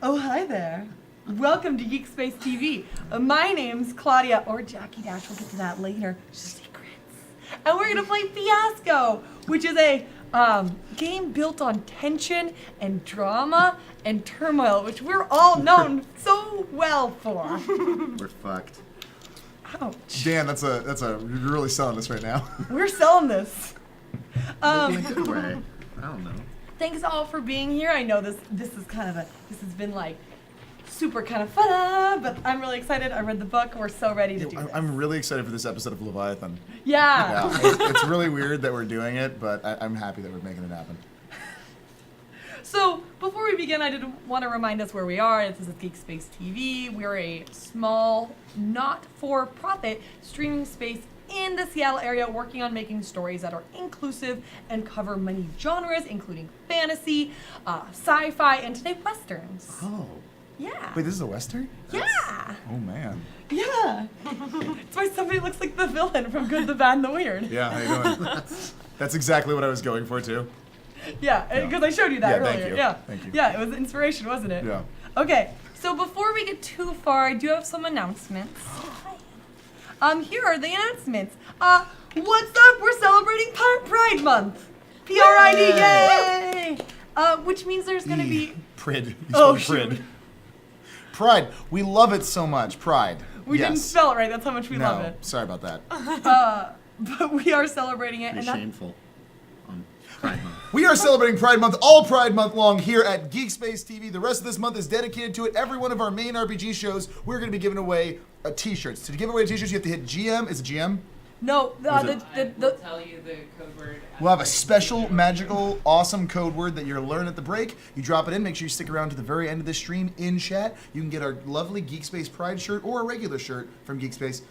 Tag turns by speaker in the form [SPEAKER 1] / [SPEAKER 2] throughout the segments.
[SPEAKER 1] Oh, hi there. Welcome to GeekSpaceTV. My name's Claudia, or Jackie Dash, we'll get to that later. Secrets. And we're going to play Fiasco, which is a game built on tension and drama and turmoil, which we're all known so well for.
[SPEAKER 2] We're fucked.
[SPEAKER 1] Ouch.
[SPEAKER 3] Dan, you're really selling this right now.
[SPEAKER 1] We're selling this.
[SPEAKER 2] Maybe in a good way. I don't know.
[SPEAKER 1] Thanks all for being here. I know this is kind of this has been like super kind of fun, but I'm really excited. I read the book. We're so ready to do this.
[SPEAKER 3] I'm really excited for this episode of Leviathan.
[SPEAKER 1] Yeah.
[SPEAKER 3] It's really weird that we're doing it, but I'm happy that we're making it happen.
[SPEAKER 1] So before we begin, I did want to remind us where we are. This is GeekSpaceTV. We're a small, not-for-profit streaming space in the Seattle area working on making stories that are inclusive and cover many genres, including fantasy, sci-fi, and today westerns.
[SPEAKER 3] Oh.
[SPEAKER 1] Yeah.
[SPEAKER 3] Wait, this is a Western?
[SPEAKER 1] Yeah.
[SPEAKER 3] Oh, man.
[SPEAKER 1] Yeah. That's why somebody looks like the villain from Good, the Bad, and the Weird.
[SPEAKER 3] Yeah, how you doing? That's exactly what I was going for, too.
[SPEAKER 1] Yeah, because I showed you that earlier.
[SPEAKER 3] Thank you.
[SPEAKER 1] Yeah.
[SPEAKER 3] Thank you.
[SPEAKER 1] Yeah, it was inspiration, wasn't it?
[SPEAKER 3] Yeah.
[SPEAKER 1] Okay, so before we get too far, I do have some announcements. Here are the announcements. What's up? We're celebrating Pride Month. P-R-I-D, yay! Which means there's gonna be...
[SPEAKER 3] Prid.
[SPEAKER 1] Oh,
[SPEAKER 3] Prid. Pride. We love it so much. Pride.
[SPEAKER 1] We
[SPEAKER 3] yes.
[SPEAKER 1] didn't spell it right, that's how much we love
[SPEAKER 3] No,
[SPEAKER 1] it.
[SPEAKER 3] sorry about that.
[SPEAKER 1] But we are celebrating it.
[SPEAKER 2] Be
[SPEAKER 1] And that,
[SPEAKER 2] shameful on Pride Month.
[SPEAKER 3] We are celebrating Pride Month, all Pride Month long here at GeekSpaceTV. The rest of this month is dedicated to it. Every one of our main RPG shows, we're going to be giving away T-shirts. To give away T-shirts, you have to hit GM. Is it GM?
[SPEAKER 1] no,
[SPEAKER 2] Is it?
[SPEAKER 1] the
[SPEAKER 4] We'll tell you the code word.
[SPEAKER 3] We'll have a special, magical, awesome code word that you're going to learn at the break. You drop it in. Make sure you stick around to the very end of the stream in chat. You can get our lovely GeekSpace Pride shirt or a regular shirt from GeekSpace.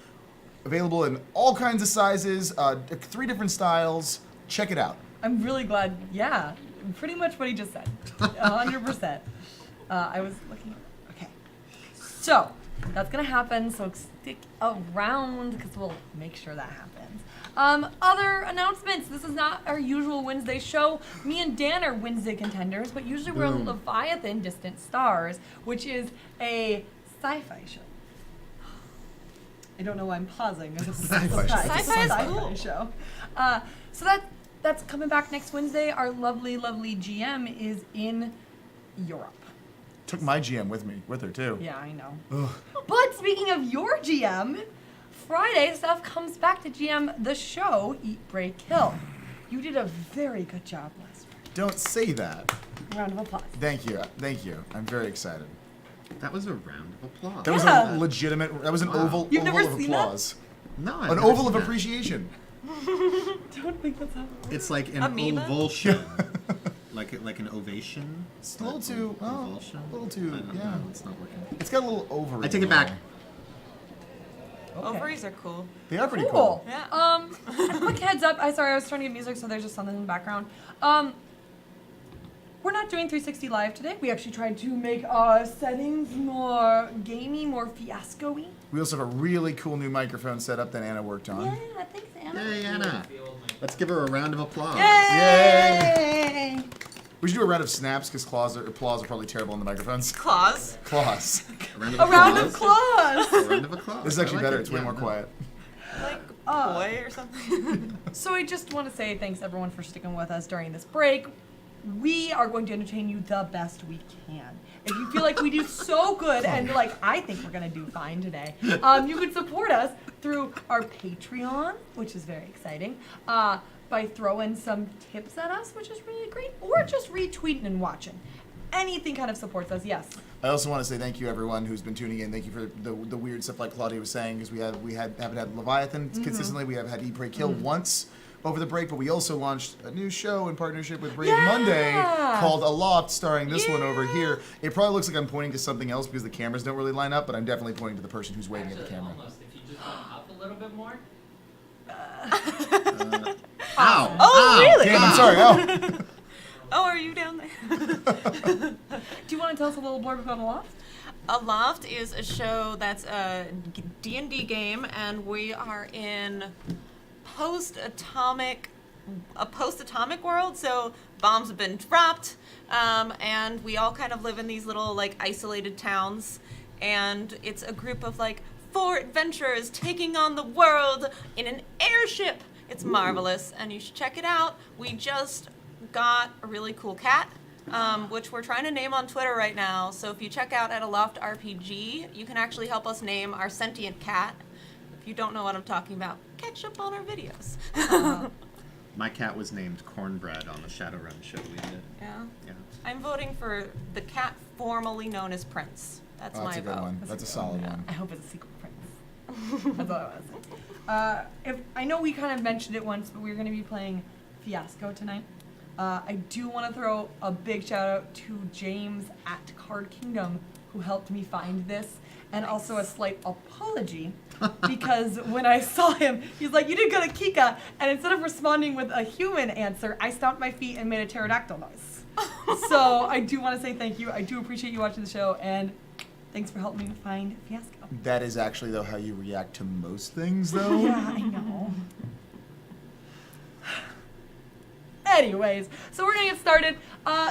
[SPEAKER 3] Available in all kinds of sizes, 3 different styles. Check it out.
[SPEAKER 1] I'm really glad, yeah, pretty much what he just said, 100%. I was looking, okay. So, that's gonna happen, so stick around, because we'll make sure that happens. Other announcements, this is not our usual Wednesday show. Me and Dan are Wednesday contenders, but usually we're on Leviathan Distant Stars, which is a sci-fi show. I don't know why I'm pausing. It's a
[SPEAKER 3] Sci-fi show.
[SPEAKER 1] Sci-fi
[SPEAKER 5] is
[SPEAKER 1] sci-fi
[SPEAKER 5] cool.
[SPEAKER 1] show. So that's coming back next Wednesday. Our lovely, lovely GM is in Europe.
[SPEAKER 3] Took my GM with her too.
[SPEAKER 1] Yeah, I know.
[SPEAKER 3] Ugh.
[SPEAKER 1] But speaking of your GM, Friday stuff comes back to GM the show, Eat, Break, Kill. You did a very good job last week.
[SPEAKER 3] Don't say that.
[SPEAKER 1] Round of applause.
[SPEAKER 3] Thank you. Thank you. I'm very excited.
[SPEAKER 2] That was a round of applause.
[SPEAKER 3] That was
[SPEAKER 1] Yeah.
[SPEAKER 3] a legitimate. That was an
[SPEAKER 2] Wow.
[SPEAKER 3] oval.
[SPEAKER 1] You've
[SPEAKER 3] oval
[SPEAKER 1] never
[SPEAKER 3] of
[SPEAKER 1] seen that?
[SPEAKER 3] applause.
[SPEAKER 2] No, I've
[SPEAKER 3] An
[SPEAKER 2] never
[SPEAKER 3] oval
[SPEAKER 2] seen
[SPEAKER 3] of
[SPEAKER 2] that.
[SPEAKER 3] appreciation.
[SPEAKER 1] Don't think that's how it works.
[SPEAKER 2] It's like an
[SPEAKER 5] Amoeba?
[SPEAKER 2] ovulsion. like an ovation.
[SPEAKER 3] It's a little too. Oh,
[SPEAKER 2] Ovulsion?
[SPEAKER 3] a little too.
[SPEAKER 2] I don't
[SPEAKER 3] Yeah.
[SPEAKER 2] know, it's not working.
[SPEAKER 3] It's got a little ovary.
[SPEAKER 2] I take it back.
[SPEAKER 1] Okay.
[SPEAKER 5] Ovaries are cool.
[SPEAKER 3] They are pretty
[SPEAKER 1] Cool.
[SPEAKER 3] cool.
[SPEAKER 5] Yeah.
[SPEAKER 1] A quick heads up. I was trying to get music, so there's just something in the background. We're not doing 360 live today. We actually tried to make our settings more gamey, more fiasco-y.
[SPEAKER 3] We also have a really cool new microphone setup that Anna worked on.
[SPEAKER 1] Yeah, thanks, Anna.
[SPEAKER 2] Yay, Anna. Let's give her a round of applause.
[SPEAKER 1] Yay!
[SPEAKER 3] We should do a round of snaps because applause are probably terrible on the microphones.
[SPEAKER 5] Claws.
[SPEAKER 3] Claws.
[SPEAKER 2] A round of
[SPEAKER 1] A round of
[SPEAKER 2] applause.
[SPEAKER 1] applause.
[SPEAKER 2] A round of applause.
[SPEAKER 3] This is actually
[SPEAKER 2] I like
[SPEAKER 3] better.
[SPEAKER 2] it.
[SPEAKER 3] It's way
[SPEAKER 2] Yeah,
[SPEAKER 3] more
[SPEAKER 2] no.
[SPEAKER 3] quiet.
[SPEAKER 5] Like boy or something.
[SPEAKER 1] So I just want to say thanks everyone for sticking with us during this break. We are going to entertain you the best we can. If you feel like we do so good and like I think we're gonna do fine today, you can support us through our Patreon, which is very exciting, by throwing some tips at us, which is really great, or just retweeting and watching. Anything kind of supports us, yes.
[SPEAKER 3] I also want to say thank you everyone who's been tuning in. Thank you for the weird stuff like Claudia was saying because haven't had Leviathan consistently. We have had Eat, Pray, Kill once over the break, but we also launched a new show in partnership with Brave Monday called Aloft, starring this one over here. It probably looks like I'm pointing to something else because the cameras don't really line up, but I'm definitely pointing to the person who's waving at the camera.
[SPEAKER 4] Almost. If you just went up a little bit more.
[SPEAKER 2] Ow.
[SPEAKER 5] Oh,
[SPEAKER 2] Ow.
[SPEAKER 5] really?
[SPEAKER 3] Damn, I'm sorry. Oh.
[SPEAKER 5] Oh, are you down there?
[SPEAKER 1] Do you want to tell us a little blurb about Aloft?
[SPEAKER 5] Aloft is a show that's a D&D game, and we are in a post-atomic world. So bombs have been dropped, and we all kind of live in these little like isolated towns, and it's a group of like 4 adventurers taking on the world in an airship. It's marvelous, and you should check it out. We just got a really cool cat, which we're trying to name on Twitter right now. So if you check out at Aloft RPG, you can actually help us name our sentient cat. If you don't know what I'm talking about, catch up on our videos.
[SPEAKER 2] My cat was named Cornbread on the Shadowrun show we did.
[SPEAKER 5] Yeah.
[SPEAKER 2] Yeah.
[SPEAKER 5] I'm voting for the cat formerly known as Prince. That's
[SPEAKER 3] Oh,
[SPEAKER 5] my
[SPEAKER 3] that's a good
[SPEAKER 5] vote.
[SPEAKER 3] one. That's a solid one.
[SPEAKER 1] I hope it's a sequel, Prince. That's all I want to say. If I know we kind of mentioned it once, but we're going to be playing Fiasco tonight. I do want to throw a big shout out to James at Card Kingdom, who helped me find this, and also a slight apology because when I saw him, he's like, "You didn't go to Kika," and instead of responding with a human answer, I stomped my feet and made a pterodactyl noise. So I do want to say thank you. I do appreciate you watching the show, and thanks for helping me find Fiasco.
[SPEAKER 3] That is actually, though, how you react to most things, though.
[SPEAKER 1] Yeah, I know. Anyways, so we're gonna get started.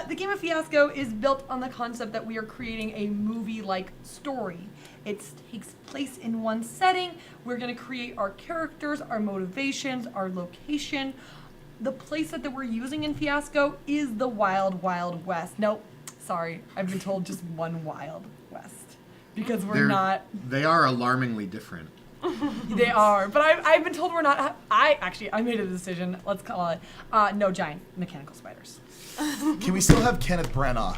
[SPEAKER 1] The game of Fiasco is built on the concept that we are creating a movie-like story. It takes place in one setting. We're gonna create our characters, our motivations, our location. The playset that we're using in Fiasco is the Wild Wild West. Nope, sorry, I've been told just one Wild West. Because we're not...
[SPEAKER 2] They are alarmingly different.
[SPEAKER 1] They are, but I've been told we're not. I made a decision. Let's call it no giant mechanical spiders.
[SPEAKER 3] Can we still have Kenneth Branagh?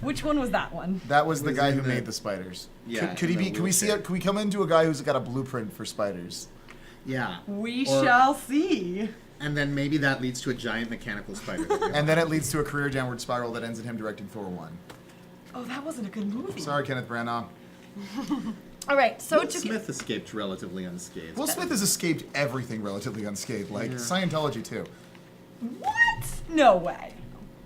[SPEAKER 1] Which one was that one?
[SPEAKER 3] That was the
[SPEAKER 2] Was
[SPEAKER 3] guy
[SPEAKER 2] in
[SPEAKER 3] who
[SPEAKER 2] the-
[SPEAKER 3] made the spiders.
[SPEAKER 2] Yeah,
[SPEAKER 3] Could he
[SPEAKER 2] in the
[SPEAKER 3] be? Can we see?
[SPEAKER 2] wheelchair.
[SPEAKER 3] Can we come into a guy who's got a blueprint for spiders?
[SPEAKER 2] Yeah.
[SPEAKER 1] We
[SPEAKER 2] Or-
[SPEAKER 1] shall see.
[SPEAKER 2] And then maybe that leads to a giant mechanical spider.
[SPEAKER 3] And then it leads to a career downward spiral that ends in him directing Thor 1.
[SPEAKER 1] Oh, that wasn't a good movie.
[SPEAKER 3] Sorry, Kenneth Branagh.
[SPEAKER 1] All right, so
[SPEAKER 2] Will
[SPEAKER 1] to
[SPEAKER 2] Smith escaped relatively unscathed.
[SPEAKER 3] Will Smith has escaped everything relatively unscathed, like
[SPEAKER 2] Yeah.
[SPEAKER 3] Scientology too.
[SPEAKER 1] what? No way.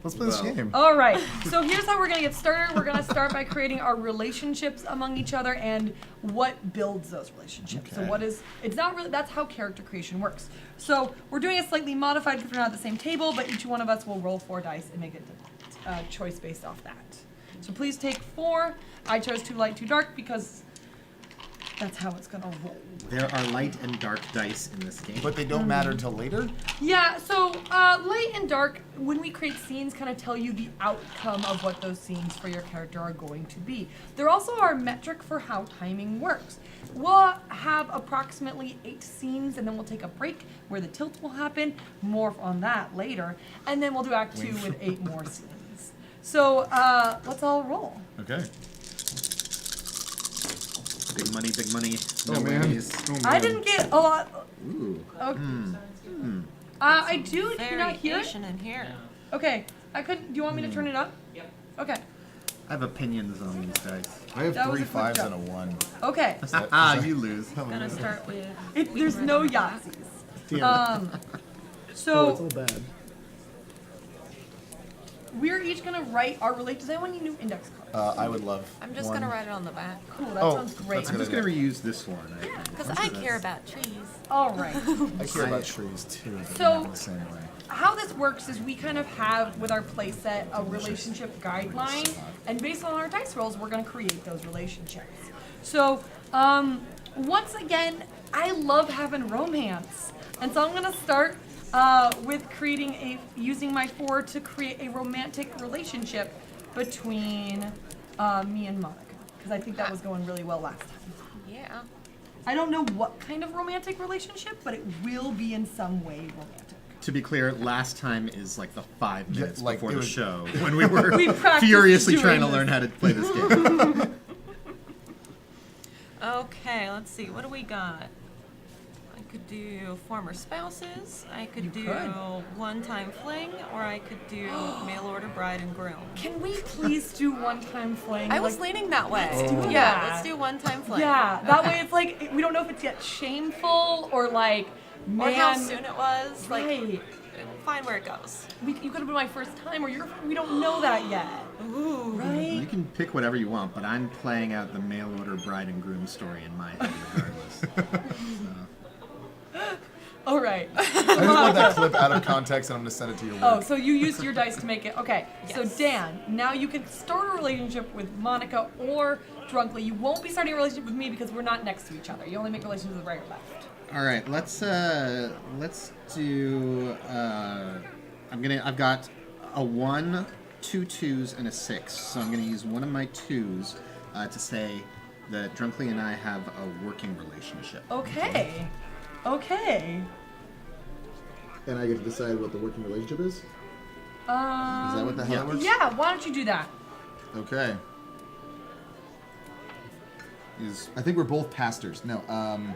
[SPEAKER 3] Let's play this
[SPEAKER 2] Well.
[SPEAKER 3] game.
[SPEAKER 1] All right, so here's how we're gonna get started. We're gonna start by creating our relationships among each other and what builds those relationships. So
[SPEAKER 3] Okay.
[SPEAKER 1] what is, it's not really, that's how character creation works. So we're doing it slightly modified because we're not at the same table, but each one of us will roll 4 dice and make a choice based off that. So please take 4. I chose too light, too dark because that's how it's gonna roll.
[SPEAKER 2] There are light and dark dice in this game.
[SPEAKER 3] But they don't matter until later.
[SPEAKER 1] Yeah, so light and dark, when we create scenes, kind of tell you the outcome of what those scenes for your character are going to be. They're also our metric for how timing works. We'll have approximately 8 scenes, and then we'll take a break where the tilt will happen. More on that later. And then we'll do Act 2 with 8 more scenes. So let's all roll.
[SPEAKER 3] Okay.
[SPEAKER 2] Big money, big money. No
[SPEAKER 3] Oh man.
[SPEAKER 2] whammies.
[SPEAKER 1] I didn't get a lot.
[SPEAKER 2] Ooh.
[SPEAKER 1] Okay.
[SPEAKER 2] Hmm.
[SPEAKER 1] I do. Can you not hear it?
[SPEAKER 5] Variation in here.
[SPEAKER 1] Okay. I couldn't. Do you want me to turn it up?
[SPEAKER 4] Yep.
[SPEAKER 1] Okay.
[SPEAKER 2] I have opinions on these dice.
[SPEAKER 3] I have
[SPEAKER 1] That was
[SPEAKER 3] 3
[SPEAKER 1] a quick
[SPEAKER 3] 5s
[SPEAKER 1] jump.
[SPEAKER 3] and a 1.
[SPEAKER 1] Okay.
[SPEAKER 2] Ah, you lose.
[SPEAKER 5] Gonna start with.
[SPEAKER 1] There's no Yahtzees.
[SPEAKER 2] Damn it.
[SPEAKER 1] So
[SPEAKER 2] bad.
[SPEAKER 1] we're each gonna write our relate. Does anyone need new index cards?
[SPEAKER 3] I would love.
[SPEAKER 5] I'm just
[SPEAKER 3] one.
[SPEAKER 5] gonna write it on the back.
[SPEAKER 1] Cool. That
[SPEAKER 3] Oh,
[SPEAKER 1] sounds great.
[SPEAKER 3] that's
[SPEAKER 2] I'm
[SPEAKER 3] good.
[SPEAKER 2] just gonna reuse this one.
[SPEAKER 5] Yeah, because I care about trees.
[SPEAKER 1] All right.
[SPEAKER 3] I care about trees too. But
[SPEAKER 1] So-
[SPEAKER 3] not in the same way.
[SPEAKER 1] How this works is we kind of have with our playset a relationship guideline, and based on our dice rolls, we're gonna create those relationships. So once again, I love having romance, and so I'm gonna start with creating using my 4 to create a romantic relationship between me and Monica, because I think that was going really well last time.
[SPEAKER 5] Yeah.
[SPEAKER 1] I don't know what kind of romantic relationship, but it will be in some way romantic.
[SPEAKER 2] To be clear, last time is like the 5 minutes
[SPEAKER 3] like,
[SPEAKER 2] before
[SPEAKER 3] it
[SPEAKER 2] the
[SPEAKER 3] was-
[SPEAKER 2] show when we were
[SPEAKER 1] We practiced
[SPEAKER 2] furiously
[SPEAKER 1] doing
[SPEAKER 2] trying to
[SPEAKER 1] this.
[SPEAKER 2] learn how to play this game.
[SPEAKER 5] Okay, let's see. What do we got? I could do former spouses. I could do
[SPEAKER 1] could.
[SPEAKER 5] one-time fling, or I could do mail order bride and groom.
[SPEAKER 1] Can we please do one-time fling?
[SPEAKER 5] I was
[SPEAKER 1] like,
[SPEAKER 5] leaning that way.
[SPEAKER 1] Let's do
[SPEAKER 5] Yeah,
[SPEAKER 1] that.
[SPEAKER 5] let's do one-time fling.
[SPEAKER 1] Yeah, that way it's like we don't know if it's yet shameful or like man.
[SPEAKER 5] Or how soon it was. Like,
[SPEAKER 1] Right.
[SPEAKER 5] find where it goes.
[SPEAKER 1] You could have been my first time, or we don't know that yet.
[SPEAKER 5] Ooh.
[SPEAKER 2] You
[SPEAKER 1] Right?
[SPEAKER 2] can pick whatever you want, but I'm playing out the mail order bride and groom story in my head regardless. So,
[SPEAKER 1] All right.
[SPEAKER 3] I just want that clip out of context, and I'm gonna send it to your work.
[SPEAKER 1] Oh, so you used your dice to make it. Okay. So
[SPEAKER 5] Yes.
[SPEAKER 1] Dan, now you can start a relationship with Monica or Drunkly. You won't be starting a relationship with me because we're not next to each other. You only make relationships with right or left.
[SPEAKER 2] All right, let's do. I've got a 1, 2 2s, and a 6. So I'm gonna use one of my 2s to say that Drunkly and I have a working relationship.
[SPEAKER 1] Okay. Okay.
[SPEAKER 3] And I get to decide what the working relationship is? Is
[SPEAKER 1] Is
[SPEAKER 3] that what the hell works?
[SPEAKER 1] Yeah, why don't you do that?
[SPEAKER 3] Okay. I think we're both pastors. No,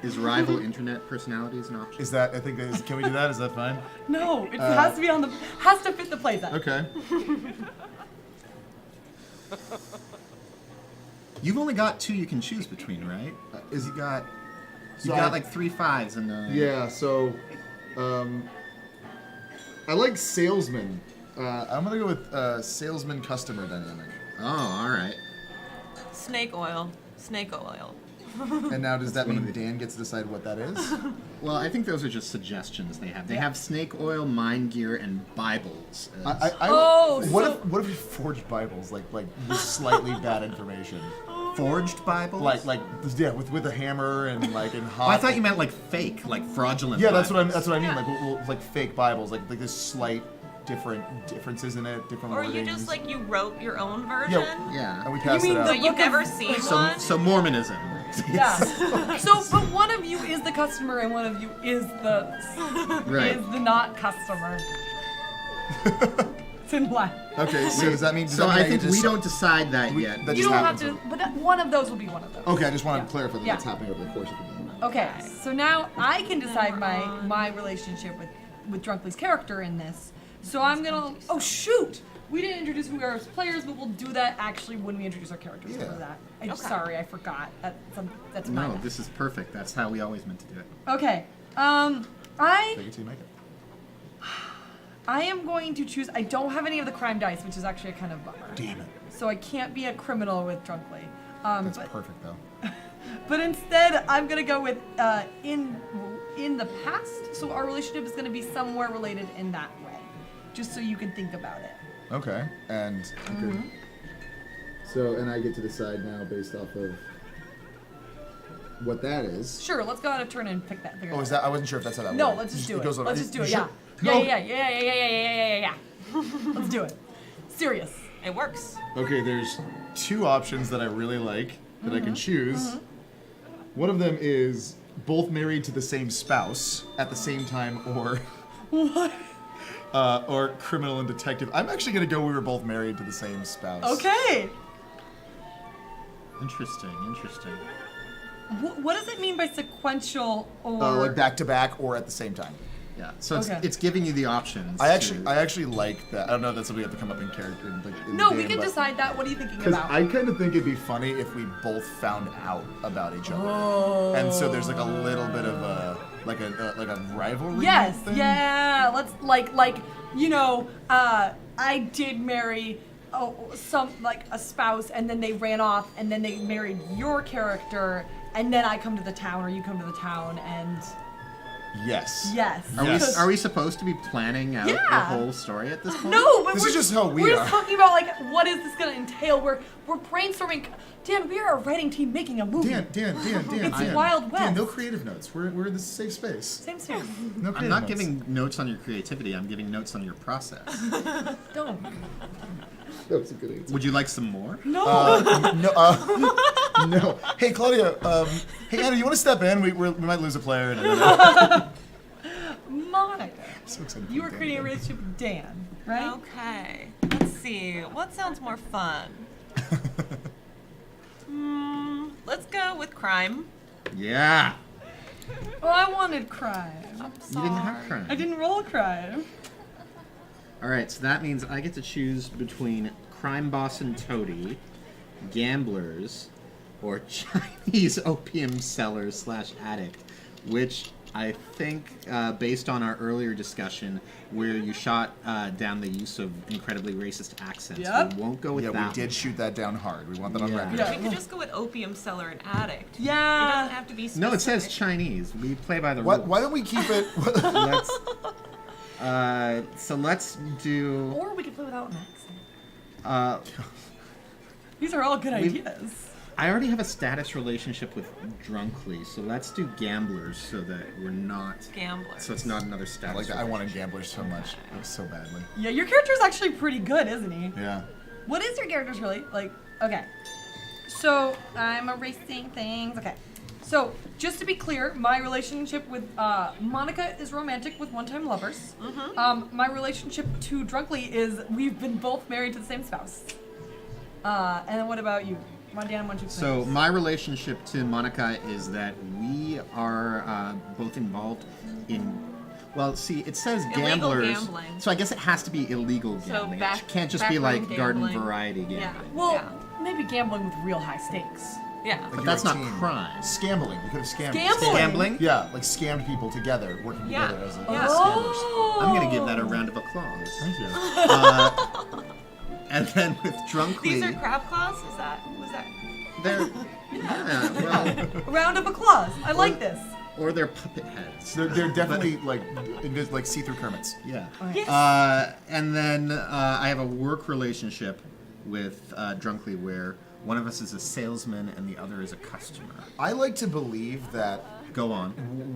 [SPEAKER 2] Is rival internet personalities an option?
[SPEAKER 3] is that, I think, can we do that? Is that fine?
[SPEAKER 1] No, it has to be has to fit the playset.
[SPEAKER 3] Okay.
[SPEAKER 2] You've only got 2 you can choose between, right?
[SPEAKER 3] Is
[SPEAKER 2] You got
[SPEAKER 3] So
[SPEAKER 2] you got
[SPEAKER 3] I-
[SPEAKER 2] like 3 5s and
[SPEAKER 3] Yeah, so, I like salesman. I'm gonna go with salesman customer dynamic.
[SPEAKER 2] Oh, all right.
[SPEAKER 5] Snake oil. Snake oil.
[SPEAKER 3] And now does that
[SPEAKER 2] one of
[SPEAKER 3] mean
[SPEAKER 2] the-
[SPEAKER 3] Dan gets to decide what that is?
[SPEAKER 2] Well, I think those are just suggestions they have. They have snake oil, mind gear, and Bibles. as-
[SPEAKER 3] What if we forged Bibles like with slightly bad information?
[SPEAKER 2] Forged Bibles?
[SPEAKER 3] Like yeah, with a hammer and like in hot.
[SPEAKER 2] Oh, I thought you meant like fake, like fraudulent.
[SPEAKER 3] Yeah, that's what
[SPEAKER 2] Bibles.
[SPEAKER 3] I mean.
[SPEAKER 5] Yeah.
[SPEAKER 3] Like like fake Bibles, like this slight differences in it, different
[SPEAKER 5] Or
[SPEAKER 3] wordings.
[SPEAKER 5] you just like you wrote your own version.
[SPEAKER 2] Yeah.
[SPEAKER 3] And we passed
[SPEAKER 1] You mean
[SPEAKER 3] it out.
[SPEAKER 1] the
[SPEAKER 5] But you've
[SPEAKER 1] book of-
[SPEAKER 5] never seen
[SPEAKER 2] So,
[SPEAKER 5] one.
[SPEAKER 2] so Mormonism.
[SPEAKER 1] Yeah. So, but one of you is the customer and one of you is the
[SPEAKER 2] Right.
[SPEAKER 1] is the not customer. It's in black.
[SPEAKER 3] Okay, so does that mean? Does
[SPEAKER 2] So
[SPEAKER 3] that mean
[SPEAKER 2] I think
[SPEAKER 3] just
[SPEAKER 2] we don't decide that
[SPEAKER 3] we-
[SPEAKER 2] yet.
[SPEAKER 3] that
[SPEAKER 1] You
[SPEAKER 3] just
[SPEAKER 1] don't have
[SPEAKER 3] happens
[SPEAKER 1] to, but one of those will be one of those.
[SPEAKER 3] Okay, I just wanted
[SPEAKER 1] Yeah.
[SPEAKER 3] to clarify that
[SPEAKER 1] Yeah.
[SPEAKER 3] that's happening over the course of the game.
[SPEAKER 1] Okay, so now I can decide my relationship with Drunkly's character in this. So I'm gonna. Oh shoot! We didn't introduce who we are as players, but we'll do that actually when we introduce our characters.
[SPEAKER 3] Yeah.
[SPEAKER 1] Remember that? I'm
[SPEAKER 5] Okay.
[SPEAKER 1] sorry, I forgot. That's my
[SPEAKER 2] No,
[SPEAKER 1] bad.
[SPEAKER 2] this is perfect. That's how we always meant to do it.
[SPEAKER 1] Okay.
[SPEAKER 3] Take it till you make it.
[SPEAKER 1] I am going to choose. I don't have any of the crime dice, which is actually a kind of bummer.
[SPEAKER 3] Damn it.
[SPEAKER 1] So I can't be a criminal with Drunkly.
[SPEAKER 3] That's
[SPEAKER 1] But,
[SPEAKER 3] perfect though.
[SPEAKER 1] but instead, I'm gonna go with in the past. So our relationship is gonna be somewhere related in that way, just so you can think about it.
[SPEAKER 3] Okay, and
[SPEAKER 1] Mm-hmm.
[SPEAKER 3] so and I get to decide now based off of what that is.
[SPEAKER 1] Sure, let's go out of turn and pick that. Figure
[SPEAKER 3] Oh,
[SPEAKER 1] that
[SPEAKER 3] is
[SPEAKER 1] out.
[SPEAKER 3] that? I wasn't sure if that's how that
[SPEAKER 1] No,
[SPEAKER 3] worked.
[SPEAKER 1] let's just
[SPEAKER 3] It
[SPEAKER 1] do it.
[SPEAKER 3] goes on-
[SPEAKER 1] Let's just do it.
[SPEAKER 3] you
[SPEAKER 1] Yeah.
[SPEAKER 3] sure?
[SPEAKER 1] Yeah. Let's do it. Serious.
[SPEAKER 5] It works.
[SPEAKER 3] Okay, there's 2 options that I really like that I
[SPEAKER 1] Mm-hmm.
[SPEAKER 3] can choose. One of them is both married to the same spouse at the same time, or
[SPEAKER 1] What?
[SPEAKER 3] or criminal and detective. I'm actually gonna go. We were both married to the same spouse.
[SPEAKER 1] Okay.
[SPEAKER 2] Interesting.
[SPEAKER 1] What does it mean by sequential or?
[SPEAKER 3] Like back to back or at the same time.
[SPEAKER 2] Yeah. So
[SPEAKER 1] Okay.
[SPEAKER 2] it's giving you the options.
[SPEAKER 3] I
[SPEAKER 2] to-
[SPEAKER 3] actually like that. I don't know if that's something we have to come up in character. In the
[SPEAKER 1] No,
[SPEAKER 3] game,
[SPEAKER 1] we can
[SPEAKER 3] but-
[SPEAKER 1] decide that. What are you thinking
[SPEAKER 3] Because
[SPEAKER 1] about?
[SPEAKER 3] I kind of think it'd be funny if we both found out about each other,
[SPEAKER 1] Oh.
[SPEAKER 3] and so there's like a little bit of a like a rivalry.
[SPEAKER 1] Yes,
[SPEAKER 3] thing.
[SPEAKER 1] yeah. Let's like I did marry a spouse, and then they ran off, and then they married your character, and then I come to the town, or you come to the town, and
[SPEAKER 3] Yes.
[SPEAKER 1] yes.
[SPEAKER 3] Yes.
[SPEAKER 2] Are we supposed to be planning out the
[SPEAKER 1] Yeah.
[SPEAKER 2] whole story at this point?
[SPEAKER 1] No, but
[SPEAKER 3] This
[SPEAKER 1] we're
[SPEAKER 3] is just how we
[SPEAKER 1] we're
[SPEAKER 3] are.
[SPEAKER 1] just talking about like what is this gonna entail? We're brainstorming. Dan, we are a writing team making a movie.
[SPEAKER 3] Dan.
[SPEAKER 1] It's
[SPEAKER 3] Dan.
[SPEAKER 1] Wild
[SPEAKER 3] Dan,
[SPEAKER 1] West.
[SPEAKER 3] no creative notes. We're in this safe space.
[SPEAKER 1] Same serious.
[SPEAKER 3] No creative
[SPEAKER 2] I'm not
[SPEAKER 3] notes.
[SPEAKER 2] giving notes on your creativity. I'm giving notes on your process.
[SPEAKER 1] Don't.
[SPEAKER 3] That was a good answer.
[SPEAKER 2] Would you like some more?
[SPEAKER 1] No.
[SPEAKER 3] No. Hey, Claudia. Hey, Anna, you want to step in? We might lose a player.
[SPEAKER 1] Monica,
[SPEAKER 3] So excited for
[SPEAKER 1] you were
[SPEAKER 3] Dan
[SPEAKER 1] creating a
[SPEAKER 3] again.
[SPEAKER 1] relationship with Dan, right?
[SPEAKER 5] Okay. Let's see. What sounds more fun? Let's go with crime.
[SPEAKER 2] Yeah.
[SPEAKER 1] Well, I wanted crime.
[SPEAKER 2] You didn't have crime.
[SPEAKER 1] I didn't roll crime.
[SPEAKER 2] All right, so that means I get to choose between crime boss and toady, gamblers, or Chinese opium seller / addict. Which I think, based on our earlier discussion, where you shot down the use of incredibly racist accents,
[SPEAKER 1] Yep.
[SPEAKER 2] we won't go with
[SPEAKER 3] Yeah,
[SPEAKER 2] that.
[SPEAKER 3] we did shoot that down hard. We want that on
[SPEAKER 2] Yeah.
[SPEAKER 3] record.
[SPEAKER 1] Yeah.
[SPEAKER 5] We could just go with opium seller and addict.
[SPEAKER 1] Yeah.
[SPEAKER 5] It doesn't have to be specific.
[SPEAKER 2] No, it says Chinese. We play by the
[SPEAKER 3] Why,
[SPEAKER 2] rules.
[SPEAKER 3] why don't we keep it?
[SPEAKER 2] Let's, so let's do.
[SPEAKER 1] Or we could play without an accent.
[SPEAKER 2] Uh,
[SPEAKER 1] These are all good
[SPEAKER 2] We've-
[SPEAKER 1] ideas.
[SPEAKER 2] I already have a status relationship with Drunkly, so let's do gamblers so that we're not.
[SPEAKER 5] Gamblers.
[SPEAKER 2] So it's not another
[SPEAKER 3] I
[SPEAKER 2] status.
[SPEAKER 3] like that. I wanted
[SPEAKER 2] relationship.
[SPEAKER 3] gamblers so much. It was so badly.
[SPEAKER 1] Yeah, your character's actually pretty good, isn't he?
[SPEAKER 3] Yeah.
[SPEAKER 1] What is your character's really? Like, okay. So, I'm erasing things. Okay. So, just to be clear, my relationship with Monica is romantic with one-time lovers. My relationship to Drunkly is we've been both married to the same spouse. And then what about you? Montana, why don't you explain
[SPEAKER 2] So
[SPEAKER 1] this?
[SPEAKER 2] my relationship to Monica is that we are both involved in. Well, see, it says
[SPEAKER 5] Illegal
[SPEAKER 2] gamblers,
[SPEAKER 5] gambling.
[SPEAKER 2] so I guess it has to be illegal
[SPEAKER 5] So
[SPEAKER 2] gambling.
[SPEAKER 5] back-
[SPEAKER 2] It can't just be like
[SPEAKER 5] backroom
[SPEAKER 2] garden
[SPEAKER 5] gambling.
[SPEAKER 2] variety gambling.
[SPEAKER 5] Yeah.
[SPEAKER 1] Well, maybe gambling with real high stakes.
[SPEAKER 5] Yeah.
[SPEAKER 3] Like
[SPEAKER 2] But
[SPEAKER 3] you're
[SPEAKER 2] that's
[SPEAKER 3] a
[SPEAKER 2] not
[SPEAKER 3] team.
[SPEAKER 2] crime.
[SPEAKER 3] Scambling. You could have scammed.
[SPEAKER 1] Gambling?
[SPEAKER 2] Gambling?
[SPEAKER 3] Yeah, like scammed people together, working
[SPEAKER 5] Yeah.
[SPEAKER 3] together as a
[SPEAKER 5] Yeah.
[SPEAKER 1] Oh!
[SPEAKER 2] I'm gonna give that a round of applause.
[SPEAKER 3] Thank you.
[SPEAKER 2] And then with Drunkly,
[SPEAKER 5] These are crab claws? Was that?
[SPEAKER 2] they're well,
[SPEAKER 1] Round of applause. I like this.
[SPEAKER 2] or they're puppet heads.
[SPEAKER 3] They're definitely like see-through Kermits.
[SPEAKER 2] Yeah.
[SPEAKER 1] Yes.
[SPEAKER 2] And then I have a work relationship with Drunkly where one of us is a salesman and the other is a customer.
[SPEAKER 3] I like to believe that
[SPEAKER 2] Go on.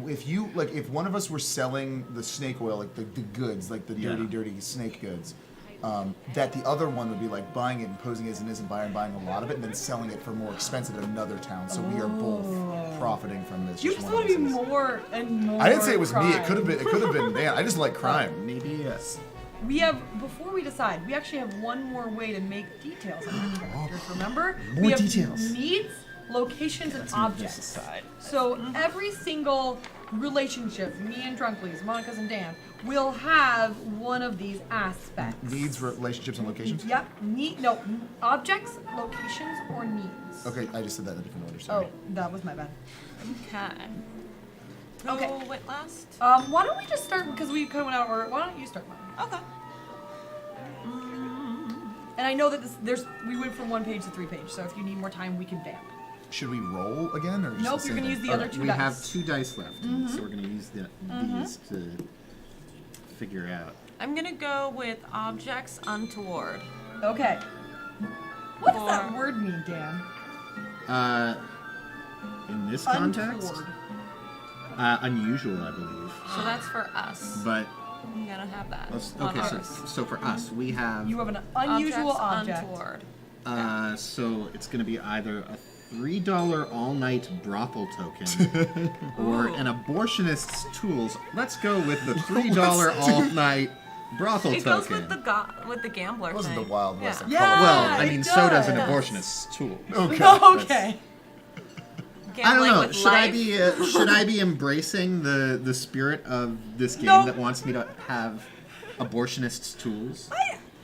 [SPEAKER 3] if one of us were selling the snake oil, like the goods, like the dirty,
[SPEAKER 2] Yeah.
[SPEAKER 3] dirty snake goods, that the other one would be like buying it and posing as an innocent buyer and buying a lot of it and then selling it for more expensive in another town. So we are both profiting from this.
[SPEAKER 1] You just
[SPEAKER 3] one
[SPEAKER 1] want to
[SPEAKER 3] of
[SPEAKER 1] be
[SPEAKER 3] us is.
[SPEAKER 1] more and more.
[SPEAKER 3] I didn't say it was me. It
[SPEAKER 1] crime.
[SPEAKER 3] could have been. It could have been Dan. I just like crime.
[SPEAKER 2] Maybe yes.
[SPEAKER 1] We have, before we decide, we actually have one more way to make details on our characters, remember?
[SPEAKER 2] More
[SPEAKER 1] we have
[SPEAKER 2] details.
[SPEAKER 1] needs, locations, and objects. So every single relationship, me and Drunkly's, Monica's and Dan, will have one of these aspects.
[SPEAKER 3] Needs, relationships, and locations.
[SPEAKER 1] Yep. Objects, locations, or needs.
[SPEAKER 3] Okay, I just said that in a different order. Sorry.
[SPEAKER 1] Oh, that was my bad.
[SPEAKER 5] Okay.
[SPEAKER 1] Okay.
[SPEAKER 5] Who went last?
[SPEAKER 1] Why don't we just start, because we kind of went out of order, why don't you start, Mom?
[SPEAKER 5] Okay.
[SPEAKER 1] And I know that we went from 1 page to 3 page, so if you need more time, we can vamp.
[SPEAKER 3] Should we roll again or? Just
[SPEAKER 1] Nope,
[SPEAKER 3] the
[SPEAKER 1] you're
[SPEAKER 3] same
[SPEAKER 1] gonna
[SPEAKER 3] thing?
[SPEAKER 1] use the other
[SPEAKER 3] Okay.
[SPEAKER 1] two
[SPEAKER 2] We
[SPEAKER 1] dice.
[SPEAKER 2] have 2 dice left, so we're gonna use these to figure out.
[SPEAKER 5] I'm gonna go with objects untoward.
[SPEAKER 1] Okay. What does that
[SPEAKER 5] Or-
[SPEAKER 1] word mean, Dan?
[SPEAKER 2] In this context,
[SPEAKER 1] Untoward.
[SPEAKER 2] unusual, I believe.
[SPEAKER 5] So that's for us.
[SPEAKER 2] But
[SPEAKER 5] I'm gonna have that. on
[SPEAKER 2] okay,
[SPEAKER 5] ours.
[SPEAKER 2] so for us, we have.
[SPEAKER 1] You have an unusual
[SPEAKER 5] Objects
[SPEAKER 1] object.
[SPEAKER 5] untoward.
[SPEAKER 2] So it's going to be either a $3 all-night brothel token or an abortionist's tools. Let's go with the $3 all-night brothel
[SPEAKER 5] It goes
[SPEAKER 2] token.
[SPEAKER 5] with the gambler
[SPEAKER 3] It wasn't
[SPEAKER 5] thing.
[SPEAKER 3] the Wild West.
[SPEAKER 5] Yeah.
[SPEAKER 3] of color.
[SPEAKER 2] Well, I
[SPEAKER 1] it
[SPEAKER 2] mean, so does an
[SPEAKER 1] does.
[SPEAKER 2] abortionist's tools.
[SPEAKER 3] Okay.
[SPEAKER 1] Okay.
[SPEAKER 2] I don't
[SPEAKER 5] Gambling
[SPEAKER 2] know.
[SPEAKER 5] with
[SPEAKER 2] Should
[SPEAKER 5] life.
[SPEAKER 2] I be embracing the spirit of this game
[SPEAKER 1] No.
[SPEAKER 2] that wants me to have abortionist's tools?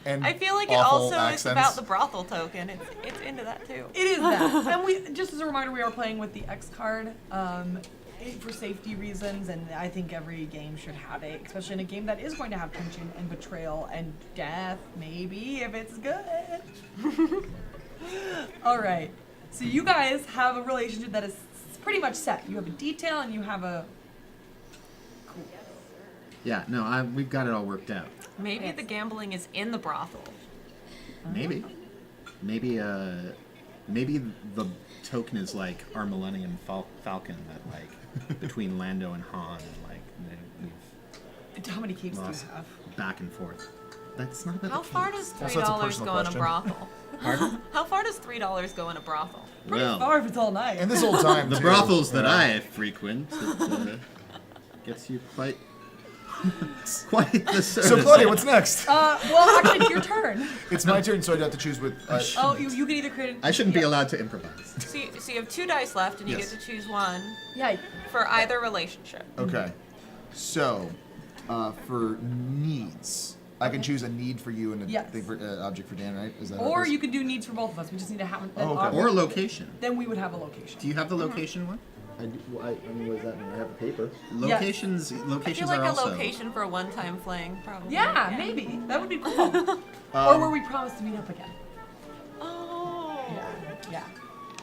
[SPEAKER 3] And
[SPEAKER 5] I feel like it
[SPEAKER 3] awful
[SPEAKER 5] also is
[SPEAKER 3] accents.
[SPEAKER 5] about the brothel token. It's into that too.
[SPEAKER 1] It is that. And we, just as a reminder, we are playing with the X card for safety reasons, and I think every game should have it, especially in a game that is going to have tension and betrayal and death, maybe, if it's good. All right. So you guys have a relationship that is pretty much set. You have a detail and you have a... Cool.
[SPEAKER 2] Yeah, no, we've got it all worked out.
[SPEAKER 5] Maybe
[SPEAKER 1] Yes.
[SPEAKER 5] the gambling is in the brothel.
[SPEAKER 2] Maybe. Maybe the token is like our Millennium Falcon that like between Lando and Han and like we've
[SPEAKER 1] How many capes do you
[SPEAKER 2] lost
[SPEAKER 1] have?
[SPEAKER 2] back and forth. That's not about
[SPEAKER 5] How
[SPEAKER 2] the
[SPEAKER 5] far
[SPEAKER 2] capes.
[SPEAKER 5] does
[SPEAKER 3] Also, that's a
[SPEAKER 5] $3
[SPEAKER 3] personal
[SPEAKER 5] go in a
[SPEAKER 3] question.
[SPEAKER 5] brothel?
[SPEAKER 2] Pardon?
[SPEAKER 5] How far does $3 go in a brothel?
[SPEAKER 1] Pretty
[SPEAKER 2] Well,
[SPEAKER 1] far if it's all night.
[SPEAKER 3] And this old time.
[SPEAKER 2] the
[SPEAKER 3] too.
[SPEAKER 2] brothels that
[SPEAKER 3] Yeah.
[SPEAKER 2] I frequent it, gets you quite the service.
[SPEAKER 3] So Claudia, what's next?
[SPEAKER 1] Well, actually, it's your turn.
[SPEAKER 3] It's my turn, so I'd have to choose with.
[SPEAKER 1] Oh, you can either create.
[SPEAKER 2] I shouldn't be
[SPEAKER 1] yeah.
[SPEAKER 2] allowed to improvise.
[SPEAKER 5] So you have 2 dice left, and you
[SPEAKER 3] Yes.
[SPEAKER 5] get to choose one
[SPEAKER 1] Yeah.
[SPEAKER 5] for either relationship.
[SPEAKER 3] Okay. So, for needs, I can choose a need for you and a
[SPEAKER 1] Yes.
[SPEAKER 3] thing for object for Dan, right? Is that how it
[SPEAKER 1] Or
[SPEAKER 3] goes?
[SPEAKER 1] you could do needs for both of us. We just need to have an
[SPEAKER 3] Oh, okay.
[SPEAKER 1] object.
[SPEAKER 2] Or location.
[SPEAKER 1] Then we would have a location.
[SPEAKER 2] Do you have the location one?
[SPEAKER 3] I mean, what does that mean? I have the paper.
[SPEAKER 2] Locations
[SPEAKER 5] I feel
[SPEAKER 2] locations
[SPEAKER 5] like
[SPEAKER 2] are
[SPEAKER 5] a
[SPEAKER 2] also
[SPEAKER 5] location for a one-time fling, probably.
[SPEAKER 1] Yeah, maybe. That would be cool. Or where we promise to meet up again.
[SPEAKER 5] Oh.
[SPEAKER 1] Yeah.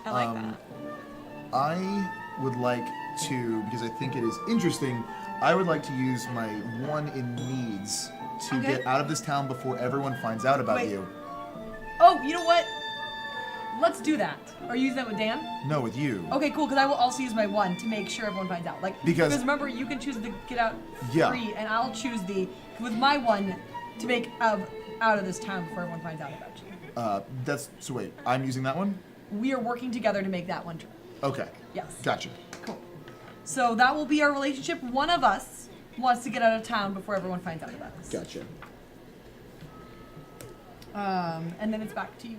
[SPEAKER 5] I like that.
[SPEAKER 3] I would like to, because I think it is interesting, I would like to use my 1 in needs to
[SPEAKER 1] Okay.
[SPEAKER 3] get out of this town before everyone finds out about
[SPEAKER 1] Wait.
[SPEAKER 3] you.
[SPEAKER 1] Oh, you know what? Let's do that. Are you using that with Dan?
[SPEAKER 3] No, with you.
[SPEAKER 1] Okay, cool, because I will also use my 1 to make sure everyone finds out. Like,
[SPEAKER 3] Because-
[SPEAKER 1] remember, you can choose the get out
[SPEAKER 3] Yeah.
[SPEAKER 1] free, and I'll choose with my 1 to make out of this town before everyone finds out about you.
[SPEAKER 3] So wait, I'm using that one?
[SPEAKER 1] We are working together to make that one true.
[SPEAKER 3] Okay.
[SPEAKER 1] Yes.
[SPEAKER 3] Gotcha.
[SPEAKER 1] Cool. So that will be our relationship. One of us wants to get out of town before everyone finds out about us.
[SPEAKER 3] Gotcha.
[SPEAKER 1] And then it's back to you.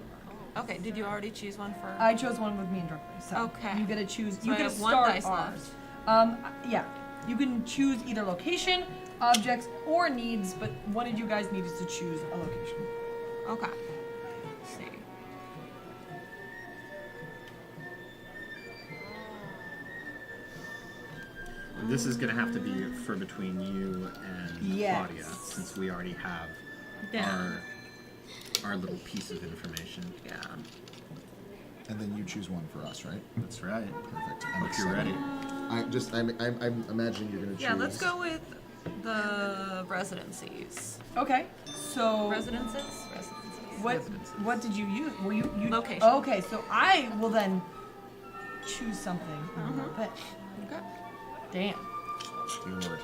[SPEAKER 5] Okay, did you already choose one for...
[SPEAKER 1] I chose 1 with me and Drunkly, so
[SPEAKER 5] Okay.
[SPEAKER 1] you get to choose.
[SPEAKER 5] So
[SPEAKER 1] You
[SPEAKER 5] I
[SPEAKER 1] get to
[SPEAKER 5] have 1
[SPEAKER 1] start
[SPEAKER 5] dice
[SPEAKER 1] ours.
[SPEAKER 5] left.
[SPEAKER 1] Yeah, you can choose either location, objects, or needs. But one of you guys needs to choose a location.
[SPEAKER 5] Okay. Let's see.
[SPEAKER 2] This is gonna have to be for between you and
[SPEAKER 1] Yes.
[SPEAKER 2] Claudia, since we already have
[SPEAKER 5] Yeah.
[SPEAKER 2] our little piece of information.
[SPEAKER 5] Yeah.
[SPEAKER 3] And then you choose 1 for us, right?
[SPEAKER 2] That's right.
[SPEAKER 3] Perfect.
[SPEAKER 2] Hope you're ready.
[SPEAKER 3] I'm imagining you're gonna choose.
[SPEAKER 5] Yeah, let's go with the residencies.
[SPEAKER 1] Okay. So
[SPEAKER 5] Residences?
[SPEAKER 1] what did you use? Were you
[SPEAKER 5] Location.
[SPEAKER 1] Okay, so I will then choose something. But
[SPEAKER 5] Okay.
[SPEAKER 1] damn.
[SPEAKER 3] Dear Lord.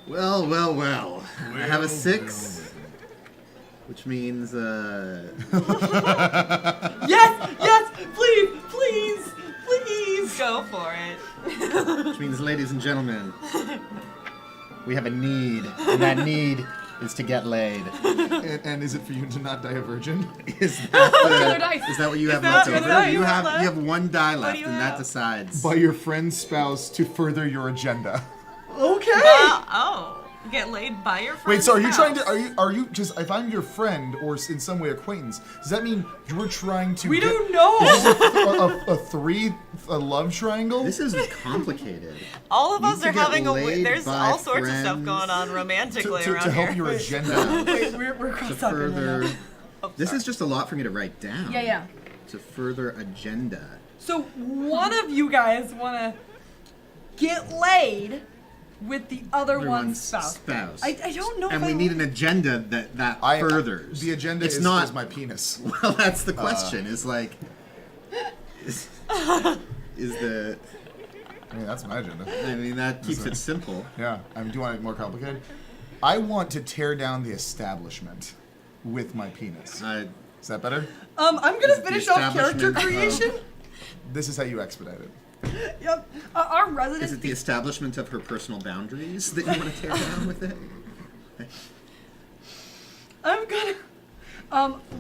[SPEAKER 2] Well. I have a 6, which means
[SPEAKER 1] Yes, please.
[SPEAKER 5] Go for it.
[SPEAKER 2] which means, ladies and gentlemen, we have a need, and that need is to get laid.
[SPEAKER 3] And is it for you to not die a virgin?
[SPEAKER 2] Is that
[SPEAKER 1] Other dice.
[SPEAKER 2] is that what you have
[SPEAKER 5] that
[SPEAKER 2] left
[SPEAKER 5] what
[SPEAKER 2] over?
[SPEAKER 5] you have
[SPEAKER 2] You have
[SPEAKER 5] left?
[SPEAKER 2] you have 1 die
[SPEAKER 5] do
[SPEAKER 2] left,
[SPEAKER 5] you
[SPEAKER 2] and that
[SPEAKER 5] have?
[SPEAKER 2] decides.
[SPEAKER 3] By your friend's spouse to further your agenda.
[SPEAKER 1] Okay.
[SPEAKER 5] Get laid by your friend.
[SPEAKER 3] Wait, so are you trying to, are you, just, if I'm your friend or in some way acquaintance, does that mean you're trying to
[SPEAKER 1] We
[SPEAKER 3] get
[SPEAKER 1] don't know.
[SPEAKER 3] a love triangle?
[SPEAKER 2] This is complicated.
[SPEAKER 5] All of
[SPEAKER 2] Need
[SPEAKER 5] us
[SPEAKER 2] to
[SPEAKER 5] are
[SPEAKER 2] get
[SPEAKER 5] having
[SPEAKER 2] laid
[SPEAKER 5] there's
[SPEAKER 2] by
[SPEAKER 5] all sorts of stuff
[SPEAKER 2] friends
[SPEAKER 5] going on romantically
[SPEAKER 3] to
[SPEAKER 5] around
[SPEAKER 3] help
[SPEAKER 5] here.
[SPEAKER 3] your agenda.
[SPEAKER 1] Wait, we're
[SPEAKER 2] To
[SPEAKER 1] cross talking right
[SPEAKER 2] further,
[SPEAKER 1] now.
[SPEAKER 2] this is just a lot for me to write down.
[SPEAKER 1] Yeah.
[SPEAKER 2] To further agenda.
[SPEAKER 1] So one of you guys want to get laid with the other one's spouse. I don't know
[SPEAKER 2] And
[SPEAKER 1] if
[SPEAKER 2] we
[SPEAKER 1] I
[SPEAKER 2] need an agenda that furthers.
[SPEAKER 3] The agenda
[SPEAKER 2] it's
[SPEAKER 3] is,
[SPEAKER 2] not,
[SPEAKER 3] is my penis.
[SPEAKER 2] Well, that's the question. Is like, is the?
[SPEAKER 3] I mean, that's my agenda.
[SPEAKER 2] I mean, that keeps it simple.
[SPEAKER 3] Yeah. I mean, do you want it more complicated? I want to tear down the establishment with my penis. Is that better?
[SPEAKER 1] I'm gonna
[SPEAKER 2] Is it the
[SPEAKER 1] finish off character
[SPEAKER 2] establishment of-
[SPEAKER 1] creation.
[SPEAKER 3] This is how you expedite it.
[SPEAKER 1] Yep. Our resident.
[SPEAKER 2] Is it the establishment of her personal boundaries that you want to tear down with it?
[SPEAKER 1] I'm gonna.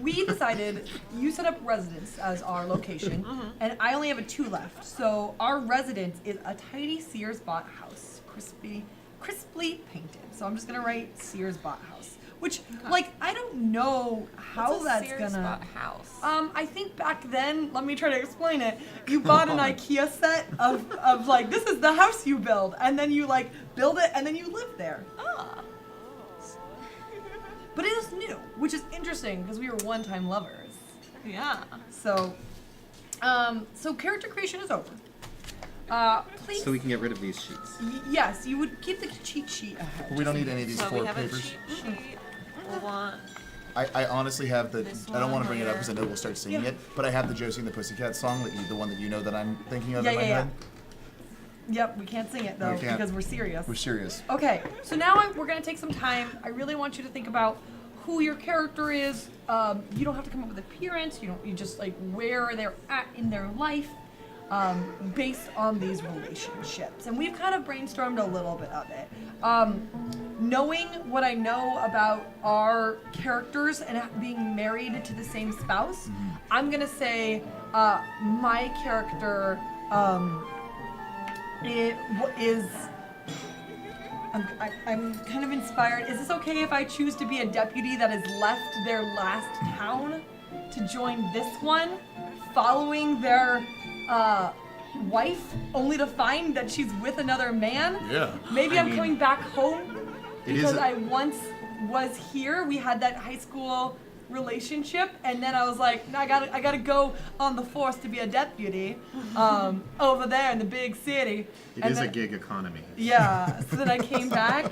[SPEAKER 1] We decided you set up residence as our location, and I only have a 2 left. So our residence is a tidy Sears bought house, crisply painted. So I'm just gonna write Sears bought house, which like I don't know how
[SPEAKER 5] What's a
[SPEAKER 1] that's
[SPEAKER 5] Sears
[SPEAKER 1] gonna.
[SPEAKER 5] bought house.
[SPEAKER 1] I think back then, let me try to explain it. You bought an IKEA set of like, this is the house you build, and then you like build it, and then you live there.
[SPEAKER 5] Ah.
[SPEAKER 1] But it is new, which is interesting because we were one-time lovers.
[SPEAKER 5] Yeah.
[SPEAKER 1] So, so character creation is over. Please.
[SPEAKER 2] So we can get rid of these sheets.
[SPEAKER 1] Yes, you would keep the cheat sheet ahead.
[SPEAKER 3] We don't need any of these
[SPEAKER 5] So we
[SPEAKER 3] 4
[SPEAKER 5] have a
[SPEAKER 3] papers.
[SPEAKER 5] cheat sheet. We'll want.
[SPEAKER 3] I honestly have the.
[SPEAKER 5] This
[SPEAKER 3] I don't want
[SPEAKER 5] one
[SPEAKER 3] to bring it up because I
[SPEAKER 5] here.
[SPEAKER 3] know we'll start singing
[SPEAKER 1] Yeah.
[SPEAKER 3] it. But I have the Josie and the Pussycat song, the one that you know that I'm thinking of
[SPEAKER 1] Yeah,
[SPEAKER 3] in my
[SPEAKER 1] yeah, yeah.
[SPEAKER 3] head.
[SPEAKER 1] Yep, we can't sing it though
[SPEAKER 3] We can't.
[SPEAKER 1] because we're serious.
[SPEAKER 3] We're serious.
[SPEAKER 1] Okay, so now we're gonna take some time. I really want you to think about who your character is. You don't have to come up with appearance. You just like where they're at in their life, based on these relationships. And we've kind of brainstormed a little bit of it. Knowing what I know about our characters and being married to the same spouse, I'm gonna say my character is. I'm kind of inspired. Is this okay if I choose to be a deputy that has left their last town to join this one, following their wife only to find that she's with another man.
[SPEAKER 3] Yeah.
[SPEAKER 1] Maybe
[SPEAKER 2] I
[SPEAKER 1] I'm
[SPEAKER 2] mean,
[SPEAKER 1] coming back home
[SPEAKER 2] it is
[SPEAKER 1] because
[SPEAKER 2] a-
[SPEAKER 1] I once was here. We had that high school relationship, and then I was like, no, I gotta go on the force to be a deputy over there in the big city.
[SPEAKER 2] It
[SPEAKER 1] And
[SPEAKER 2] is a
[SPEAKER 1] then-
[SPEAKER 2] gig economy.
[SPEAKER 1] Yeah. So then I came back.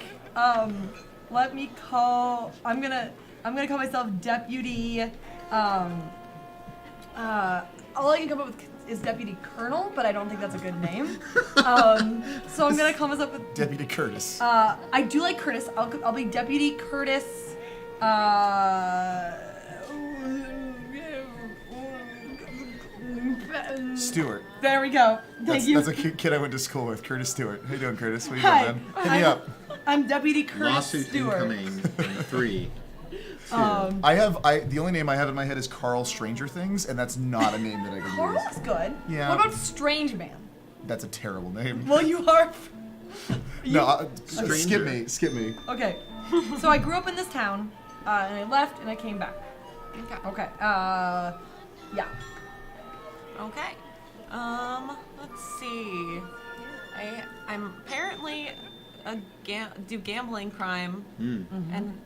[SPEAKER 1] Let me call. I'm gonna call myself deputy. All I can come up with is deputy colonel, but I don't think that's a good name. So I'm gonna come up with.
[SPEAKER 3] Deputy Curtis.
[SPEAKER 1] I do like Curtis. I'll be deputy Curtis.
[SPEAKER 3] Stewart.
[SPEAKER 1] There we go. Thank you.
[SPEAKER 3] That's a kid I went to school with, Curtis Stewart. How you doing, Curtis? What are you
[SPEAKER 1] Hi.
[SPEAKER 3] doing, man? Hit me up.
[SPEAKER 1] I'm deputy Curtis
[SPEAKER 2] Lawsuit
[SPEAKER 1] Stewart.
[SPEAKER 2] incoming in 3, 2.
[SPEAKER 3] The only name I have in my head is Carl Stranger Things, and that's not a name that I can
[SPEAKER 1] Carl
[SPEAKER 3] use.
[SPEAKER 1] is good.
[SPEAKER 3] Yeah.
[SPEAKER 1] What about Strange Man?
[SPEAKER 3] That's a terrible name.
[SPEAKER 1] Well, you are.
[SPEAKER 3] No,
[SPEAKER 2] Stranger.
[SPEAKER 3] skip me.
[SPEAKER 1] Okay. So I grew up in this town, and I left, and I came back.
[SPEAKER 5] Okay.
[SPEAKER 1] Okay. Yeah.
[SPEAKER 5] Okay. Let's see. I'm apparently do gambling crime, and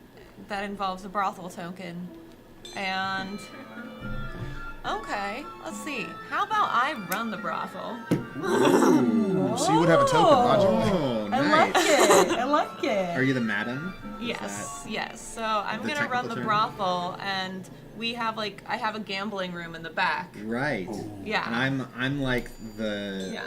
[SPEAKER 5] that involves a brothel token. And okay, let's see. How about I run the brothel?
[SPEAKER 3] So you would have a token, logically.
[SPEAKER 2] Oh,
[SPEAKER 1] I like
[SPEAKER 2] nice.
[SPEAKER 1] it. I like it.
[SPEAKER 2] Are you the madam? Is
[SPEAKER 5] Yes, yes. So I'm
[SPEAKER 2] the
[SPEAKER 5] gonna run
[SPEAKER 2] technical
[SPEAKER 5] the
[SPEAKER 2] term?
[SPEAKER 5] brothel, and we have I have a gambling room in the back.
[SPEAKER 2] that- Right.
[SPEAKER 5] Yeah.
[SPEAKER 2] And I'm like the.
[SPEAKER 5] Yeah.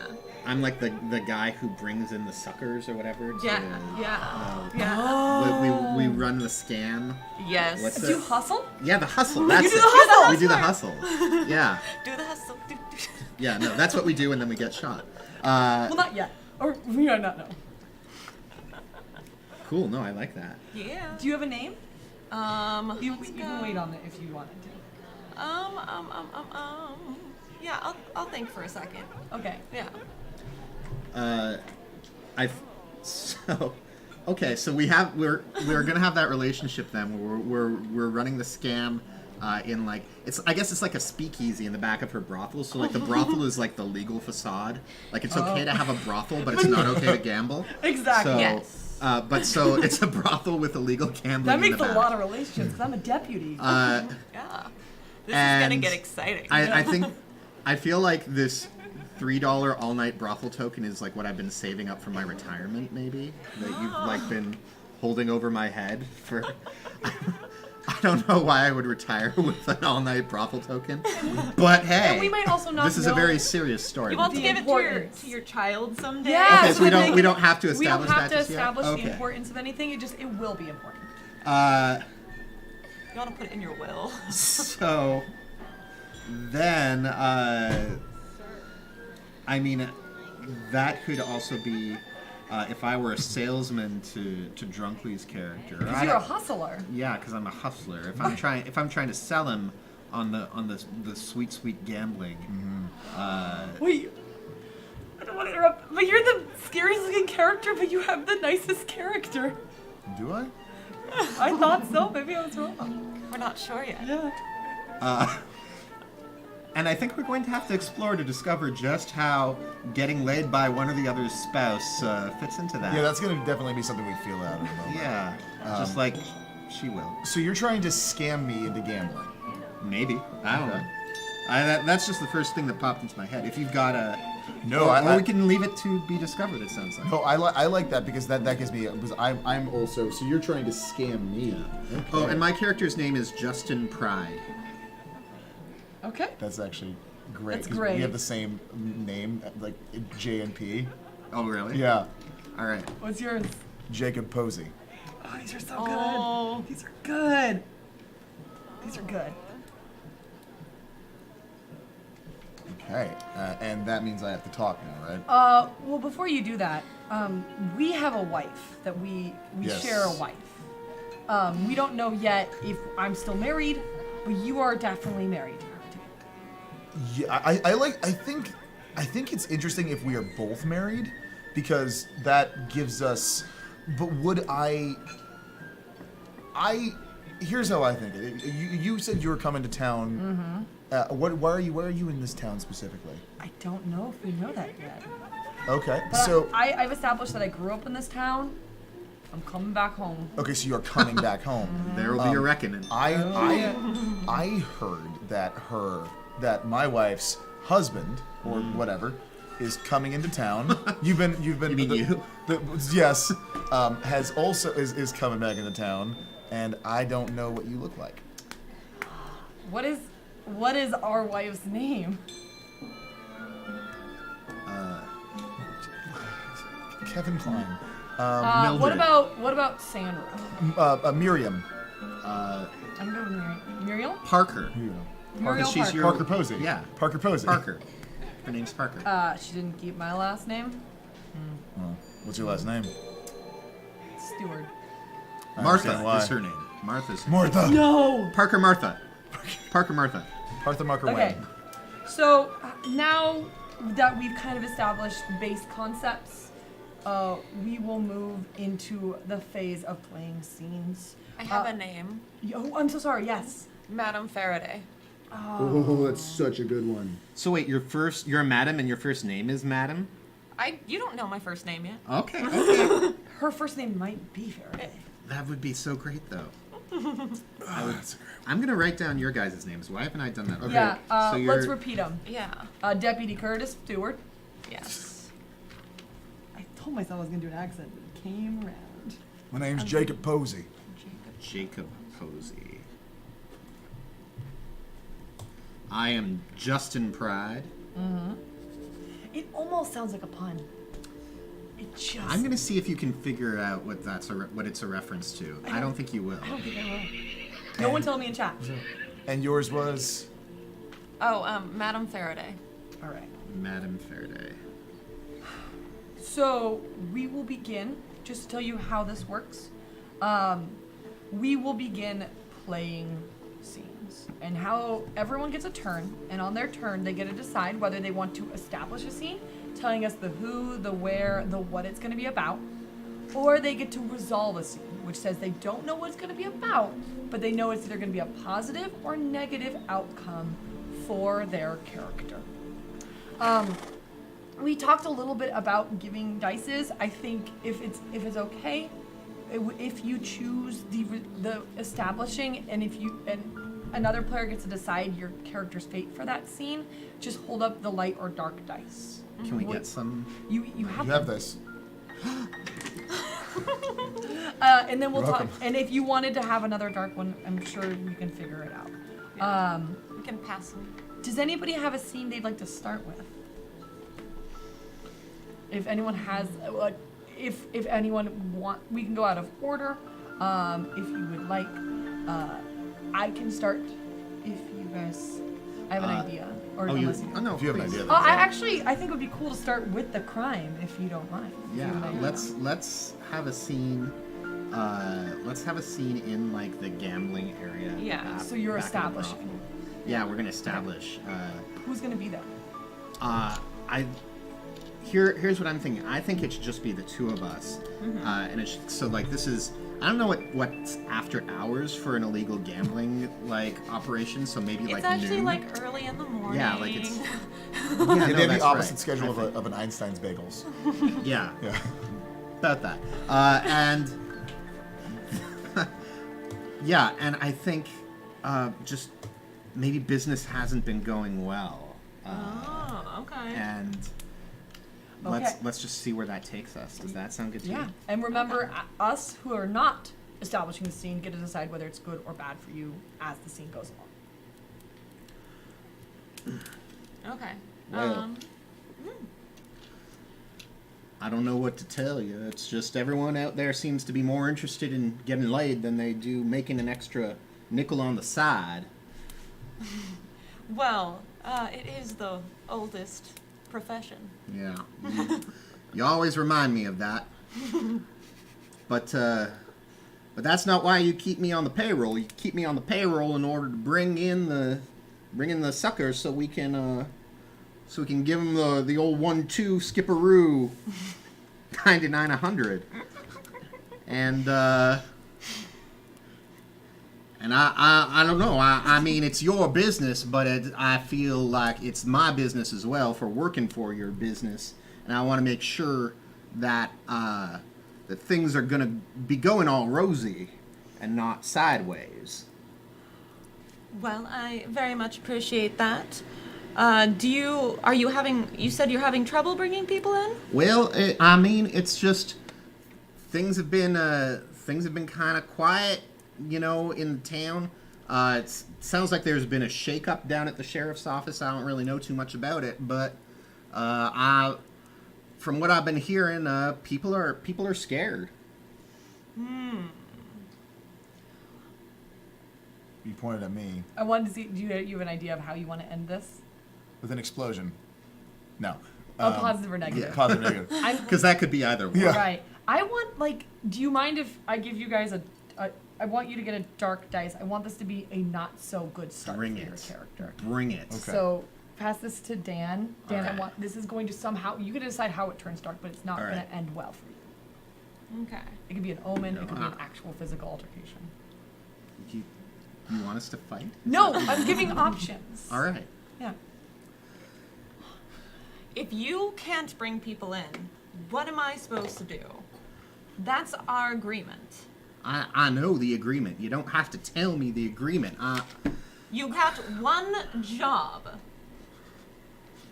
[SPEAKER 2] I'm like the guy who brings in the suckers or whatever. To,
[SPEAKER 5] Yeah. Yeah. Yeah.
[SPEAKER 1] Oh.
[SPEAKER 2] We run the scam.
[SPEAKER 5] Yes.
[SPEAKER 2] What's
[SPEAKER 1] Do
[SPEAKER 2] the-
[SPEAKER 1] you hustle?
[SPEAKER 2] Yeah, the hustle. That's
[SPEAKER 1] do
[SPEAKER 2] it.
[SPEAKER 1] the hustle.
[SPEAKER 2] We do the hustle. Yeah.
[SPEAKER 5] Do the hustle. Do.
[SPEAKER 2] Yeah. No, that's what we do, and then we get shot.
[SPEAKER 1] Well, not yet. Or we might not know.
[SPEAKER 2] Cool. No, I like that.
[SPEAKER 5] Yeah.
[SPEAKER 1] Do you have a name? You
[SPEAKER 5] let's
[SPEAKER 1] can
[SPEAKER 5] go.
[SPEAKER 1] wait on it if you wanted to.
[SPEAKER 5] Yeah, I'll think for a second.
[SPEAKER 1] Okay.
[SPEAKER 5] Yeah.
[SPEAKER 2] Okay, so we're gonna have that relationship then. Where we're running the scam in like I guess it's like a speakeasy in the back of her brothel. So like the brothel is like the legal facade. Like it's okay to have a brothel, but it's not okay to gamble.
[SPEAKER 1] Exactly.
[SPEAKER 2] So,
[SPEAKER 5] Yes.
[SPEAKER 2] but so it's a brothel with illegal gambling.
[SPEAKER 1] That
[SPEAKER 2] in
[SPEAKER 1] makes
[SPEAKER 2] the
[SPEAKER 1] a
[SPEAKER 2] back.
[SPEAKER 1] lot of relationships because I'm a deputy.
[SPEAKER 5] Yeah. This is gonna
[SPEAKER 2] and
[SPEAKER 5] get exciting.
[SPEAKER 2] I feel like this $3 all-night brothel token is like what I've been saving up for my retirement, maybe, that you've like been holding over my head for. I don't know why I would retire with an all-night brothel token, but hey,
[SPEAKER 1] And we might also not
[SPEAKER 2] this is a
[SPEAKER 1] know-
[SPEAKER 2] very serious story.
[SPEAKER 5] You want to
[SPEAKER 1] The
[SPEAKER 5] give it
[SPEAKER 1] importance.
[SPEAKER 5] to your child someday?
[SPEAKER 1] Yeah.
[SPEAKER 2] Okay, so we
[SPEAKER 1] I
[SPEAKER 2] don't
[SPEAKER 1] think
[SPEAKER 2] we don't have to
[SPEAKER 1] we don't
[SPEAKER 2] establish
[SPEAKER 1] have
[SPEAKER 2] that
[SPEAKER 1] to
[SPEAKER 2] just yet?
[SPEAKER 1] establish the
[SPEAKER 2] Okay.
[SPEAKER 1] importance of anything. It will be important.
[SPEAKER 5] You want to put it in your will.
[SPEAKER 2] So then, I mean, that could also be if I were a salesman to Drunkley's character.
[SPEAKER 1] Because you're a hustler.
[SPEAKER 2] Yeah, because I'm a hustler. If I'm trying to sell him on the sweet gambling.
[SPEAKER 1] Wait. I don't want to interrupt, but you're the scariest looking character, but you have the nicest character.
[SPEAKER 3] Do I?
[SPEAKER 1] I thought so. Maybe I was wrong.
[SPEAKER 5] We're not sure yet.
[SPEAKER 1] Yeah.
[SPEAKER 2] And I think we're going to have to explore to discover just how getting laid by one or the other's spouse fits into that.
[SPEAKER 3] Yeah, that's gonna definitely be something we feel out in a moment.
[SPEAKER 2] Yeah, just like she will.
[SPEAKER 3] So you're trying to scam me into gambling.
[SPEAKER 2] Maybe. I don't know. That's just the first thing that popped into my head. If you've got a...
[SPEAKER 3] No,
[SPEAKER 2] or we can leave it to be discovered, it sounds like.
[SPEAKER 3] No, I like that because that gives me because I'm also so you're trying to scam me. Okay.
[SPEAKER 2] Oh, and my character's name is Justin Pride.
[SPEAKER 1] Okay.
[SPEAKER 3] That's actually great.
[SPEAKER 1] That's
[SPEAKER 3] 'cause
[SPEAKER 1] great.
[SPEAKER 3] We have the same name, like J and P.
[SPEAKER 2] Oh, really?
[SPEAKER 3] Yeah,
[SPEAKER 2] All right.
[SPEAKER 1] What's yours?
[SPEAKER 3] Jacob Posey.
[SPEAKER 1] Oh, these are so
[SPEAKER 5] Oh.
[SPEAKER 1] good. These are good. These are good.
[SPEAKER 3] Okay, and that means I have to talk now, right?
[SPEAKER 1] Well, before you do that, we have a wife that we
[SPEAKER 3] Yes.
[SPEAKER 1] share a wife. We don't know yet if I'm still married, but you are definitely married.
[SPEAKER 3] Yeah, I think it's interesting if we are both married because that gives us. But would I Here's how I think it. You said you were coming to town. Why are you in this town specifically?
[SPEAKER 1] I don't know if we know that yet.
[SPEAKER 3] Okay,
[SPEAKER 1] But
[SPEAKER 3] so
[SPEAKER 1] I've established that I grew up in this town. I'm coming back home.
[SPEAKER 3] okay, so you're coming back home.
[SPEAKER 2] There will be a reckoning.
[SPEAKER 3] I heard that my wife's husband or whatever is coming into town. You've been.
[SPEAKER 2] You mean you?
[SPEAKER 3] Yes, has also is coming back into town, and I don't know what you look like.
[SPEAKER 1] What is our wife's name?
[SPEAKER 3] Kevin Klein.
[SPEAKER 1] What about Sandra?
[SPEAKER 3] Miriam.
[SPEAKER 1] I'm going with Miriam. Muriel?
[SPEAKER 2] Parker.
[SPEAKER 1] Muriel
[SPEAKER 2] She's
[SPEAKER 1] Parker.
[SPEAKER 2] your
[SPEAKER 3] Parker Posey.
[SPEAKER 2] Yeah.
[SPEAKER 3] Parker Posey.
[SPEAKER 2] Parker. Her name's Parker.
[SPEAKER 1] She didn't keep my last name.
[SPEAKER 3] Oh, what's your last name?
[SPEAKER 1] Stewart.
[SPEAKER 3] I
[SPEAKER 2] Martha
[SPEAKER 3] understand why.
[SPEAKER 2] is her name. Martha's
[SPEAKER 3] Martha.
[SPEAKER 1] No.
[SPEAKER 2] Parker Martha. Parker Martha.
[SPEAKER 3] Martha Marker
[SPEAKER 1] Okay.
[SPEAKER 3] Wayne.
[SPEAKER 1] So now that we've kind of established base concepts, we will move into the phase of playing scenes.
[SPEAKER 5] I have a name.
[SPEAKER 1] Oh, I'm so sorry. Yes.
[SPEAKER 5] Madam Farraday.
[SPEAKER 6] Oh, that's such a good one.
[SPEAKER 2] So wait, you're a madam and your first name is Madam?
[SPEAKER 5] You don't know my first name yet.
[SPEAKER 2] Okay, okay.
[SPEAKER 1] Her first name might be Faraday.
[SPEAKER 2] That would be so great though. I'm gonna write down your guys' names. Why haven't I done that already?
[SPEAKER 1] Yeah.
[SPEAKER 2] So you're,
[SPEAKER 1] Let's repeat them.
[SPEAKER 5] Yeah.
[SPEAKER 1] Deputy Curtis Stewart.
[SPEAKER 5] Yes.
[SPEAKER 1] I told myself I was gonna do an accent, but it came around.
[SPEAKER 3] My name's Jacob Posey.
[SPEAKER 2] Jacob Posey. I am Justin Pride.
[SPEAKER 1] It almost sounds like a pun. It just.
[SPEAKER 2] I'm gonna see if you can figure out what what it's a reference to. I don't think you will.
[SPEAKER 1] I don't think I will. No one tell me in chat.
[SPEAKER 3] And yours was?
[SPEAKER 5] Oh, Madam Farraday.
[SPEAKER 1] All right.
[SPEAKER 2] Madam Farraday.
[SPEAKER 1] So we will begin. Just to tell you how this works, we will begin playing scenes, and how everyone gets a turn, and on their turn they get to decide whether they want to establish a scene, telling us the who, the where, the what it's going to be about, or they get to resolve a scene, which says they don't know what it's going to be about, but they know it's either going to be a positive or negative outcome for their character. We talked a little bit about giving dices. I think if it's okay, if you choose the establishing, and and another player gets to decide your character's fate for that scene, just hold up the light or dark dice.
[SPEAKER 2] Can we get some?
[SPEAKER 1] You have
[SPEAKER 3] You have this.
[SPEAKER 1] and then we'll
[SPEAKER 3] You're
[SPEAKER 1] talk.
[SPEAKER 3] welcome.
[SPEAKER 1] And if you wanted to have another dark one, I'm sure you can figure it out.
[SPEAKER 5] We can pass them.
[SPEAKER 1] Does anybody have a scene they'd like to start with? If anyone has, if anyone we can go out of order. If you would like, I can start. If you guys, I have an idea. Or unless you.
[SPEAKER 2] Oh no.
[SPEAKER 3] If you have an idea.
[SPEAKER 1] I think it would be cool to start with the crime, if you don't mind. If you have an
[SPEAKER 2] Yeah.
[SPEAKER 1] idea.
[SPEAKER 2] Let's have a scene. Let's have a scene in like the gambling area.
[SPEAKER 5] Yeah.
[SPEAKER 1] So you're
[SPEAKER 2] back in the
[SPEAKER 1] establishing.
[SPEAKER 2] brothel. Yeah, we're gonna establish.
[SPEAKER 1] Who's gonna be there?
[SPEAKER 2] Here's what I'm thinking. I think it should just be the two of us, and it should, so like this is. I don't know what's after hours for an illegal gambling like operation. So maybe
[SPEAKER 5] It's
[SPEAKER 2] like
[SPEAKER 5] actually
[SPEAKER 2] noon.
[SPEAKER 5] like early in the morning.
[SPEAKER 2] Yeah, like it's. Yeah,
[SPEAKER 3] They
[SPEAKER 2] no,
[SPEAKER 3] have the
[SPEAKER 2] that's
[SPEAKER 3] opposite
[SPEAKER 2] right.
[SPEAKER 3] schedule
[SPEAKER 2] I think-
[SPEAKER 3] of an Einstein's Bagels.
[SPEAKER 2] Yeah,
[SPEAKER 3] Yeah.
[SPEAKER 2] about that. And yeah, and I think just maybe business hasn't been going well.
[SPEAKER 5] Oh, okay.
[SPEAKER 2] And
[SPEAKER 1] Okay.
[SPEAKER 2] let's just see where that takes us. Does that sound good to
[SPEAKER 1] Yeah,
[SPEAKER 2] you?
[SPEAKER 1] and remember, us who are not establishing the scene get to decide whether it's good or bad for you as the scene goes along.
[SPEAKER 5] Okay.
[SPEAKER 3] Well.
[SPEAKER 2] I don't know what to tell you. It's just everyone out there seems to be more interested in getting laid than they do making an extra nickel on the side.
[SPEAKER 5] Well, it is the oldest profession.
[SPEAKER 2] Yeah. You always remind me of that. But that's not why you keep me on the payroll. You keep me on the payroll in order to bring in the suckers so we can give them the old 1-2 skipperoo 99 100. And And I don't know. I mean, it's your business, but I feel like it's my business as well for working for your business. And I want to make sure that that things are going to be going all rosy and not sideways.
[SPEAKER 5] Well, I very much appreciate that. You said you're having trouble bringing people in?
[SPEAKER 2] Well, I mean, it's just things have been kind of quiet, you know, in the town. It sounds like there's been a shakeup down at the sheriff's office. I don't really know too much about it, but from what I've been hearing, people are scared.
[SPEAKER 3] You pointed at me
[SPEAKER 1] I wanted to see. Do you have an idea of how you want to end this?
[SPEAKER 3] with an explosion. No.
[SPEAKER 1] Positive or negative?
[SPEAKER 2] yeah.
[SPEAKER 3] Positive, negative.
[SPEAKER 1] I'm
[SPEAKER 2] Because that could be either one.
[SPEAKER 3] Yeah.
[SPEAKER 1] right. I want do you mind if I give you guys I want you to get a dark dice. I want this to be a not so good start
[SPEAKER 2] Bring
[SPEAKER 1] for your
[SPEAKER 2] it.
[SPEAKER 1] character.
[SPEAKER 2] Bring it.
[SPEAKER 3] Okay.
[SPEAKER 1] So pass this to Dan. Dan,
[SPEAKER 2] Okay.
[SPEAKER 1] this is going to somehow, you can decide how it turns dark, but it's not
[SPEAKER 2] All
[SPEAKER 1] going
[SPEAKER 2] right.
[SPEAKER 1] to end well for you.
[SPEAKER 5] Okay.
[SPEAKER 1] It could be an omen.
[SPEAKER 2] No,
[SPEAKER 1] It could be an actual physical altercation.
[SPEAKER 2] You want us to fight?
[SPEAKER 1] No, I'm giving options.
[SPEAKER 2] All right.
[SPEAKER 1] Yeah.
[SPEAKER 5] If you can't bring people in, what am I supposed to do? That's our agreement.
[SPEAKER 2] I know the agreement. You don't have to tell me the agreement.
[SPEAKER 5] You got one job.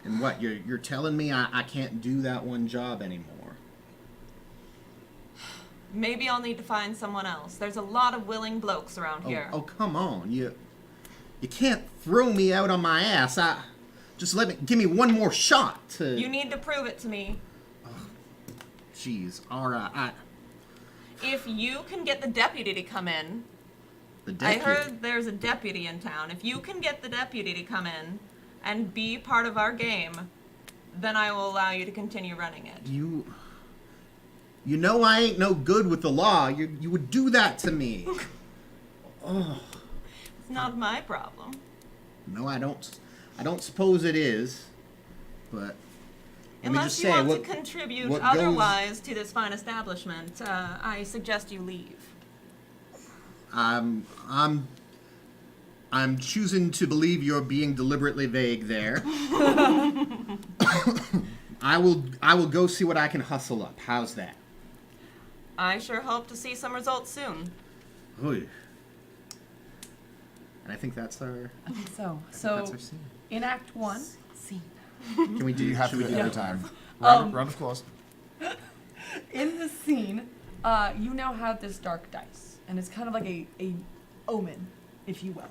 [SPEAKER 2] And what, you're telling me I can't do that one job anymore?
[SPEAKER 5] Maybe I'll need to find someone else. There's a lot of willing blokes around here.
[SPEAKER 2] Oh, come on. You can't throw me out on my ass. Just give me one more shot to...
[SPEAKER 5] You need to prove it to me.
[SPEAKER 2] Jeez, all right.
[SPEAKER 5] If you can get the deputy to come in,
[SPEAKER 2] The
[SPEAKER 5] I
[SPEAKER 2] deputy.
[SPEAKER 5] heard there's a deputy in town. If you can get the deputy to come in and be part of our game, then I will allow you to continue running it.
[SPEAKER 2] You know I ain't no good with the law. You would do that to me. Oh.
[SPEAKER 5] It's not my problem.
[SPEAKER 2] No, I don't suppose it is. But let me
[SPEAKER 5] Unless
[SPEAKER 2] just
[SPEAKER 5] you
[SPEAKER 2] say,
[SPEAKER 5] want
[SPEAKER 2] what,
[SPEAKER 5] to contribute
[SPEAKER 2] what goes-
[SPEAKER 5] otherwise to this fine establishment, I suggest you leave.
[SPEAKER 2] I'm choosing to believe you're being deliberately vague there. I will go see what I can hustle up. How's that?
[SPEAKER 5] I sure hope to see some results soon.
[SPEAKER 2] Oy. And I think that's our.
[SPEAKER 1] I think so.
[SPEAKER 2] That's
[SPEAKER 1] So
[SPEAKER 2] our scene.
[SPEAKER 1] in Act 1, scene.
[SPEAKER 2] Can we do?
[SPEAKER 3] You have
[SPEAKER 2] should
[SPEAKER 3] to
[SPEAKER 2] we
[SPEAKER 3] do it
[SPEAKER 2] do
[SPEAKER 3] every
[SPEAKER 2] it?
[SPEAKER 3] time.
[SPEAKER 1] Um,
[SPEAKER 3] Round of applause.
[SPEAKER 1] In the scene, you now have this dark dice, and it's kind of like a omen, if you will.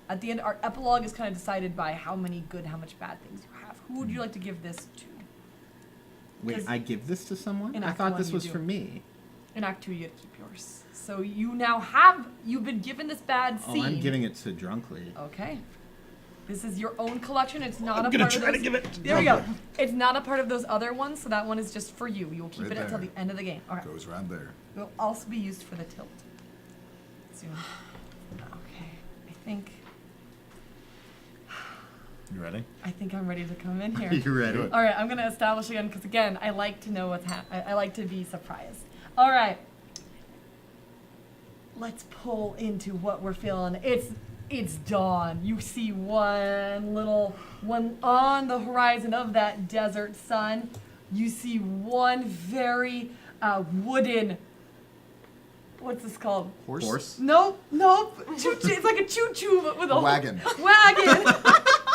[SPEAKER 1] At the end, our epilogue is kind of decided by how many good, how much bad things you have. Who would you like to give this to?
[SPEAKER 2] Wait,
[SPEAKER 1] 'Cause
[SPEAKER 2] I give this to someone?
[SPEAKER 1] in
[SPEAKER 2] I
[SPEAKER 1] Act
[SPEAKER 2] thought
[SPEAKER 1] one
[SPEAKER 2] this
[SPEAKER 1] you
[SPEAKER 2] was
[SPEAKER 1] do.
[SPEAKER 2] for me.
[SPEAKER 1] In Act 2, you get to keep yours. So you now you've been given this bad
[SPEAKER 2] Oh,
[SPEAKER 1] scene.
[SPEAKER 2] I'm giving it to Drunkly.
[SPEAKER 1] Okay. This is your own collection. It's not
[SPEAKER 2] I'm
[SPEAKER 1] a
[SPEAKER 2] gonna
[SPEAKER 1] part
[SPEAKER 2] try
[SPEAKER 1] of
[SPEAKER 2] to
[SPEAKER 1] those.
[SPEAKER 2] give it to
[SPEAKER 1] There we go. It's not a part of those other ones, so that one is just for you. You'll keep
[SPEAKER 3] Right
[SPEAKER 1] it until
[SPEAKER 3] there.
[SPEAKER 1] the end of the game. Okay.
[SPEAKER 3] Goes right there.
[SPEAKER 1] It will also be used for the tilt. Soon. Okay.
[SPEAKER 3] You ready?
[SPEAKER 1] I think I'm ready to come in here.
[SPEAKER 2] You ready?
[SPEAKER 3] Do it.
[SPEAKER 1] All right, I'm gonna establish again because again, I like to know what's happening. I like to be surprised. All right, let's pull into what we're feeling. It's dawn. You see one on the horizon of that desert sun. You see one very wooden. What's this called?
[SPEAKER 2] Horse?
[SPEAKER 1] Nope. Choo-choo. It's like a choo-choo but with a
[SPEAKER 3] Wagon.
[SPEAKER 1] Wagon.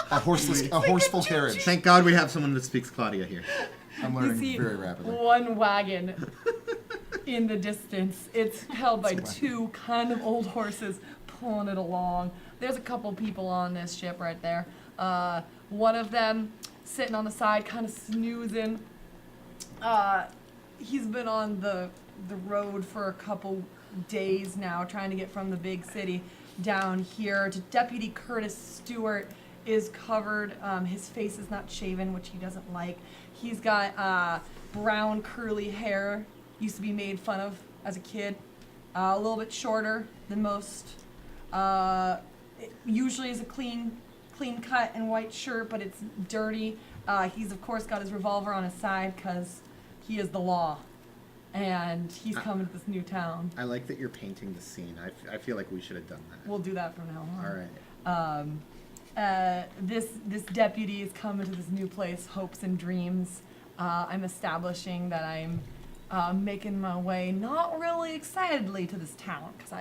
[SPEAKER 3] A horseful carriage.
[SPEAKER 2] Thank God we have someone that speaks Claudia here.
[SPEAKER 3] I'm
[SPEAKER 1] You
[SPEAKER 3] learning
[SPEAKER 1] see
[SPEAKER 3] very rapidly.
[SPEAKER 1] one wagon in the distance. It's held by two kind of old horses pulling it along. There's a couple people on this ship right there. One of them sitting on the side, kind of snoozing. He's been on the road for a couple days now, trying to get from the big city down here to Deputy Curtis Stewart. Is covered. His face is not shaven, which he doesn't like. He's got brown curly hair. Used to be made fun of as a kid. A little bit shorter than most. It usually is a clean cut and white shirt, but it's dirty. He's of course got his revolver on his side because he is the law, and he's coming to this new town.
[SPEAKER 2] I like that you're painting the scene. I feel like we should have done that.
[SPEAKER 1] We'll do that from now on.
[SPEAKER 2] All right.
[SPEAKER 1] This deputy is coming to this new place, hopes and dreams. I'm establishing that I'm making my way, not really excitedly, to this town, because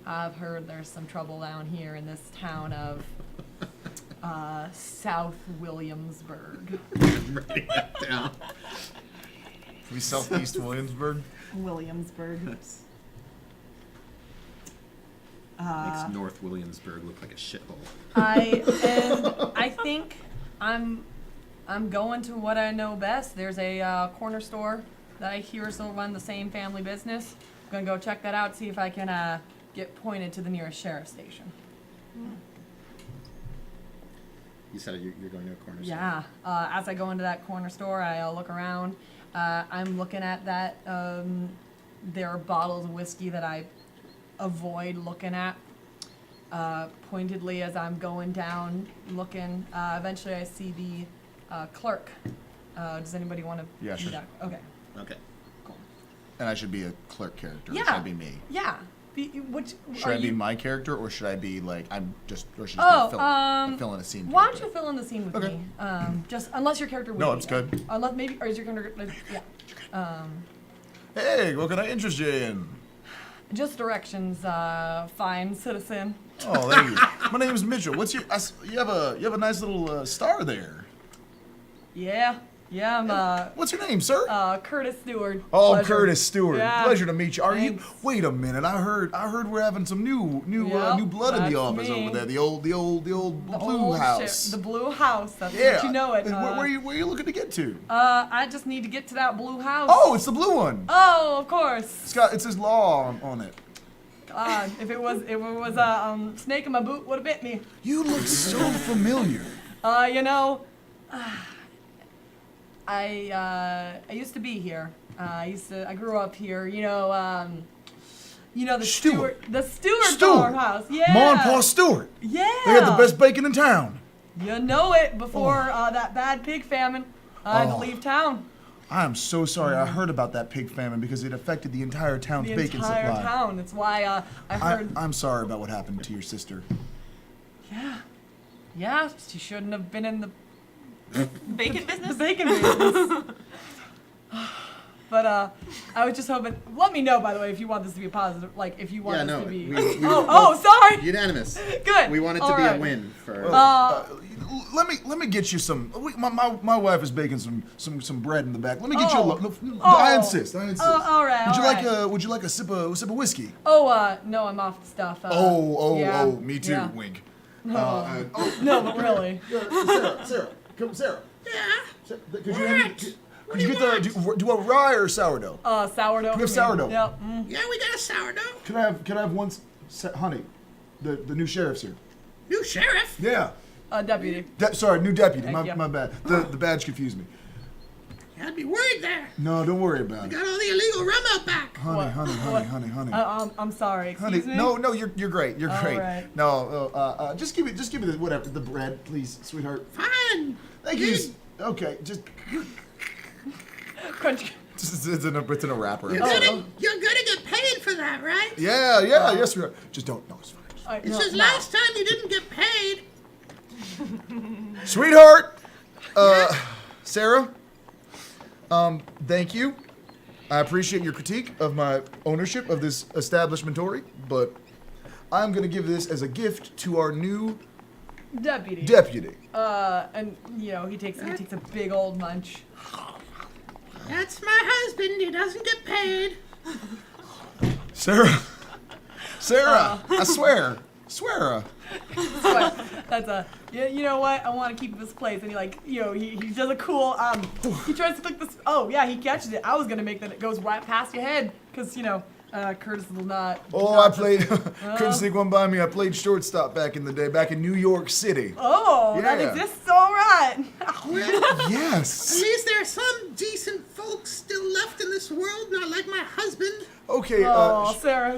[SPEAKER 1] I've heard there's some trouble down here in this town of South Williamsburg.
[SPEAKER 2] I'm writing that down.
[SPEAKER 3] Maybe Southeast Williamsburg.
[SPEAKER 1] Williamsburg.
[SPEAKER 2] Makes North Williamsburg look like a shithole.
[SPEAKER 1] I think I'm going to what I know best. There's a corner store that I hear still run the same family business. I'm gonna go check that out, see if I can get pointed to the nearest sheriff's station.
[SPEAKER 2] You said you're going to a corner store.
[SPEAKER 1] Yeah. As I go into that corner store, I look around. I'm looking at that. There are bottles of whiskey that I avoid looking at pointedly as I'm going down, looking. Eventually, I see the clerk. Does anybody want to
[SPEAKER 3] Yeah,
[SPEAKER 1] do
[SPEAKER 3] sure.
[SPEAKER 1] that? Okay.
[SPEAKER 2] Okay.
[SPEAKER 1] Cool.
[SPEAKER 3] And I should be a clerk character. Or
[SPEAKER 1] Yeah.
[SPEAKER 3] should I be me?
[SPEAKER 1] Yeah.
[SPEAKER 3] Should I be my character, or should I be like or should I just
[SPEAKER 1] Oh,
[SPEAKER 3] be fill in a scene?
[SPEAKER 1] Why don't
[SPEAKER 3] character?
[SPEAKER 1] you fill in the scene with
[SPEAKER 3] Okay.
[SPEAKER 1] me? Just unless your character.
[SPEAKER 3] No,
[SPEAKER 1] would
[SPEAKER 3] it's
[SPEAKER 1] be.
[SPEAKER 3] good.
[SPEAKER 1] Unless maybe, or is your character? Yeah.
[SPEAKER 3] Hey, what can I interest you in?
[SPEAKER 1] Just directions, fine citizen.
[SPEAKER 3] Oh, thank you. My name is Mitchell. What's your? You have a nice little star there.
[SPEAKER 1] Yeah, I'm
[SPEAKER 3] What's your name, sir?
[SPEAKER 1] Curtis Stewart.
[SPEAKER 3] Oh,
[SPEAKER 1] Pleasure.
[SPEAKER 3] Curtis Stewart.
[SPEAKER 1] Yeah.
[SPEAKER 3] Pleasure to meet you. Are
[SPEAKER 1] Thanks.
[SPEAKER 3] you? Wait a minute. I heard we're having some new
[SPEAKER 1] Yep,
[SPEAKER 3] blood in the
[SPEAKER 1] that's
[SPEAKER 3] office
[SPEAKER 1] me.
[SPEAKER 3] over there. The old
[SPEAKER 1] The
[SPEAKER 3] blue
[SPEAKER 1] old
[SPEAKER 3] house.
[SPEAKER 1] The blue house. That's
[SPEAKER 3] Yeah.
[SPEAKER 1] what you know it.
[SPEAKER 3] Where are you looking to get to?
[SPEAKER 1] I just need to get to that blue house.
[SPEAKER 3] Oh, it's the blue one.
[SPEAKER 1] Oh, of course.
[SPEAKER 3] It says law on it.
[SPEAKER 1] God, if it was snake in my boot would have bit me.
[SPEAKER 3] You look so familiar.
[SPEAKER 1] You know, I used to be here. I grew up here. You know the
[SPEAKER 3] Stewart.
[SPEAKER 1] The Stewart
[SPEAKER 3] Stewart.
[SPEAKER 1] farmhouse. Yeah.
[SPEAKER 3] Ma and Pa Stewart.
[SPEAKER 1] Yeah.
[SPEAKER 3] They had the best bacon in town.
[SPEAKER 1] You know it. Before that bad pig famine, I had to
[SPEAKER 3] Oh.
[SPEAKER 1] leave town.
[SPEAKER 3] I am so sorry. I heard about that pig famine because it affected the entire town's
[SPEAKER 1] The
[SPEAKER 3] bacon
[SPEAKER 1] entire
[SPEAKER 3] supply.
[SPEAKER 1] town. That's why I heard.
[SPEAKER 3] I'm sorry about what happened to your sister.
[SPEAKER 1] Yeah, she shouldn't have been in the
[SPEAKER 5] Bacon
[SPEAKER 1] the
[SPEAKER 5] business?
[SPEAKER 1] bacon business. But I was just hoping. Let me know, by the way, if you want this to be a positive. Like, if you want
[SPEAKER 2] Yeah,
[SPEAKER 1] this
[SPEAKER 2] no.
[SPEAKER 1] to be.
[SPEAKER 2] We
[SPEAKER 1] oh, sorry.
[SPEAKER 2] unanimous.
[SPEAKER 1] Good.
[SPEAKER 2] We want it to
[SPEAKER 1] All
[SPEAKER 2] be
[SPEAKER 1] right.
[SPEAKER 2] a win for.
[SPEAKER 3] Let me get you some. My wife is baking some bread in the back. Let me get you a.
[SPEAKER 1] Oh.
[SPEAKER 3] I insist. I insist.
[SPEAKER 1] Oh, all right.
[SPEAKER 3] Would you like a sip of whiskey?
[SPEAKER 1] Oh, no, I'm off the stuff. Yeah,
[SPEAKER 3] Me too.
[SPEAKER 1] yeah.
[SPEAKER 3] Wink.
[SPEAKER 1] No, but really.
[SPEAKER 3] Sarah, come, Sarah. Yeah. Could you get the do a rye or sourdough?
[SPEAKER 1] Sourdough.
[SPEAKER 3] We have
[SPEAKER 1] for me.
[SPEAKER 3] sourdough.
[SPEAKER 1] Yep.
[SPEAKER 7] Yeah, we got a sourdough.
[SPEAKER 3] Can I have one, honey? The new sheriff's here.
[SPEAKER 7] New sheriff.
[SPEAKER 3] Yeah.
[SPEAKER 1] Deputy.
[SPEAKER 3] Sorry, new deputy.
[SPEAKER 1] Thank you.
[SPEAKER 3] My bad. The badge confused me.
[SPEAKER 7] Yeah, I'd be worried there.
[SPEAKER 3] No, don't worry about it.
[SPEAKER 7] Got all the illegal rum out back.
[SPEAKER 3] Honey.
[SPEAKER 1] I'm sorry.
[SPEAKER 3] Honey,
[SPEAKER 1] Excuse me.
[SPEAKER 3] no, you're great. You're
[SPEAKER 1] All
[SPEAKER 3] great.
[SPEAKER 1] right.
[SPEAKER 3] No, just give me the bread, please, sweetheart.
[SPEAKER 7] Fine.
[SPEAKER 3] Thank you. Okay, just
[SPEAKER 1] Crunch.
[SPEAKER 3] it's in a wrapper.
[SPEAKER 7] You're gonna get paid for that, right?
[SPEAKER 3] Yeah, yes, we are. Just don't. No, it's fine.
[SPEAKER 7] It's just last time you didn't get paid.
[SPEAKER 3] Sweetheart, Sarah. Thank you. I appreciate your critique of my ownership of this establishmentory, but I'm gonna give this as a gift to our new
[SPEAKER 1] Deputy.
[SPEAKER 3] deputy.
[SPEAKER 1] And he takes a big old munch.
[SPEAKER 7] That's my husband. He doesn't get paid.
[SPEAKER 3] Sarah, I swear.
[SPEAKER 1] That's you know what? I want to keep this place, and he does a cool he tries to click this. Oh yeah, he catches it. I was gonna make that it goes right past your head, because Curtis will not.
[SPEAKER 3] Oh, I played. Couldn't sneak one by me. I played shortstop back in the day, back in New York City.
[SPEAKER 1] Oh, that
[SPEAKER 3] Yeah.
[SPEAKER 1] exists, all right.
[SPEAKER 7] At
[SPEAKER 3] Yes.
[SPEAKER 7] least there are some decent folks still left in this world, not like my husband.
[SPEAKER 3] Okay.
[SPEAKER 1] Oh, Sarah.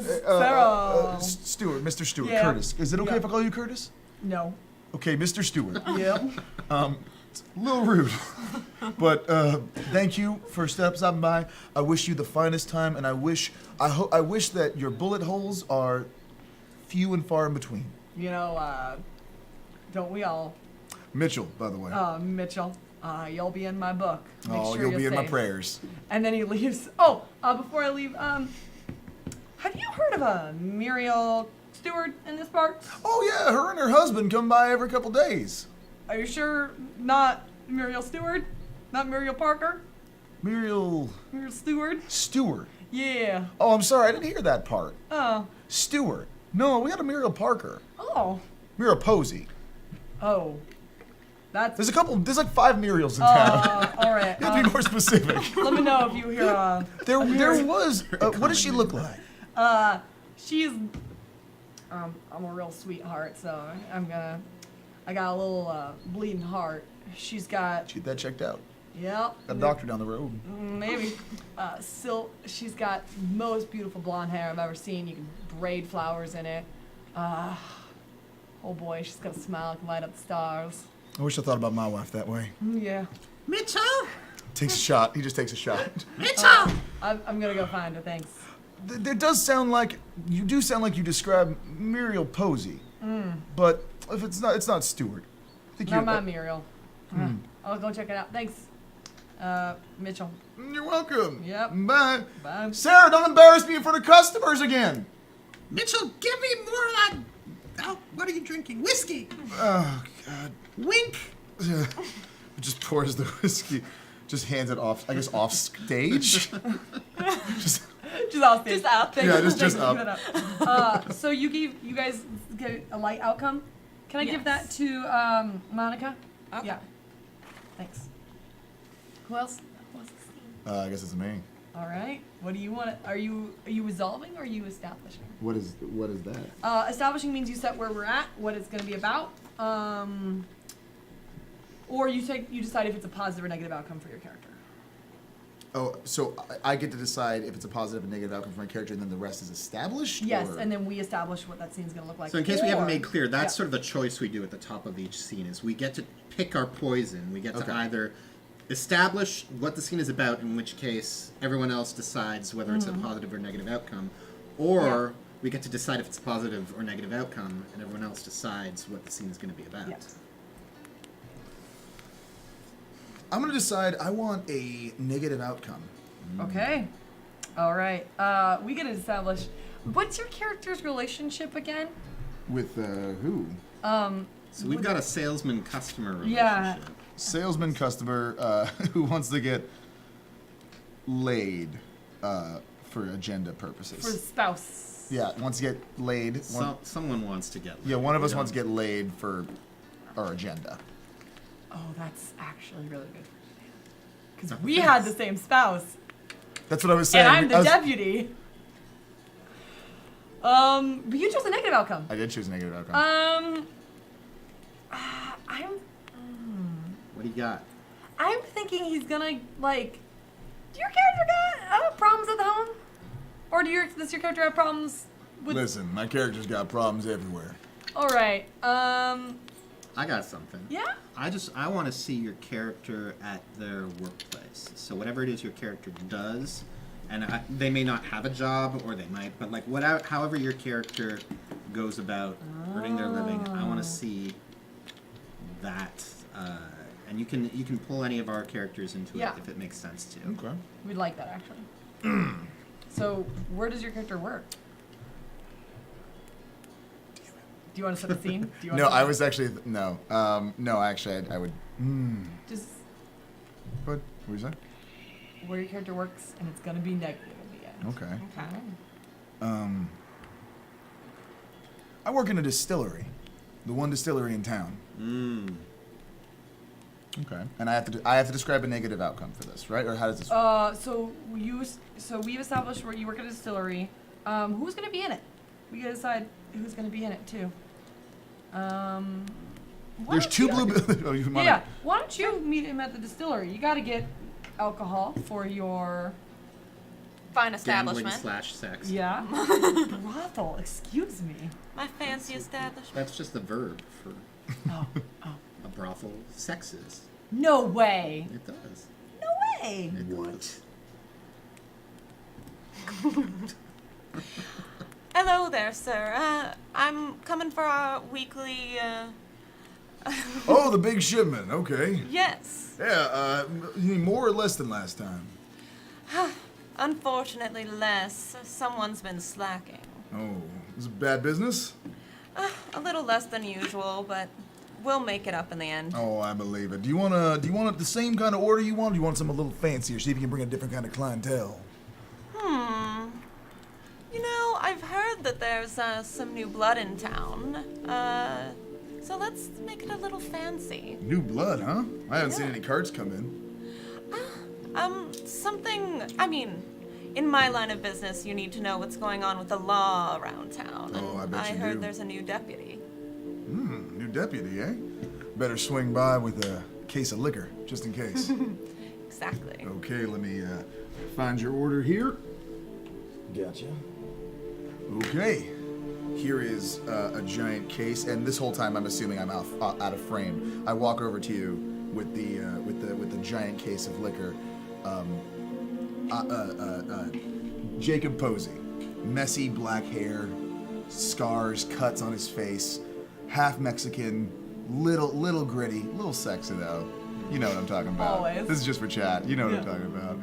[SPEAKER 3] Stewart, Mr. Stewart,
[SPEAKER 1] Yeah.
[SPEAKER 3] Curtis. Is it okay
[SPEAKER 1] Yeah.
[SPEAKER 3] if I call you Curtis?
[SPEAKER 1] No.
[SPEAKER 3] Okay, Mr. Stewart.
[SPEAKER 1] Yep.
[SPEAKER 3] It's a little rude. But thank you for stopping by. I wish you the finest time, and I wish that your bullet holes are few and far in between.
[SPEAKER 1] You know, don't we all?
[SPEAKER 3] Mitchell, by the way.
[SPEAKER 1] Mitchell, you'll be in my book. Make
[SPEAKER 3] Oh,
[SPEAKER 1] sure
[SPEAKER 3] you'll
[SPEAKER 1] you're
[SPEAKER 3] be in my
[SPEAKER 1] safe.
[SPEAKER 3] prayers.
[SPEAKER 1] And then he leaves. Oh, before I leave, have you heard of a Muriel Stewart in this part?
[SPEAKER 3] Oh yeah, her and her husband come by every couple days.
[SPEAKER 1] Are you sure not Muriel Stewart? Not Muriel Parker?
[SPEAKER 3] Muriel
[SPEAKER 1] Muriel Stewart?
[SPEAKER 3] Stewart.
[SPEAKER 1] Yeah.
[SPEAKER 3] Oh, I'm sorry, I didn't hear that part.
[SPEAKER 1] Oh.
[SPEAKER 3] Stewart. No, we got a Muriel Parker.
[SPEAKER 1] Oh.
[SPEAKER 3] Muriel Posey.
[SPEAKER 1] Oh. That's.
[SPEAKER 3] There's like 5 Muriels in town.
[SPEAKER 1] All right.
[SPEAKER 3] You have to be more specific.
[SPEAKER 1] Let me know if you hear.
[SPEAKER 3] There was. What does she look like?
[SPEAKER 1] She's. I'm a real sweetheart, so I got a little bleeding heart. She's got.
[SPEAKER 3] Get that checked out.
[SPEAKER 1] Yep.
[SPEAKER 3] Got a doctor down the road.
[SPEAKER 1] Maybe. She's got most beautiful blonde hair I've ever seen. You can braid flowers in it. Oh boy, she's got a smile that can light up the stars.
[SPEAKER 3] I wish I thought about my wife that way.
[SPEAKER 1] Yeah.
[SPEAKER 7] Mitchell?
[SPEAKER 3] Takes a shot. He just takes a shot.
[SPEAKER 7] Mitchell!
[SPEAKER 1] I'm gonna go find her. Thanks.
[SPEAKER 3] It does sound like you describe Muriel Posey, but if it's not Stewart. I think
[SPEAKER 1] Not my Muriel. I'll go check it out. Thanks, Mitchell.
[SPEAKER 3] You're welcome.
[SPEAKER 1] Yep.
[SPEAKER 3] Bye.
[SPEAKER 1] Bye.
[SPEAKER 3] Sarah, don't embarrass me in front of customers again.
[SPEAKER 7] Mitchell, give me more of that. Oh, what are you drinking? Whiskey.
[SPEAKER 3] Oh God.
[SPEAKER 7] Wink.
[SPEAKER 3] Just pours the whiskey. Just hands it off. I guess off stage. Just.
[SPEAKER 1] Just off stage.
[SPEAKER 5] Just up.
[SPEAKER 3] Yeah, just
[SPEAKER 1] Thanks,
[SPEAKER 3] up.
[SPEAKER 1] keep it up. So you guys get a light outcome. Can I give that
[SPEAKER 5] Yes.
[SPEAKER 1] to Monica?
[SPEAKER 5] Okay.
[SPEAKER 1] Yeah. Thanks. Who else?
[SPEAKER 3] I guess it's me.
[SPEAKER 1] All right. What do you want? Are you resolving or are you establishing?
[SPEAKER 6] What is that?
[SPEAKER 1] Establishing means you set where we're at, what it's going to be about, or you decide if it's a positive or negative outcome for your character.
[SPEAKER 3] Oh, so I get to decide if it's a positive or negative outcome for my character, and then the rest is established?
[SPEAKER 1] Yes,
[SPEAKER 3] or?
[SPEAKER 1] and then we establish what that scene's going to look like.
[SPEAKER 2] So in case we haven't
[SPEAKER 1] Or-
[SPEAKER 2] made clear, that's
[SPEAKER 1] yeah.
[SPEAKER 2] sort of the choice we do at the top of each scene is we get to pick our poison. We get
[SPEAKER 3] Okay.
[SPEAKER 2] to either establish what the scene is about, in which case everyone else decides whether it's a positive or negative outcome, or we get to decide if it's a positive or negative outcome, and everyone else decides what the scene is going to be about.
[SPEAKER 1] Yes.
[SPEAKER 3] I'm going to decide I want a negative outcome.
[SPEAKER 1] Okay. All right. We get to establish what's your character's relationship again?
[SPEAKER 3] With who?
[SPEAKER 2] So we've got a salesman-customer relationship.
[SPEAKER 1] Yeah.
[SPEAKER 3] Salesman customer who wants to get laid for agenda purposes.
[SPEAKER 1] For spouse.
[SPEAKER 3] Yeah, wants to get laid.
[SPEAKER 2] Someone wants to get laid.
[SPEAKER 3] Yeah, one of
[SPEAKER 2] We
[SPEAKER 3] us
[SPEAKER 2] don't-
[SPEAKER 3] wants to get laid for our agenda.
[SPEAKER 1] Oh, that's actually really good. Because we had the same spouse,
[SPEAKER 3] That's what I was saying.
[SPEAKER 1] and I'm the
[SPEAKER 3] I was-
[SPEAKER 1] deputy. But you chose a negative outcome.
[SPEAKER 3] I did choose a negative outcome.
[SPEAKER 2] What do you got?
[SPEAKER 1] I'm thinking he's gonna like. Do your character got problems at the home, or does your character have problems with?
[SPEAKER 3] Listen, my character's got problems everywhere.
[SPEAKER 1] All right.
[SPEAKER 2] I got something.
[SPEAKER 1] Yeah.
[SPEAKER 2] I want to see your character at their workplace. So whatever it is your character does, and they may not have a job, or they might, but like however your character goes about earning their living, I want to see that. And you can pull any of our characters into
[SPEAKER 1] Yeah.
[SPEAKER 2] it if it makes sense to.
[SPEAKER 3] Okay.
[SPEAKER 1] We'd like that actually. So, where does your character work? Do you want to set the scene? Do you want
[SPEAKER 3] No,
[SPEAKER 1] to
[SPEAKER 3] I was actually no. No, actually, I would.
[SPEAKER 1] just
[SPEAKER 3] What? What you say?
[SPEAKER 1] where your character works, and it's gonna be negative in the end.
[SPEAKER 3] Okay.
[SPEAKER 5] Okay.
[SPEAKER 3] I work in a distillery, the one distillery in town. Okay. And I have to describe a negative outcome for this, right? Or how does this?
[SPEAKER 1] So we've established where you work at a distillery. Who's gonna be in it? We gotta decide who's gonna be in it too. Why
[SPEAKER 3] There's
[SPEAKER 1] don't
[SPEAKER 3] two
[SPEAKER 1] you-
[SPEAKER 3] blue. Oh, you wanna-
[SPEAKER 1] Yeah. Why don't you meet him at the distillery? You gotta get alcohol for your
[SPEAKER 5] Fine
[SPEAKER 2] Gambling
[SPEAKER 5] establishment.
[SPEAKER 2] / sex.
[SPEAKER 1] yeah brothel. Excuse me.
[SPEAKER 5] My fancy establishment.
[SPEAKER 2] That's just the verb for
[SPEAKER 1] Oh.
[SPEAKER 2] a brothel. Sexes.
[SPEAKER 1] No way.
[SPEAKER 2] It does.
[SPEAKER 1] No way.
[SPEAKER 2] It does.
[SPEAKER 5] Hello there, sir. I'm coming for our weekly,
[SPEAKER 3] Oh, the big shipment. Okay.
[SPEAKER 5] Yes.
[SPEAKER 3] Yeah. You need more or less than last time?
[SPEAKER 5] Unfortunately, less. Someone's been slacking.
[SPEAKER 3] Oh, is it bad business?
[SPEAKER 5] A little less than usual, but we'll make it up in the end.
[SPEAKER 3] Oh, I believe it. Do you want it the same kind of order you want? Or do you want something a little fancier? See if you can bring a different kind of clientele.
[SPEAKER 5] You know, I've heard that there's some new blood in town. So let's make it a little fancy.
[SPEAKER 3] New blood, huh? I haven't seen any carts come in.
[SPEAKER 5] In my line of business, you need to know what's going on with the law around town.
[SPEAKER 3] Oh, I
[SPEAKER 5] and
[SPEAKER 3] bet you
[SPEAKER 5] heard
[SPEAKER 3] do.
[SPEAKER 5] there's a new deputy.
[SPEAKER 3] New deputy, eh? Better swing by with a case of liquor, just in case.
[SPEAKER 5] Exactly.
[SPEAKER 3] Okay, let me find your order here. Gotcha. Okay. Here is a giant case, and this whole time I'm assuming I'm out of frame. I walk over to you with the giant case of liquor. Jacob Posey, messy black hair, scars, cuts on his face, half Mexican, little gritty, little sexy though. You know what I'm talking about.
[SPEAKER 1] Always.
[SPEAKER 3] This is just for chat. You know what I'm talking about.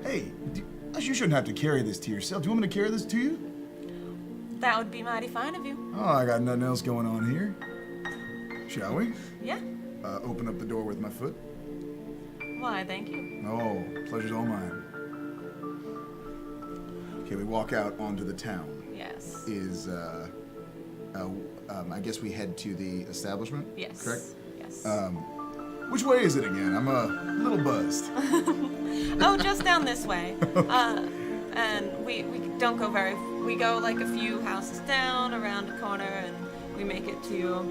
[SPEAKER 3] Hey, you shouldn't have to carry this to yourself. Do you want me to carry this to you?
[SPEAKER 5] That would be mighty fine of you.
[SPEAKER 3] Oh, I got nothing else going on here. Shall we?
[SPEAKER 5] Yeah?
[SPEAKER 3] Open up the door with my foot.
[SPEAKER 5] Why, thank you.
[SPEAKER 3] Oh, pleasure's all mine. Okay, we walk out onto the town.
[SPEAKER 5] Yes.
[SPEAKER 3] I guess we head to the establishment?
[SPEAKER 5] Yes.
[SPEAKER 3] Correct?
[SPEAKER 5] Yes.
[SPEAKER 3] Which way is it again? I'm a little buzzed.
[SPEAKER 5] Oh, just down this way. And we don't go we go like a few houses down, around a corner, and we make it to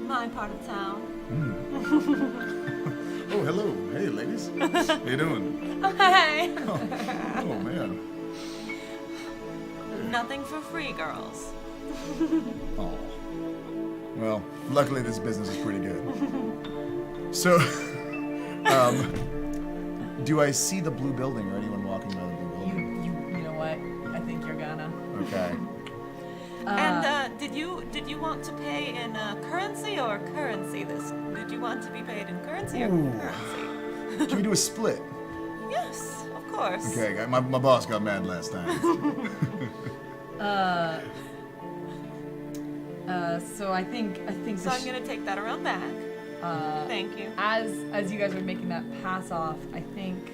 [SPEAKER 5] my part of town.
[SPEAKER 3] Oh, hello. Hey, ladies. How you doing?
[SPEAKER 5] Oh, hey!
[SPEAKER 3] Oh, man.
[SPEAKER 5] Nothing for free, girls.
[SPEAKER 3] Oh. Well, luckily this business is pretty good. So, do I see the blue building or anyone walking by the blue building?
[SPEAKER 1] You know what? I think you're gonna.
[SPEAKER 3] Okay.
[SPEAKER 5] And did you want to pay in currency or currency? Did you want to be paid in currency or
[SPEAKER 3] Ooh.
[SPEAKER 5] currency?
[SPEAKER 3] Can we do a split?
[SPEAKER 5] Yes, of course.
[SPEAKER 3] Okay, my boss got mad last time.
[SPEAKER 1] So I think
[SPEAKER 5] So I'm gonna take that around back. Thank you.
[SPEAKER 1] as you guys are making that pass off, I think.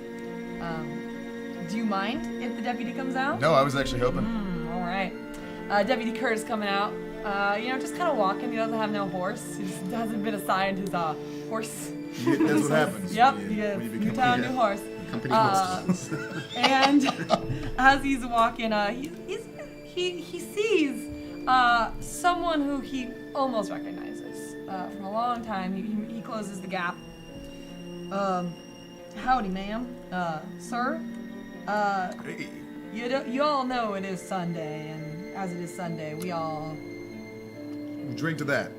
[SPEAKER 1] Do you mind if the deputy comes out?
[SPEAKER 3] No, I was actually hoping.
[SPEAKER 1] All right. Deputy Curtis coming out. Just kind of walking. He doesn't have no horse. He just hasn't been assigned his horse.
[SPEAKER 3] That's what happens.
[SPEAKER 1] Yep.
[SPEAKER 3] when
[SPEAKER 1] He
[SPEAKER 3] you
[SPEAKER 1] gets
[SPEAKER 3] become
[SPEAKER 1] new town,
[SPEAKER 3] a-
[SPEAKER 1] new horse.
[SPEAKER 2] Company horses.
[SPEAKER 1] And as he's walking, he sees someone who he almost recognizes from a long time. He closes the gap. Howdy, ma'am. Sir.
[SPEAKER 3] Hey.
[SPEAKER 1] You all know it is Sunday, and as it is Sunday, we all.
[SPEAKER 3] Drink to that.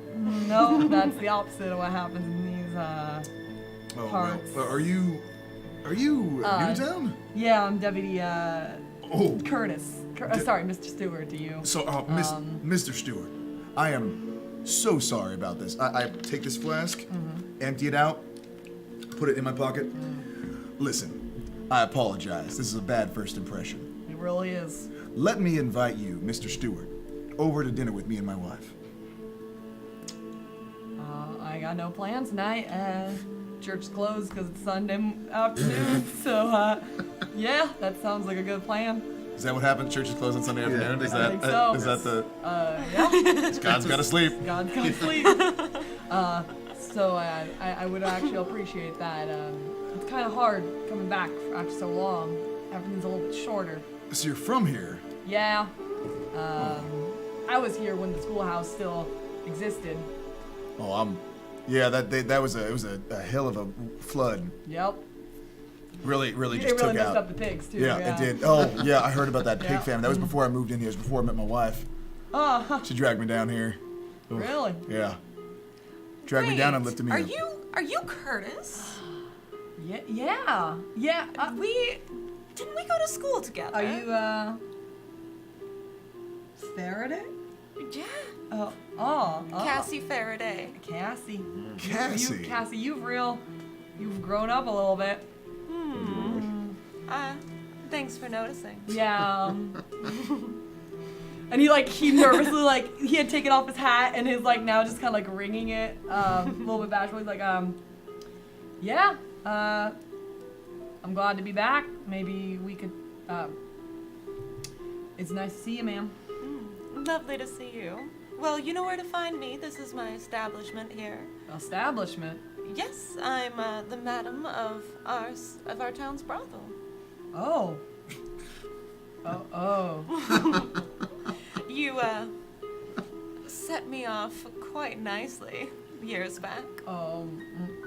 [SPEAKER 1] No, that's the opposite of what happens in these
[SPEAKER 3] Oh,
[SPEAKER 1] parts.
[SPEAKER 3] well, are you new to town?
[SPEAKER 1] Yeah, I'm Deputy
[SPEAKER 3] Oh,
[SPEAKER 1] Curtis. Sorry, Mr. Stewart, to you.
[SPEAKER 3] so, Mr. Stewart, I am so sorry about this. I take this flask, empty it out, put it in my pocket. Listen, I apologize. This is a bad first impression.
[SPEAKER 1] It really is.
[SPEAKER 3] Let me invite you, Mr. Stewart, over to dinner with me and my wife.
[SPEAKER 1] I got no plans tonight. Church's closed because it's Sunday afternoon. So, yeah, that sounds like a good plan.
[SPEAKER 3] Is that what happened? Church is closed on Sunday afternoon? Is
[SPEAKER 1] I
[SPEAKER 3] that
[SPEAKER 1] think so.
[SPEAKER 3] is that the
[SPEAKER 1] Yeah.
[SPEAKER 3] God's got to sleep?
[SPEAKER 1] God's gonna sleep. So I would actually appreciate that. It's kind of hard coming back after so long. Everything's a little bit shorter.
[SPEAKER 3] So you're from here?
[SPEAKER 1] Yeah. I was here when the schoolhouse still existed.
[SPEAKER 3] Oh, that was a hell of a flood.
[SPEAKER 1] Yep.
[SPEAKER 3] Really
[SPEAKER 1] It
[SPEAKER 3] just
[SPEAKER 1] really
[SPEAKER 3] took
[SPEAKER 1] messed
[SPEAKER 3] out.
[SPEAKER 1] up the pigs too.
[SPEAKER 3] Yeah, it did. Oh, yeah, I heard about that pig
[SPEAKER 1] Yeah.
[SPEAKER 3] famine. That was before I moved in here. It was before I met my wife.
[SPEAKER 1] Oh,
[SPEAKER 3] She dragged me down here. Oof.
[SPEAKER 1] really?
[SPEAKER 3] Yeah. Drag me down and lift me
[SPEAKER 5] Are
[SPEAKER 3] up.
[SPEAKER 5] you Curtis?
[SPEAKER 1] Yeah.
[SPEAKER 5] Didn't we go to school together?
[SPEAKER 1] Are you Farraday?
[SPEAKER 5] Yeah.
[SPEAKER 1] Oh.
[SPEAKER 5] Cassie Farraday.
[SPEAKER 1] Cassie.
[SPEAKER 3] Cassie.
[SPEAKER 1] Cassie, you've grown up a little bit.
[SPEAKER 5] Thanks for noticing.
[SPEAKER 1] Yeah. And he nervously he had taken off his hat and is now just kind of wringing it a little bit bashful. He's like, yeah, I'm glad to be back. Maybe we could, it's nice to see you, ma'am.
[SPEAKER 5] Lovely to see you. Well, you know where to find me. This is my establishment here.
[SPEAKER 1] Establishment?
[SPEAKER 5] Yes, I'm the madam of our town's brothel.
[SPEAKER 1] Oh.
[SPEAKER 5] You set me off quite nicely years back.
[SPEAKER 1] Oh,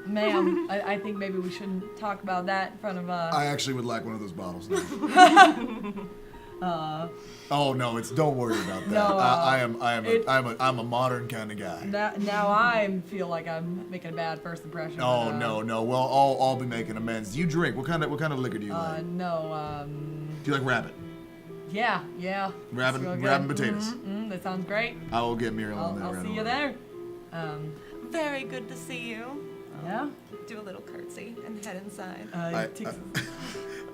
[SPEAKER 1] ma'am, I think maybe we shouldn't talk about that in front of
[SPEAKER 3] I actually would like one of those bottles now. Oh no, don't worry about that.
[SPEAKER 1] No,
[SPEAKER 3] I'm a modern kind of guy.
[SPEAKER 1] Now I feel like I'm making a bad first impression.
[SPEAKER 3] Oh no. Well, I'll be making amends. Do you drink? What kind of liquor do you like?
[SPEAKER 1] No,
[SPEAKER 3] Do you like rabbit?
[SPEAKER 1] Yeah.
[SPEAKER 3] Rabbit
[SPEAKER 1] That's real
[SPEAKER 3] and
[SPEAKER 1] good.
[SPEAKER 3] potatoes.
[SPEAKER 1] That sounds great.
[SPEAKER 3] I will get Muriel on that.
[SPEAKER 1] I'll
[SPEAKER 3] right
[SPEAKER 1] see you
[SPEAKER 3] away.
[SPEAKER 1] there.
[SPEAKER 5] Very good to see you.
[SPEAKER 1] Yeah.
[SPEAKER 5] Do a little curtsy and head inside.
[SPEAKER 3] I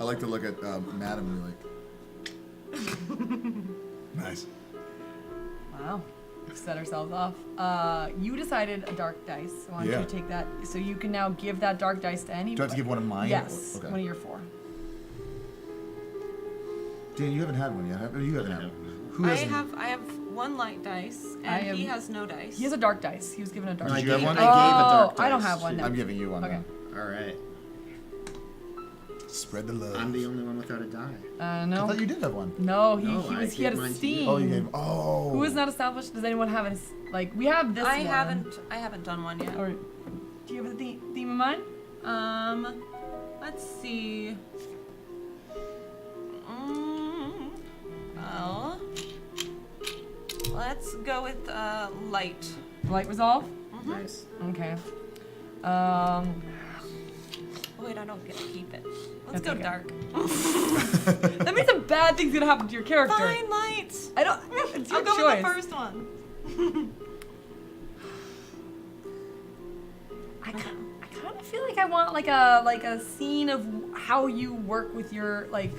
[SPEAKER 3] like to look at Madam and be like, nice.
[SPEAKER 1] Wow. We've set ourselves off. You decided a dark dice. Why don't you take that? So you can now give that dark dice to anyone.
[SPEAKER 3] Do I have to give one of mine?
[SPEAKER 1] Yes.
[SPEAKER 3] Okay.
[SPEAKER 1] One of your 4.
[SPEAKER 3] Dan, you haven't had one yet. You haven't had one. Who
[SPEAKER 5] I
[SPEAKER 3] hasn't?
[SPEAKER 5] have 1 light dice, and he has no dice.
[SPEAKER 1] He has a dark dice. He was given a dark
[SPEAKER 3] Did
[SPEAKER 1] dice.
[SPEAKER 3] you have one?
[SPEAKER 2] I gave a dark dice.
[SPEAKER 1] I don't have one. No.
[SPEAKER 3] I'm giving you one.
[SPEAKER 1] Okay.
[SPEAKER 3] Now.
[SPEAKER 2] All right.
[SPEAKER 3] Spread the love.
[SPEAKER 2] I'm the only one without a die.
[SPEAKER 1] No.
[SPEAKER 3] I thought you did have one.
[SPEAKER 1] No,
[SPEAKER 2] No,
[SPEAKER 1] he
[SPEAKER 2] I
[SPEAKER 1] had
[SPEAKER 2] gave
[SPEAKER 1] a
[SPEAKER 2] mine to
[SPEAKER 1] steam.
[SPEAKER 2] you.
[SPEAKER 3] Oh, you gave. Oh.
[SPEAKER 1] Who is not established? Does anyone have any? We have this
[SPEAKER 5] I
[SPEAKER 1] one.
[SPEAKER 5] haven't done one yet.
[SPEAKER 1] Or do you have a theme in mind?
[SPEAKER 5] Let's see. Well, let's go with light.
[SPEAKER 1] Light resolve.
[SPEAKER 2] Nice.
[SPEAKER 1] Okay.
[SPEAKER 5] Wait, I don't get to keep it. Let's
[SPEAKER 1] That's
[SPEAKER 5] go
[SPEAKER 1] okay.
[SPEAKER 5] dark.
[SPEAKER 1] That means a bad thing's gonna happen to your character.
[SPEAKER 5] Fine, light.
[SPEAKER 1] I don't. It's your
[SPEAKER 5] I'll go
[SPEAKER 1] choice.
[SPEAKER 5] with the first one.
[SPEAKER 1] I kind of feel like I want like a scene of how you work with your like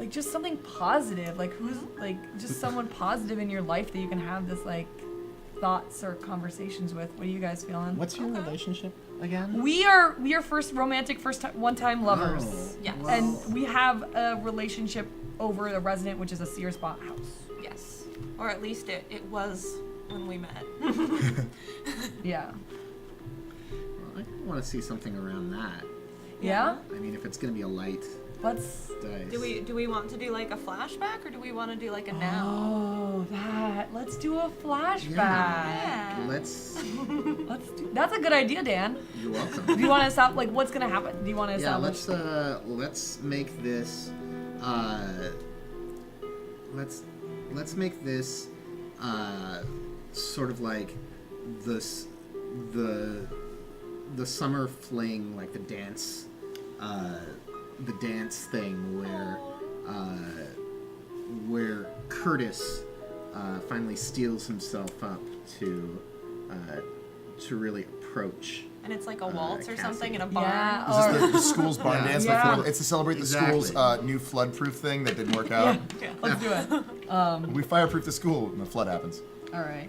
[SPEAKER 1] just something positive. Like who's just someone positive in your life that you can have this thoughts or conversations with. What are you guys feeling?
[SPEAKER 2] What's your relationship again?
[SPEAKER 1] We are romantic one-time lovers.
[SPEAKER 2] Oh,
[SPEAKER 5] Yes.
[SPEAKER 2] wow.
[SPEAKER 1] And we have a relationship over the resident, which is a Sears spot house.
[SPEAKER 5] Yes. Or at least it was when we met.
[SPEAKER 1] Yeah.
[SPEAKER 2] Well, I want to see something around that.
[SPEAKER 1] Yeah?
[SPEAKER 2] I mean, if it's gonna be a light
[SPEAKER 1] Let's.
[SPEAKER 2] dice.
[SPEAKER 5] Do we want to do like a flashback or do we want to do like a now?
[SPEAKER 1] Oh, let's do a flashback.
[SPEAKER 5] Yeah.
[SPEAKER 2] Let's.
[SPEAKER 1] That's a good idea, Dan.
[SPEAKER 2] You're welcome.
[SPEAKER 1] Do you want to stop? What's gonna happen? Do you want to
[SPEAKER 2] Yeah,
[SPEAKER 1] establish?
[SPEAKER 2] let's make this. Let's make this sort of like the summer fling, like the dance thing where Curtis finally steels himself up to really approach.
[SPEAKER 5] And it's like a waltz or
[SPEAKER 2] Cassie.
[SPEAKER 5] something in a barn.
[SPEAKER 1] Yeah.
[SPEAKER 3] Is this the school's barn
[SPEAKER 2] Yeah.
[SPEAKER 3] dance?
[SPEAKER 1] Yeah.
[SPEAKER 3] It's to celebrate the school's new flood-proof thing that didn't work out.
[SPEAKER 1] Yeah. Let's do it.
[SPEAKER 3] We fireproof the school and the flood happens.
[SPEAKER 1] All right.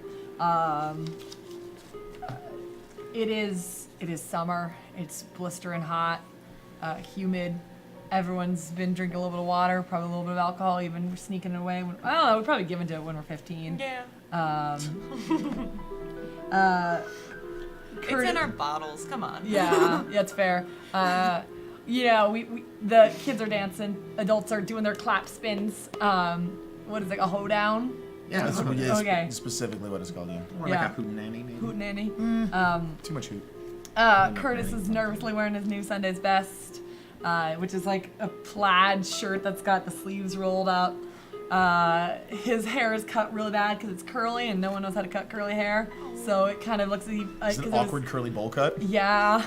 [SPEAKER 1] It is summer. It's blistering hot, humid. Everyone's been drinking a little bit of water, probably a little bit of alcohol, even sneaking it away. I don't know. We're probably given to it when we're 15.
[SPEAKER 5] Yeah.
[SPEAKER 1] Curtis,
[SPEAKER 5] It's in our bottles. Come on.
[SPEAKER 1] Yeah, it's fair. We the kids are dancing. Adults are doing their clap spins. What is it? A hoedown?
[SPEAKER 2] Yeah,
[SPEAKER 3] That's
[SPEAKER 2] sort of,
[SPEAKER 1] Okay.
[SPEAKER 3] specifically what it's called, yeah.
[SPEAKER 2] or
[SPEAKER 1] Yeah.
[SPEAKER 2] like a hootenanny, maybe.
[SPEAKER 1] Hootenanny.
[SPEAKER 3] Too much hoot.
[SPEAKER 1] Curtis is nervously wearing his new Sunday's best, which is like a plaid shirt that's got the sleeves rolled up. His hair is cut really bad because it's curly and no one knows how to cut curly hair. So it kind of looks like
[SPEAKER 3] It's an awkward curly bowl cut.
[SPEAKER 1] Yeah.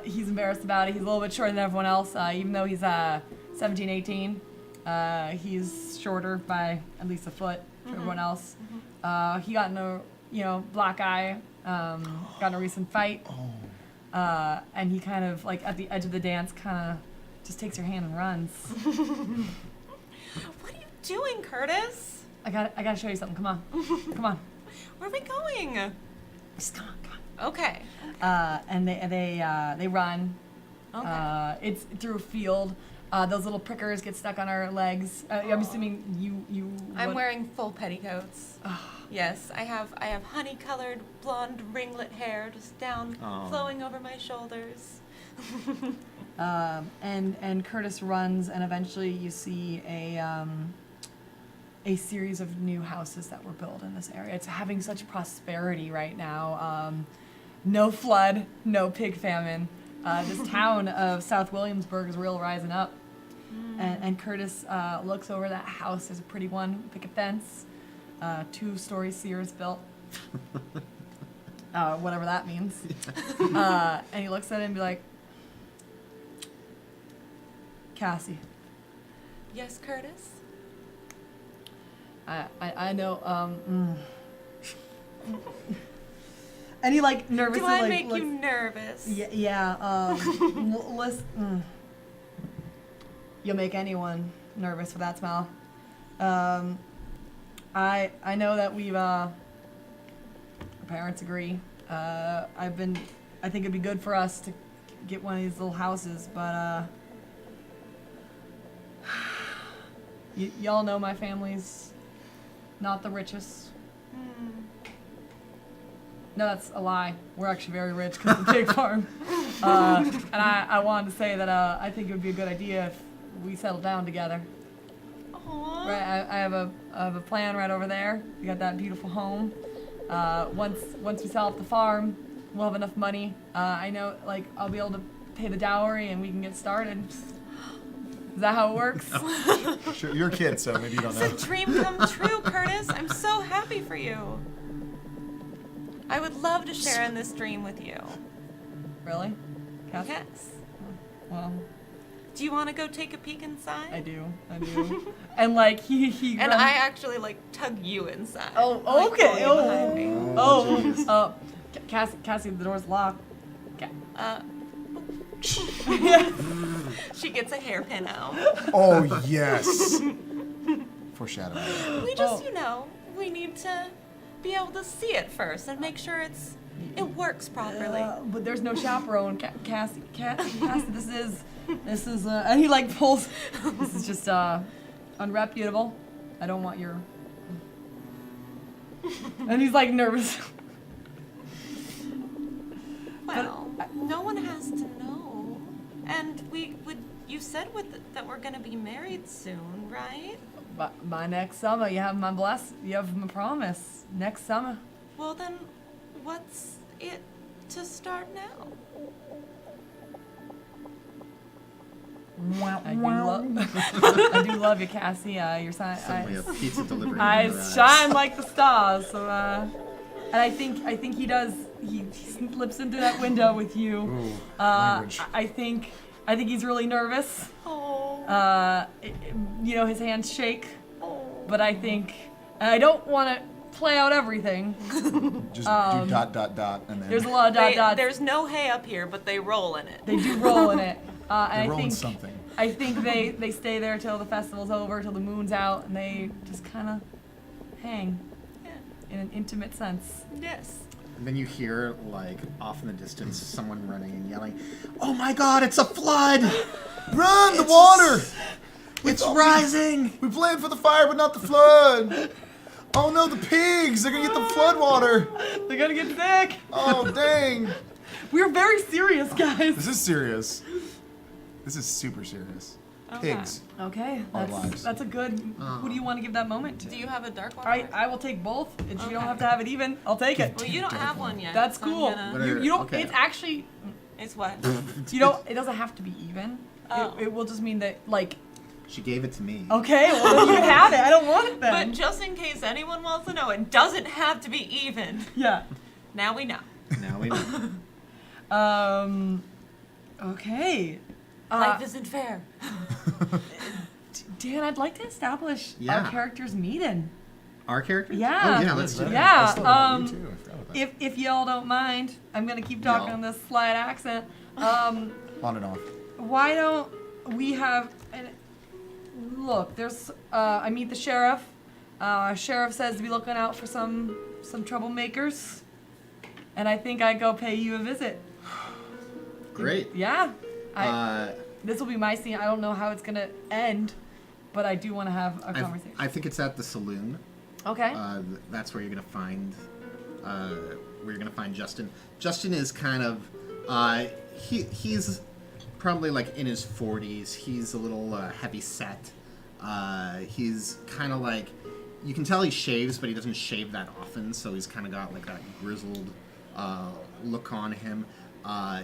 [SPEAKER 1] He's embarrassed about it. He's a little bit shorter than everyone else, even though he's 17, 18. He's shorter by at least a foot to everyone else. He got in a black eye, got in a recent fight. And he kind of, like, at the edge of the dance, kind of just takes your hand and runs.
[SPEAKER 5] What are you doing, Curtis?
[SPEAKER 1] I gotta show you something. Come on. Come on.
[SPEAKER 5] Where are we going?
[SPEAKER 1] Just come on.
[SPEAKER 5] Okay.
[SPEAKER 1] And they run.
[SPEAKER 5] Okay.
[SPEAKER 1] It's through a field. Those little prickers get stuck on our legs. I'm assuming you.
[SPEAKER 5] I'm wearing full petticoats. Yes, I have honey-colored blonde ringlet hair just down, flowing over my shoulders.
[SPEAKER 1] And Curtis runs, and eventually you see a series of new houses that were built in this area. It's having such prosperity right now. No flood, no pig famine. This town of South Williamsburg is real rising up. And Curtis looks over that house. There's a pretty one, picket fence, 2-story Sears built. Whatever that means. And he looks at it and be like, Cassie.
[SPEAKER 5] Yes, Curtis?
[SPEAKER 1] I know, and he like nervously
[SPEAKER 5] Do I
[SPEAKER 1] like
[SPEAKER 5] make
[SPEAKER 1] looks,
[SPEAKER 5] you nervous?
[SPEAKER 1] yeah, listen, you'll make anyone nervous with that smile. I know that we've our parents agree. I think it'd be good for us to get one of these little houses, but y'all know my family's not the richest. No, that's a lie. We're actually very rich because of the pig farm. And I wanted to say that I think it would be a good idea if we settled down together.
[SPEAKER 5] Aww.
[SPEAKER 1] Right, I have a plan right over there. We got that beautiful home. Once we sell off the farm, we'll have enough money. I know, like, I'll be able to pay the dowry and we can get started. Is that how it works?
[SPEAKER 3] Sure, you're a kid, so maybe you don't know.
[SPEAKER 5] It's a dream come true, Curtis. I'm so happy for you. I would love to share in this dream with you.
[SPEAKER 1] Really? Cass?
[SPEAKER 5] Yes.
[SPEAKER 1] Well,
[SPEAKER 5] Do you want to go take a peek inside?
[SPEAKER 1] I do. And like he
[SPEAKER 5] And
[SPEAKER 1] runs-
[SPEAKER 5] I actually like tug you inside.
[SPEAKER 1] Oh,
[SPEAKER 5] like,
[SPEAKER 1] okay.
[SPEAKER 5] pull you behind me.
[SPEAKER 1] Oh, Cassie, the door's locked.
[SPEAKER 5] She gets a hairpin out.
[SPEAKER 3] Oh, yes. Foreshadowing.
[SPEAKER 5] We just, we need to be able to see it first and make sure it works properly.
[SPEAKER 1] But there's no chaperone. Cassie, this is, and he like pulls, this is just, unreputable. I don't want your, and he's like nervous.
[SPEAKER 5] Well, no one has to know. And you said that we're gonna be married soon, right?
[SPEAKER 1] But by next summer, you have my promise. Next summer.
[SPEAKER 5] Well then, what's it to start now?
[SPEAKER 1] I do love you, Cassie. Your
[SPEAKER 2] Suddenly a pizza delivery.
[SPEAKER 1] eyes shine like the stars. So, and I think he does. He slips into that window with you.
[SPEAKER 3] Ooh, language.
[SPEAKER 1] I think he's really nervous.
[SPEAKER 5] Oh.
[SPEAKER 1] His hands shake. But I think, and I don't want to play out everything.
[SPEAKER 3] Just do ... and then
[SPEAKER 1] There's a lot of dots.
[SPEAKER 5] There's no hay up here, but they roll in it.
[SPEAKER 1] They do roll in it.
[SPEAKER 3] they roll in something.
[SPEAKER 1] I think they stay there till the festival's over, till the moon's out, and they just kind of hang in an intimate sense.
[SPEAKER 5] Yes.
[SPEAKER 2] And then you hear, like, off in the distance, someone running and yelling, "Oh my God, it's a flood!
[SPEAKER 3] Run, the water!
[SPEAKER 2] It's rising!"
[SPEAKER 3] We planned for the fire, but not the flood. Oh no, the pigs! They're gonna get the flood water.
[SPEAKER 1] They're gonna get sick.
[SPEAKER 3] Oh dang!
[SPEAKER 1] We're very serious, guys.
[SPEAKER 3] This is serious. This is super serious.
[SPEAKER 5] Okay.
[SPEAKER 3] Pigs.
[SPEAKER 1] Okay,
[SPEAKER 3] Our lives.
[SPEAKER 1] that's a good. Who do you want to give that moment to?
[SPEAKER 5] Do you have a dark one?
[SPEAKER 1] I will take both. If you don't
[SPEAKER 5] Okay.
[SPEAKER 1] have to have it even, I'll take it.
[SPEAKER 5] Well, you don't have one yet.
[SPEAKER 1] That's
[SPEAKER 5] so I'm
[SPEAKER 1] cool.
[SPEAKER 5] gonna-
[SPEAKER 1] You don't.
[SPEAKER 2] Okay.
[SPEAKER 1] It's actually.
[SPEAKER 5] It's what?
[SPEAKER 1] You don't. It doesn't have to be even.
[SPEAKER 5] Oh.
[SPEAKER 1] It will just mean that like
[SPEAKER 2] She gave it to me.
[SPEAKER 1] Okay, well, you can have it. I don't want it then.
[SPEAKER 5] But just in case anyone wants to know, it doesn't have to be even.
[SPEAKER 1] Yeah.
[SPEAKER 5] Now we know.
[SPEAKER 2] Now we know.
[SPEAKER 1] Okay.
[SPEAKER 5] Life isn't fair.
[SPEAKER 1] Dan, I'd like to establish our
[SPEAKER 2] Yeah.
[SPEAKER 1] characters meeting.
[SPEAKER 2] Our characters?
[SPEAKER 1] Yeah.
[SPEAKER 2] Oh, yeah, let's do that.
[SPEAKER 1] Yeah,
[SPEAKER 3] I still have you too. I forgot about that.
[SPEAKER 1] If y'all don't mind, I'm gonna keep talking
[SPEAKER 2] Y'all.
[SPEAKER 1] in this slight accent.
[SPEAKER 3] On and off.
[SPEAKER 1] Why don't we have? And look, there's. I meet the sheriff. Sheriff says to be looking out for some troublemakers, and I think I go pay you a visit.
[SPEAKER 2] Great.
[SPEAKER 1] Yeah. This will be my scene. I don't know how it's gonna end, but I do want to have a conversation.
[SPEAKER 2] I think it's at the saloon.
[SPEAKER 1] Okay.
[SPEAKER 2] That's where you're gonna find Justin. Justin is kind of he's probably like in his 40s. He's a little heavy set. He's kind of like, you can tell he shaves, but he doesn't shave that often, so he's kind of got like that grizzled look on him.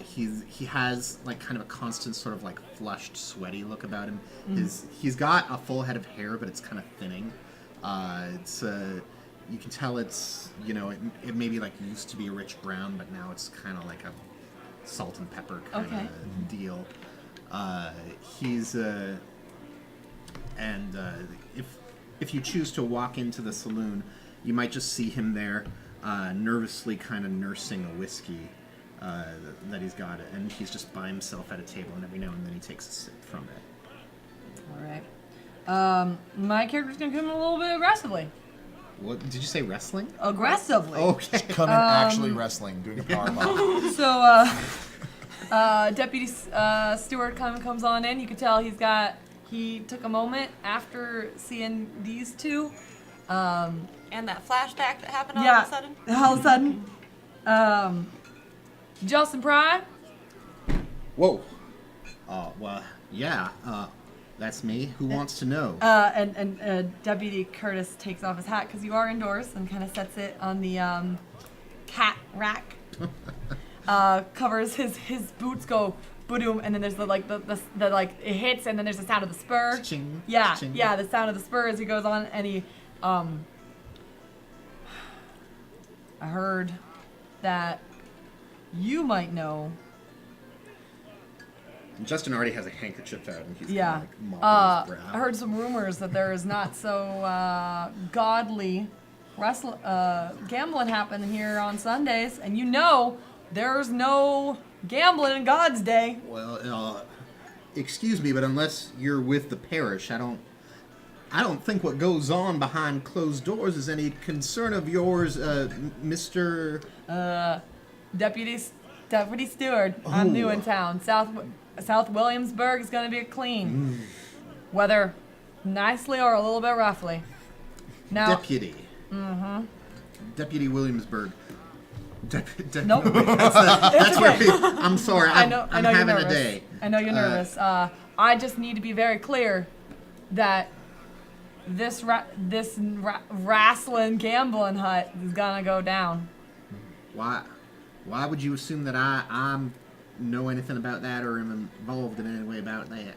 [SPEAKER 2] He has like kind of a constant sort of like flushed, sweaty look about him. He's got a full head of hair, but it's kind of thinning. You can tell it's, it maybe like used to be a rich brown, but now it's kind of like a salt and pepper kind of deal. If you choose to walk into the saloon, you might just see him there, nervously kind of nursing a whiskey that he's got, and he's just by himself at a table, and every now and then he takes a sip from it.
[SPEAKER 1] All right. My character's gonna come in a little bit aggressively.
[SPEAKER 2] What did you say? Wrestling?
[SPEAKER 1] Aggressively.
[SPEAKER 2] Okay.
[SPEAKER 3] Come in actually wrestling, doing a powerbomb.
[SPEAKER 1] So, Deputy Stewart comes on in. You can tell he took a moment after seeing these two.
[SPEAKER 5] And that flashback that happened all
[SPEAKER 1] Yeah.
[SPEAKER 5] of a sudden.
[SPEAKER 1] All of a sudden. Justin Pry.
[SPEAKER 2] Whoa. Well, yeah. That's me. Who wants to know?
[SPEAKER 1] And Deputy Curtis takes off his hat because you are indoors and kind of sets it on the cat rack. Covers his boots go boom, and then there's the it hits, and then there's the sound of the spur.
[SPEAKER 2] Ching,
[SPEAKER 1] Yeah,
[SPEAKER 2] ching.
[SPEAKER 1] yeah, the sound of the spur as he goes on, and he I heard that you might know.
[SPEAKER 2] Justin already has a handkerchief out, and he's
[SPEAKER 1] Yeah.
[SPEAKER 2] kind of like mopping his brow.
[SPEAKER 1] I heard some rumors that there is not so godly gambling happening here on Sundays, and there's no gambling in God's day.
[SPEAKER 2] Well, excuse me, but unless you're with the parish, I don't think what goes on behind closed doors is any concern of yours, Mr.
[SPEAKER 1] Deputy Steward. I'm new in town. South Williamsburg is gonna be clean, whether nicely or a little bit roughly. Now,
[SPEAKER 2] Deputy. Mm-hmm. Deputy Williamsburg.
[SPEAKER 1] Nope.
[SPEAKER 2] That's where I'm sorry. I'm
[SPEAKER 1] you're
[SPEAKER 2] having
[SPEAKER 1] nervous.
[SPEAKER 2] a day.
[SPEAKER 1] I know you're nervous. I just need to be very clear that this wrestling gambling hut is gonna go down.
[SPEAKER 2] Why would you assume that I know anything about that or am involved in any way about that?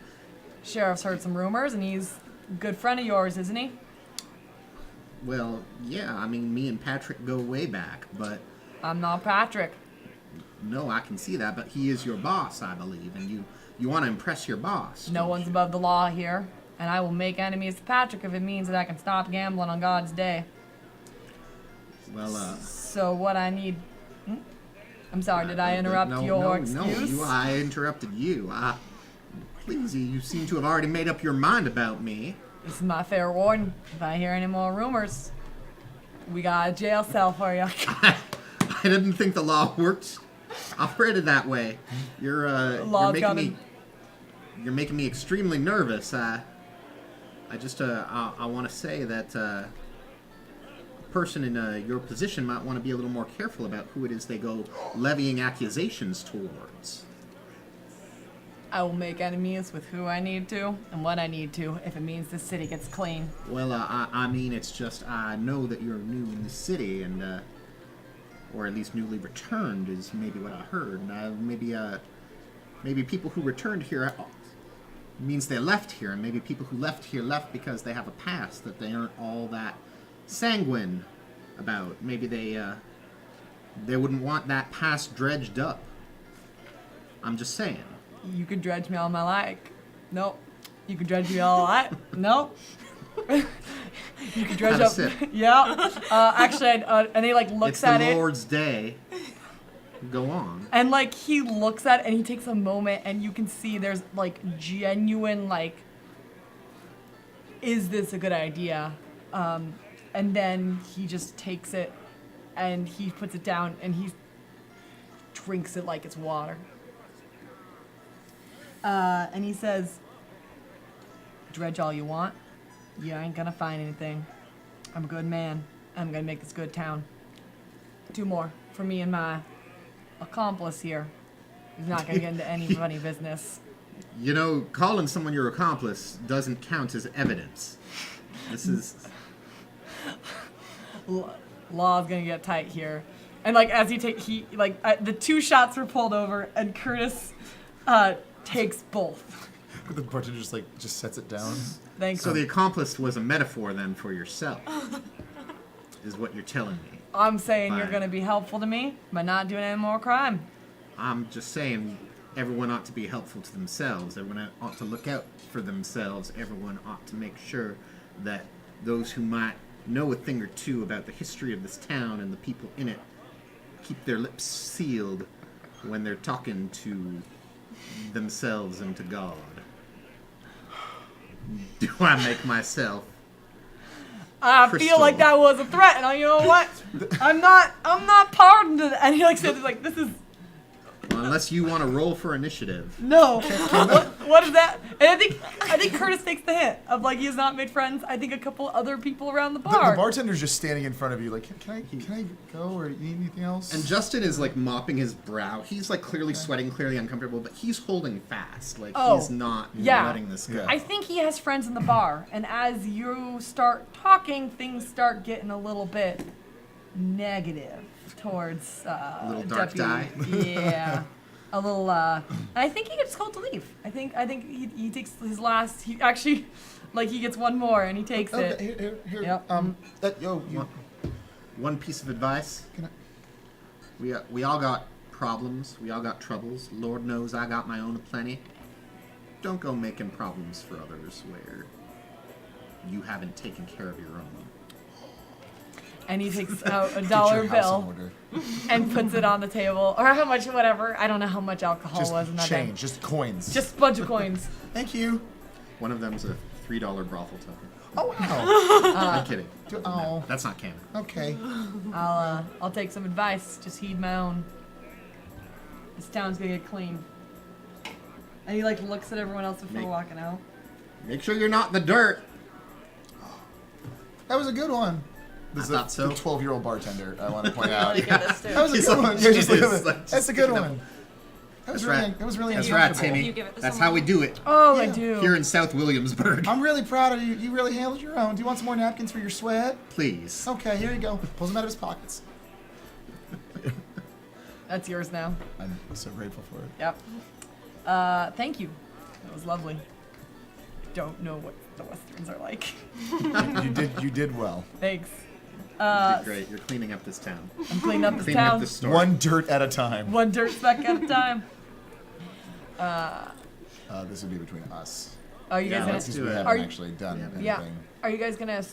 [SPEAKER 1] Sheriff's heard some rumors, and he's a good friend of yours, isn't he?
[SPEAKER 2] Well, yeah. I mean, me and Patrick go way back, but
[SPEAKER 1] I'm not Patrick.
[SPEAKER 2] no, I can see that. But he is your boss, I believe, and you want to impress your boss.
[SPEAKER 1] No one's above the law here, and I will make enemies with Patrick if it means that I can stop gambling on God's day.
[SPEAKER 2] Well,
[SPEAKER 1] So what I need... I'm sorry, did I interrupt your excuse?
[SPEAKER 2] No, I interrupted you. Please, you seem to have already made up your mind about me.
[SPEAKER 1] This is my fair warning. If I hear any more rumors, we got a jail cell for you.
[SPEAKER 2] I didn't think the law worked operated that way. You're making me extremely nervous. I want to say that a person in your position might want to be a little more careful about who it is they go levying accusations towards.
[SPEAKER 1] I will make enemies with who I need to and what I need to if it means the city gets clean.
[SPEAKER 2] Well, I mean, it's just I know that you're new in the city, and or at least newly returned is maybe what I heard. And maybe people who returned here means they left here, and maybe people who left here left because they have a past that they aren't all that sanguine about. Maybe they wouldn't want that past dredged up. I'm just saying.
[SPEAKER 1] You could dredge me all my like. Nope. You could dredge me all I like. Nope. You could dredge
[SPEAKER 2] Have a
[SPEAKER 1] up.
[SPEAKER 2] sip.
[SPEAKER 1] Yeah. Actually, and he like looks
[SPEAKER 2] It's
[SPEAKER 1] at
[SPEAKER 2] the
[SPEAKER 1] it.
[SPEAKER 2] Lord's day. Go on.
[SPEAKER 1] And like he looks at it and he takes a moment and you can see there's like genuine like, is this a good idea? And then he just takes it and he puts it down and he drinks it like it's water. And he says, dredge all you want. You ain't gonna find anything. I'm a good man. I'm gonna make this good town. 2 more for me and my accomplice here. He's not gonna get into any funny business.
[SPEAKER 2] You know, calling someone your accomplice doesn't count as evidence. This is...
[SPEAKER 1] Law's gonna get tight here. And like as the 2 shots were pulled over and Curtis takes both.
[SPEAKER 3] The bartender just sets it down.
[SPEAKER 1] Thanks.
[SPEAKER 2] So the accomplice was a metaphor then for yourself, is what you're telling me.
[SPEAKER 1] I'm saying you're
[SPEAKER 2] Fine.
[SPEAKER 1] gonna be helpful to me by not doing any more crime.
[SPEAKER 2] I'm just saying everyone ought to be helpful to themselves. Everyone ought to look out for themselves. Everyone ought to make sure that those who might know a thing or two about the history of this town and the people in it keep their lips sealed when they're talking to themselves and to God. Do I make myself
[SPEAKER 1] I
[SPEAKER 2] Crystal.
[SPEAKER 1] feel like that was a threat, and you know what? I'm not pardoned to that. And he like says like this is
[SPEAKER 2] well, unless you want to roll for initiative?
[SPEAKER 1] no. What is that? And I think Curtis takes the hint of like he has not made friends. I think a couple other people around the
[SPEAKER 3] The
[SPEAKER 1] bar.
[SPEAKER 3] bartender's just standing in front of you, like, can I go, or you need anything else?
[SPEAKER 2] And Justin is like mopping his brow. He's like clearly sweating, clearly uncomfortable, but he's holding fast. Like he's not
[SPEAKER 1] yeah.
[SPEAKER 2] letting this go.
[SPEAKER 3] Yeah.
[SPEAKER 1] I think he has friends in the bar, and as you start talking, things start getting a little bit negative towards
[SPEAKER 2] A little dark
[SPEAKER 1] deputy. Yeah, a little. I think he gets told to leave. I think he takes his last. He actually, like he gets one more, and he takes it.
[SPEAKER 3] Okay, here.
[SPEAKER 1] Yep.
[SPEAKER 3] You.
[SPEAKER 2] One piece of advice.
[SPEAKER 3] Can I?
[SPEAKER 2] We all got problems. We all got troubles. Lord knows I got my own aplenty. Don't go making problems for others where you haven't taken care of your own.
[SPEAKER 1] And he takes out a
[SPEAKER 3] Get
[SPEAKER 1] dollar
[SPEAKER 3] your house in
[SPEAKER 1] bill
[SPEAKER 3] order.
[SPEAKER 1] and puts it on the table, or how much, whatever. I don't know how much alcohol
[SPEAKER 3] Just
[SPEAKER 1] was in that
[SPEAKER 3] change,
[SPEAKER 1] thing.
[SPEAKER 3] just coins.
[SPEAKER 1] Just a bunch of coins.
[SPEAKER 3] Thank you.
[SPEAKER 2] One of them's a $3 brothel token.
[SPEAKER 3] Oh wow.
[SPEAKER 2] I'm kidding.
[SPEAKER 3] Oh.
[SPEAKER 2] No, that's not canon.
[SPEAKER 3] Okay.
[SPEAKER 1] I'll take some advice. Just heed my own. This town's gonna get clean. And he like looks at everyone else before walking out.
[SPEAKER 2] Make sure you're not in the dirt.
[SPEAKER 3] That was a good one. This
[SPEAKER 2] I thought
[SPEAKER 3] is
[SPEAKER 2] so.
[SPEAKER 3] the 12-year-old bartender. I want to point
[SPEAKER 5] Really
[SPEAKER 3] out.
[SPEAKER 5] good at this too.
[SPEAKER 3] That was a
[SPEAKER 2] He's
[SPEAKER 3] good
[SPEAKER 2] like-
[SPEAKER 3] one. You're just
[SPEAKER 2] it
[SPEAKER 3] looking
[SPEAKER 2] is,
[SPEAKER 3] at
[SPEAKER 2] like,
[SPEAKER 3] it. That's a good
[SPEAKER 2] just
[SPEAKER 3] one. That was
[SPEAKER 2] That's
[SPEAKER 3] really,
[SPEAKER 2] right.
[SPEAKER 3] that was really
[SPEAKER 2] That's right,
[SPEAKER 3] uncomfortable.
[SPEAKER 2] Timmy.
[SPEAKER 5] You give it to
[SPEAKER 2] That's
[SPEAKER 5] someone.
[SPEAKER 2] how we do it
[SPEAKER 1] Oh, I
[SPEAKER 3] Yeah.
[SPEAKER 1] do.
[SPEAKER 2] here in South Williamsburg.
[SPEAKER 3] I'm really proud of you. You really handled your own. Do you want some more napkins for your sweat?
[SPEAKER 2] Please.
[SPEAKER 3] Okay, here you go. Pulls them out of his pockets.
[SPEAKER 1] That's yours now.
[SPEAKER 3] I'm so grateful for it.
[SPEAKER 1] Yep. Thank you. That was lovely. Don't know what the Westerns are like.
[SPEAKER 3] You did well.
[SPEAKER 1] Thanks.
[SPEAKER 2] You did great. You're cleaning up this town.
[SPEAKER 1] I'm cleaning up this
[SPEAKER 2] Cleaning
[SPEAKER 1] town.
[SPEAKER 2] up this store.
[SPEAKER 3] One dirt at a time.
[SPEAKER 1] One dirt speck at a time.
[SPEAKER 3] This would be between us.
[SPEAKER 1] Are you
[SPEAKER 2] Yeah,
[SPEAKER 1] guys
[SPEAKER 2] let's
[SPEAKER 3] Because
[SPEAKER 2] do
[SPEAKER 3] we
[SPEAKER 2] it.
[SPEAKER 3] haven't
[SPEAKER 1] Are you-
[SPEAKER 3] actually done anything.
[SPEAKER 1] Yeah. Are you guys gonna?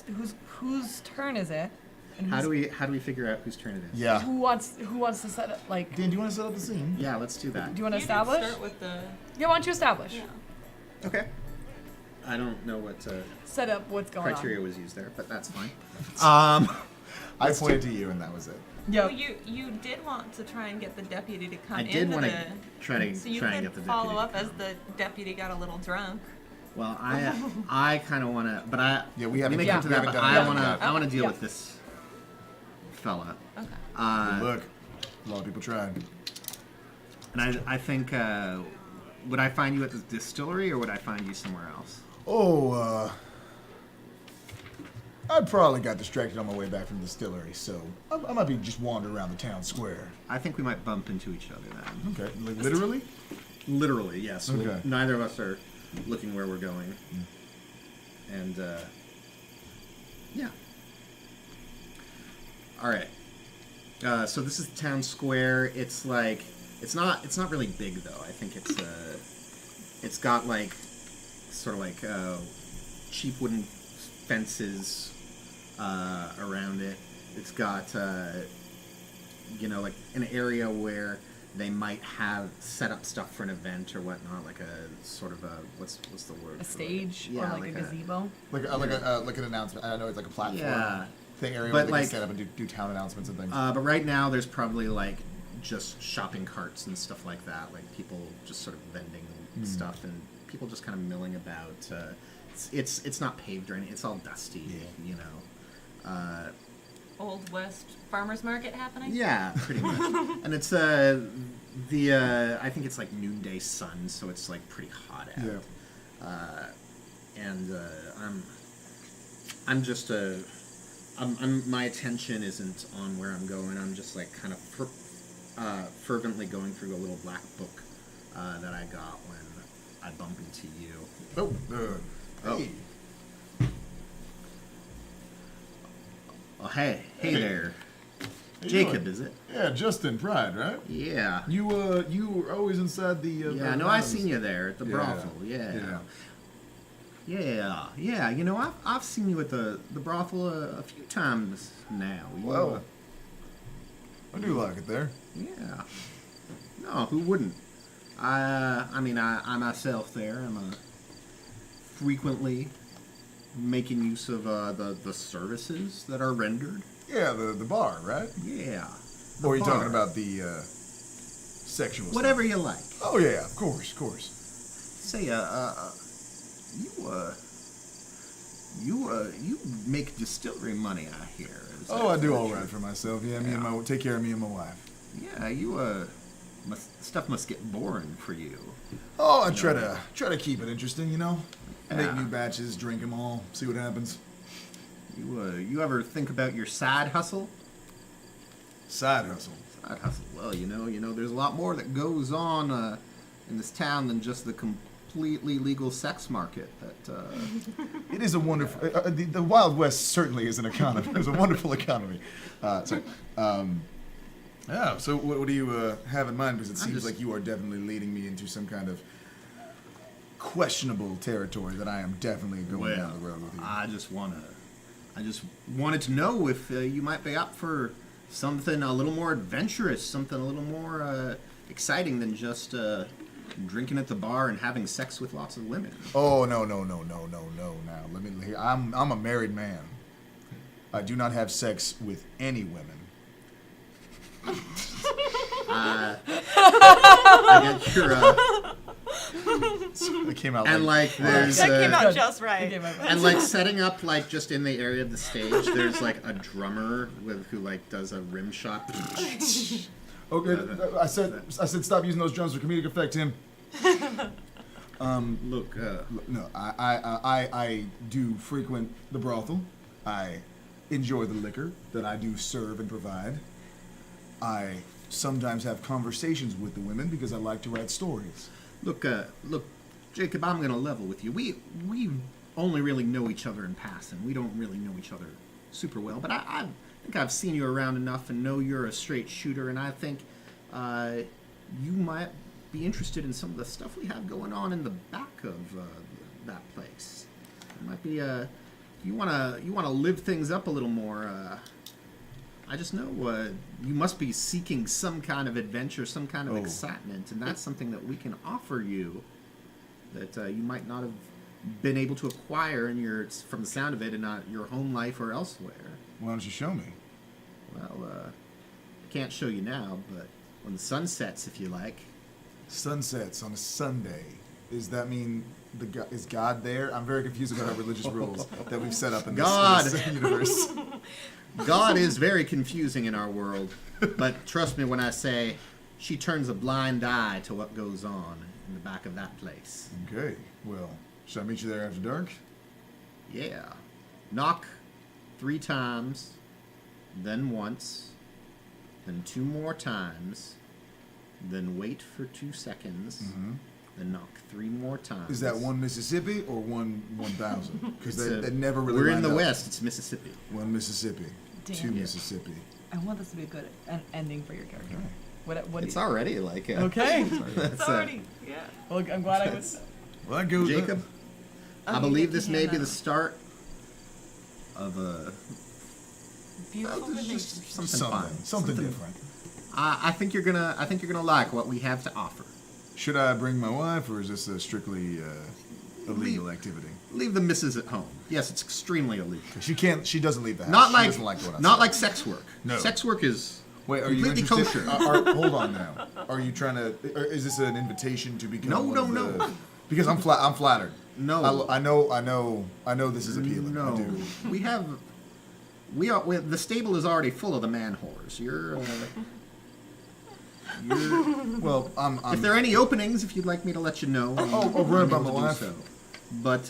[SPEAKER 1] Whose turn is it? And
[SPEAKER 2] How
[SPEAKER 1] who's-
[SPEAKER 2] do we figure out whose turn it is?
[SPEAKER 3] Yeah.
[SPEAKER 1] Who wants to set it? Like, do
[SPEAKER 3] Dan, do you want to set up the scene?
[SPEAKER 2] Yeah, let's do that.
[SPEAKER 1] you want to
[SPEAKER 5] You did
[SPEAKER 1] establish?
[SPEAKER 5] start with the.
[SPEAKER 1] Yeah, why don't you establish?
[SPEAKER 5] Yeah.
[SPEAKER 2] Okay. I don't know what
[SPEAKER 1] Set up what's going
[SPEAKER 2] criteria
[SPEAKER 1] on.
[SPEAKER 2] was used there, but that's fine.
[SPEAKER 3] I pointed to you, and that was it.
[SPEAKER 5] Well,
[SPEAKER 1] Yep.
[SPEAKER 5] you did want to try and get the deputy to come
[SPEAKER 2] I
[SPEAKER 5] into
[SPEAKER 2] did want to
[SPEAKER 5] the.
[SPEAKER 2] try to
[SPEAKER 5] So you
[SPEAKER 2] try and
[SPEAKER 5] could
[SPEAKER 2] get the
[SPEAKER 5] follow
[SPEAKER 2] deputy.
[SPEAKER 5] up as the deputy got a little drunk.
[SPEAKER 2] Well, I kind of want to, but
[SPEAKER 3] Yeah, we
[SPEAKER 2] we
[SPEAKER 3] haven't-
[SPEAKER 2] may
[SPEAKER 1] yeah.
[SPEAKER 2] come to
[SPEAKER 3] we
[SPEAKER 2] that.
[SPEAKER 3] haven't
[SPEAKER 2] But
[SPEAKER 3] done
[SPEAKER 2] I
[SPEAKER 3] that
[SPEAKER 2] want to
[SPEAKER 3] yet.
[SPEAKER 2] I want to deal
[SPEAKER 1] Yeah.
[SPEAKER 2] with this fella.
[SPEAKER 5] Okay.
[SPEAKER 3] Look, a lot of people tried.
[SPEAKER 2] And I think would I find you at the distillery or would I find you somewhere else?
[SPEAKER 3] Oh, I probably got distracted on my way back from the distillery, so I might be just wandering around the town square.
[SPEAKER 2] I think we might bump into each other then.
[SPEAKER 3] Okay, like literally?
[SPEAKER 2] Literally, yes.
[SPEAKER 3] Okay.
[SPEAKER 2] Neither of us are looking where we're going. And, yeah. All right. So this is the town square. It's like, it's not really big though. I think it's got like, sort of like, cheap wooden fences, around it. It's got, like an area where they might have set up stuff for an event or whatnot, like a sort of a what's the word?
[SPEAKER 1] A stage
[SPEAKER 2] Yeah,
[SPEAKER 1] or like a gazebo.
[SPEAKER 3] Like an announcement. I don't know, it's like a platform thing area
[SPEAKER 2] But
[SPEAKER 3] where they
[SPEAKER 2] like,
[SPEAKER 3] can set up and do town announcements and things.
[SPEAKER 2] But right now there's probably like just shopping carts and stuff like that, like people just sort of vending stuff and people just kind of milling about. It's not paved or anything. It's all dusty,
[SPEAKER 5] Old West farmers market happening.
[SPEAKER 2] Yeah, pretty much. And it's I think it's like noonday sun, so it's like pretty hot out.
[SPEAKER 3] Yeah.
[SPEAKER 2] And I'm just my attention isn't on where I'm going. I'm just like kind of fervently going through a little black book that I got when I bump into you.
[SPEAKER 3] Hey.
[SPEAKER 2] Oh, hey there.
[SPEAKER 3] How
[SPEAKER 2] Jacob,
[SPEAKER 3] doing?
[SPEAKER 2] is it?
[SPEAKER 3] Yeah, Justin Pride, right?
[SPEAKER 2] Yeah.
[SPEAKER 3] You were always inside the.
[SPEAKER 2] Yeah, no, I seen you there at the brothel.
[SPEAKER 3] Yeah.
[SPEAKER 2] Yeah. I've seen you at the brothel a few times now.
[SPEAKER 3] Well, I do like it there.
[SPEAKER 2] Yeah. No, who wouldn't? I myself there. I'm frequently making use of the services that are rendered.
[SPEAKER 3] Yeah, the bar, right?
[SPEAKER 2] Yeah.
[SPEAKER 3] Or are you
[SPEAKER 2] bar.
[SPEAKER 3] talking about the sexual
[SPEAKER 2] Whatever
[SPEAKER 3] stuff?
[SPEAKER 2] you like.
[SPEAKER 3] Oh yeah, of course.
[SPEAKER 2] Say, you make distillery money, I hear. Is
[SPEAKER 3] Oh,
[SPEAKER 2] that
[SPEAKER 3] I do all
[SPEAKER 2] true?
[SPEAKER 3] right for myself. Yeah, take care of me and my wife.
[SPEAKER 2] Yeah, stuff must get boring for you.
[SPEAKER 3] Oh, I try to keep it interesting, Make
[SPEAKER 2] Yeah.
[SPEAKER 3] new batches, drink them all, see what happens.
[SPEAKER 2] You ever think about your side hustle?
[SPEAKER 3] Side hustle.
[SPEAKER 2] Side hustle. Well, there's a lot more that goes on in this town than just the completely legal sex market. That
[SPEAKER 3] It is a wonderful. The Wild West certainly is an economy. It's a wonderful economy. Sorry. Yeah. So what do you have in mind? Because it seems like you are definitely leading me into some kind of questionable territory that I am definitely going down the road with you.
[SPEAKER 2] I just wanted to know if you might be up for something a little more adventurous, something a little more exciting than just drinking at the bar and having sex with lots of women.
[SPEAKER 3] Oh no. Now let me hear. I'm a married man. I do not have sex with any women.
[SPEAKER 2] I get your
[SPEAKER 3] It came out
[SPEAKER 2] and like there's
[SPEAKER 5] That came out
[SPEAKER 1] Good.
[SPEAKER 5] just right.
[SPEAKER 1] Okay, my bad.
[SPEAKER 2] and like setting up like just in the area of the stage, there's like a drummer who like does a rim shot.
[SPEAKER 3] Okay, I said stop using those drums for comedic effect, Tim.
[SPEAKER 2] Look,
[SPEAKER 3] No, I do frequent the brothel. I enjoy the liquor that I do serve and provide. I sometimes have conversations with the women because I like to write stories.
[SPEAKER 2] look, Jacob, I'm gonna level with you. We only really know each other in passing. We don't really know each other super well, but I think I've seen you around enough and know you're a straight shooter, and I think you might be interested in some of the stuff we have going on in the back of that place. It might be you wanna live things up a little more. I just know you must be seeking some kind of adventure, some kind of excitement, and that's something that we can offer you that you might not have been able to acquire from the sound of it, in your home life or elsewhere.
[SPEAKER 3] Why don't you show me?
[SPEAKER 2] Well, can't show you now, but when the sun sets, if you like.
[SPEAKER 3] Sunsets on a Sunday. Does that mean is God there? I'm very confused about our religious rules that we've set up in this universe.
[SPEAKER 2] God is very confusing in our world, but trust me when I say she turns a blind eye to what goes on in the back of that place.
[SPEAKER 3] Okay, well, should I meet you there after dark?
[SPEAKER 2] Yeah. Knock 3 times, then once, then 2 more times, then wait for 2 seconds, then knock 3 more times.
[SPEAKER 3] Is that 1 Mississippi or 1,000? Because
[SPEAKER 2] It's
[SPEAKER 3] that never really.
[SPEAKER 2] We're in
[SPEAKER 3] lined
[SPEAKER 2] the
[SPEAKER 3] up.
[SPEAKER 2] West. It's Mississippi.
[SPEAKER 3] 1 Mississippi,
[SPEAKER 1] Damn.
[SPEAKER 3] 2
[SPEAKER 2] Yeah.
[SPEAKER 3] Mississippi.
[SPEAKER 1] I want this to be a good ending for your character. What
[SPEAKER 2] It's already like.
[SPEAKER 1] Okay.
[SPEAKER 2] That's,
[SPEAKER 5] yeah.
[SPEAKER 1] Well, I'm glad I was.
[SPEAKER 3] Well, that goes.
[SPEAKER 2] Jacob,
[SPEAKER 5] Oh,
[SPEAKER 2] I
[SPEAKER 5] you
[SPEAKER 2] believe
[SPEAKER 5] get
[SPEAKER 2] this
[SPEAKER 5] to
[SPEAKER 2] may
[SPEAKER 5] hand
[SPEAKER 2] be the
[SPEAKER 5] that.
[SPEAKER 2] start of a
[SPEAKER 5] Beautiful
[SPEAKER 2] just
[SPEAKER 5] relationship.
[SPEAKER 2] something fun.
[SPEAKER 3] Something different.
[SPEAKER 2] I think you're gonna like what we have to offer.
[SPEAKER 3] Should I bring my wife, or is this a strictly illegal activity?
[SPEAKER 2] Leave the missus at home. Yes, it's extremely illegal.
[SPEAKER 3] She can't. She doesn't leave the house.
[SPEAKER 2] Not
[SPEAKER 3] She
[SPEAKER 2] like
[SPEAKER 3] doesn't like going
[SPEAKER 2] not
[SPEAKER 3] outside.
[SPEAKER 2] like sex work.
[SPEAKER 3] No.
[SPEAKER 2] Sex work is
[SPEAKER 3] Wait, are you
[SPEAKER 2] completely
[SPEAKER 3] interested?
[SPEAKER 2] kosher.
[SPEAKER 3] Hold on now. Are you trying to? Or is this an invitation to become?
[SPEAKER 2] No,
[SPEAKER 3] one
[SPEAKER 2] no,
[SPEAKER 3] of the,
[SPEAKER 2] no.
[SPEAKER 3] Because I'm flattered.
[SPEAKER 2] No.
[SPEAKER 3] I know this is appealing. I
[SPEAKER 2] No,
[SPEAKER 3] do.
[SPEAKER 2] the stable is already full of the man whores. You're
[SPEAKER 3] Well,
[SPEAKER 2] if there are any openings, if you'd like me to let you know.
[SPEAKER 3] right
[SPEAKER 2] I'm
[SPEAKER 3] about
[SPEAKER 2] able
[SPEAKER 3] my
[SPEAKER 2] to do
[SPEAKER 3] wife.
[SPEAKER 2] so. But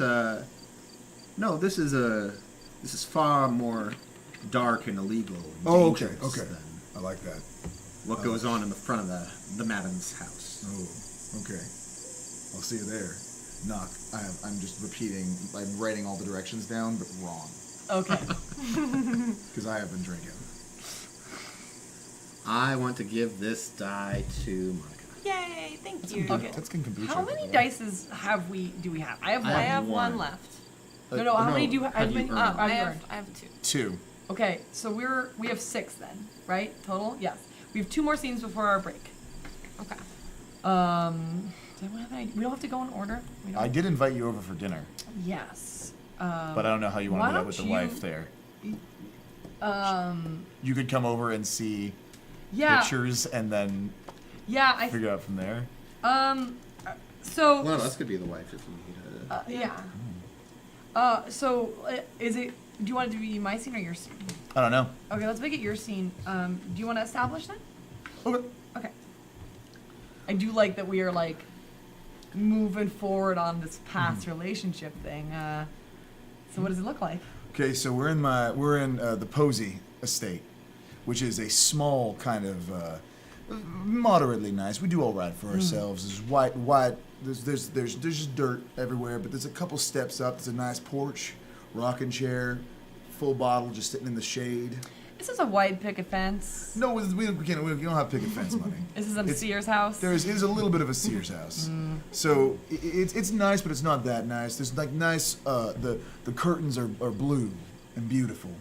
[SPEAKER 2] no, this is far more dark and illegal. And
[SPEAKER 3] Oh, okay,
[SPEAKER 2] dangerous
[SPEAKER 3] okay.
[SPEAKER 2] Than
[SPEAKER 3] I like that.
[SPEAKER 2] what goes on in the front of the madam's house.
[SPEAKER 3] Oh, okay. I'll see you there. Knock. I'm just repeating. I'm writing all the directions down, but wrong.
[SPEAKER 1] Okay.
[SPEAKER 3] Because I have been drinking.
[SPEAKER 2] I want to give this die to Monica.
[SPEAKER 5] Yay! Thank you.
[SPEAKER 1] Okay.
[SPEAKER 3] That's good kombucha.
[SPEAKER 1] How many dices do we have? I have one.
[SPEAKER 5] I have
[SPEAKER 2] one.
[SPEAKER 5] one left.
[SPEAKER 1] No, how many do you have?
[SPEAKER 2] have you
[SPEAKER 1] I've
[SPEAKER 2] earned?
[SPEAKER 5] I
[SPEAKER 1] earned.
[SPEAKER 5] have 2.
[SPEAKER 3] 2.
[SPEAKER 1] Okay, so we have 6 then, right? Total? Yes. We have 2 more scenes before our break.
[SPEAKER 5] Okay.
[SPEAKER 1] Does anyone have any? We don't have to go in order. We don't.
[SPEAKER 3] I did invite you over for dinner,
[SPEAKER 1] Yes.
[SPEAKER 3] but I don't know how you want
[SPEAKER 1] why
[SPEAKER 3] to do that
[SPEAKER 1] don't
[SPEAKER 3] with the
[SPEAKER 1] you-
[SPEAKER 3] wife there.
[SPEAKER 1] Um.
[SPEAKER 3] You could come over and see
[SPEAKER 1] Yeah.
[SPEAKER 3] pictures and then
[SPEAKER 1] Yeah. I.
[SPEAKER 3] figure out from there.
[SPEAKER 1] So.
[SPEAKER 2] One of us could be the wife if we need
[SPEAKER 1] Yeah. So is it? Do you want it to be my scene or your scene?
[SPEAKER 3] I don't know.
[SPEAKER 1] Okay, let's make it your scene. Do you want to establish that?
[SPEAKER 3] Okay.
[SPEAKER 1] Okay. I do like that we are like moving forward on this past relationship thing. So what does it look like?
[SPEAKER 3] Okay, so we're in the Posey estate, which is a small kind of moderately nice. We do all right for ourselves. There's white. There's just dirt everywhere, but there's a couple steps up. There's a nice porch, rocking chair, full bottle, just sitting in the shade.
[SPEAKER 1] This is a wide picket fence.
[SPEAKER 3] No, we don't have picket fence money.
[SPEAKER 1] This is some
[SPEAKER 3] It's-
[SPEAKER 1] Sears house.
[SPEAKER 3] It is a little bit of a Sears house, so it's nice, but it's not that nice. There's like nice. The curtains are blue and beautiful,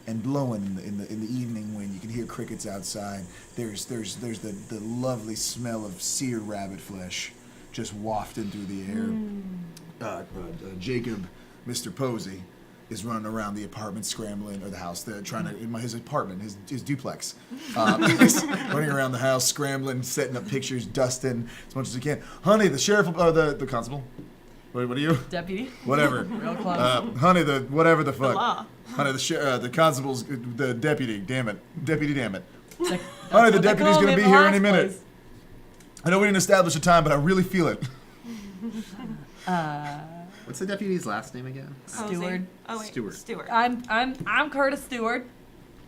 [SPEAKER 3] and blowing in the evening wind. You can hear crickets outside. There's the lovely smell of seared rabbit flesh, just wafting through the air. Jacob, Mr. Posey, is running around the apartment scrambling, or the house, trying to, in his apartment, his duplex. He's running around the house, scrambling, setting up pictures, dusting as much as he can. Honey, the sheriff, the constable. What are you?
[SPEAKER 1] Deputy.
[SPEAKER 3] Whatever.
[SPEAKER 1] Real close.
[SPEAKER 3] Honey, whatever the fuck.
[SPEAKER 5] law.
[SPEAKER 3] Honey, the constable's, the deputy, damn it. Deputy, damn it.
[SPEAKER 1] That's
[SPEAKER 3] Honey, the
[SPEAKER 1] what they
[SPEAKER 3] deputy's
[SPEAKER 1] call
[SPEAKER 3] gonna
[SPEAKER 1] me
[SPEAKER 3] be
[SPEAKER 1] in the
[SPEAKER 3] here any
[SPEAKER 1] last
[SPEAKER 3] minute.
[SPEAKER 1] place.
[SPEAKER 3] I know we didn't establish a time, but I really feel it.
[SPEAKER 2] What's the deputy's last name again?
[SPEAKER 5] Posey.
[SPEAKER 1] Stewart.
[SPEAKER 5] Oh wait.
[SPEAKER 2] Stewart.
[SPEAKER 5] Stewart.
[SPEAKER 1] I'm Curtis Stewart.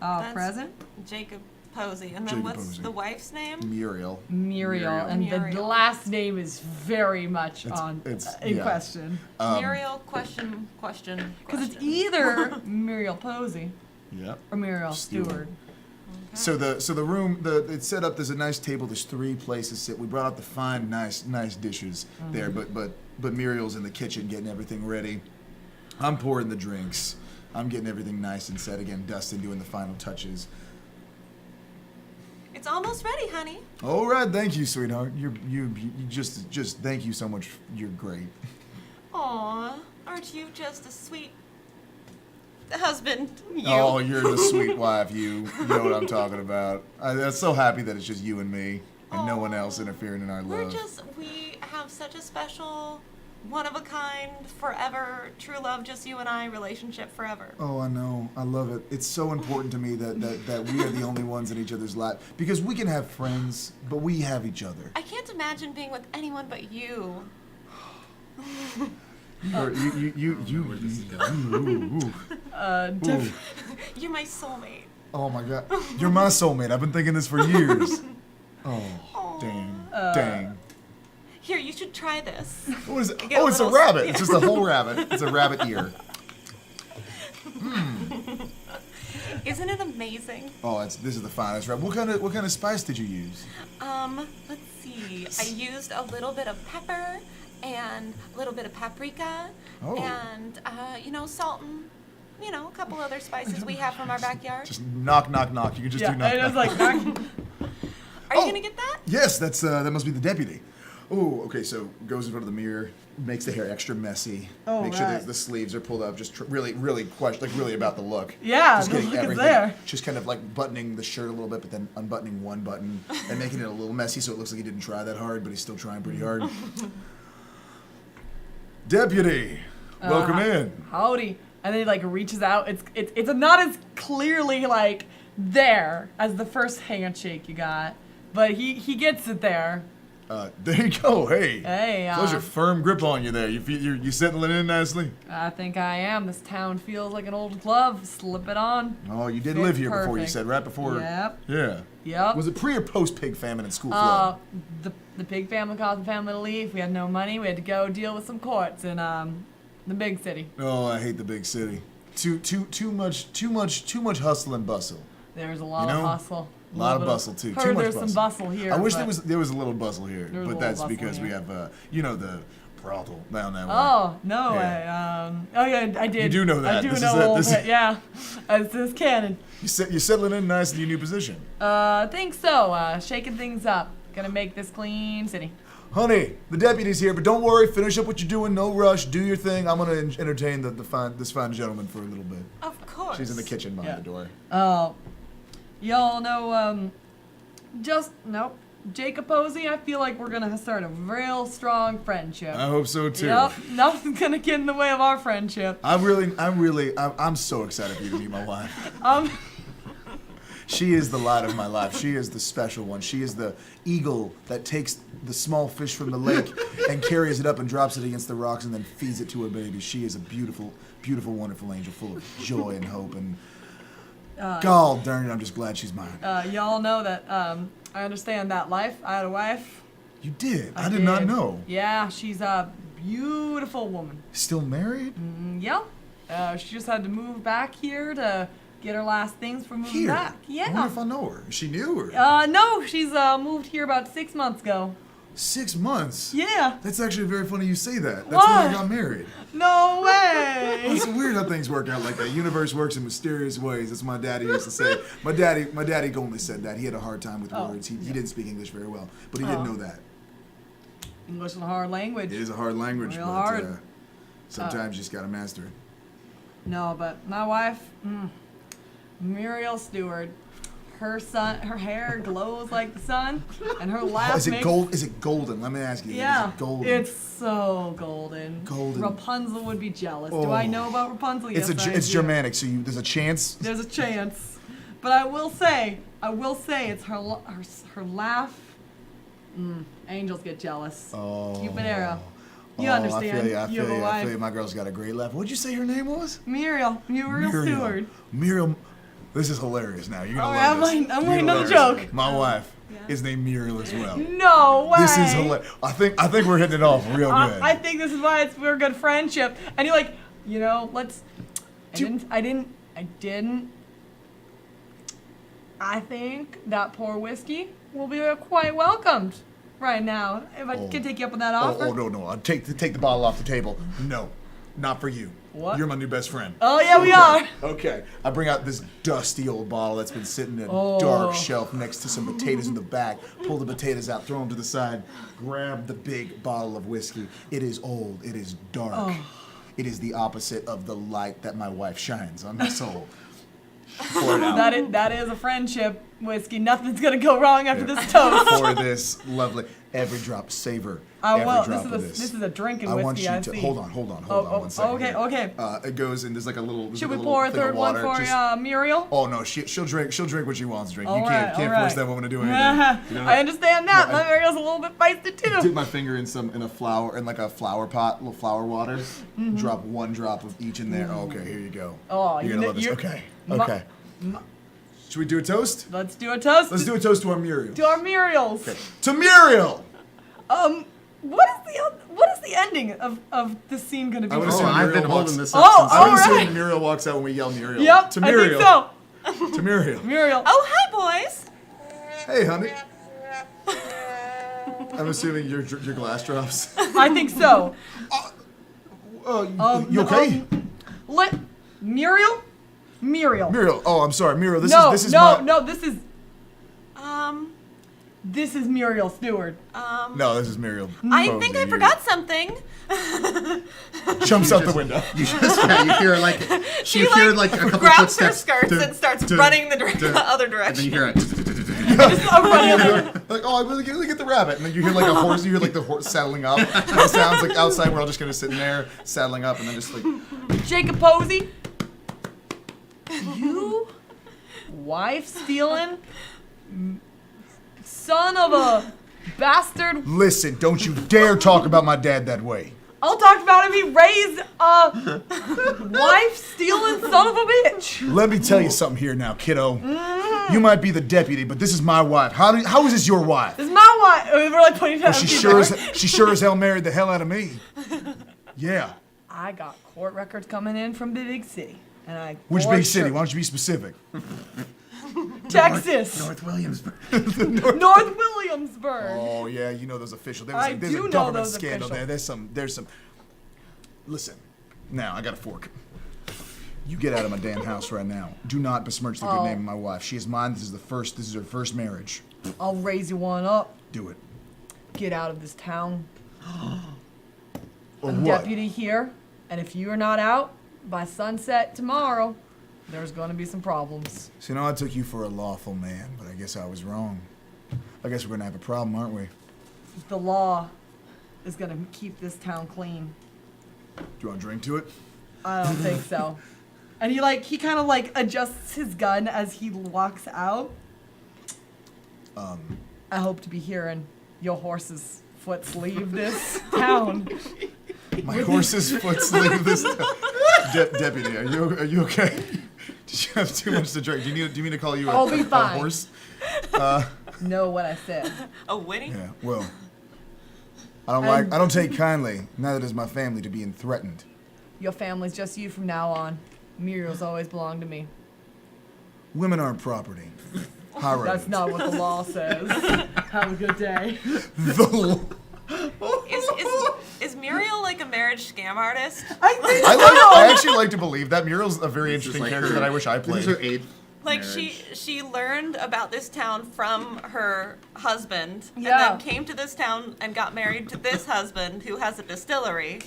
[SPEAKER 5] That's
[SPEAKER 1] Present.
[SPEAKER 5] Jacob Posey. And then
[SPEAKER 3] Jacob
[SPEAKER 5] what's
[SPEAKER 3] Posey.
[SPEAKER 5] the wife's name?
[SPEAKER 3] Muriel.
[SPEAKER 1] Muriel, and the
[SPEAKER 5] Muriel.
[SPEAKER 1] last name is very much in
[SPEAKER 3] yeah.
[SPEAKER 1] question
[SPEAKER 5] Muriel question.
[SPEAKER 1] because it's either Muriel Posey
[SPEAKER 3] Yep.
[SPEAKER 1] or Muriel
[SPEAKER 3] Stewart.
[SPEAKER 1] Stewart.
[SPEAKER 3] So the room, it's set up. There's a nice table. There's 3 places to sit. We brought out the fine, nice dishes there. But Muriel's in the kitchen getting everything ready. I'm pouring the drinks. I'm getting everything nice and set again. Dustin doing the final touches.
[SPEAKER 5] It's almost ready, honey.
[SPEAKER 3] All right, thank you, sweetheart. You just thank you so much. You're great.
[SPEAKER 5] Aw, aren't you just a sweet husband? You.
[SPEAKER 3] Oh, you're the sweet wife. You know what I'm talking about. I'm so happy that it's just you and me and no one else interfering in our love.
[SPEAKER 5] We have such a special, one-of-a-kind, forever, true love, just you and I relationship forever.
[SPEAKER 3] Oh, I know. I love it. It's so important to me that we are the only ones in each other's life. Because we can have friends, but we have each other.
[SPEAKER 5] I can't imagine being with anyone but you.
[SPEAKER 2] Where this is going.
[SPEAKER 5] You're my soulmate.
[SPEAKER 3] Oh my God. You're my soulmate. I've been thinking this for years. Oh,
[SPEAKER 5] Aw.
[SPEAKER 3] dang.
[SPEAKER 5] Here, you should try this.
[SPEAKER 3] What is it?
[SPEAKER 5] Get
[SPEAKER 3] Oh,
[SPEAKER 5] a
[SPEAKER 3] it's a
[SPEAKER 5] little-
[SPEAKER 3] rabbit. It's just a whole rabbit. It's a rabbit ear.
[SPEAKER 5] Isn't it amazing?
[SPEAKER 3] Oh, this is the finest rabbit. What kind of spice did you use?
[SPEAKER 5] Let's see. I used a little bit of pepper and a little bit of paprika
[SPEAKER 3] Oh.
[SPEAKER 5] and salt and a couple other spices we have from our backyard.
[SPEAKER 3] Just knock, knock, knock. You can just
[SPEAKER 1] Yeah,
[SPEAKER 3] do knock,
[SPEAKER 1] it was
[SPEAKER 3] knock.
[SPEAKER 1] like,
[SPEAKER 5] Are you gonna get that?
[SPEAKER 3] Yes, that must be the deputy. Oh, okay. So goes in front of the mirror, makes the hair extra messy.
[SPEAKER 1] Oh,
[SPEAKER 3] make sure
[SPEAKER 1] right.
[SPEAKER 3] the sleeves are pulled up. Just really really about the look.
[SPEAKER 1] Yeah,
[SPEAKER 3] just
[SPEAKER 1] the
[SPEAKER 3] getting
[SPEAKER 1] look is
[SPEAKER 3] everything.
[SPEAKER 1] there.
[SPEAKER 3] Just kind of like buttoning the shirt a little bit, but then unbuttoning one button and making it a little messy, so it looks like he didn't try that hard, but he's still trying pretty hard. Deputy, welcome in.
[SPEAKER 1] howdy. And then he like reaches out. It's not as clearly like there as the first handshake you got, but he gets it there.
[SPEAKER 3] There you go. Hey.
[SPEAKER 1] Hey,
[SPEAKER 3] There's a firm grip on you there. You settling in nicely?
[SPEAKER 1] I think I am. This town feels like an old glove. Slip it on.
[SPEAKER 3] Oh, you did
[SPEAKER 1] Fits
[SPEAKER 3] live here before. You
[SPEAKER 1] perfect.
[SPEAKER 3] said right before.
[SPEAKER 1] Yep.
[SPEAKER 3] Yeah.
[SPEAKER 1] Yep.
[SPEAKER 3] Was it pre or post pig famine and school flood?
[SPEAKER 1] The pig family caused the family to leave. We had no money. We had to go deal with some courts in the big city.
[SPEAKER 3] Oh, I hate the big city. Too much hustle and bustle.
[SPEAKER 1] There's a lot
[SPEAKER 3] You know,
[SPEAKER 1] of hustle.
[SPEAKER 3] A lot of
[SPEAKER 1] little bit
[SPEAKER 3] bustle too.
[SPEAKER 1] Heard
[SPEAKER 3] Too much
[SPEAKER 1] there's
[SPEAKER 3] bustle.
[SPEAKER 1] some bustle here.
[SPEAKER 3] I wish
[SPEAKER 1] but-
[SPEAKER 3] there was a little bustle here,
[SPEAKER 1] There was a
[SPEAKER 3] but
[SPEAKER 1] little
[SPEAKER 3] that's
[SPEAKER 1] bustle
[SPEAKER 3] because we
[SPEAKER 1] here.
[SPEAKER 3] have the brothel down that way.
[SPEAKER 1] Oh no!
[SPEAKER 3] Yeah.
[SPEAKER 1] I did.
[SPEAKER 3] You do know that.
[SPEAKER 1] I do
[SPEAKER 3] This
[SPEAKER 1] know
[SPEAKER 3] is
[SPEAKER 1] a
[SPEAKER 3] it.
[SPEAKER 1] little
[SPEAKER 3] This
[SPEAKER 1] bit.
[SPEAKER 3] is-
[SPEAKER 1] Yeah, this is canon.
[SPEAKER 3] You're settling in nice in your new position.
[SPEAKER 1] I think so. Shaking things up. Gonna make this clean city.
[SPEAKER 3] Honey, the deputy's here, but don't worry. Finish up what you're doing. No rush. Do your thing. I'm gonna entertain this fine gentleman for a little bit.
[SPEAKER 5] Of course.
[SPEAKER 3] She's in the kitchen behind
[SPEAKER 1] Yeah.
[SPEAKER 3] the door.
[SPEAKER 1] Y'all know, nope. Jacob Posey, I feel like we're gonna start a real strong friendship.
[SPEAKER 3] I hope so too.
[SPEAKER 1] Yep, nothing's gonna get in the way of our friendship.
[SPEAKER 3] I'm so excited for you to meet my wife. She is the light of my life. She is the special one. She is the eagle that takes the small fish from the lake and carries it up and drops it against the rocks and then feeds it to her baby. She is a beautiful, beautiful, wonderful angel full of joy and hope. And God darn it, I'm just glad she's mine.
[SPEAKER 1] Y'all know that, I understand that life. I had a wife.
[SPEAKER 3] You did? I did not know.
[SPEAKER 1] Yeah, she's a beautiful woman.
[SPEAKER 3] Still married?
[SPEAKER 1] Yep. She just had to move back here to get her last things for moving
[SPEAKER 3] Here?
[SPEAKER 1] back.
[SPEAKER 3] I
[SPEAKER 1] Yeah.
[SPEAKER 3] wonder if I know her. Is she new or?
[SPEAKER 1] No, she's moved here about 6 months ago.
[SPEAKER 3] 6 months?
[SPEAKER 1] Yeah.
[SPEAKER 3] That's actually very funny you say that. That's when I
[SPEAKER 1] Why?
[SPEAKER 3] got married.
[SPEAKER 1] No way.
[SPEAKER 3] It's weird how things work out like that. Universe works in mysterious ways. That's what my daddy used to say. My daddy only said that. He had a hard time with words. He didn't speak English very well, but he didn't know that.
[SPEAKER 1] English is a hard language.
[SPEAKER 3] It is a hard language,
[SPEAKER 1] Real
[SPEAKER 3] but
[SPEAKER 1] hard.
[SPEAKER 3] sometimes you just gotta master it.
[SPEAKER 1] No, but my wife, Muriel Stewart, her hair glows like the sun, and her laugh
[SPEAKER 3] Is it
[SPEAKER 1] makes...
[SPEAKER 3] gold? Is it golden? Let me ask you.
[SPEAKER 1] Yeah,
[SPEAKER 3] Is it golden?
[SPEAKER 1] it's so golden.
[SPEAKER 3] Golden.
[SPEAKER 1] Rapunzel would be jealous. Do I
[SPEAKER 3] Oh.
[SPEAKER 1] know about Rapunzel?
[SPEAKER 3] It's
[SPEAKER 1] Yes, I
[SPEAKER 3] it's
[SPEAKER 1] do.
[SPEAKER 3] Germanic, so there's a chance.
[SPEAKER 1] There's a chance, but I will say, it's her laugh. Angels get jealous.
[SPEAKER 3] Oh.
[SPEAKER 1] Cupid arrow. You
[SPEAKER 3] I
[SPEAKER 1] understand?
[SPEAKER 3] feel you. I
[SPEAKER 1] You have
[SPEAKER 3] feel
[SPEAKER 1] a
[SPEAKER 3] you. I
[SPEAKER 1] wife.
[SPEAKER 3] feel you. My girl's got a great laugh. What'd you say her name was?
[SPEAKER 1] Muriel Stewart.
[SPEAKER 3] Muriel. This is hilarious. Now you're gonna
[SPEAKER 1] Oh,
[SPEAKER 3] love
[SPEAKER 1] I'm
[SPEAKER 3] this.
[SPEAKER 1] waiting- I'm
[SPEAKER 3] You're
[SPEAKER 1] waiting
[SPEAKER 3] gonna
[SPEAKER 1] on the
[SPEAKER 3] love this.
[SPEAKER 1] joke.
[SPEAKER 3] My wife is named Muriel as well.
[SPEAKER 1] No way.
[SPEAKER 3] This is hilarious. I think we're hitting it off real good.
[SPEAKER 1] I think this is why we're a good friendship. And you're like, let's. I didn't. I think that poor whiskey will be quite welcomed right now. If I could take you up on that offer.
[SPEAKER 3] Oh no! I'll take the bottle off the table. No, not for you.
[SPEAKER 1] What?
[SPEAKER 3] You're my new best friend.
[SPEAKER 1] Oh, yeah, we are.
[SPEAKER 3] Okay. I bring out this dusty old bottle that's been sitting in a
[SPEAKER 1] Oh.
[SPEAKER 3] dark shelf next to some potatoes in the back. Pull the potatoes out, throw them to the side. Grab the big bottle of whiskey. It is old. It is dark.
[SPEAKER 1] Oh.
[SPEAKER 3] It is the opposite of the light that my wife shines on my soul. Pour it out.
[SPEAKER 1] That is a friendship whiskey. Nothing's gonna go wrong after this toast.
[SPEAKER 3] Pour this lovely. Every drop, savor. Every
[SPEAKER 1] Well,
[SPEAKER 3] drop
[SPEAKER 1] this
[SPEAKER 3] of
[SPEAKER 1] is
[SPEAKER 3] this.
[SPEAKER 1] a drinking
[SPEAKER 3] I
[SPEAKER 1] whiskey.
[SPEAKER 3] want you
[SPEAKER 1] I
[SPEAKER 3] to
[SPEAKER 1] see.
[SPEAKER 3] hold on 1 second.
[SPEAKER 1] Okay,
[SPEAKER 3] here.
[SPEAKER 1] okay.
[SPEAKER 3] It goes and there's like a little. there's
[SPEAKER 1] Should
[SPEAKER 3] like
[SPEAKER 1] we
[SPEAKER 3] a
[SPEAKER 1] pour a
[SPEAKER 3] little thing
[SPEAKER 1] third
[SPEAKER 3] of
[SPEAKER 1] one
[SPEAKER 3] water.
[SPEAKER 1] for
[SPEAKER 3] Just-
[SPEAKER 1] Muriel?
[SPEAKER 3] Oh no, she'll drink what she wants to drink.
[SPEAKER 1] All
[SPEAKER 3] You
[SPEAKER 1] right,
[SPEAKER 3] can't
[SPEAKER 1] all
[SPEAKER 3] force
[SPEAKER 1] right.
[SPEAKER 3] that woman to do anything. You know?
[SPEAKER 1] I understand that.
[SPEAKER 3] No,
[SPEAKER 1] My Muriel's a little bit feisty too.
[SPEAKER 3] Dip my finger in a flower in like a flower pot, little flower water. Drop 1 drop of each in there. Oh, okay, here you go.
[SPEAKER 1] Oh,
[SPEAKER 3] you're
[SPEAKER 1] you
[SPEAKER 3] gonna
[SPEAKER 1] know-
[SPEAKER 3] love this.
[SPEAKER 1] you're-
[SPEAKER 3] Okay,
[SPEAKER 1] Ma-
[SPEAKER 3] okay. Should we do a toast?
[SPEAKER 1] Let's do a toast.
[SPEAKER 3] Let's do a toast to our Muriel.
[SPEAKER 1] to our Muriels.
[SPEAKER 3] To Muriel.
[SPEAKER 1] What is the ending of this scene going to be?
[SPEAKER 3] I would
[SPEAKER 2] Oh,
[SPEAKER 3] assume
[SPEAKER 2] I've been
[SPEAKER 3] Muriel
[SPEAKER 2] holding
[SPEAKER 3] walks-
[SPEAKER 2] this up
[SPEAKER 1] Oh,
[SPEAKER 2] since
[SPEAKER 3] I would
[SPEAKER 1] all
[SPEAKER 3] assume
[SPEAKER 1] right.
[SPEAKER 3] Muriel walks out when we yell Muriel.
[SPEAKER 1] Yep,
[SPEAKER 3] To
[SPEAKER 1] I
[SPEAKER 3] Muriel.
[SPEAKER 1] think so.
[SPEAKER 3] To Muriel.
[SPEAKER 1] Muriel.
[SPEAKER 5] Oh, hi, boys.
[SPEAKER 3] Hey, honey. I'm assuming your glass drops.
[SPEAKER 1] I think so.
[SPEAKER 3] You okay?
[SPEAKER 1] Let Muriel.
[SPEAKER 3] Muriel. Oh, I'm sorry, Muriel. This is This is
[SPEAKER 1] Muriel Stewart.
[SPEAKER 3] No, this is Muriel.
[SPEAKER 5] I
[SPEAKER 3] Posey.
[SPEAKER 5] think I forgot something.
[SPEAKER 3] Jumps out the window.
[SPEAKER 2] You hear like
[SPEAKER 5] She
[SPEAKER 2] you hear like a couple
[SPEAKER 5] grabs her
[SPEAKER 2] footsteps.
[SPEAKER 5] skirts and starts running the other
[SPEAKER 2] And then you
[SPEAKER 5] direction.
[SPEAKER 2] hear it.
[SPEAKER 3] Like, oh, I really get the rabbit, and then you hear like a horse. You hear like the horse saddling up. And it sounds like outside we're all just kind of sitting there saddling up, and then just like
[SPEAKER 1] Jacob Posey. You wife stealing son of a bastard.
[SPEAKER 3] listen. Don't you dare talk about my dad that way.
[SPEAKER 1] I'll talk about him. He raised a wife stealing son of a bitch.
[SPEAKER 3] Let me tell you something here now, kiddo. You might be the deputy, but this is my wife. How is this your wife?
[SPEAKER 1] This is my wife. We're like pointing
[SPEAKER 3] Well,
[SPEAKER 1] at
[SPEAKER 3] she
[SPEAKER 1] him.
[SPEAKER 3] sure as hell married the hell out of me. Yeah.
[SPEAKER 1] I got court records coming in from the big city, and I.
[SPEAKER 3] Which
[SPEAKER 1] for
[SPEAKER 3] big city?
[SPEAKER 1] sure-
[SPEAKER 3] Why don't you be specific?
[SPEAKER 1] Texas.
[SPEAKER 2] North Williamsburg.
[SPEAKER 1] North Williamsburg.
[SPEAKER 3] Oh yeah, you know those officials.
[SPEAKER 1] I
[SPEAKER 3] There's
[SPEAKER 1] do
[SPEAKER 3] a
[SPEAKER 1] know
[SPEAKER 3] government
[SPEAKER 1] those
[SPEAKER 3] scandal there.
[SPEAKER 1] officials.
[SPEAKER 3] There's some. Listen, now I got a fork. You get out of my damn house right now. Do not besmirch the good name of my wife. She is mine. This is her first marriage.
[SPEAKER 1] I'll raise you one up.
[SPEAKER 3] Do it.
[SPEAKER 1] Get out of this town.
[SPEAKER 3] Or
[SPEAKER 1] I'm
[SPEAKER 3] what?
[SPEAKER 1] deputy here, and if you are not out by sunset tomorrow, there's going to be some problems.
[SPEAKER 3] So, I took you for a lawful man, but I guess I was wrong. I guess we're gonna have a problem, aren't we?
[SPEAKER 1] The law is going to keep this town clean.
[SPEAKER 3] Do you want to drink to it?
[SPEAKER 1] I don't think so. And he kind of adjusts his gun as he walks out. I hope to be hearing your horse's foot leave this town.
[SPEAKER 3] My horse's foot's leave this. Deputy, are you okay? Did you have too much to drink? Do you need me to call you
[SPEAKER 1] I'll be
[SPEAKER 3] a
[SPEAKER 1] fine.
[SPEAKER 3] horse?
[SPEAKER 1] Know what I said.
[SPEAKER 5] A Winnie?
[SPEAKER 3] Yeah. Well, I don't take kindly. Neither does my family to being threatened.
[SPEAKER 1] Your family's just you from now on. Muriel's always belonged to me.
[SPEAKER 3] Women aren't property. High
[SPEAKER 1] That's not what the law says. Have a good day.
[SPEAKER 5] Is Muriel like a marriage scam artist?
[SPEAKER 3] I actually like to believe that Muriel's a very
[SPEAKER 2] This is
[SPEAKER 3] interesting
[SPEAKER 2] like
[SPEAKER 3] character
[SPEAKER 2] her-
[SPEAKER 3] that I wish I
[SPEAKER 2] This
[SPEAKER 3] played.
[SPEAKER 2] is her eighth
[SPEAKER 5] Like
[SPEAKER 2] marriage.
[SPEAKER 5] she learned about this town from her husband,
[SPEAKER 1] Yeah.
[SPEAKER 5] and then came to this town and got married to this husband who has a distillery.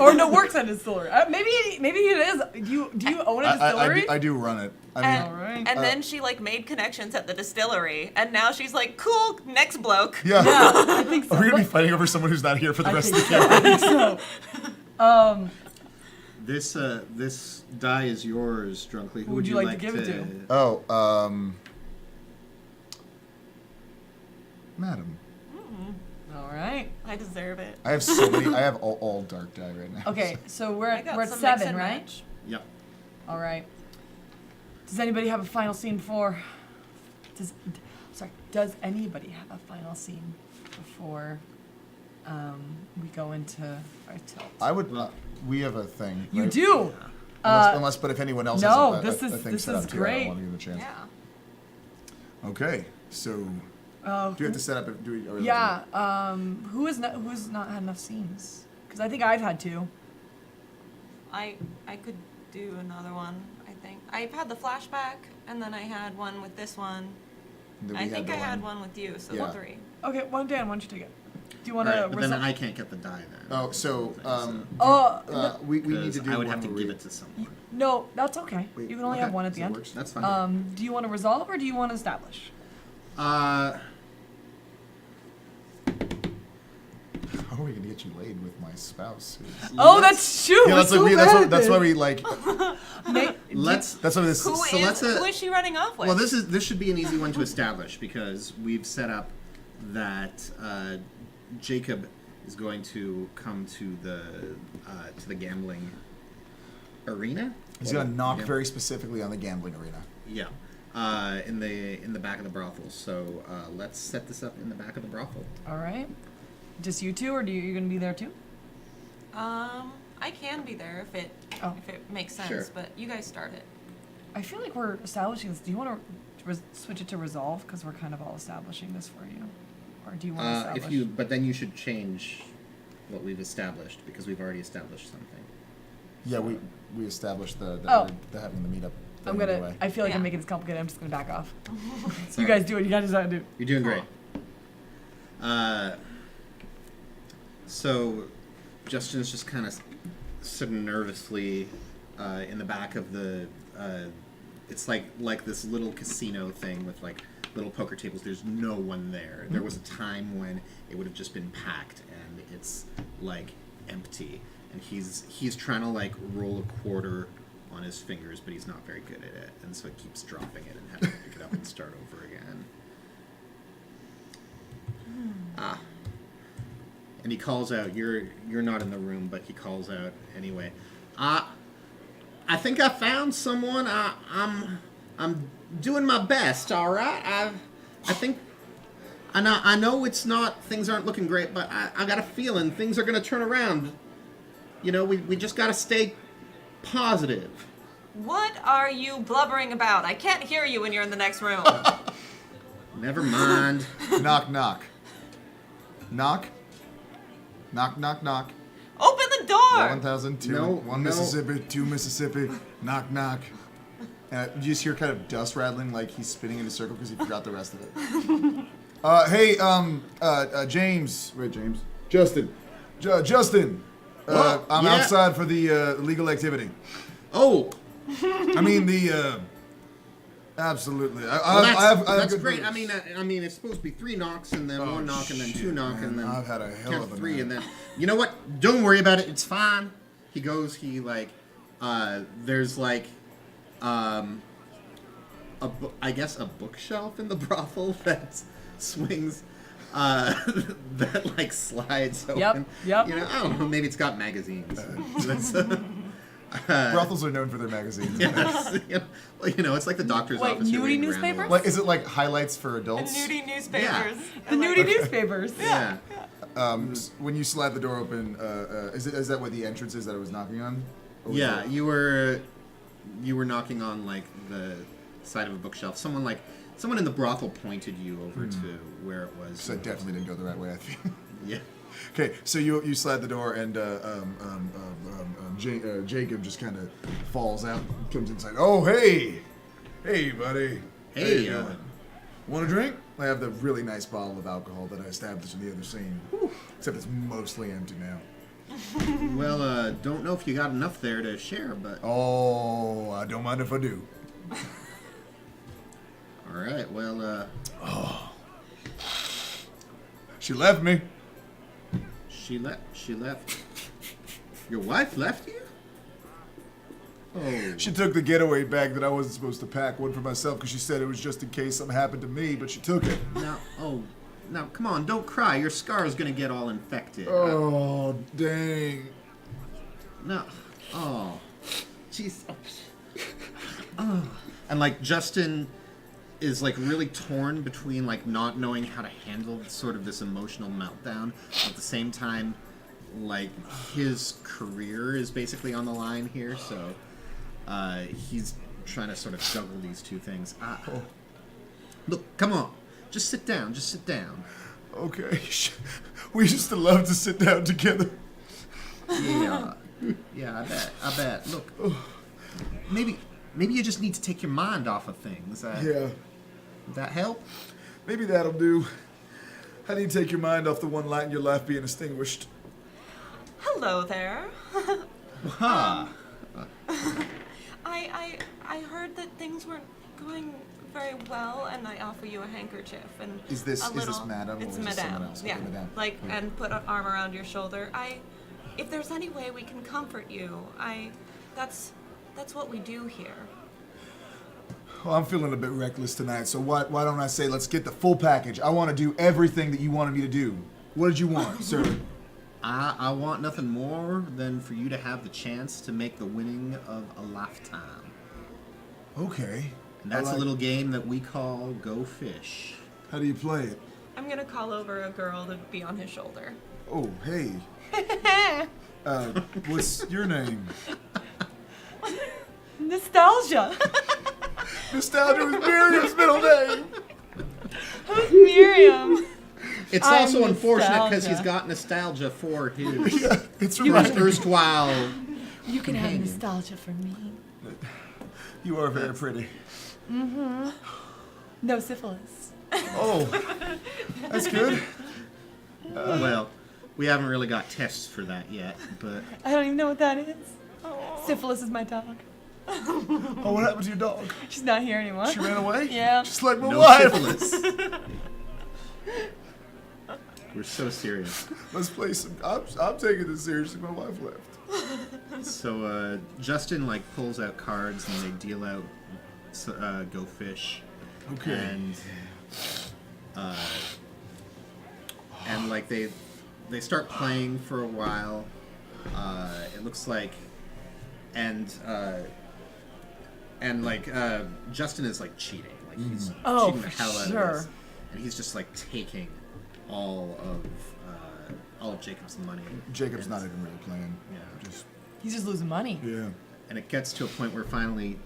[SPEAKER 1] Or no, works at a distillery. Maybe it is. Do you own a distillery?
[SPEAKER 3] I do run it. I mean,
[SPEAKER 5] And,
[SPEAKER 1] Alright.
[SPEAKER 5] and then she made connections at the distillery, and now she's like, cool, next bloke.
[SPEAKER 3] yeah.
[SPEAKER 1] Yeah, I think so.
[SPEAKER 3] Are we gonna be fighting over someone who's not here for the
[SPEAKER 1] I
[SPEAKER 3] rest of
[SPEAKER 1] think
[SPEAKER 3] the
[SPEAKER 1] so.
[SPEAKER 3] game?
[SPEAKER 1] I think so.
[SPEAKER 2] This die is yours, Drunkly. Who
[SPEAKER 1] would you like to give it to?
[SPEAKER 3] Oh, madam.
[SPEAKER 1] All right.
[SPEAKER 5] I deserve it.
[SPEAKER 3] I have so many. I have all dark die right now.
[SPEAKER 1] Okay, so we're
[SPEAKER 5] I
[SPEAKER 1] at,
[SPEAKER 5] got
[SPEAKER 1] we're at
[SPEAKER 5] some mix
[SPEAKER 1] 7,
[SPEAKER 5] and
[SPEAKER 1] right?
[SPEAKER 5] match.
[SPEAKER 2] Yep.
[SPEAKER 1] All right. Does anybody have a final scene before? Does anybody have a final scene before we go into our tilt?
[SPEAKER 3] I would. We have a thing.
[SPEAKER 1] You
[SPEAKER 3] right?
[SPEAKER 1] do.
[SPEAKER 3] Unless, but if anyone else
[SPEAKER 1] no,
[SPEAKER 3] has
[SPEAKER 1] this
[SPEAKER 3] a
[SPEAKER 1] is
[SPEAKER 3] thing
[SPEAKER 1] this
[SPEAKER 3] set
[SPEAKER 1] is
[SPEAKER 3] up too, I
[SPEAKER 1] great.
[SPEAKER 3] don't want to give it a chance.
[SPEAKER 5] Yeah.
[SPEAKER 3] Okay, so do we have to set up? Do we? Or
[SPEAKER 1] Yeah. Who's not had enough scenes? Because I think I've had 2.
[SPEAKER 5] I could do another one, I think. I've had the flashback, and then I had one with this one.
[SPEAKER 3] Then we
[SPEAKER 5] I think
[SPEAKER 3] the
[SPEAKER 5] I had one with you, so
[SPEAKER 3] Yeah.
[SPEAKER 5] 3.
[SPEAKER 1] Okay, Dan, why don't you take it? Do you
[SPEAKER 2] All
[SPEAKER 1] want
[SPEAKER 2] right, but then
[SPEAKER 1] to?
[SPEAKER 2] I can't get the die then.
[SPEAKER 3] Oh, so
[SPEAKER 2] Because
[SPEAKER 3] we need to do.
[SPEAKER 2] I would
[SPEAKER 3] one
[SPEAKER 2] have to
[SPEAKER 3] where
[SPEAKER 2] give
[SPEAKER 3] we-
[SPEAKER 2] it to someone.
[SPEAKER 1] No, that's okay.
[SPEAKER 3] Wait,
[SPEAKER 1] You can only
[SPEAKER 3] okay,
[SPEAKER 1] have one at the
[SPEAKER 3] that
[SPEAKER 1] end.
[SPEAKER 3] works.
[SPEAKER 2] That's fine.
[SPEAKER 1] Do you want to resolve or do you want to establish?
[SPEAKER 3] How are we gonna get you laid with my spouse?
[SPEAKER 1] Oh, that's true.
[SPEAKER 3] Yeah,
[SPEAKER 1] We're
[SPEAKER 3] that's
[SPEAKER 1] so
[SPEAKER 3] like
[SPEAKER 1] bad at
[SPEAKER 3] that's why
[SPEAKER 1] this.
[SPEAKER 3] we like.
[SPEAKER 2] Let's.
[SPEAKER 3] That's why this.
[SPEAKER 5] Who
[SPEAKER 2] So let's,
[SPEAKER 5] is she running off with?
[SPEAKER 2] Well, this should be an easy one to establish because we've set up that Jacob is going to come to the gambling arena.
[SPEAKER 3] He's gonna knock
[SPEAKER 2] Yeah.
[SPEAKER 3] very specifically on the gambling arena.
[SPEAKER 2] Yeah, in the back of the brothel. So let's set this up in the back of the brothel.
[SPEAKER 1] All right. just you two, or you gonna be there too?
[SPEAKER 5] I can be there if it makes sense,
[SPEAKER 2] Sure.
[SPEAKER 5] but you guys start it.
[SPEAKER 1] I feel like we're establishing this. Do you want to switch it to resolve because we're kind of all establishing this for you, or do you want to establish?
[SPEAKER 2] But then you should change what we've established because we've already established something.
[SPEAKER 3] Yeah, we established the having the meetup.
[SPEAKER 1] I'm gonna.
[SPEAKER 3] Anyway.
[SPEAKER 1] I feel like I'm
[SPEAKER 5] Yeah.
[SPEAKER 1] making this complicated. I'm just gonna back off.
[SPEAKER 2] It's
[SPEAKER 1] You
[SPEAKER 2] all right.
[SPEAKER 1] guys do it. You guys decide to do.
[SPEAKER 2] You're doing great. So Justin's just kind of sitting nervously in the back of the. It's like this little casino thing with like little poker tables. There's no one there. There was a time when it would have just been packed, and it's like empty. And he's trying to like roll a quarter on his fingers, but he's not very good at it, and so he keeps dropping it and having to pick it up and start over again. And he calls out. You're not in the room, but he calls out anyway. I think I found someone. I'm doing my best. All right. I think. I know it's not. Things aren't looking great, but I got a feeling things are gonna turn around. You know, we just gotta stay positive.
[SPEAKER 5] What are you blubbering about? I can't hear you when you're in the next room.
[SPEAKER 2] Never mind.
[SPEAKER 3] Knock, knock. Knock. Knock, knock, knock.
[SPEAKER 5] Open the door!
[SPEAKER 3] 1002.
[SPEAKER 2] No,
[SPEAKER 3] One
[SPEAKER 2] no.
[SPEAKER 3] Mississippi, 2 Mississippi. Knock, knock. And you just hear kind of dust rattling like he's spinning in a circle because he forgot the rest of it. Hey, James. Wait, James. Justin. Justin. I'm
[SPEAKER 2] Yeah.
[SPEAKER 3] outside for the legal activity.
[SPEAKER 2] Oh,
[SPEAKER 3] I mean the. Absolutely.
[SPEAKER 2] well, that's
[SPEAKER 3] good
[SPEAKER 2] great.
[SPEAKER 3] news.
[SPEAKER 2] I mean, it's supposed to be 3 knocks and then
[SPEAKER 3] Oh,
[SPEAKER 2] 1 knock and then 2
[SPEAKER 3] shit,
[SPEAKER 2] knock
[SPEAKER 3] man.
[SPEAKER 2] and then
[SPEAKER 3] I've had a hell
[SPEAKER 2] count
[SPEAKER 3] of a
[SPEAKER 2] 3
[SPEAKER 3] night.
[SPEAKER 2] and then you know what? Don't worry about it. It's fine. He goes. He like. There's like. I guess a bookshelf in the brothel that swings. That like slides open.
[SPEAKER 1] Yep.
[SPEAKER 2] You know, I don't know. Maybe it's got magazines. That's,
[SPEAKER 3] Brothels are known for their magazines.
[SPEAKER 2] yes. Well, you know, it's like the doctor's
[SPEAKER 1] Like
[SPEAKER 2] office. you're
[SPEAKER 1] nudie
[SPEAKER 2] reading
[SPEAKER 1] newspapers?
[SPEAKER 2] Randall.
[SPEAKER 3] Like, is it like highlights for
[SPEAKER 5] The
[SPEAKER 3] adults?
[SPEAKER 5] nudie newspapers.
[SPEAKER 1] The nudie newspapers.
[SPEAKER 2] Yeah.
[SPEAKER 3] When you slide the door open, is that what the entrance is that I was knocking on? Or was
[SPEAKER 2] Yeah,
[SPEAKER 3] it-
[SPEAKER 2] you were knocking on like the side of a bookshelf. Someone in the brothel pointed you over to where it was.
[SPEAKER 3] So I definitely didn't go the right way. I feel.
[SPEAKER 2] Yeah.
[SPEAKER 3] Okay, so you slide the door and Jacob just kind of falls out, comes inside. Oh hey, buddy.
[SPEAKER 2] Hey,
[SPEAKER 3] you doing? Want a drink? I have the really nice bottle of alcohol that I established in the other scene. Except it's mostly empty now.
[SPEAKER 2] Well, don't know if you got enough there to share, but
[SPEAKER 3] Oh, I don't mind if I do.
[SPEAKER 2] all right. Well,
[SPEAKER 3] She left me.
[SPEAKER 2] she left. Your wife left you? Oh.
[SPEAKER 3] She took the getaway bag that I wasn't supposed to pack, one for myself, because she said it was just in case something happened to me, but she took it.
[SPEAKER 2] Now, come on, don't cry. Your scar is gonna get all infected.
[SPEAKER 3] Oh, dang.
[SPEAKER 2] No. Oh. Jeez. Oh. And like Justin is like really torn between like not knowing how to handle sort of this emotional meltdown. At the same time, like his career is basically on the line here, so he's trying to sort of juggle these two things. Look, come on. Just sit down. Just sit down.
[SPEAKER 3] Okay. We used to love to sit down together.
[SPEAKER 2] Yeah. Yeah, I bet. Look, maybe you just need to take your mind off of things.
[SPEAKER 3] Yeah.
[SPEAKER 2] Would that help?
[SPEAKER 3] Maybe that'll do. How do you take your mind off the one light in your life being extinguished?
[SPEAKER 5] Hello there.
[SPEAKER 2] Huh.
[SPEAKER 5] I heard that things weren't going very well, and I offer you a handkerchief and
[SPEAKER 3] Is this
[SPEAKER 5] a little,
[SPEAKER 3] Madame or
[SPEAKER 5] It's
[SPEAKER 3] is this someone
[SPEAKER 5] Madame.
[SPEAKER 3] else?
[SPEAKER 5] Yeah,
[SPEAKER 3] Okay, Madame.
[SPEAKER 5] like and put an arm around your shoulder. If there's any way we can comfort you, that's what we do here.
[SPEAKER 3] Well, I'm feeling a bit reckless tonight, so why don't I say let's get the full package? I want to do everything that you wanted me to do. What did you want, sir?
[SPEAKER 2] I want nothing more than for you to have the chance to make the winning of a lifetime.
[SPEAKER 3] Okay.
[SPEAKER 2] And that's a little game that we call Go Fish.
[SPEAKER 3] How do you play it?
[SPEAKER 5] I'm gonna call over a girl to be on his shoulder.
[SPEAKER 3] Oh, hey. What's your name?
[SPEAKER 1] Nostalgia.
[SPEAKER 3] Nostalgia was Miriam's middle name.
[SPEAKER 1] Who's Miriam?
[SPEAKER 2] It's
[SPEAKER 1] I'm
[SPEAKER 2] also unfortunate because
[SPEAKER 1] nostalgia.
[SPEAKER 2] he's got nostalgia for his
[SPEAKER 3] Yeah, it's
[SPEAKER 2] his
[SPEAKER 3] right.
[SPEAKER 2] erstwhile.
[SPEAKER 1] You can have
[SPEAKER 2] Companion.
[SPEAKER 1] nostalgia for me.
[SPEAKER 3] You are very pretty.
[SPEAKER 1] No syphilis.
[SPEAKER 3] Oh, that's good.
[SPEAKER 2] Well, we haven't really got tests for that yet, but
[SPEAKER 1] I don't even know what that is. Syphilis is my dog.
[SPEAKER 3] Oh, what happened to your dog?
[SPEAKER 1] She's not here anymore.
[SPEAKER 3] She ran away?
[SPEAKER 1] Yeah.
[SPEAKER 3] Just like my
[SPEAKER 2] no
[SPEAKER 3] wife.
[SPEAKER 2] syphilis. We're so serious.
[SPEAKER 3] Let's play some. I'm taking this seriously. My wife left.
[SPEAKER 2] So Justin like pulls out cards and they deal out Go Fish.
[SPEAKER 3] Okay.
[SPEAKER 2] And like they start playing for a while. It looks like, and Justin is like cheating. Like he's
[SPEAKER 1] Oh,
[SPEAKER 2] cheating the
[SPEAKER 1] for
[SPEAKER 2] hell out
[SPEAKER 1] sure.
[SPEAKER 2] of this, and he's just like taking all of Jacob's money.
[SPEAKER 3] Jacob's
[SPEAKER 2] And-
[SPEAKER 3] not even really playing.
[SPEAKER 2] Yeah.
[SPEAKER 3] Just
[SPEAKER 1] He's just losing money.
[SPEAKER 3] yeah.
[SPEAKER 2] And it gets to a point where finally,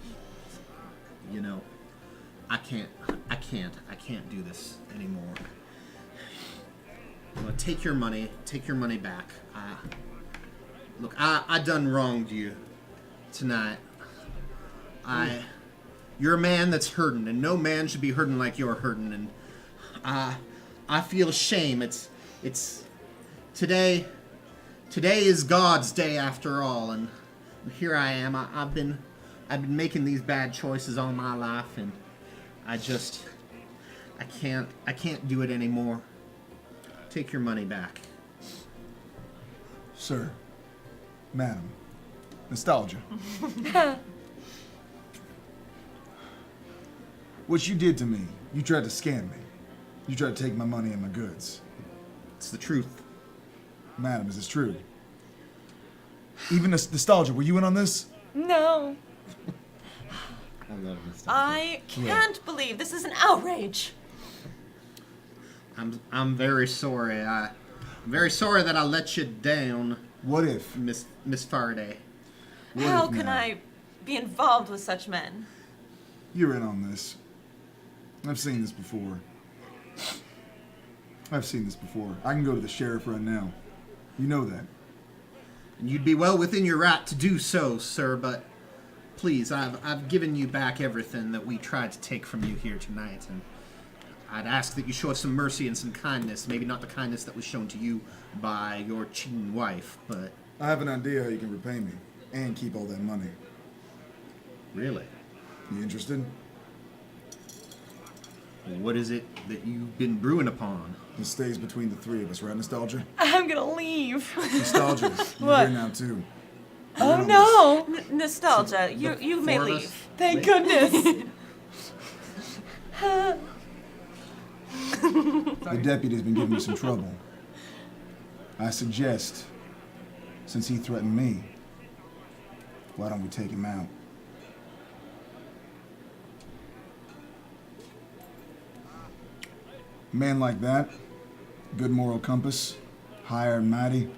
[SPEAKER 2] you know, I can't do this anymore. I'm gonna take your money back. Look, I done wronged you tonight. You're a man that's hurting, and no man should be hurting like you're hurting, and I feel shame. It's today is God's day after all, and here I am. I've been making these bad choices all my life, and I can't do it anymore. Take your money back.
[SPEAKER 3] Sir, madam, nostalgia. What you did to me, you tried to scam me. You tried to take my money and my goods.
[SPEAKER 2] It's the truth.
[SPEAKER 3] Madam, is this true? Even nostalgia, were you in on this?
[SPEAKER 1] No.
[SPEAKER 2] I love this.
[SPEAKER 5] I can't believe this is an outrage.
[SPEAKER 2] I'm very sorry. I'm very sorry that I let you down,
[SPEAKER 3] What if?
[SPEAKER 2] Miss Farraday.
[SPEAKER 3] What
[SPEAKER 5] How
[SPEAKER 3] if
[SPEAKER 5] can
[SPEAKER 3] now?
[SPEAKER 5] I be involved with such men?
[SPEAKER 3] You're in on this. I've seen this before. I can go to the sheriff right now. You know that.
[SPEAKER 2] And you'd be well within your right to do so, sir, but please, I've given you back everything that we tried to take from you here tonight, and I'd ask that you show us some mercy and some kindness, maybe not the kindness that was shown to you by your cheating wife, but...
[SPEAKER 3] I have an idea how you can repay me and keep all that money.
[SPEAKER 2] Really?
[SPEAKER 3] You interested?
[SPEAKER 2] What is it that you've been brewing upon?
[SPEAKER 3] It stays between the three of us, right, Nostalgia?
[SPEAKER 1] I'm gonna leave.
[SPEAKER 3] Nostalgia, you're
[SPEAKER 1] What?
[SPEAKER 3] here now too.
[SPEAKER 1] Oh no!
[SPEAKER 5] Nostalgia, you may
[SPEAKER 2] Four of
[SPEAKER 5] leave.
[SPEAKER 2] us?
[SPEAKER 1] Thank goodness.
[SPEAKER 3] The deputy's been giving me some trouble. I suggest, since he threatened me, why don't we take him out? A man like that, good moral compass, higher and mighty,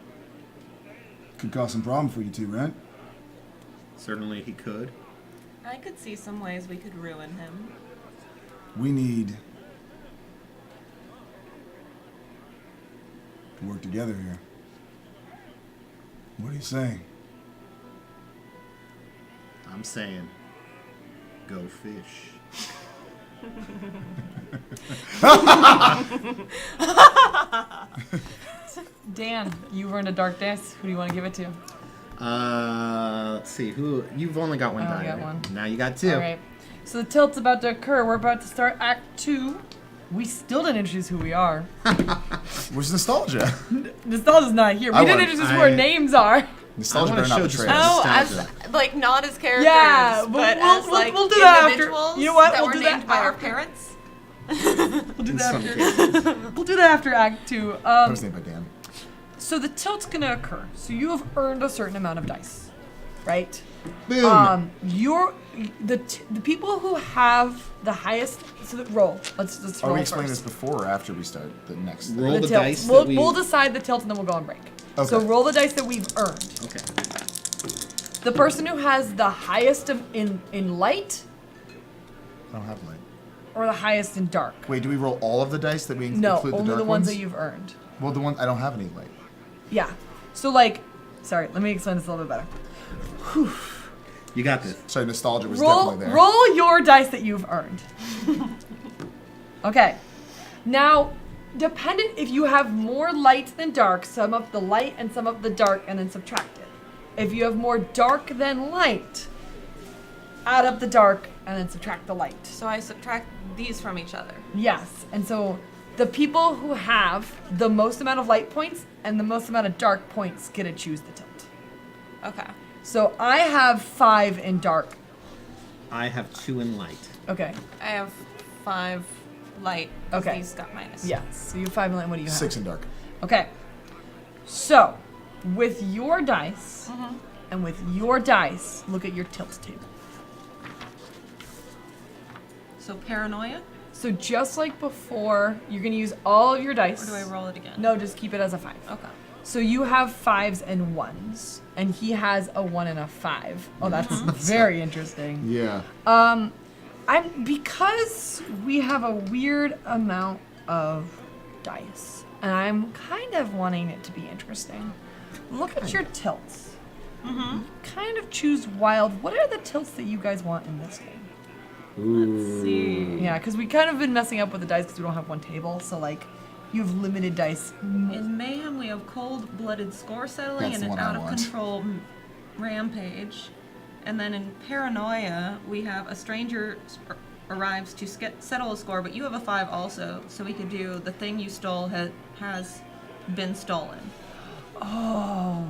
[SPEAKER 3] could cause some problem for you two, right?
[SPEAKER 2] Certainly he could.
[SPEAKER 5] I could see some ways we could ruin him.
[SPEAKER 3] We need to work together here. What do you say?
[SPEAKER 2] I'm saying, go fish.
[SPEAKER 1] Dan, you were in a dark dance. Who do you want to give it to?
[SPEAKER 2] Let's see. Who? You've only got one
[SPEAKER 1] I
[SPEAKER 2] die.
[SPEAKER 1] only got
[SPEAKER 2] right?
[SPEAKER 1] one.
[SPEAKER 2] Now you got two.
[SPEAKER 1] All right. So the tilt's about to occur. We're about to start Act 2. We still didn't introduce who we are.
[SPEAKER 3] Where's nostalgia?
[SPEAKER 1] Nostalgia's not here. We
[SPEAKER 3] I
[SPEAKER 1] didn't
[SPEAKER 3] want-
[SPEAKER 1] introduce who our names are.
[SPEAKER 3] Nostalgia
[SPEAKER 2] I wanna
[SPEAKER 3] better not
[SPEAKER 2] show
[SPEAKER 3] betray
[SPEAKER 2] just-
[SPEAKER 3] us.
[SPEAKER 5] Oh,
[SPEAKER 2] Nostalgia.
[SPEAKER 5] as like not as characters,
[SPEAKER 1] Yeah,
[SPEAKER 5] but
[SPEAKER 1] we'll-
[SPEAKER 5] as
[SPEAKER 1] we'll-
[SPEAKER 5] like
[SPEAKER 1] we'll do that after.
[SPEAKER 5] individuals
[SPEAKER 1] You know what?
[SPEAKER 5] that
[SPEAKER 1] We'll
[SPEAKER 5] were
[SPEAKER 1] do
[SPEAKER 5] named
[SPEAKER 1] that
[SPEAKER 5] by our
[SPEAKER 1] after.
[SPEAKER 5] parents.
[SPEAKER 1] We'll do
[SPEAKER 2] In
[SPEAKER 1] that
[SPEAKER 2] some
[SPEAKER 1] after.
[SPEAKER 2] cases.
[SPEAKER 1] We'll do that after Act 2.
[SPEAKER 3] I was named by Dan.
[SPEAKER 1] So the tilt's gonna occur. So you have earned a certain amount of dice, right?
[SPEAKER 3] Boom.
[SPEAKER 1] The people who have the highest roll. Let's
[SPEAKER 3] Are
[SPEAKER 1] roll
[SPEAKER 3] we explaining this
[SPEAKER 1] first.
[SPEAKER 3] before or after we start the next?
[SPEAKER 2] Roll the
[SPEAKER 1] tilt.
[SPEAKER 2] dice.
[SPEAKER 1] We'll,
[SPEAKER 2] that we...
[SPEAKER 1] we'll decide the tilt and then we'll go on break.
[SPEAKER 3] Okay.
[SPEAKER 1] So roll the dice that we've earned.
[SPEAKER 2] Okay.
[SPEAKER 1] The person who has the highest in light
[SPEAKER 3] I don't have light.
[SPEAKER 1] or the highest in dark.
[SPEAKER 3] Wait, do we roll all of the dice that we
[SPEAKER 1] No,
[SPEAKER 3] include the
[SPEAKER 1] only
[SPEAKER 3] dark
[SPEAKER 1] the ones
[SPEAKER 3] ones?
[SPEAKER 1] that you've earned.
[SPEAKER 3] Well, the one I don't have any light.
[SPEAKER 1] Yeah. So like, sorry, let me explain this a little bit better.
[SPEAKER 2] You got this.
[SPEAKER 3] Sorry, nostalgia was
[SPEAKER 1] Roll
[SPEAKER 3] definitely there.
[SPEAKER 1] roll your dice that you've earned. Okay. Now, dependent if you have more light than dark, sum up the light and sum up the dark and then subtract it. If you have more dark than light, add up the dark and then subtract the light.
[SPEAKER 5] So I subtract these from each other.
[SPEAKER 1] Yes. And so the people who have the most amount of light points and the most amount of dark points get to choose the tilt.
[SPEAKER 5] Okay.
[SPEAKER 1] So I have 5 in dark.
[SPEAKER 2] I have 2 in light.
[SPEAKER 1] Okay.
[SPEAKER 5] I have 5 light. 'Cause
[SPEAKER 1] Okay.
[SPEAKER 5] These got minus.
[SPEAKER 1] Yes. So you have 5 in light. What do you have?
[SPEAKER 3] 6 in dark.
[SPEAKER 1] Okay. So, with your dice and with your dice, look at your tilt table.
[SPEAKER 5] So paranoia?
[SPEAKER 1] So just like before, you're going to use all of your dice.
[SPEAKER 5] Or do I roll it again?
[SPEAKER 1] No, just keep it as a 5.
[SPEAKER 5] Okay.
[SPEAKER 1] So you have 5s and 1s, and he has a 1 and a 5. Oh, that's very interesting.
[SPEAKER 6] Yeah.
[SPEAKER 1] Because we have a weird amount of dice, and I'm kind of wanting it to be interesting. Look at your tilts. Kind of choose wild. What are the tilts that you guys want in this game?
[SPEAKER 5] Let's see.
[SPEAKER 1] Yeah, because we kind of been messing up with the dice because we don't have one table, so like you have limited dice.
[SPEAKER 5] In Mayhem, we have cold-blooded score settling
[SPEAKER 3] That's
[SPEAKER 5] and
[SPEAKER 3] the
[SPEAKER 5] an
[SPEAKER 3] one I
[SPEAKER 5] out-of-control rampage. And then in Paranoia, we have a stranger arrives to settle a score, but you have a 5 also, so we could do the thing you stole has been stolen.
[SPEAKER 1] Oh.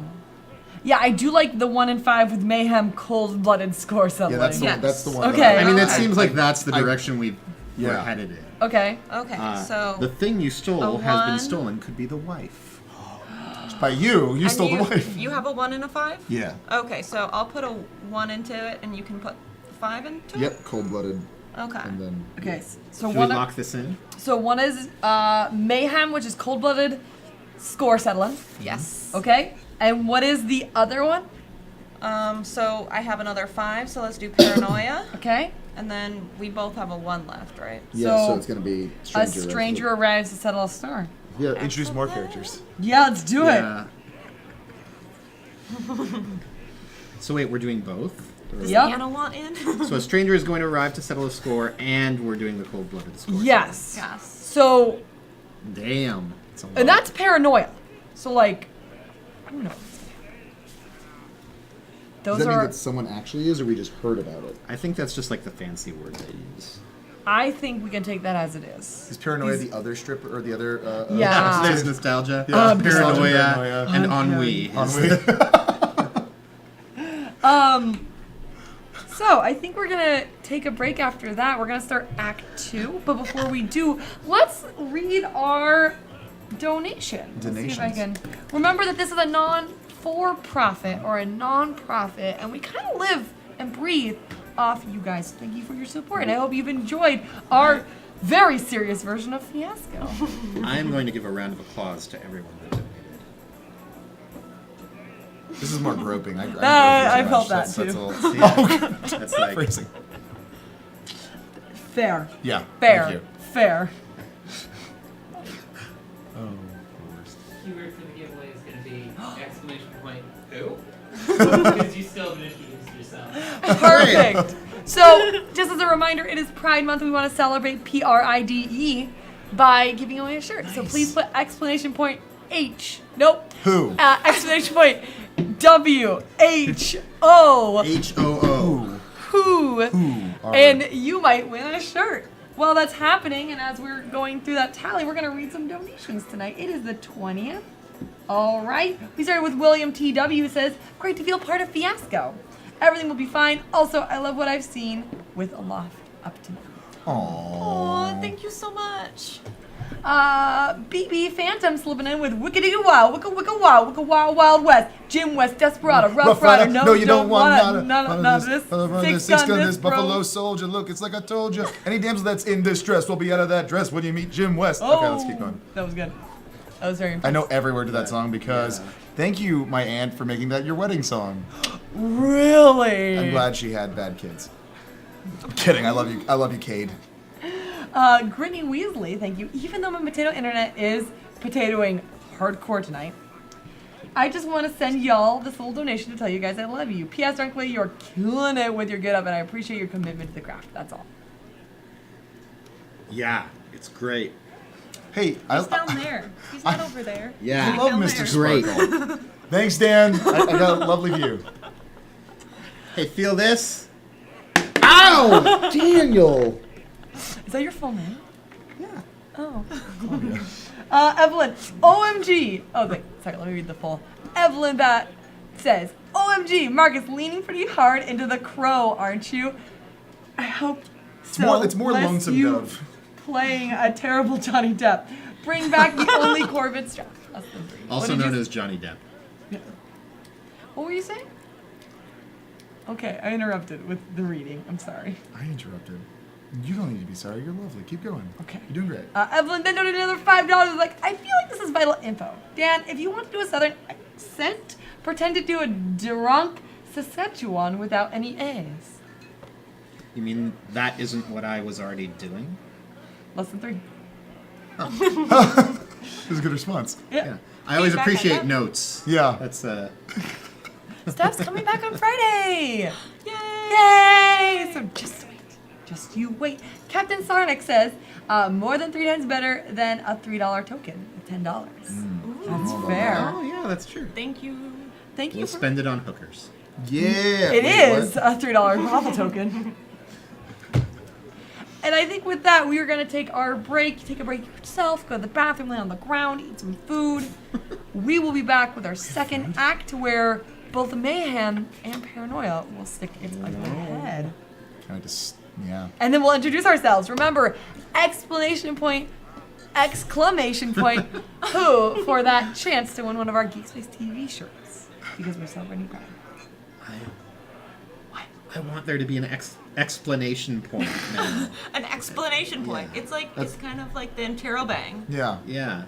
[SPEAKER 1] Yeah, I do like the 1 and 5 with Mayhem cold-blooded score settling.
[SPEAKER 3] Yeah, that's the,
[SPEAKER 5] Yes.
[SPEAKER 3] that's the one.
[SPEAKER 1] Okay.
[SPEAKER 3] That
[SPEAKER 2] I mean, that
[SPEAKER 5] Okay.
[SPEAKER 2] seems like that's the
[SPEAKER 3] I-
[SPEAKER 2] direction we're
[SPEAKER 3] Yeah.
[SPEAKER 2] headed in.
[SPEAKER 1] Okay.
[SPEAKER 5] Okay,
[SPEAKER 2] Uh,
[SPEAKER 5] so
[SPEAKER 2] the thing you stole
[SPEAKER 5] a
[SPEAKER 2] has been
[SPEAKER 5] 1.
[SPEAKER 2] stolen. Could be the wife.
[SPEAKER 3] By you
[SPEAKER 5] and
[SPEAKER 3] stole the wife.
[SPEAKER 5] You have a 1 and a 5?
[SPEAKER 3] Yeah.
[SPEAKER 5] Okay, so I'll put a 1 into it, and you can put 5 into it?
[SPEAKER 6] Yep, cold-blooded,
[SPEAKER 5] Okay.
[SPEAKER 6] and then
[SPEAKER 1] Okay. So
[SPEAKER 2] Should
[SPEAKER 1] one.
[SPEAKER 2] we lock this in?
[SPEAKER 1] So one is Mayhem, which is cold-blooded score settling.
[SPEAKER 5] Yes.
[SPEAKER 1] Okay. And what is the other one?
[SPEAKER 5] So I have another 5, so let's do Paranoia.
[SPEAKER 1] Okay.
[SPEAKER 5] And then we both have a 1 left, right?
[SPEAKER 6] yeah,
[SPEAKER 1] So,
[SPEAKER 6] so it's gonna be
[SPEAKER 1] A
[SPEAKER 6] stranger.
[SPEAKER 1] stranger arrives to settle a score.
[SPEAKER 6] Yeah,
[SPEAKER 3] Introduce more characters.
[SPEAKER 1] Yeah, let's do it.
[SPEAKER 2] Yeah. So wait, we're doing both? Or-
[SPEAKER 5] Does
[SPEAKER 1] Yep.
[SPEAKER 5] Anna want in?
[SPEAKER 2] So a stranger is going to arrive to settle a score, and we're doing the cold-blooded score.
[SPEAKER 1] Yes.
[SPEAKER 5] Yes.
[SPEAKER 1] So,
[SPEAKER 2] Damn. It's a lot.
[SPEAKER 1] and that's paranoia. So like, who knows?
[SPEAKER 6] Does
[SPEAKER 1] Those
[SPEAKER 6] that mean
[SPEAKER 1] are.
[SPEAKER 6] that someone actually is, or we just heard about it?
[SPEAKER 2] I think that's just like the fancy word they use.
[SPEAKER 1] I think we can take that as it is.
[SPEAKER 3] Is Paranoia
[SPEAKER 1] These-
[SPEAKER 3] the other stripper or the other?
[SPEAKER 1] Yeah.
[SPEAKER 2] There's nostalgia,
[SPEAKER 3] Yeah.
[SPEAKER 2] paranoia,
[SPEAKER 3] Paranoia.
[SPEAKER 2] and ennui.
[SPEAKER 1] So I think we're gonna take a break after that. We're gonna start Act 2, but before we do, let's read our donation. Let's see if I can. Remember that this is a non-for-profit or a non-profit, and we kind of live and breathe off you guys. Thank you for your support, and I hope you've enjoyed our very serious version of Fiasco.
[SPEAKER 2] I am going to give a round of applause to everyone that donated.
[SPEAKER 3] This is more groping. I
[SPEAKER 1] felt that
[SPEAKER 3] That's
[SPEAKER 1] too.
[SPEAKER 3] all.
[SPEAKER 2] That's like
[SPEAKER 3] Phrasing.
[SPEAKER 1] Fair.
[SPEAKER 3] Yeah.
[SPEAKER 1] Fair.
[SPEAKER 3] Thank you.
[SPEAKER 1] Fair.
[SPEAKER 4] Keyword for the giveaway is going to be exclamation point who? Because you still haven't introduced yourself.
[SPEAKER 1] Perfect. So, just as a reminder, it is Pride Month. We want to celebrate PRIDE by giving away a shirt. So please put exclamation point H. Nope.
[SPEAKER 3] Who?
[SPEAKER 1] Exclamation point WHO.
[SPEAKER 2] H-O-O.
[SPEAKER 1] Who?
[SPEAKER 3] Alright.
[SPEAKER 1] And you might win a shirt. While that's happening, and as we're going through that tally, we're going to read some donations tonight. It is the 20th. All right. We started with William T.W. who says, great to feel part of Fiasco. Everything will be fine. Also, I love what I've seen with Aloft up to now.
[SPEAKER 5] Aw, thank you so much.
[SPEAKER 1] BB Phantom slipping in with Wickedy Wow, Wicka Wow, Wicka Wild Wild West, Jim West, Desperado, Rough Rider, no,
[SPEAKER 3] you don't want
[SPEAKER 1] none of this.
[SPEAKER 3] Six gun this
[SPEAKER 1] bro.
[SPEAKER 3] buffalo soldier. Look, it's like I told you. Any damsel that's in distress will be out of that dress when you meet Jim West. Okay, let's keep going.
[SPEAKER 1] That was good. That was very
[SPEAKER 3] I
[SPEAKER 1] impressive.
[SPEAKER 3] know every word to that song because thank you, my aunt, for making that your wedding song.
[SPEAKER 1] Really?
[SPEAKER 3] I'm glad she had bad kids. I'm kidding. I love you. I love you, Cade.
[SPEAKER 1] Brittany Weasley, thank you. Even though my potato internet is potatoing hardcore tonight, I just want to send y'all this little donation to tell you guys I love you. P.S. Dunkley, you're killing it with your get up, and I appreciate your commitment to the craft. That's all.
[SPEAKER 2] Yeah, it's great.
[SPEAKER 3] Hey,
[SPEAKER 5] He's down there. He's not over there.
[SPEAKER 2] Yeah.
[SPEAKER 3] I love
[SPEAKER 5] Down
[SPEAKER 3] Mr.
[SPEAKER 5] there.
[SPEAKER 2] Great.
[SPEAKER 3] Sparkle. Thanks, Dan. I got a lovely view.
[SPEAKER 2] Hey, feel this? Ow!
[SPEAKER 6] Daniel!
[SPEAKER 1] Is that your full name?
[SPEAKER 2] Yeah.
[SPEAKER 1] Oh. Evelyn, OMG. Oh, wait, sorry, let me read the full. Evelyn Bat says, OMG, Mark is leaning pretty hard into the crow, aren't you? I hope so.
[SPEAKER 3] It's more
[SPEAKER 1] lest
[SPEAKER 3] Lonesome
[SPEAKER 1] you
[SPEAKER 3] Dove.
[SPEAKER 1] Playing a terrible Johnny Depp. Bring back the only Corvette strap. Less than 3.
[SPEAKER 2] Also known as Johnny Depp.
[SPEAKER 1] What were you saying? Okay, I interrupted with the reading. I'm sorry.
[SPEAKER 3] I interrupted. You don't need to be sorry. You're lovely. Keep going.
[SPEAKER 1] Okay.
[SPEAKER 3] You're doing great.
[SPEAKER 1] Evelyn then donated another $5. Like, I feel like this is vital info. Dan, if you want to do a southern accent, pretend to do a drunk Saskatchewan without any A's.
[SPEAKER 2] You mean that isn't what I was already doing?
[SPEAKER 1] Less than 3.
[SPEAKER 3] That was a good response.
[SPEAKER 2] Yeah. I always
[SPEAKER 5] Feedback, I
[SPEAKER 2] appreciate
[SPEAKER 5] guess.
[SPEAKER 2] notes.
[SPEAKER 3] Yeah.
[SPEAKER 2] That's
[SPEAKER 1] Steph's coming back on Friday.
[SPEAKER 5] Yay!
[SPEAKER 1] Yay! So just wait. Just you wait. Captain Sarnik says, more than 3 times better than a $3 token. $10. That's fair.
[SPEAKER 2] Oh yeah, that's true.
[SPEAKER 5] Thank you.
[SPEAKER 1] Thank you
[SPEAKER 2] We'll
[SPEAKER 1] for
[SPEAKER 2] spend it on hookers.
[SPEAKER 3] Yeah.
[SPEAKER 1] It
[SPEAKER 3] Wait,
[SPEAKER 1] is
[SPEAKER 3] what?
[SPEAKER 1] a $3 brothel token. And I think with that, we are going to take our break. Take a break yourself, go to the bathroom, lay on the ground, eat some food. We will be back with our second act where both mayhem and paranoia will stick its ugly head.
[SPEAKER 3] I just, yeah.
[SPEAKER 1] And then we'll introduce ourselves. Remember, exclamation point, exclamation point, who for that chance to win one of our GeekSpace TV shirts. Because we're celebrating Pride.
[SPEAKER 2] I want there to be an explanation point now.
[SPEAKER 5] An explanation point.
[SPEAKER 2] Yeah.
[SPEAKER 5] It's like it's kind of like the interrobang.
[SPEAKER 3] Yeah.
[SPEAKER 2] Yeah.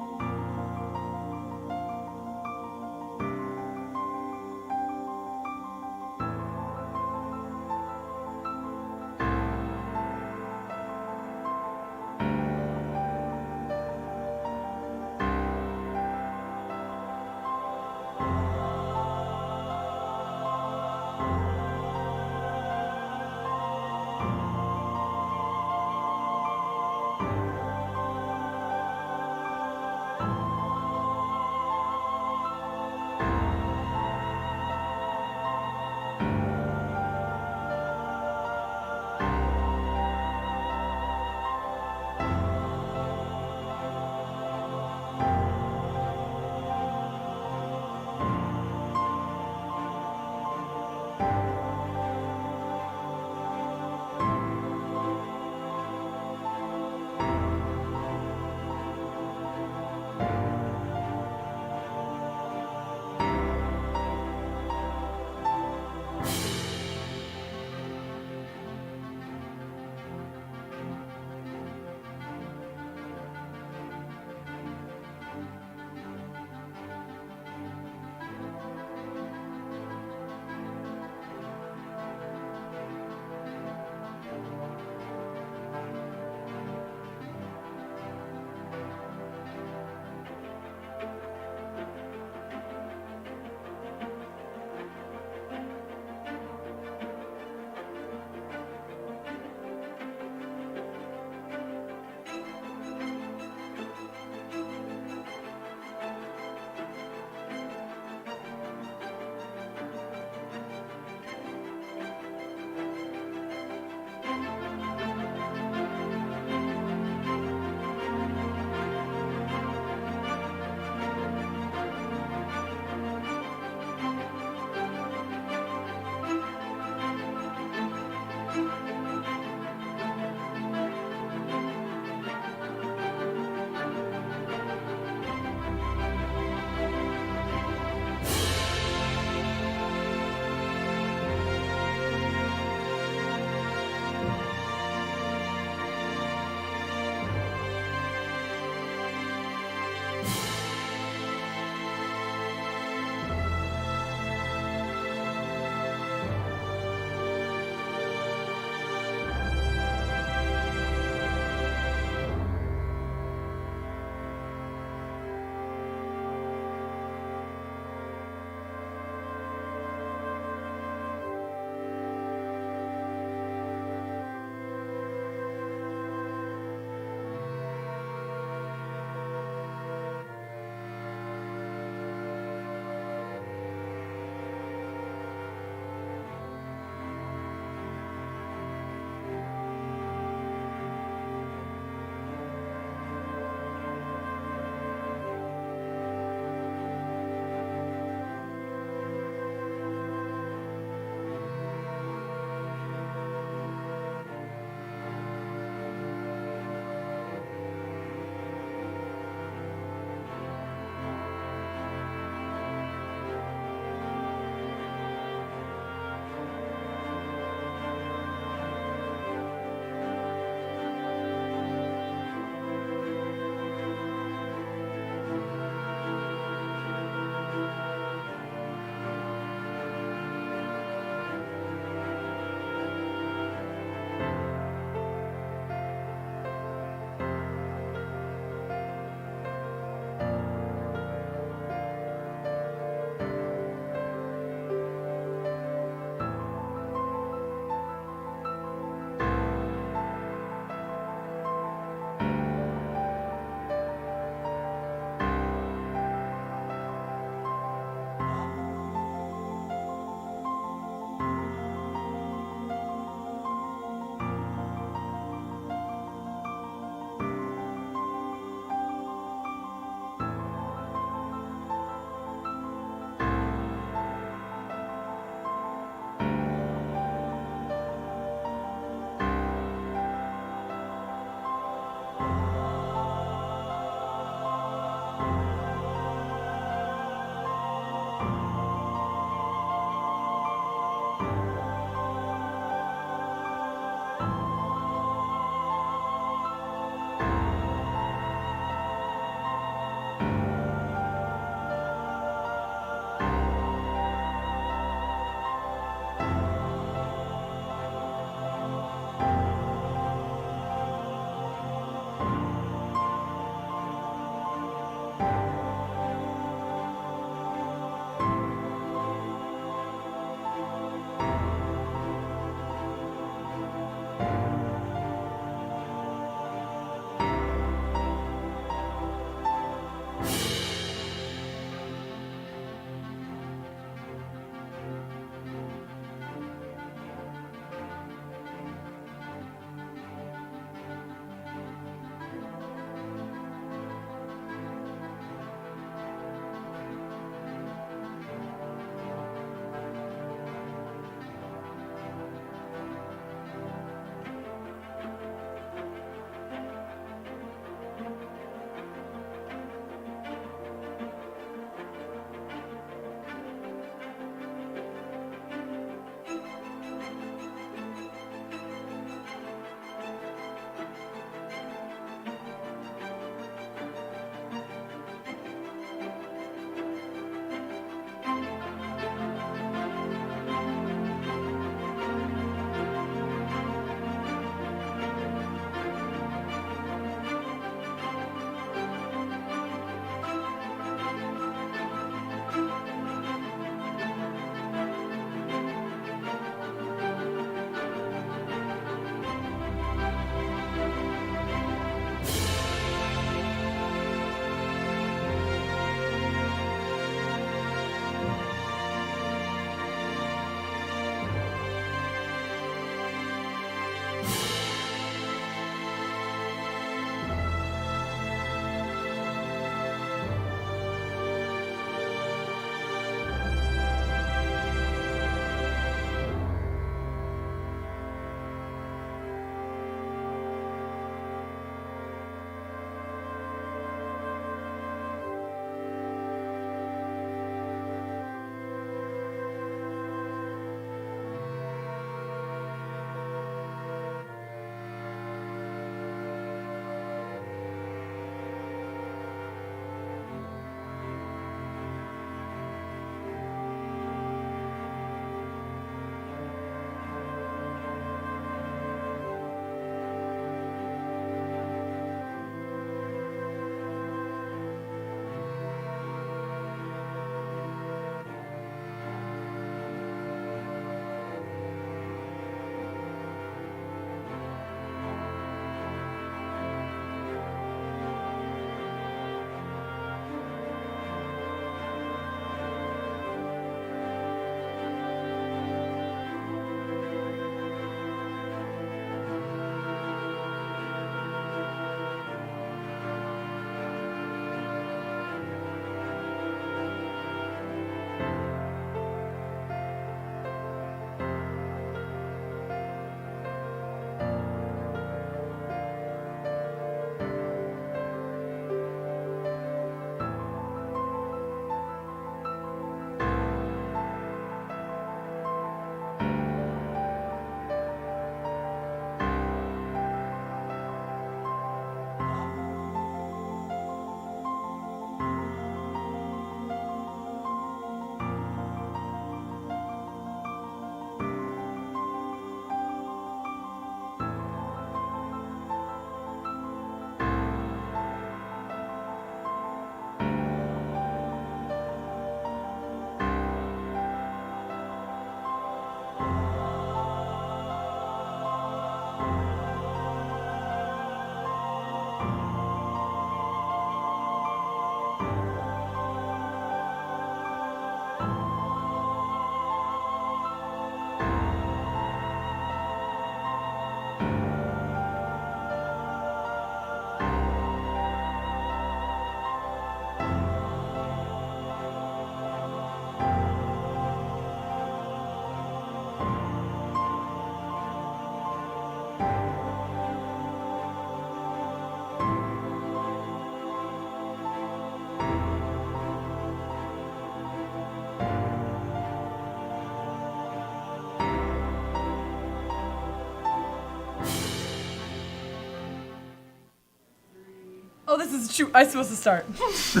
[SPEAKER 1] this is true. I'm supposed to start.
[SPEAKER 3] Hey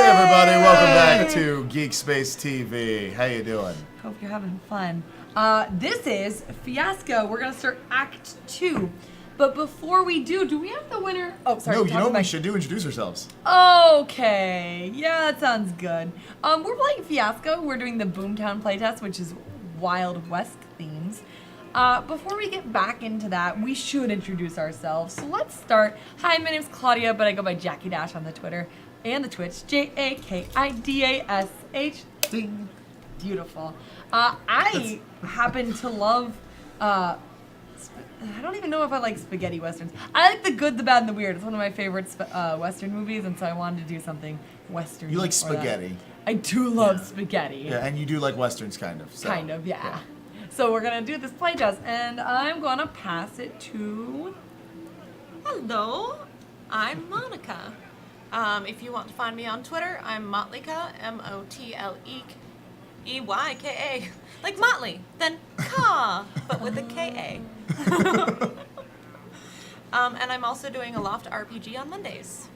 [SPEAKER 3] everybody, welcome back to GeekSpaceTV. How you doing?
[SPEAKER 1] Hope you're having fun. This is Fiasco. We're gonna start Act 2. But before we do we have the winner? Oh, sorry.
[SPEAKER 3] No, you know what we
[SPEAKER 1] about-
[SPEAKER 3] should do? Introduce ourselves.
[SPEAKER 1] Okay, yeah, that sounds good. We're playing Fiasco. We're doing the Boomtown playtest, which is Wild West themes. Before we get back into that, we should introduce ourselves. So let's start. Hi, my name's Claudia, but I go by Jackie Dash on the Twitter and the Twitch. JAKIDASH.
[SPEAKER 2] Ding.
[SPEAKER 1] Beautiful. I happen to love. I don't even know if I like spaghetti westerns. I like The Good, the Bad, and the Weird. It's one of my favorite western movies, and so I wanted to do something western.
[SPEAKER 3] You like
[SPEAKER 1] for that.
[SPEAKER 3] spaghetti.
[SPEAKER 1] I do love spaghetti.
[SPEAKER 3] Yeah, and you do like westerns, kind of. So.
[SPEAKER 1] Kind of, yeah. So we're gonna do this playtest, and I'm gonna pass it to.
[SPEAKER 5] Hello, I'm Monica. If you want to find me on Twitter, I'm Motleyka, MOTLEEYKA. Like Motley, then Ka, but with a KA. And I'm also doing a Loft RPG on Mondays.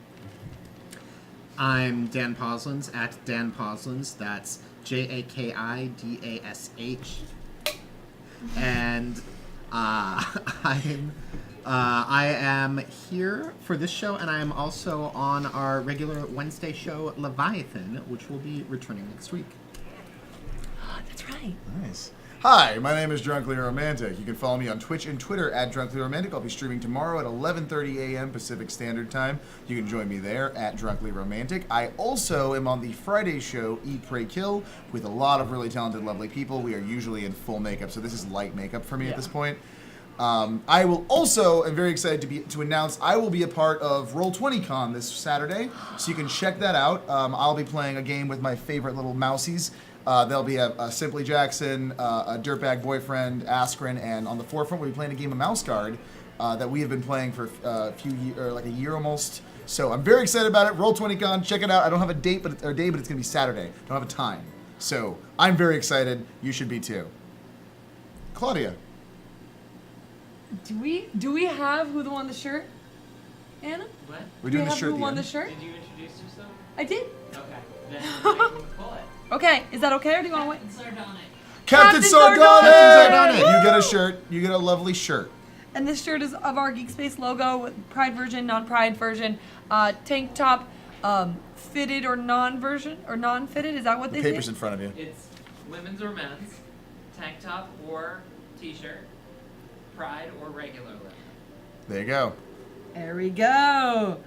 [SPEAKER 2] I'm Dan Poslins at Dan Poslins. That's JAKIDASH. And I am here for this show, and I am also on our regular Wednesday show, Leviathan, which will be returning next week.
[SPEAKER 1] That's right.
[SPEAKER 3] Nice. Hi, my name is Drunkly Romantic. You can follow me on Twitch and Twitter at Drunkly Romantic. I'll be streaming tomorrow at 11:30 a.m. Pacific Standard Time. You can join me there at Drunkly Romantic. I also am on the Friday show, Eat, Pray, Kill, with a lot of really talented, lovely people. We are usually in full makeup, so this is light makeup for me at this point. I will also, I'm very excited to announce, I will be a part of Roll20Con this Saturday, so you can check that out. I'll be playing a game with my favorite little mousies. There'll be a Simply Jackson, a Dirtbag Boyfriend, Askren, and on the forefront we'll be playing a game of Mouse Guard that we have been playing for a few years, like a year almost. So I'm very excited about it. Roll20Con, check it out. I don't have a date, but it's going to be Saturday. I don't have a time. So I'm very excited. You should be too. Claudia.
[SPEAKER 1] Do we have who won the shirt? Anna?
[SPEAKER 4] What?
[SPEAKER 3] We're
[SPEAKER 1] Do we
[SPEAKER 3] doing the
[SPEAKER 1] have
[SPEAKER 3] shirt
[SPEAKER 1] who
[SPEAKER 3] at the
[SPEAKER 1] won
[SPEAKER 3] end.
[SPEAKER 1] the shirt?
[SPEAKER 4] Did you introduce yourself?
[SPEAKER 1] I did.
[SPEAKER 4] Okay. Then I can pull it.
[SPEAKER 1] Okay, is that okay, or do you want to wait?
[SPEAKER 4] Sardonic.
[SPEAKER 3] Captain
[SPEAKER 1] Captain
[SPEAKER 3] Sardonic!
[SPEAKER 2] Sardonic!
[SPEAKER 3] You get a shirt. You get a lovely shirt.
[SPEAKER 1] And this shirt is of our GeekSpace logo with Pride version, non-Pride version, tank top, fitted or non-version or non-fitted. Is that what
[SPEAKER 3] The
[SPEAKER 1] they
[SPEAKER 3] paper's
[SPEAKER 1] say?
[SPEAKER 3] in front of you.
[SPEAKER 4] It's women's or men's, tank top or t-shirt, pride or regular linen.
[SPEAKER 3] There you go.
[SPEAKER 1] There we go.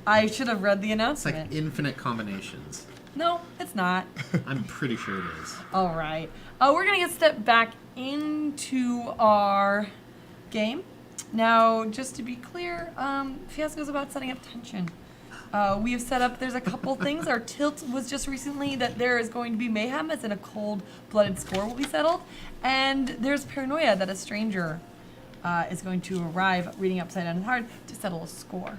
[SPEAKER 1] I should have read the
[SPEAKER 2] It's
[SPEAKER 1] announcement.
[SPEAKER 2] like infinite combinations.
[SPEAKER 1] No, it's not.
[SPEAKER 2] I'm pretty sure it is.
[SPEAKER 1] All right. We're going to get step back into our game. Now, just to be clear, Fiasco is about setting up tension. We have set up, there's a couple things. Our tilt was just recently that there is going to be mayhem, as in a cold-blooded score will be settled. And there's paranoia that a stranger is going to arrive reading upside down and hard to settle a score.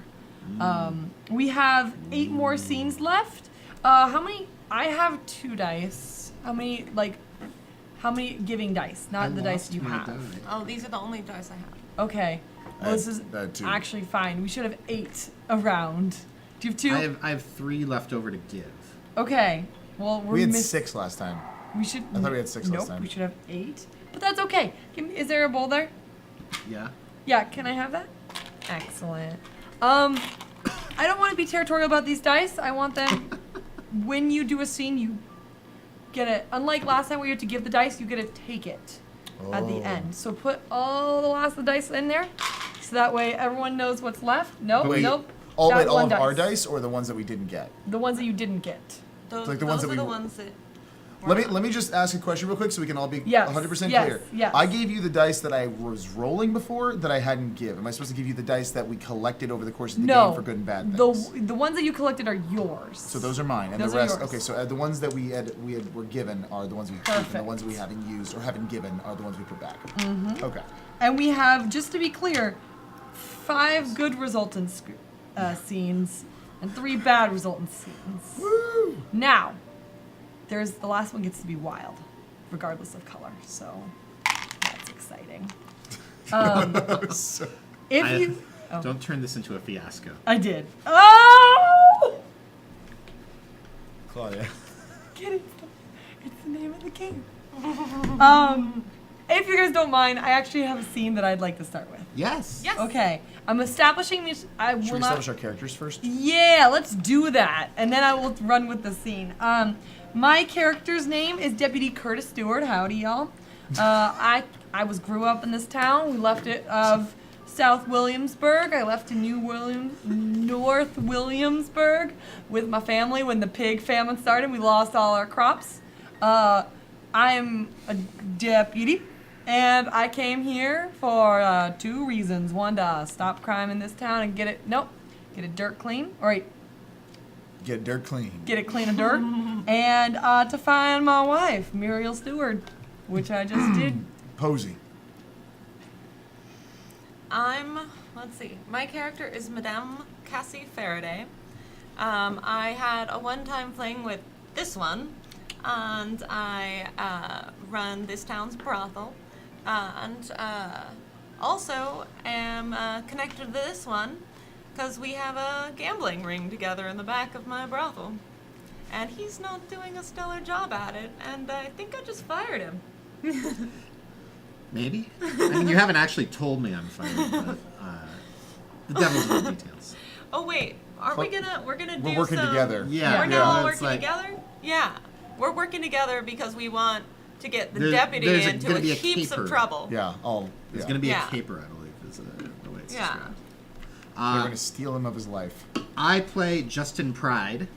[SPEAKER 1] We have 8 more scenes left. How many? I have 2 dice. How many giving dice? Not the dice you have.
[SPEAKER 5] Oh, these are the only dice I have.
[SPEAKER 1] Okay. Well, this is
[SPEAKER 3] I had 2.
[SPEAKER 1] actually fine. We should have 8 around. Do you have 2?
[SPEAKER 2] I have 3 left over to give.
[SPEAKER 1] Okay. Well,
[SPEAKER 3] We had 6 last time.
[SPEAKER 1] We should.
[SPEAKER 3] I thought we had 6
[SPEAKER 1] nope,
[SPEAKER 3] last time.
[SPEAKER 1] we should have 8. But that's okay. Is there a bowl there?
[SPEAKER 2] Yeah?
[SPEAKER 1] Yeah. Can I have that? Excellent. I don't want to be territorial about these dice. I want them. When you do a scene, you get it. Unlike last time where you had to give the dice, you get to take it at the
[SPEAKER 3] Oh.
[SPEAKER 1] end. So put all the last of the dice in there, so that way everyone knows what's left. Nope,
[SPEAKER 3] Wait,
[SPEAKER 1] nope.
[SPEAKER 3] all
[SPEAKER 1] That one
[SPEAKER 3] of our dice or the ones that we didn't get?
[SPEAKER 1] The ones that you didn't get.
[SPEAKER 5] Those,
[SPEAKER 3] like the ones
[SPEAKER 5] those
[SPEAKER 3] that
[SPEAKER 5] are the
[SPEAKER 3] we-
[SPEAKER 5] ones that.
[SPEAKER 3] Let me just ask a question real quick so we can all be
[SPEAKER 1] Yes,
[SPEAKER 3] 100%
[SPEAKER 1] yes,
[SPEAKER 3] clear.
[SPEAKER 1] yes.
[SPEAKER 3] I gave you the dice that I was rolling before that I hadn't give. Am I supposed to give you the dice that we collected over the course of the
[SPEAKER 1] No.
[SPEAKER 3] game for good and bad
[SPEAKER 1] The
[SPEAKER 3] things?
[SPEAKER 1] the ones that you collected are yours.
[SPEAKER 3] So those are mine, and
[SPEAKER 1] Those
[SPEAKER 3] the
[SPEAKER 1] are
[SPEAKER 3] rest.
[SPEAKER 1] yours.
[SPEAKER 3] Okay, so the ones that were given are the ones we keep, and the
[SPEAKER 1] Perfect.
[SPEAKER 3] ones we haven't used or haven't given are the ones we put back.
[SPEAKER 1] Mm-hmm.
[SPEAKER 3] Okay.
[SPEAKER 1] And we have, just to be clear, 5 good resultant scenes and 3 bad resultant scenes.
[SPEAKER 3] Woo!
[SPEAKER 1] Now, the last one gets to be wild, regardless of color. So that's exciting.
[SPEAKER 3] So-
[SPEAKER 1] If
[SPEAKER 2] I-
[SPEAKER 1] you Oh.
[SPEAKER 2] Don't turn this into a fiasco.
[SPEAKER 1] I did. Oh!
[SPEAKER 3] Claudia.
[SPEAKER 1] Get it? It's the name of the game. If you guys don't mind, I actually have a scene that I'd like to start with.
[SPEAKER 2] Yes.
[SPEAKER 5] Yes.
[SPEAKER 1] Okay, I'm establishing these. I
[SPEAKER 3] Should
[SPEAKER 1] will
[SPEAKER 3] we
[SPEAKER 1] not.
[SPEAKER 3] establish our characters first?
[SPEAKER 1] Yeah, let's do that, and then I will run with the scene. My character's name is Deputy Curtis Stewart. Howdy, y'all. I grew up in this town. We left it of South Williamsburg. I left to North Williamsburg with my family when the pig famine started. We lost all our crops. I'm a deputy, and I came here for 2 reasons. One, to stop crime in this town and get it dirt clean. All right,
[SPEAKER 3] Get dirt clean.
[SPEAKER 1] get it clean of dirt, and to find my wife, Muriel Stewart, which I just did.
[SPEAKER 3] Posey.
[SPEAKER 5] Let's see. My character is Madame Cassie Farraday. I had a one-time fling with this one, and I run this town's brothel, and also am connected to this one because we have a gambling ring together in the back of my brothel. And he's not doing a stellar job at it, and I think I just fired him.
[SPEAKER 2] Maybe. I mean, you haven't actually told me I'm fired, but the devil's in the details.
[SPEAKER 5] Oh wait, we're gonna do
[SPEAKER 3] We're working
[SPEAKER 5] some...
[SPEAKER 3] together.
[SPEAKER 2] Yeah.
[SPEAKER 5] We're now all
[SPEAKER 2] it's
[SPEAKER 5] working
[SPEAKER 2] like-
[SPEAKER 5] together? Yeah. We're working together because we want to get the
[SPEAKER 2] There's
[SPEAKER 5] deputy into
[SPEAKER 2] gonna be a
[SPEAKER 5] heaps
[SPEAKER 2] caper.
[SPEAKER 5] of trouble.
[SPEAKER 3] Yeah,
[SPEAKER 2] There's going to be
[SPEAKER 5] Yeah.
[SPEAKER 2] a caper, I believe, is the way it's
[SPEAKER 5] Yeah.
[SPEAKER 2] described.
[SPEAKER 3] We're going to steal him of his life.
[SPEAKER 2] I play Justin Pride,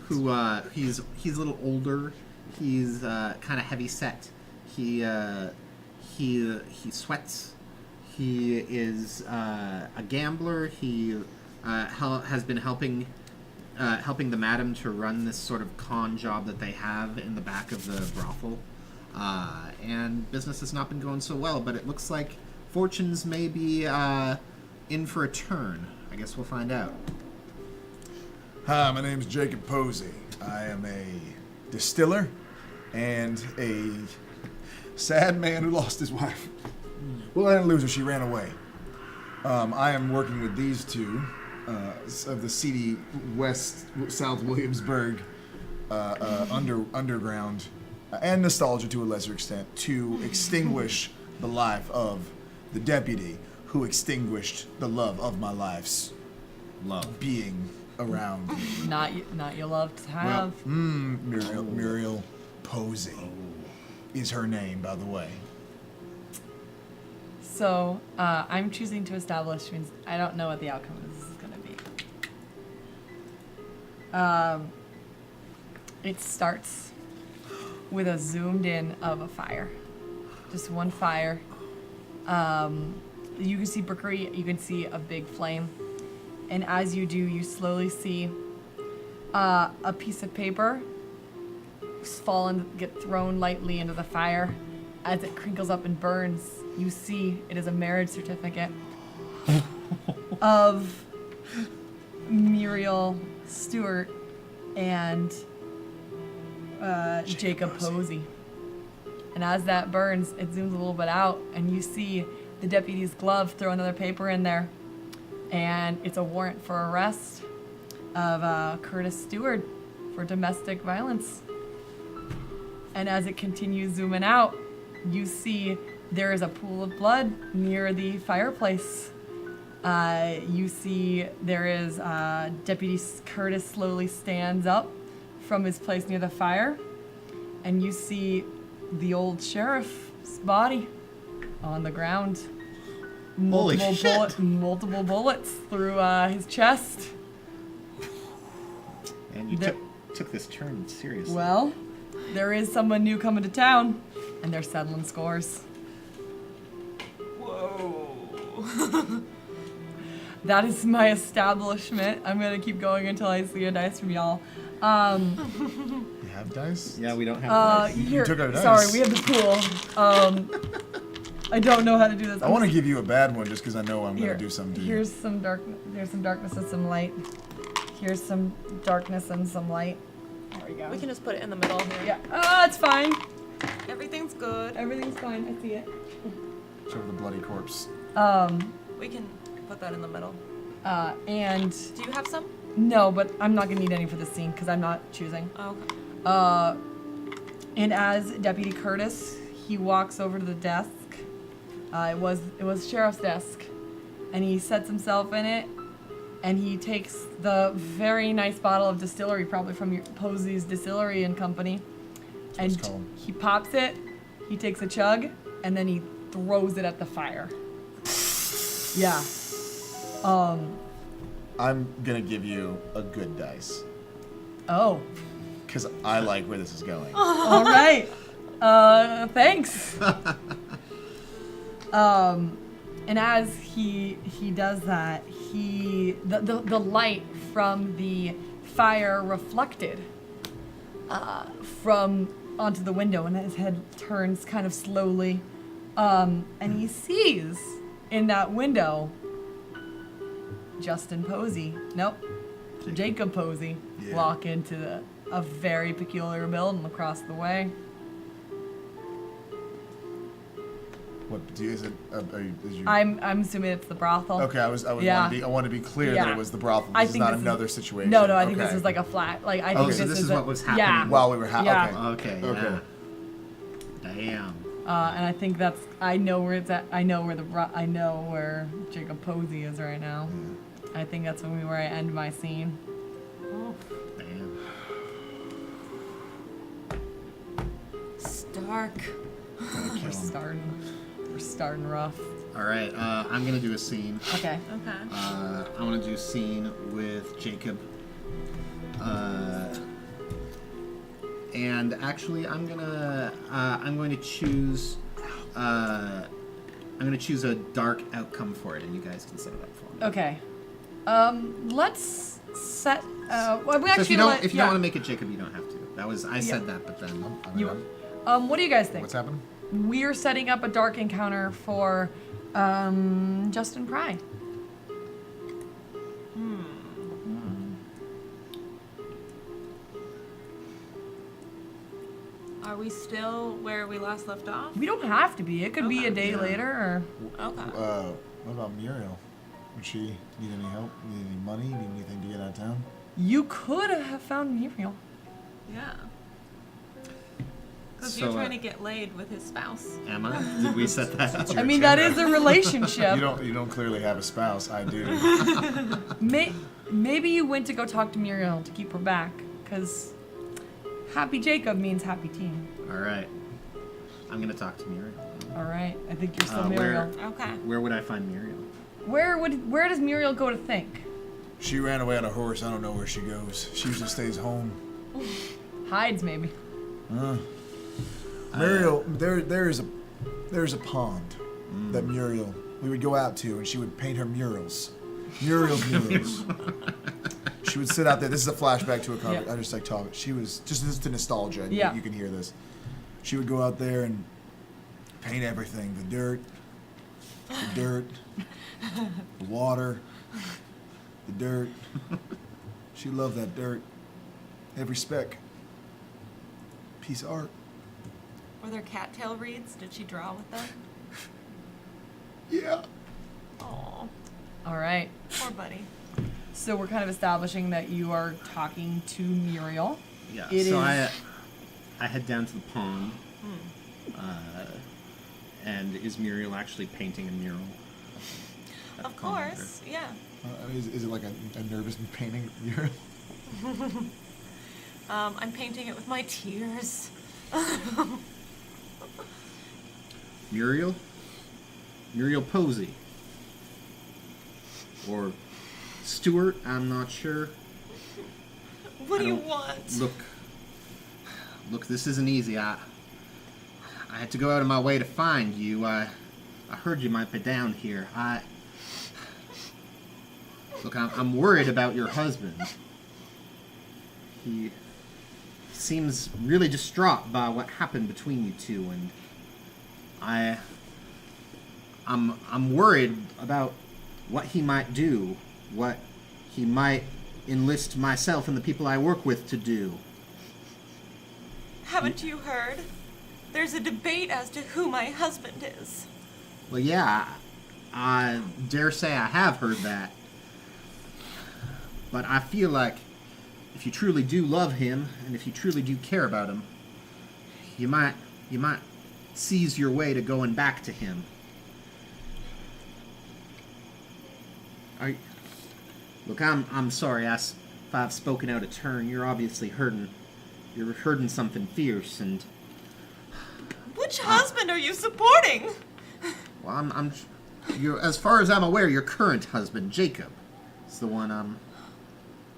[SPEAKER 2] who he's a little older. He's kind of heavy set. He sweats. He is a gambler. He has been helping the madam to run this sort of con job that they have in the back of the brothel. And business has not been going so well, but it looks like fortunes may be in for a turn. I guess we'll find out.
[SPEAKER 3] Hi, my name's Jacob Posey. I am a distiller and a sad man who lost his wife. Well, I didn't lose her, she ran away. I am working with these two of the seedy South Williamsburg underground and nostalgia to a lesser extent to extinguish the life of the deputy who extinguished the love of my life's
[SPEAKER 2] Love.
[SPEAKER 3] being around me.
[SPEAKER 1] Not your love to have.
[SPEAKER 3] Muriel Posey is her name, by the way.
[SPEAKER 1] So I'm choosing to establish means I don't know what the outcome of this is going to be. It starts with a zoomed in of a fire, just one fire. You can see Brookery, you can see a big flame, and as you do, you slowly see a piece of paper fall and get thrown lightly into the fire. As it crinkles up and burns, you see it is a marriage certificate of Muriel Stewart and Jacob Posey. And as that burns, it zooms a little bit out, and you see the deputy's glove throw another paper in there. And it's a warrant for arrest of Curtis Stewart for domestic violence. And as it continues zooming out, you see there is a pool of blood near the fireplace. You see there is Deputy Curtis slowly stands up from his place near the fire, and you see the old sheriff's body on the ground.
[SPEAKER 2] Holy shit.
[SPEAKER 1] Multiple bullets through his chest.
[SPEAKER 2] And you took this turn seriously.
[SPEAKER 1] Well, there is someone new coming to town, and they're settling scores.
[SPEAKER 5] Whoa.
[SPEAKER 1] That is my establishment. I'm gonna keep going until I see a dice from y'all.
[SPEAKER 3] You have dice?
[SPEAKER 2] Yeah, we don't have dice.
[SPEAKER 1] Here,
[SPEAKER 3] took our dice.
[SPEAKER 1] sorry, we have the pool. I don't know how to do this.
[SPEAKER 3] I want to give you a bad one just because I know I'm going
[SPEAKER 1] Here,
[SPEAKER 3] to do something to you.
[SPEAKER 1] Here's some there's some darkness and some light. Here's some darkness and some light. There we go.
[SPEAKER 5] We can just put it in the middle here.
[SPEAKER 1] Yeah. It's fine.
[SPEAKER 5] Everything's good.
[SPEAKER 1] Everything's fine. I see it.
[SPEAKER 3] Show the bloody corpse.
[SPEAKER 5] We can Put that in the middle.
[SPEAKER 1] And
[SPEAKER 5] Do you have some?
[SPEAKER 1] no, but I'm not gonna need any for this scene because I'm not choosing.
[SPEAKER 5] Oh, okay.
[SPEAKER 1] And as Deputy Curtis, he walks over to the desk. It was Sheriff's desk, and he sets himself in it, and he takes the very nice bottle of distillery, probably from your Posey's Distillery and Company, and
[SPEAKER 3] it's called.
[SPEAKER 1] he pops it. He takes a chug, and then he throws it at the fire. Yeah.
[SPEAKER 3] I'm gonna give you a good dice
[SPEAKER 1] Oh.
[SPEAKER 3] because I like where this is going.
[SPEAKER 1] All right. Thanks. And as he does that, the light from the fire reflected from onto the window, and his head turns kind of slowly, and he sees in that window Justin Posey. Nope. Jacob Posey
[SPEAKER 3] Yeah.
[SPEAKER 1] walk into a very peculiar building across the way.
[SPEAKER 3] What do you, is it? Is you,
[SPEAKER 1] I'm assuming it's the brothel.
[SPEAKER 3] okay, I
[SPEAKER 1] Yeah.
[SPEAKER 3] want to be clear that
[SPEAKER 1] Yeah.
[SPEAKER 3] it was the brothel.
[SPEAKER 1] I
[SPEAKER 3] This is
[SPEAKER 1] think
[SPEAKER 3] not
[SPEAKER 1] this is-
[SPEAKER 3] another situation.
[SPEAKER 1] No, I think this
[SPEAKER 3] Okay.
[SPEAKER 1] is like a flat. Like I
[SPEAKER 3] Okay,
[SPEAKER 1] think
[SPEAKER 3] so
[SPEAKER 1] this
[SPEAKER 2] this
[SPEAKER 1] is
[SPEAKER 2] is what was
[SPEAKER 1] Yeah.
[SPEAKER 2] happening.
[SPEAKER 3] While we were
[SPEAKER 1] Yeah.
[SPEAKER 3] okay.
[SPEAKER 2] Okay.
[SPEAKER 3] Okay.
[SPEAKER 2] Yeah. Damn.
[SPEAKER 1] And I think that's. I know where it's at. I know where Jacob Posey is right now. I think that's where I end my scene.
[SPEAKER 2] Damn.
[SPEAKER 5] Stark.
[SPEAKER 1] We're starting rough.
[SPEAKER 2] All right. I'm gonna do a scene.
[SPEAKER 1] Okay.
[SPEAKER 5] Okay.
[SPEAKER 2] I want to do a scene with Jacob. And actually, I'm going to choose. I'm going to choose a dark outcome for it, and you guys can set it up for me.
[SPEAKER 1] Okay. Let's set. Well, we
[SPEAKER 2] So if
[SPEAKER 1] actually
[SPEAKER 2] you don't,
[SPEAKER 1] let-
[SPEAKER 2] if you
[SPEAKER 1] yeah.
[SPEAKER 2] don't want to make it Jacob, you don't have to. That was I said that, but then
[SPEAKER 1] You. What do you guys think?
[SPEAKER 3] What's happening?
[SPEAKER 1] We're setting up a dark encounter for Justin Pry.
[SPEAKER 5] Are we still where we last left off?
[SPEAKER 1] We don't have to be. It could be a day later, or
[SPEAKER 5] Okay.
[SPEAKER 3] What about Muriel? Would she need any help? Need any money? Need anything to get out of town?
[SPEAKER 1] you could have found Muriel.
[SPEAKER 5] Yeah. Because
[SPEAKER 2] So,
[SPEAKER 5] you're trying to get laid with his spouse.
[SPEAKER 2] Emma, did we set that up?
[SPEAKER 1] I mean, that is a relationship.
[SPEAKER 3] You don't clearly have a spouse. I do.
[SPEAKER 1] Maybe you went to go talk to Muriel to keep her back, because happy Jacob means happy team.
[SPEAKER 2] All right. I'm gonna talk to Muriel.
[SPEAKER 1] All right, I think you're still
[SPEAKER 2] Where-
[SPEAKER 1] Muriel.
[SPEAKER 5] Okay.
[SPEAKER 2] Where would I find Muriel?
[SPEAKER 1] Where does Muriel go to think?
[SPEAKER 3] She ran away on a horse. I don't know where she goes. She usually stays home.
[SPEAKER 1] Hides, maybe.
[SPEAKER 3] Muriel, there's a pond that Muriel we would go out to, and she would paint her murals. Muriel's. She would sit out there. This is a flashback to a conversation.
[SPEAKER 1] Yeah.
[SPEAKER 3] I just like talk. She was just this is to nostalgia. And
[SPEAKER 1] Yeah.
[SPEAKER 3] you can hear this. She would go out there and paint everything: the dirt, the water, the dirt. She loved that dirt. Every speck. Piece of art.
[SPEAKER 5] Were there cattail reeds? Did she draw with them?
[SPEAKER 3] Yeah.
[SPEAKER 5] Aw,
[SPEAKER 1] All right.
[SPEAKER 5] poor buddy.
[SPEAKER 1] So we're kind of establishing that you are talking to Muriel.
[SPEAKER 2] Yeah.
[SPEAKER 1] It
[SPEAKER 2] so
[SPEAKER 1] is-
[SPEAKER 2] I head down to the pond. And is Muriel actually painting a mural? at the
[SPEAKER 5] Of
[SPEAKER 2] pond, or-
[SPEAKER 5] course, yeah.
[SPEAKER 3] Is it like a nervous painting mural?
[SPEAKER 5] I'm painting it with my tears.
[SPEAKER 2] Muriel? Muriel Posey. Or Stuart, I'm not sure.
[SPEAKER 5] What do
[SPEAKER 2] I
[SPEAKER 5] you
[SPEAKER 2] don't-
[SPEAKER 5] want?
[SPEAKER 2] Look, this isn't easy. I had to go out of my way to find you. I heard you might be down here. Look, I'm worried about your husband. He seems really distraught by what happened between you two, and I'm worried about what he might do, what he might enlist myself and the people I work with to do.
[SPEAKER 5] Haven't you heard? There's a debate as to who my husband is.
[SPEAKER 2] Well, yeah, I dare say I have heard that. But I feel like if you truly do love him, and if you truly do care about him, you might seize your way to going back to him. Look, I'm sorry if I've spoken out of turn. You're obviously hurting. You're hurting something fierce, and
[SPEAKER 5] Which husband are you supporting?
[SPEAKER 2] well, you're, as far as I'm aware, your current husband, Jacob, is the one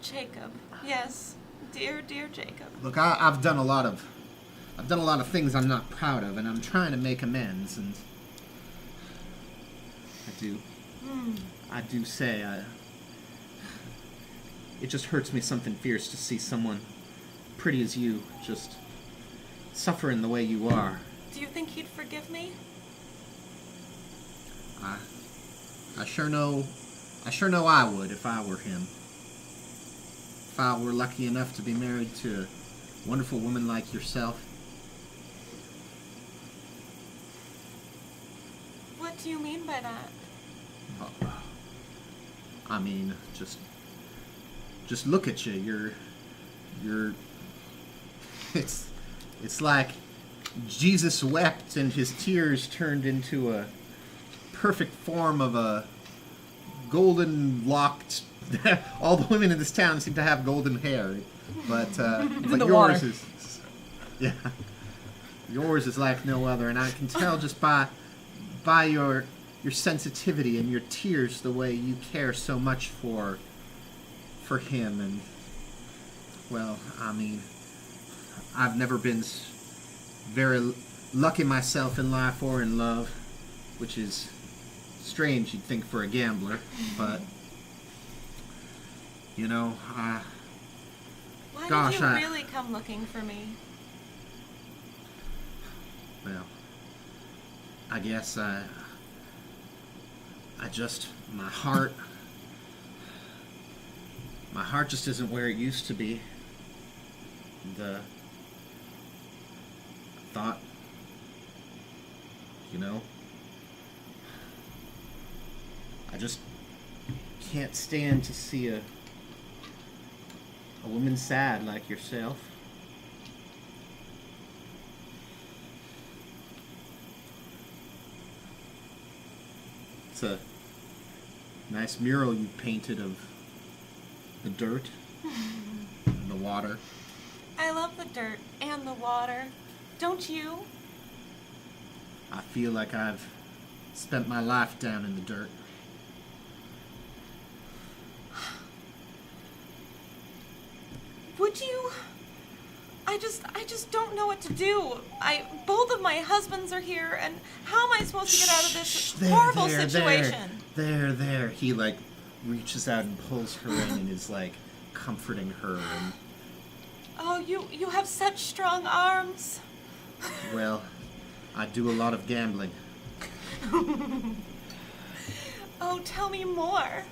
[SPEAKER 5] Jacob. Yes. Dear Jacob.
[SPEAKER 2] Look, I've done a lot of things I'm not proud of, and I'm trying to make amends, and I do say, it just hurts me something fierce to see someone pretty as you just suffering the way you are.
[SPEAKER 5] Do you think he'd forgive me?
[SPEAKER 2] I sure know I would if I were him. If I were lucky enough to be married to a wonderful woman like yourself.
[SPEAKER 5] What do you mean by that?
[SPEAKER 2] I mean, just look at you. You're. It's like Jesus wept and his tears turned into a perfect form of a golden locked. All the women in this town seem to have golden hair, but
[SPEAKER 1] in the
[SPEAKER 2] yours
[SPEAKER 1] water.
[SPEAKER 2] is, yeah, yours is like no other, and I can tell just by your sensitivity and your tears the way you care so much for him. And well, I mean, I've never been very lucky myself in life or in love, which is strange, you'd think, for a gambler, but you know,
[SPEAKER 5] Why
[SPEAKER 2] gosh,
[SPEAKER 5] did you really come looking for me?
[SPEAKER 2] well, I guess I just, my heart just isn't where it used to be. The thought, you know, I just can't stand to see a woman sad like yourself. It's a nice mural you painted of the dirt and the water.
[SPEAKER 5] I love the dirt and the water. Don't you?
[SPEAKER 2] I feel like I've spent my life down in the dirt.
[SPEAKER 5] Would you? I just don't know what to do. Both of my husbands are here, and how am I supposed to get out of this horrible situation?
[SPEAKER 2] There. He, like, reaches out and pulls her in and is, like, comforting her. And,
[SPEAKER 5] Oh, you have such strong arms.
[SPEAKER 2] well, I do a lot of gambling.
[SPEAKER 5] Oh, tell me more.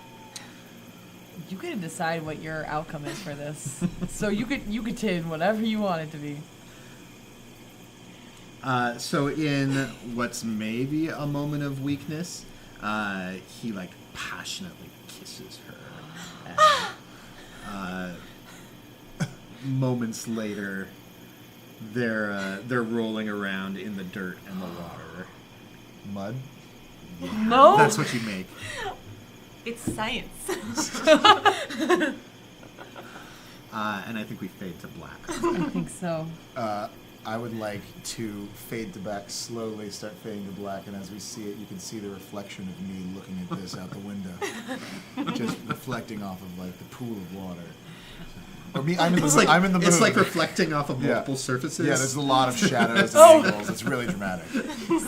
[SPEAKER 1] You could decide what your outcome is for this. So you could change whatever you want it to be.
[SPEAKER 2] So in what's maybe a moment of weakness, he, like, passionately kisses her. And, moments later, they're rolling around in the dirt and the water.
[SPEAKER 3] Mud.
[SPEAKER 1] No,
[SPEAKER 2] That's what you make.
[SPEAKER 1] it's science.
[SPEAKER 2] And I think we fade to black.
[SPEAKER 1] I think so.
[SPEAKER 3] I would like to fade to back slowly, start fading to black, and as we see it, you can see the reflection of me looking at this out the window, just reflecting off of like the pool of water. Or me, I'm in the moon.
[SPEAKER 2] It's like reflecting off of
[SPEAKER 3] Yeah.
[SPEAKER 2] multiple surfaces.
[SPEAKER 3] Yeah, there's a lot of shadows and angles. It's really dramatic.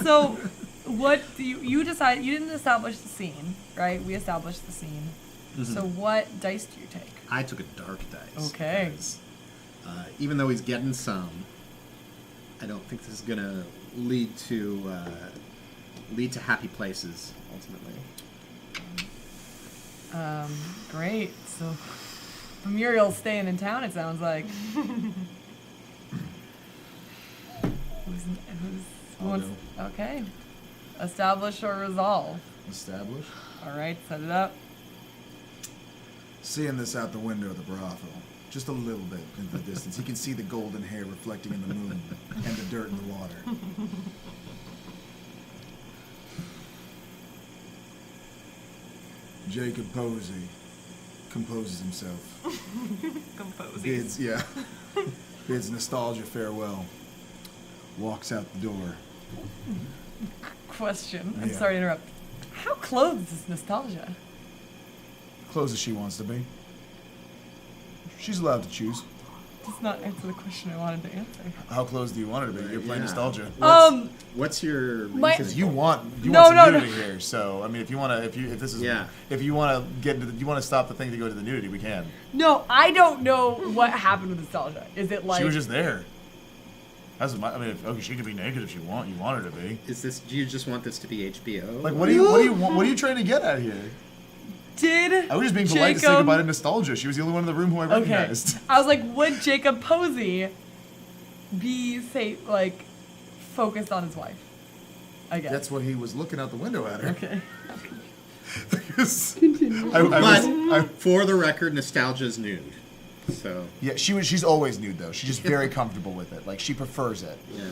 [SPEAKER 1] So, what do you decide? You didn't establish the scene, right? We established the scene.
[SPEAKER 2] Mhm.
[SPEAKER 1] So, what dice do you take?
[SPEAKER 2] I took a dark dice.
[SPEAKER 1] Okay.
[SPEAKER 2] Because, even though he's getting some, I don't think this is gonna lead to happy places ultimately.
[SPEAKER 1] Great. So, Muriel's staying in town. It sounds like. Who
[SPEAKER 3] I'll
[SPEAKER 1] wants?
[SPEAKER 3] go.
[SPEAKER 1] Okay. Establish or resolve.
[SPEAKER 3] Established.
[SPEAKER 1] All right, set it up.
[SPEAKER 3] Seeing this out the window of the brothel, just a little bit into the distance, he can see the golden hair reflecting in the moon and the dirt in the water. Jacob Posey composes himself.
[SPEAKER 5] Composes.
[SPEAKER 3] Bids nostalgia farewell. Walks out the door.
[SPEAKER 1] Question. I'm
[SPEAKER 3] Yeah.
[SPEAKER 1] sorry to interrupt. How clothes is nostalgia?
[SPEAKER 3] Clothes as she wants to be. She's allowed to choose.
[SPEAKER 1] Does not answer the question I wanted to answer.
[SPEAKER 3] How close do you want her to be? You're playing
[SPEAKER 2] Yeah.
[SPEAKER 3] nostalgia.
[SPEAKER 2] What's your
[SPEAKER 1] my-
[SPEAKER 2] reason?
[SPEAKER 3] Because you want
[SPEAKER 1] No,
[SPEAKER 3] some
[SPEAKER 1] no,
[SPEAKER 3] nudity here. So I mean, if you want to, if this is,
[SPEAKER 2] Yeah.
[SPEAKER 3] if you want to get into, you want to stop the thing to go to the nudity, we can.
[SPEAKER 1] No, I don't know what happened with nostalgia. Is it like
[SPEAKER 3] She was just there. That's my. I mean, okay, she could be naked if you want her to be.
[SPEAKER 2] Is this? Do you just want this to be HBO?
[SPEAKER 3] Like, what do you want? What are you trying to get at here?
[SPEAKER 1] did
[SPEAKER 3] I was just being polite to say
[SPEAKER 1] Jacob-
[SPEAKER 3] goodbye to nostalgia. She was the only one in the room who I
[SPEAKER 1] Okay.
[SPEAKER 3] recognized.
[SPEAKER 1] I was like, would Jacob Posey be like focused on his wife? I guess.
[SPEAKER 3] That's what he was looking out the window at her.
[SPEAKER 1] Okay.
[SPEAKER 2] But for the record, nostalgia's nude. So
[SPEAKER 3] Yeah, she's always nude though. She's just very comfortable with it. Like she prefers it.
[SPEAKER 2] yeah,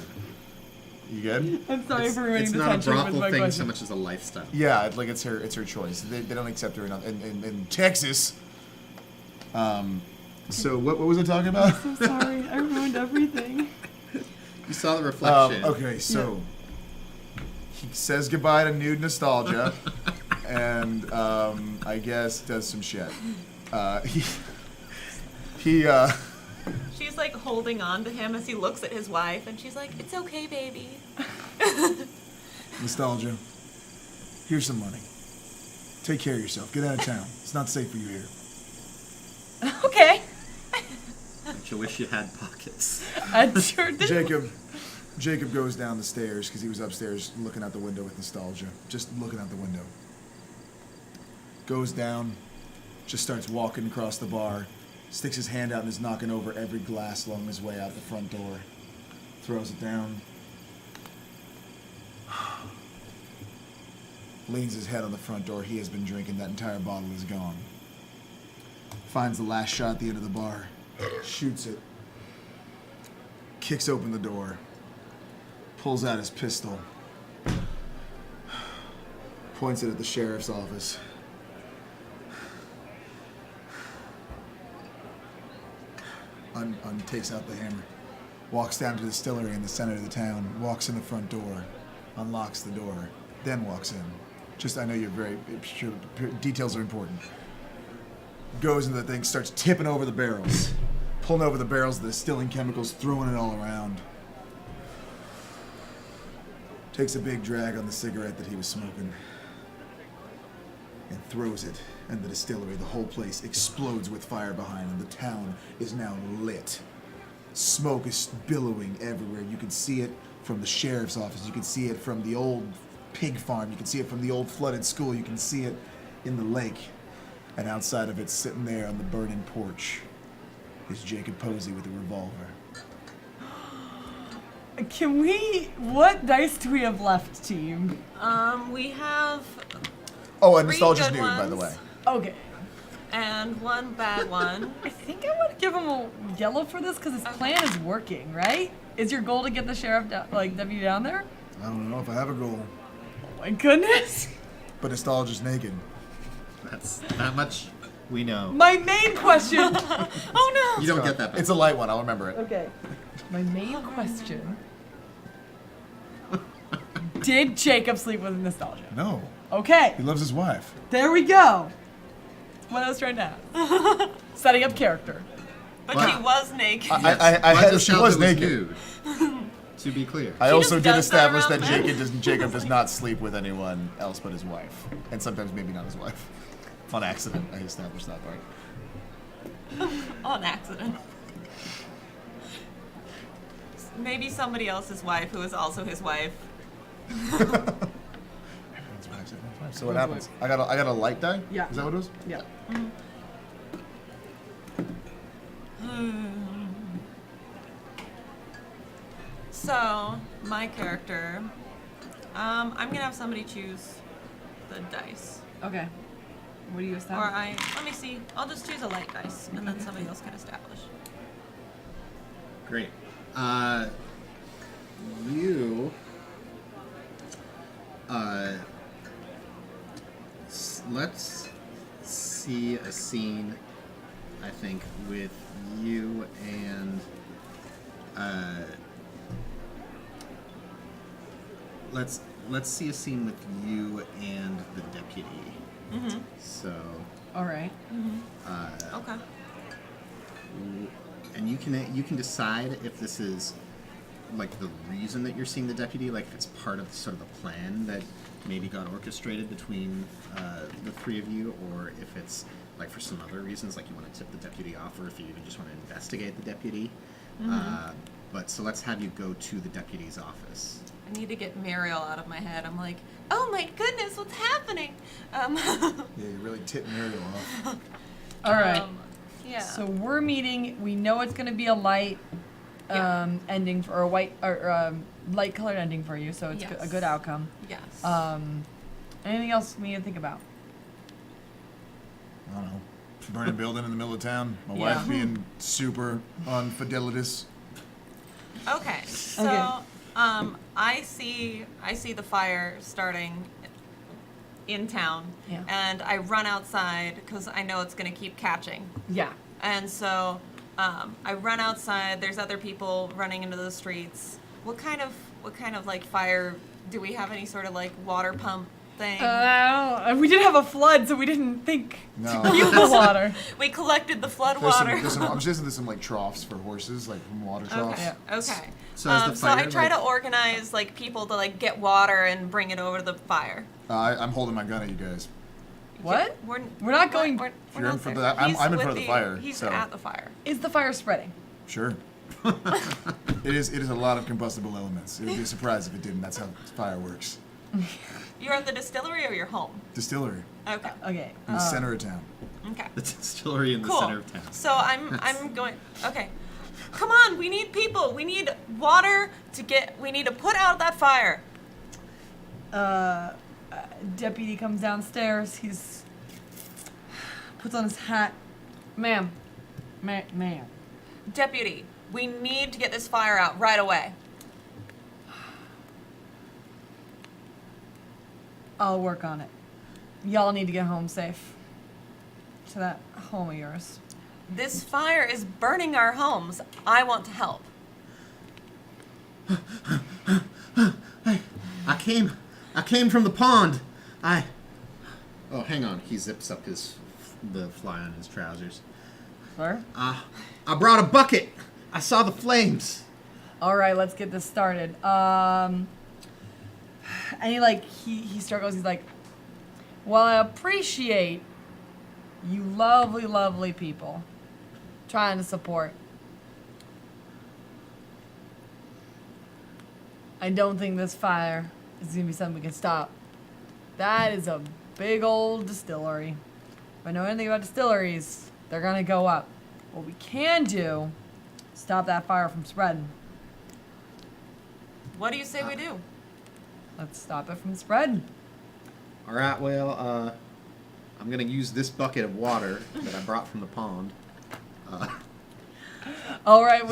[SPEAKER 3] You good?
[SPEAKER 1] I'm sorry for ruining
[SPEAKER 2] it's
[SPEAKER 1] the
[SPEAKER 2] not a
[SPEAKER 1] tension with
[SPEAKER 2] brothel
[SPEAKER 1] my
[SPEAKER 2] thing
[SPEAKER 1] question.
[SPEAKER 2] so much as a lifestyle.
[SPEAKER 3] Yeah, like it's her choice. They don't accept her in Texas. So what was I talking about?
[SPEAKER 1] I'm sorry, I ruined everything.
[SPEAKER 2] You saw the reflection.
[SPEAKER 3] Okay, so he says goodbye to nude nostalgia, and I guess does some shit. He
[SPEAKER 5] She's like holding on to him as he looks at his wife, and she's like, "It's okay, baby."
[SPEAKER 3] nostalgia. Here's some money. Take care of yourself. Get out of town. It's not safe for you here.
[SPEAKER 1] Okay.
[SPEAKER 2] Don't you wish you had pockets?
[SPEAKER 1] I sure did.
[SPEAKER 3] Jacob goes down the stairs because he was upstairs looking out the window with nostalgia. Just looking out the window. Goes down, just starts walking across the bar, sticks his hand out and is knocking over every glass along his way out the front door. Throws it down. Leans his head on the front door. He has been drinking. That entire bottle is gone. Finds the last shot at the end of the bar. Shoots it. Kicks open the door. Pulls out his pistol. Points it at the sheriff's office. Takes out the hammer. Walks down to the distillery in the center of the town. Walks in the front door. Unlocks the door. Then walks in. Just, I know you're very sure. Details are important. Goes into the thing, starts tipping over the barrels. Pulling over the barrels of the distilling chemicals, throwing it all around. Takes a big drag on the cigarette that he was smoking. And throws it in the distillery. The whole place explodes with fire behind him. The town is now lit. Smoke is billowing everywhere. You can see it from the sheriff's office. You can see it from the old pig farm. You can see it from the old flooded school. You can see it in the lake. And outside of it, sitting there on the burning porch, is Jacob Posey with a revolver.
[SPEAKER 1] Can we? What dice do we have left, team?
[SPEAKER 5] We have
[SPEAKER 3] Oh, and
[SPEAKER 5] Three
[SPEAKER 3] nostalgia's
[SPEAKER 5] good
[SPEAKER 3] nude, by the
[SPEAKER 5] ones.
[SPEAKER 3] way.
[SPEAKER 1] Okay.
[SPEAKER 5] and one bad one.
[SPEAKER 1] I think I want to give him a yellow for this because his plan is working, right? Is your goal to get the sheriff W down there?
[SPEAKER 3] I don't know if I have a goal,
[SPEAKER 1] Oh my goodness.
[SPEAKER 3] but nostalgia's naked.
[SPEAKER 2] That's that much we know.
[SPEAKER 1] My main question.
[SPEAKER 5] Oh
[SPEAKER 2] You don't get that back.
[SPEAKER 3] It's a light one. I'll remember it.
[SPEAKER 1] Okay. My main question. Did Jacob sleep with nostalgia?
[SPEAKER 3] No,
[SPEAKER 1] Okay.
[SPEAKER 3] he loves his wife.
[SPEAKER 1] There we go. What I was trying to ask. Setting up character.
[SPEAKER 5] But
[SPEAKER 2] Wow.
[SPEAKER 5] she was naked.
[SPEAKER 3] I
[SPEAKER 2] Why
[SPEAKER 3] had
[SPEAKER 2] just
[SPEAKER 3] she
[SPEAKER 2] shout
[SPEAKER 3] was
[SPEAKER 2] that
[SPEAKER 3] naked.
[SPEAKER 2] nude? To be clear.
[SPEAKER 3] I
[SPEAKER 5] She
[SPEAKER 3] also
[SPEAKER 5] just
[SPEAKER 3] did
[SPEAKER 5] does that
[SPEAKER 3] establish
[SPEAKER 5] around
[SPEAKER 3] that
[SPEAKER 5] men.
[SPEAKER 3] Jacob does not sleep with anyone else but his wife, and sometimes maybe not his wife. On accident, I established that part.
[SPEAKER 5] On accident. Maybe somebody else's wife who is also his wife.
[SPEAKER 3] So what happens? I got a light die.
[SPEAKER 1] Yeah.
[SPEAKER 3] Is that what it was?
[SPEAKER 1] Yeah.
[SPEAKER 5] So, my character, I'm gonna have somebody choose the dice.
[SPEAKER 1] Okay. What do you
[SPEAKER 5] Or
[SPEAKER 1] establish?
[SPEAKER 5] let me see. I'll just choose a light dice, and then somebody else can establish.
[SPEAKER 2] Great. You. Let's see a scene, I think, with you and. Let's see a scene with you and the deputy.
[SPEAKER 5] Mm-hmm.
[SPEAKER 2] So.
[SPEAKER 1] All right.
[SPEAKER 5] Okay.
[SPEAKER 2] And you can decide if this is like the reason that you're seeing the deputy, like if it's part of sort of the plan that maybe got orchestrated between the three of you, or if it's like for some other reasons, like you want to tip the deputy off, or if you even just want to investigate the deputy. But so let's have you go to the deputy's office.
[SPEAKER 5] I need to get Muriel out of my head. I'm like, oh my goodness, what's happening?
[SPEAKER 3] Yeah, you really tipped Muriel off.
[SPEAKER 1] All right.
[SPEAKER 5] Yeah.
[SPEAKER 1] So we're meeting. We know it's going to be a light ending or a white or light colored ending for you. So it's
[SPEAKER 5] Yes.
[SPEAKER 1] a good outcome.
[SPEAKER 5] Yes.
[SPEAKER 1] Anything else we need to think about?
[SPEAKER 3] I don't know. Burning a building in the middle of town. My
[SPEAKER 1] Yeah.
[SPEAKER 3] wife being super unfidelitous.
[SPEAKER 5] Okay. So,
[SPEAKER 1] Okay.
[SPEAKER 5] I see the fire starting in town,
[SPEAKER 1] Yeah.
[SPEAKER 5] and I run outside because I know it's gonna keep catching.
[SPEAKER 1] Yeah.
[SPEAKER 5] And so I run outside. There's other people running into the streets. What kind of like fire? Do we have any sort of like water pump thing?
[SPEAKER 1] We did have a flood, so we didn't think
[SPEAKER 3] No.
[SPEAKER 1] to keep the water.
[SPEAKER 5] We collected the flood
[SPEAKER 3] There's some,
[SPEAKER 5] water.
[SPEAKER 3] I'm just there's some like troughs for horses, like from water troughs.
[SPEAKER 5] Okay. Okay.
[SPEAKER 2] So is the
[SPEAKER 5] So I
[SPEAKER 2] fire,
[SPEAKER 5] try
[SPEAKER 2] like-
[SPEAKER 5] to organize like people to like get water and bring it over to the fire.
[SPEAKER 3] I'm holding my gun at you guys.
[SPEAKER 1] What?
[SPEAKER 5] We're
[SPEAKER 1] not going-
[SPEAKER 5] We're
[SPEAKER 3] You're
[SPEAKER 5] not
[SPEAKER 3] in for
[SPEAKER 5] there.
[SPEAKER 3] the- I'm
[SPEAKER 5] He's
[SPEAKER 3] in
[SPEAKER 5] with
[SPEAKER 3] front of the fire,
[SPEAKER 5] He's
[SPEAKER 3] so-
[SPEAKER 5] at the fire.
[SPEAKER 1] Is the fire spreading?
[SPEAKER 3] Sure. It is a lot of combustible elements. It would be a surprise if it didn't. That's how fire works.
[SPEAKER 5] You're at the distillery or you're home?
[SPEAKER 3] Distillery
[SPEAKER 5] Okay.
[SPEAKER 1] Okay.
[SPEAKER 3] in the center of town.
[SPEAKER 5] Okay.
[SPEAKER 2] The distillery in the
[SPEAKER 5] Cool.
[SPEAKER 2] center of town.
[SPEAKER 5] So I'm going. Okay. Come on, we need people. We need water to get. We need to put out that fire.
[SPEAKER 1] Deputy comes downstairs. He's puts on his hat. Ma'am.
[SPEAKER 5] Deputy, we need to get this fire out right away.
[SPEAKER 1] I'll work on it. Y'all need to get home safe. To that home of yours.
[SPEAKER 5] This fire is burning our homes. I want to help.
[SPEAKER 2] I came from the pond. Oh, hang on. He zips up the fly on his trousers.
[SPEAKER 1] Sir?
[SPEAKER 2] I brought a bucket. I saw the flames.
[SPEAKER 1] All right, let's get this started. And he struggles. He's like, well, I appreciate you lovely, lovely people trying to support. I don't think this fire is going to be something we can stop. That is a big old distillery. If I know anything about distilleries, they're going to go up. What we can do, stop that fire from spreading.
[SPEAKER 5] What do you say we do?
[SPEAKER 1] Let's stop it from spreading.
[SPEAKER 2] All right. Well, I'm gonna use this bucket of water that I brought from the pond.
[SPEAKER 1] All right,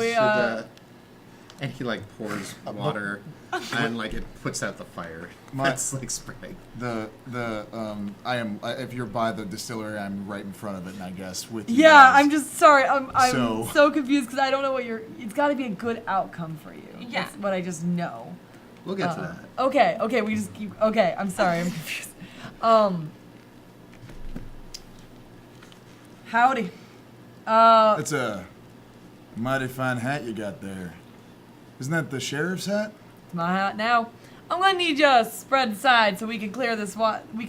[SPEAKER 2] And he like pours water, and like it puts out the fire. That's like spreading.
[SPEAKER 3] If you're by the distillery, I'm right in front of it, and I guess with you
[SPEAKER 1] Yeah,
[SPEAKER 3] guys.
[SPEAKER 1] I'm just sorry. I'm
[SPEAKER 3] So-
[SPEAKER 1] so confused because I don't know what it's got to be a good outcome for you.
[SPEAKER 5] Yeah.
[SPEAKER 1] That's what I just know.
[SPEAKER 2] We'll get to that.
[SPEAKER 1] Okay, we just keep. Okay, I'm sorry, I'm confused. Howdy.
[SPEAKER 3] That's a mighty fine hat you got there. Isn't that the sheriff's hat?
[SPEAKER 1] It's my hat now. I'm gonna need you to spread aside so we can clear this. We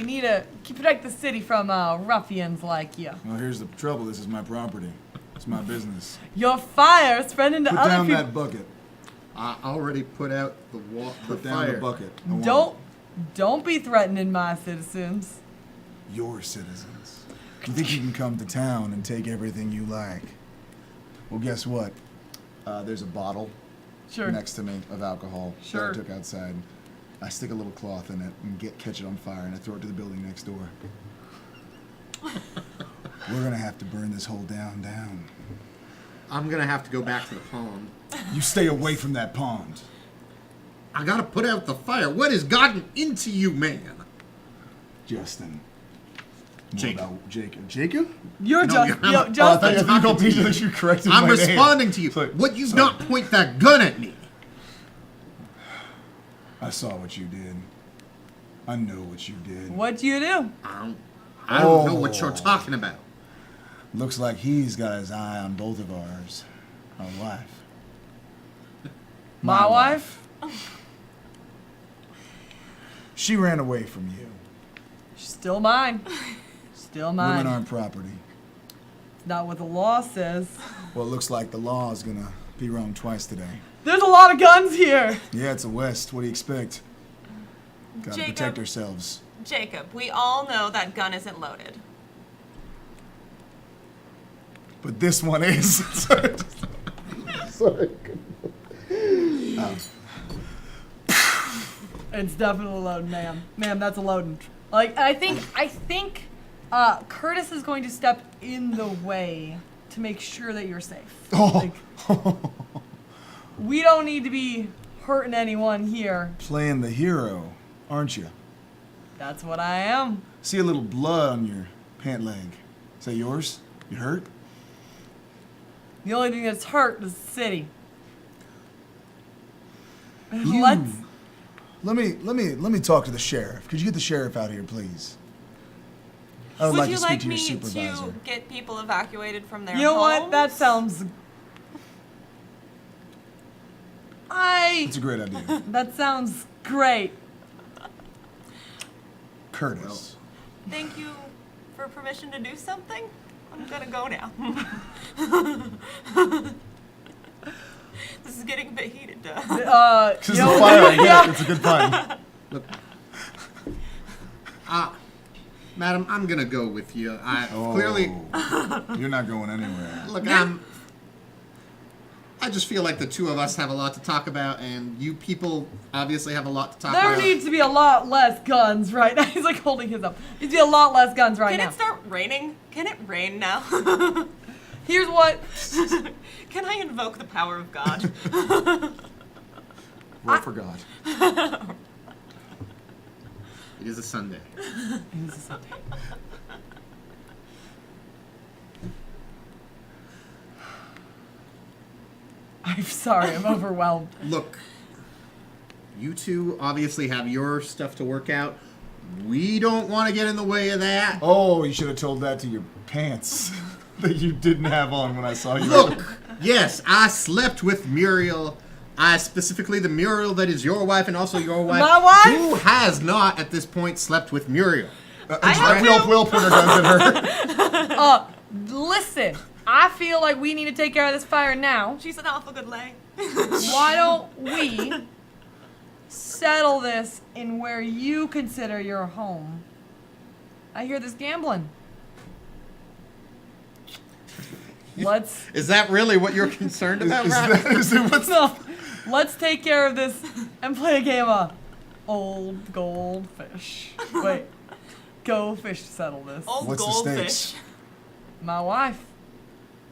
[SPEAKER 1] need to protect the city from ruffians like you.
[SPEAKER 3] Well, here's the trouble. This is my property. It's my business.
[SPEAKER 1] Your fire spreading to
[SPEAKER 3] Put
[SPEAKER 1] other
[SPEAKER 3] down
[SPEAKER 1] people.
[SPEAKER 3] that bucket.
[SPEAKER 2] I already put out the
[SPEAKER 3] Put down
[SPEAKER 2] fire.
[SPEAKER 3] the bucket. I want it.
[SPEAKER 1] Don't be threatening my citizens.
[SPEAKER 3] Your citizens. You think you can come to town and take everything you like? Well, guess what? There's a bottle
[SPEAKER 1] Sure.
[SPEAKER 3] next to me of alcohol that
[SPEAKER 1] Sure.
[SPEAKER 3] I took outside. I stick a little cloth in it and catch it on fire, and I throw it to the building next door. We're gonna have to burn this whole down.
[SPEAKER 2] I'm gonna have to go back to the pond.
[SPEAKER 3] You stay away from that pond.
[SPEAKER 2] I gotta put out the fire. What has gotten into you, man?
[SPEAKER 3] Justin. More
[SPEAKER 2] Jacob.
[SPEAKER 3] about Jacob. Jacob?
[SPEAKER 1] You're
[SPEAKER 2] No,
[SPEAKER 1] just
[SPEAKER 2] you're-
[SPEAKER 1] yo,
[SPEAKER 2] I'm-
[SPEAKER 3] Oh, I
[SPEAKER 1] Justin.
[SPEAKER 3] thought you called me that you corrected
[SPEAKER 2] I'm
[SPEAKER 3] my name.
[SPEAKER 2] responding to you.
[SPEAKER 3] Sorry.
[SPEAKER 2] Would you
[SPEAKER 3] Sorry.
[SPEAKER 2] not point that gun at me?
[SPEAKER 3] I saw what you did. I know what you did.
[SPEAKER 1] What'd you do?
[SPEAKER 2] I don't know what you're talking about.
[SPEAKER 3] Looks like he's got his eye on both of ours. Our wife.
[SPEAKER 1] My wife?
[SPEAKER 3] She ran away from you.
[SPEAKER 1] She's still mine. Still mine.
[SPEAKER 3] Women aren't property.
[SPEAKER 1] Not what the law says.
[SPEAKER 3] Well, it looks like the law is gonna be wrong twice today.
[SPEAKER 1] There's a lot of guns here.
[SPEAKER 3] Yeah, it's the West. What do you expect? Gotta
[SPEAKER 5] Jacob.
[SPEAKER 3] protect ourselves.
[SPEAKER 5] Jacob, we all know that gun isn't loaded.
[SPEAKER 3] But this one is.
[SPEAKER 6] Sorry.
[SPEAKER 1] It's definitely loading, ma'am. Ma'am, that's a loading. Like, I think Curtis is going to step in the way to make sure that you're safe.
[SPEAKER 3] Oh.
[SPEAKER 1] Like, we don't need to be hurting anyone here.
[SPEAKER 3] Playing the hero, aren't you?
[SPEAKER 1] That's what I am.
[SPEAKER 3] See a little blood on your pant leg. Is that yours? You hurt?
[SPEAKER 1] The only thing that's hurt is the city. Let's.
[SPEAKER 3] Let me talk to the sheriff. Could you get the sheriff out here, please? I would
[SPEAKER 5] Would
[SPEAKER 3] like
[SPEAKER 5] you
[SPEAKER 3] to speak
[SPEAKER 5] like
[SPEAKER 3] to your
[SPEAKER 5] me
[SPEAKER 3] supervisor.
[SPEAKER 5] to get people evacuated from their
[SPEAKER 1] You know what?
[SPEAKER 5] homes?
[SPEAKER 1] That sounds.
[SPEAKER 3] It's a great idea.
[SPEAKER 1] That sounds great.
[SPEAKER 3] Curtis.
[SPEAKER 5] Thank you for permission to do something. I'm gonna go now. This is getting a bit heated.
[SPEAKER 3] This is
[SPEAKER 1] you
[SPEAKER 3] the
[SPEAKER 1] know-
[SPEAKER 3] fire. I get
[SPEAKER 1] yeah.
[SPEAKER 3] it. It's a good pun.
[SPEAKER 2] Madam, I'm gonna go with you. Clearly,
[SPEAKER 3] You're not going anywhere.
[SPEAKER 2] look, I just feel like the two of us have a lot to talk about, and you people obviously have a lot to talk
[SPEAKER 1] There
[SPEAKER 2] about.
[SPEAKER 1] needs to be a lot less guns right now. He's like holding his up. There needs to be a lot less guns right
[SPEAKER 5] Can
[SPEAKER 1] now.
[SPEAKER 5] it start raining? Can it rain now?
[SPEAKER 1] Here's what.
[SPEAKER 5] Can I invoke the power of God?
[SPEAKER 3] Roll for God.
[SPEAKER 2] It is a Sunday.
[SPEAKER 1] I'm sorry. I'm overwhelmed.
[SPEAKER 2] Look, you two obviously have your stuff to work out. We don't want to get in the way of that.
[SPEAKER 3] Oh, you should have told that to your pants that you didn't have on when I saw you.
[SPEAKER 2] Look, yes, I slept with Muriel. I specifically the Muriel that is your wife and also your wife.
[SPEAKER 1] My wife?
[SPEAKER 2] Who has not at this point slept with Muriel?
[SPEAKER 3] We'll point our guns at her.
[SPEAKER 1] Listen, I feel like we need to take care of this fire now.
[SPEAKER 5] She's an awful good lay.
[SPEAKER 1] Why don't we settle this in where you consider your home? I hear this gambling. Let's
[SPEAKER 2] Is that really what you're concerned about, Ryan?
[SPEAKER 1] no. Let's take care of this and play a game of old goldfish. Wait, go fish to settle this.
[SPEAKER 5] Old
[SPEAKER 3] What's the
[SPEAKER 5] goldfish.
[SPEAKER 3] stakes?
[SPEAKER 1] My wife.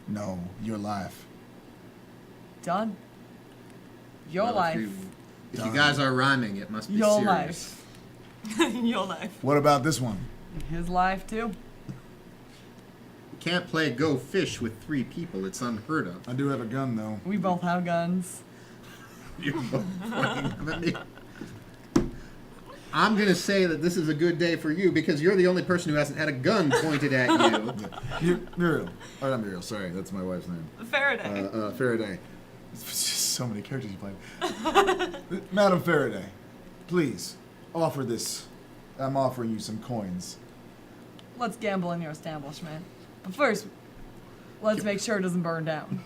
[SPEAKER 3] No, your life.
[SPEAKER 1] Done. Your
[SPEAKER 2] Well,
[SPEAKER 1] life.
[SPEAKER 2] If you guys are rhyming, it must be
[SPEAKER 1] Your
[SPEAKER 2] serious.
[SPEAKER 1] life.
[SPEAKER 5] Your life.
[SPEAKER 3] What about this one?
[SPEAKER 1] His life too.
[SPEAKER 2] You can't play go fish with 3 people. It's unheard of.
[SPEAKER 3] I do have a gun, though.
[SPEAKER 1] We both have guns.
[SPEAKER 2] You're both pointing them at me. I'm gonna say that this is a good day for you because you're the only person who hasn't had a gun pointed at you.
[SPEAKER 3] Muriel. Oh, not Muriel. Sorry, that's my wife's name.
[SPEAKER 5] Faraday.
[SPEAKER 3] Faraday. It's just so many characters you played. Madam Faraday, please, offer this. I'm offering you some coins.
[SPEAKER 1] Let's gamble in your establishment. But first, let's make sure it doesn't burn down.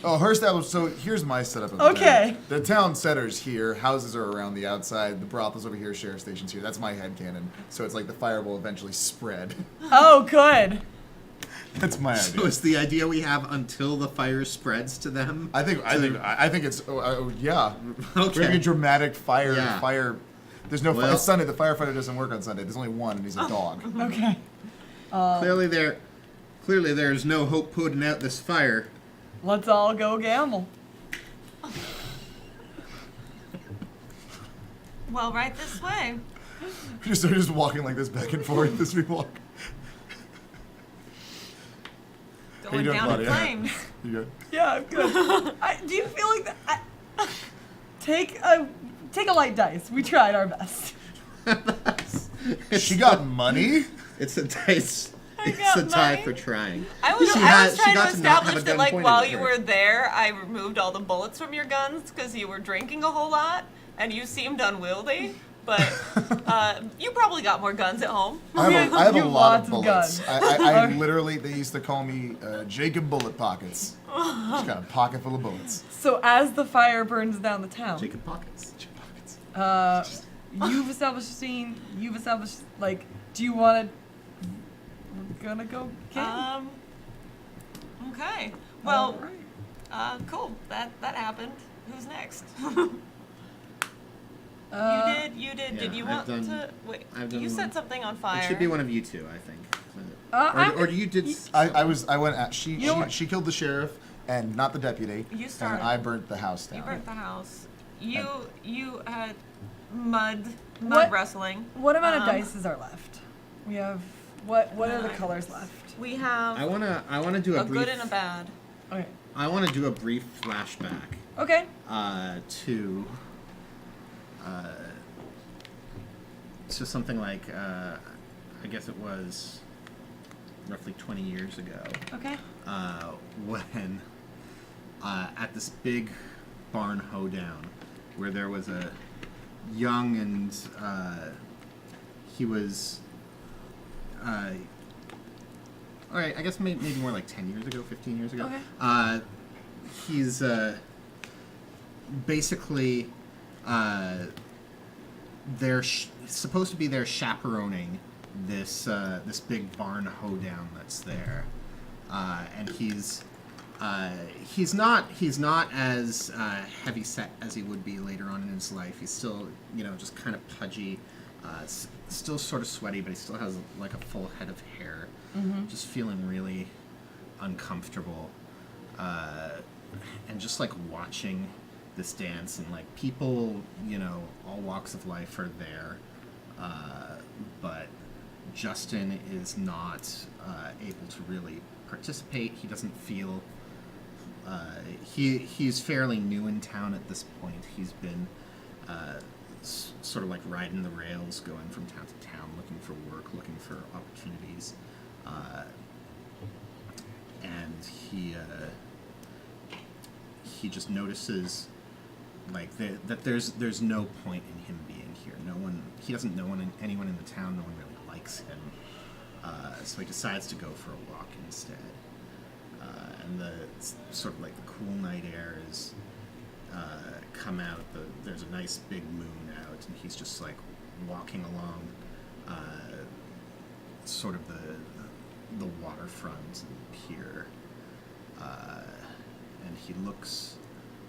[SPEAKER 3] Oh, her establishment. So here's my setup of
[SPEAKER 1] Okay.
[SPEAKER 3] The town center's here. Houses are around the outside. The brothel's over here. Sheriff station's here. That's my headcanon. So it's like the fire will eventually spread.
[SPEAKER 1] Oh, good.
[SPEAKER 3] That's my
[SPEAKER 2] So
[SPEAKER 3] idea.
[SPEAKER 2] is the idea we have until the fire spreads to them?
[SPEAKER 3] I think it's yeah.
[SPEAKER 2] Okay.
[SPEAKER 3] Very dramatic fire.
[SPEAKER 2] Yeah.
[SPEAKER 3] Fire. There's no.
[SPEAKER 2] Well-
[SPEAKER 3] It's Sunday. The firefighter doesn't work on Sunday. There's only one, and he's a dog.
[SPEAKER 1] Okay.
[SPEAKER 2] Clearly there's no hope putting out this fire.
[SPEAKER 1] Let's all go gamble.
[SPEAKER 5] Well, right this way.
[SPEAKER 3] They're just walking like this back and forth as we walk. How you
[SPEAKER 5] Going
[SPEAKER 3] doing,
[SPEAKER 5] down in
[SPEAKER 3] Claudia?
[SPEAKER 5] flames.
[SPEAKER 3] You good?
[SPEAKER 1] Yeah, I'm good. Do you feel like that? Take a light dice. We tried our best.
[SPEAKER 3] She got money.
[SPEAKER 2] It's a dice.
[SPEAKER 5] I
[SPEAKER 2] It's
[SPEAKER 5] got
[SPEAKER 2] a tie
[SPEAKER 5] money.
[SPEAKER 2] for trying.
[SPEAKER 5] I was
[SPEAKER 2] She
[SPEAKER 5] trying to
[SPEAKER 2] got to not have
[SPEAKER 5] establish
[SPEAKER 2] a
[SPEAKER 5] that,
[SPEAKER 2] gun
[SPEAKER 5] like,
[SPEAKER 2] pointed
[SPEAKER 5] while
[SPEAKER 2] at
[SPEAKER 5] you
[SPEAKER 2] her.
[SPEAKER 5] were there, I removed all the bullets from your guns because you were drinking a whole lot and you seemed unwieldy. But you probably got more guns at home.
[SPEAKER 3] I have
[SPEAKER 1] You
[SPEAKER 3] a lot of
[SPEAKER 1] lots of
[SPEAKER 3] bullets.
[SPEAKER 1] guns.
[SPEAKER 3] I literally, they used to call me Jacob Bullet Pockets. Just got a pocket full of bullets.
[SPEAKER 1] So as the fire burns down the town,
[SPEAKER 2] Jacob Pockets.
[SPEAKER 1] you've established a scene. You've established, like, do you want to? We're gonna go gamble.
[SPEAKER 5] Okay. Well,
[SPEAKER 1] Alright.
[SPEAKER 5] cool. That happened. Who's next? You did.
[SPEAKER 2] Yeah,
[SPEAKER 5] Did you
[SPEAKER 2] I've
[SPEAKER 5] want
[SPEAKER 2] done-
[SPEAKER 5] to? Wait.
[SPEAKER 2] I've
[SPEAKER 5] You
[SPEAKER 2] done
[SPEAKER 5] set
[SPEAKER 2] one.
[SPEAKER 5] something on fire.
[SPEAKER 2] It should be one of you two, I think.
[SPEAKER 1] I'm-
[SPEAKER 2] Or you did.
[SPEAKER 3] I went at
[SPEAKER 1] You know what?
[SPEAKER 3] she killed the sheriff and not the deputy.
[SPEAKER 5] You started.
[SPEAKER 3] And I burnt the house down.
[SPEAKER 5] You burnt the house. You had mud
[SPEAKER 1] What-
[SPEAKER 5] wrestling.
[SPEAKER 1] What amount of
[SPEAKER 5] Um,
[SPEAKER 1] dices are left? We have what are the
[SPEAKER 5] Nine.
[SPEAKER 1] colors left?
[SPEAKER 5] We have
[SPEAKER 2] I wanna do a
[SPEAKER 5] a
[SPEAKER 2] brief.
[SPEAKER 5] good and a bad.
[SPEAKER 1] Okay.
[SPEAKER 2] I want to do a brief flashback
[SPEAKER 1] Okay.
[SPEAKER 2] to something like I guess it was roughly 20 years ago
[SPEAKER 1] Okay.
[SPEAKER 2] when at this big barn hoedown where there was a young and he was all right, I guess maybe more like 10 years ago, 15 years ago.
[SPEAKER 1] Okay.
[SPEAKER 2] He's basically they're supposed to be there chaperoning this this big barn hoedown that's there, and he's not as heavy set as he would be later on in his life. He's still just kind of pudgy, still sort of sweaty, but he still has like a full head of hair. Just feeling really uncomfortable, and just like watching this dance, and like people, all walks of life are there, but Justin is not able to really participate. He doesn't feel he's fairly new in town at this point. He's been sort of like riding the rails, going from town to town, looking for work, looking for opportunities. And he just notices like that there's no point in him being here. He doesn't know anyone in the town. No one really likes him. So he decides to go for a walk instead. And the sort of like the cool night air is come out. There's a nice big moon out, and he's just like walking along sort of the waterfront and pier, and he looks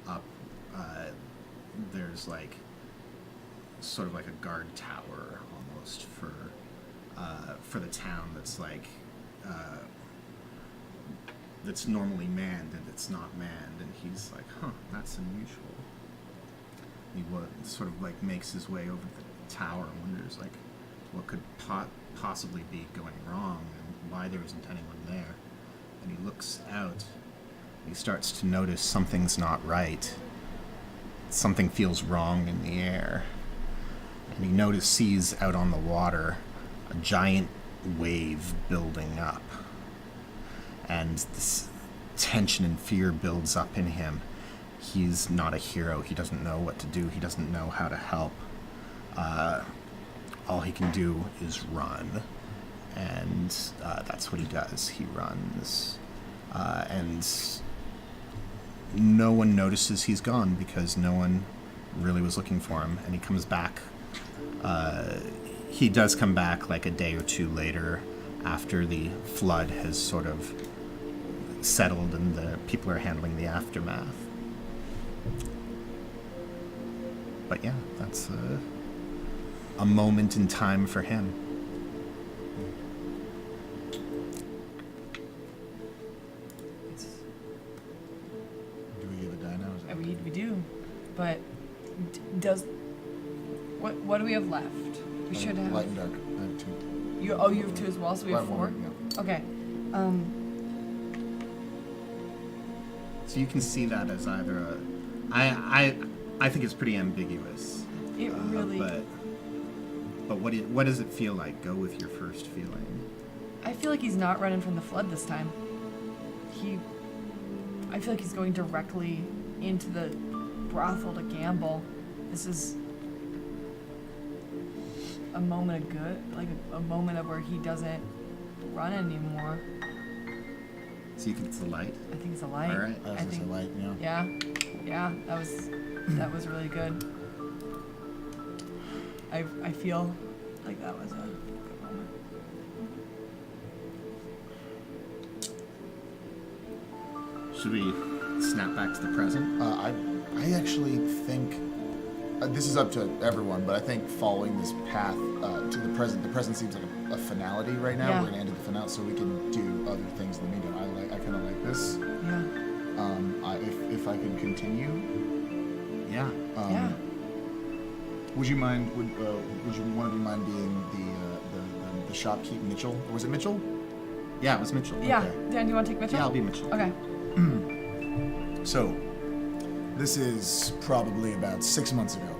[SPEAKER 2] up. There's like sort of like a guard tower almost for the town that's like that's normally manned, and it's not manned, and he's like, huh, that's unusual. He sort of like makes his way over the tower and wonders like what could possibly be going wrong and why there isn't anyone there. And he looks out and he starts to notice something's not right. Something feels wrong in the air. And he sees out on the water a giant wave building up. And this tension and fear builds up in him. He's not a hero. He doesn't know what to do. He doesn't know how to help. All he can do is run. And that's what he does. He runs. And no one notices he's gone because no one really was looking for him. And he comes back. He does come back like a day or two later after the flood has sort of settled and the people are handling the aftermath. But yeah, that's a moment in time for him.
[SPEAKER 3] Do we give a die now? Is that
[SPEAKER 1] We do, but does what do we have left? We should have.
[SPEAKER 3] light and dark. I have 2.
[SPEAKER 1] You have 2 as well, so we have
[SPEAKER 3] Light
[SPEAKER 1] 4.
[SPEAKER 3] one,
[SPEAKER 1] Okay.
[SPEAKER 2] So you can see that as either a... I think it's pretty ambiguous.
[SPEAKER 1] It really.
[SPEAKER 2] But what does it feel like? Go with your first feeling.
[SPEAKER 1] I feel like he's not running from the flood this time. I feel like he's going directly into the brothel to gamble. This is a moment of good, like a moment of where he doesn't run anymore.
[SPEAKER 2] So you think it's the light?
[SPEAKER 1] I think it's a light.
[SPEAKER 2] All right.
[SPEAKER 3] I was gonna say light, yeah.
[SPEAKER 1] Yeah, that was really good. I feel like that was a good moment.
[SPEAKER 2] Should we snap back to the present?
[SPEAKER 3] I actually think this is up to everyone, but I think following this path to the present seems like a finality right now.
[SPEAKER 1] Yeah.
[SPEAKER 3] We're gonna end at the finale, so we can do other things in the meantime. I kind of like this.
[SPEAKER 1] Yeah.
[SPEAKER 3] If I could continue.
[SPEAKER 2] Yeah.
[SPEAKER 1] Yeah.
[SPEAKER 3] Would you mind? Would you one of you mind being the shopkeep Mitchell? Or was it Mitchell?
[SPEAKER 2] Yeah, it was Mitchell.
[SPEAKER 1] Yeah.
[SPEAKER 3] Okay.
[SPEAKER 1] Dan, do you want to take Mitchell?
[SPEAKER 2] Yeah, I'll be Mitchell.
[SPEAKER 1] Okay.
[SPEAKER 3] So, this is probably about 6 months ago.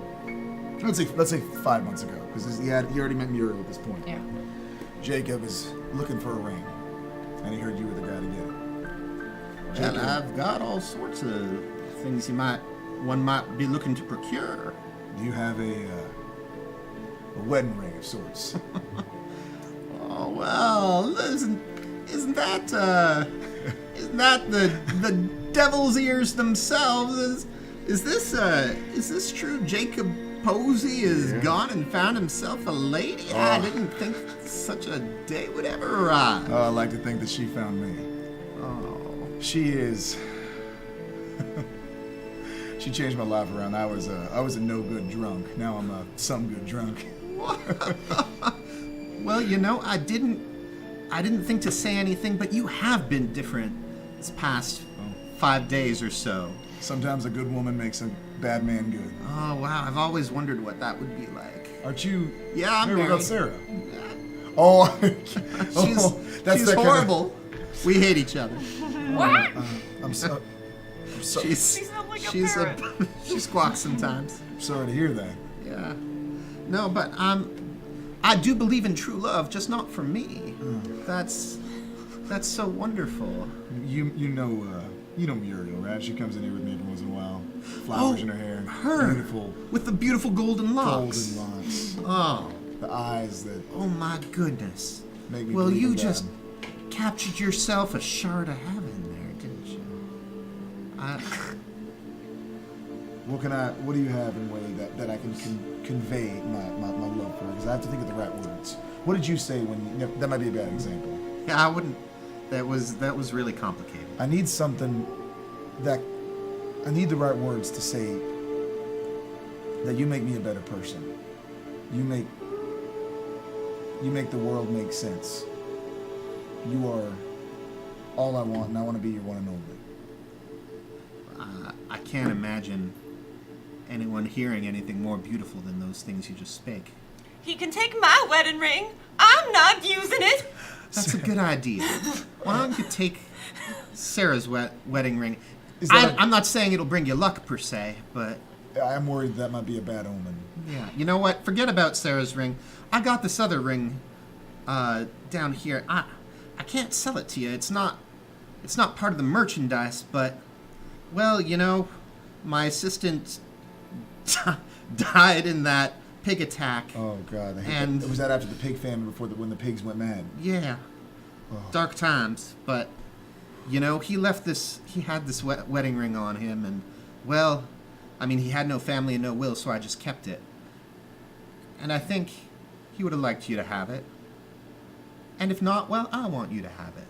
[SPEAKER 3] Let's say 5 months ago, because you already met Muriel at this point.
[SPEAKER 1] Yeah.
[SPEAKER 3] Jacob is looking for a ring, and he heard you were the guy to get it.
[SPEAKER 2] Well, I've got all sorts of things one might be looking to procure.
[SPEAKER 3] Do you have a wedding ring of sorts?
[SPEAKER 2] Oh well, isn't that the devil's ears themselves? Is this true? Jacob Posey has gone and found himself a lady?
[SPEAKER 3] Oh.
[SPEAKER 2] I didn't think such a day would ever arrive.
[SPEAKER 3] Oh, I like to think that she found me.
[SPEAKER 2] Oh.
[SPEAKER 3] She is. She changed my life around. I was a no good drunk. Now I'm a some good drunk.
[SPEAKER 2] Well, I didn't think to say anything, but you have been different this past 5 days or so.
[SPEAKER 3] Sometimes a good woman makes a bad man good.
[SPEAKER 2] Oh wow, I've always wondered what that would be like.
[SPEAKER 3] Aren't you?
[SPEAKER 2] Yeah, I'm
[SPEAKER 3] What about
[SPEAKER 2] married.
[SPEAKER 3] Sarah? Oh,
[SPEAKER 2] She's horrible. We hate each other.
[SPEAKER 1] What?
[SPEAKER 3] I'm so.
[SPEAKER 2] She's
[SPEAKER 5] sounds like a
[SPEAKER 2] she's
[SPEAKER 5] parrot.
[SPEAKER 2] she squawks sometimes.
[SPEAKER 3] Sorry to hear that.
[SPEAKER 2] Yeah. No, but I do believe in true love, just not for me. That's so wonderful.
[SPEAKER 3] You know Muriel, right? She comes in here with me every once in a while. Flowers in her hair.
[SPEAKER 2] Her
[SPEAKER 3] Beautiful
[SPEAKER 2] with the beautiful golden locks.
[SPEAKER 3] golden locks.
[SPEAKER 2] Oh,
[SPEAKER 3] The eyes that
[SPEAKER 2] oh my goodness.
[SPEAKER 3] make me
[SPEAKER 2] Well,
[SPEAKER 3] believe
[SPEAKER 2] you
[SPEAKER 3] in
[SPEAKER 2] just
[SPEAKER 3] God.
[SPEAKER 2] captured yourself a shard of heaven there, didn't you?
[SPEAKER 3] What do you have in a way that I can convey my love for her? Because I have to think of the right words. What did you say when you, that might be a bad example.
[SPEAKER 2] Yeah, I wouldn't. That was really complicated.
[SPEAKER 3] I need something I need the right words to say that you make me a better person. You make the world make sense. You are all I want, and I want to be your one and only.
[SPEAKER 2] I can't imagine anyone hearing anything more beautiful than those things you just spake.
[SPEAKER 5] He can take my wedding ring. I'm not using it.
[SPEAKER 2] That's a good idea. Why don't you take Sarah's wedding ring?
[SPEAKER 3] Is that
[SPEAKER 2] I'm not saying it'll bring you luck per se, but
[SPEAKER 3] I'm worried that might be a bad omen.
[SPEAKER 2] yeah. You know what? Forget about Sarah's ring. I got this other ring down here. I can't sell it to you. It's not part of the merchandise, but well, my assistant died in that pig attack.
[SPEAKER 3] Oh God! I hate
[SPEAKER 2] And-
[SPEAKER 3] that. Was that after the pig famine, when the pigs went mad?
[SPEAKER 2] Yeah.
[SPEAKER 3] Oh.
[SPEAKER 2] Dark times, but he had this wedding ring on him, and well, I mean, he had no family and no will, so I just kept it. And I think he would have liked you to have it. And if not, well, I want you to have it.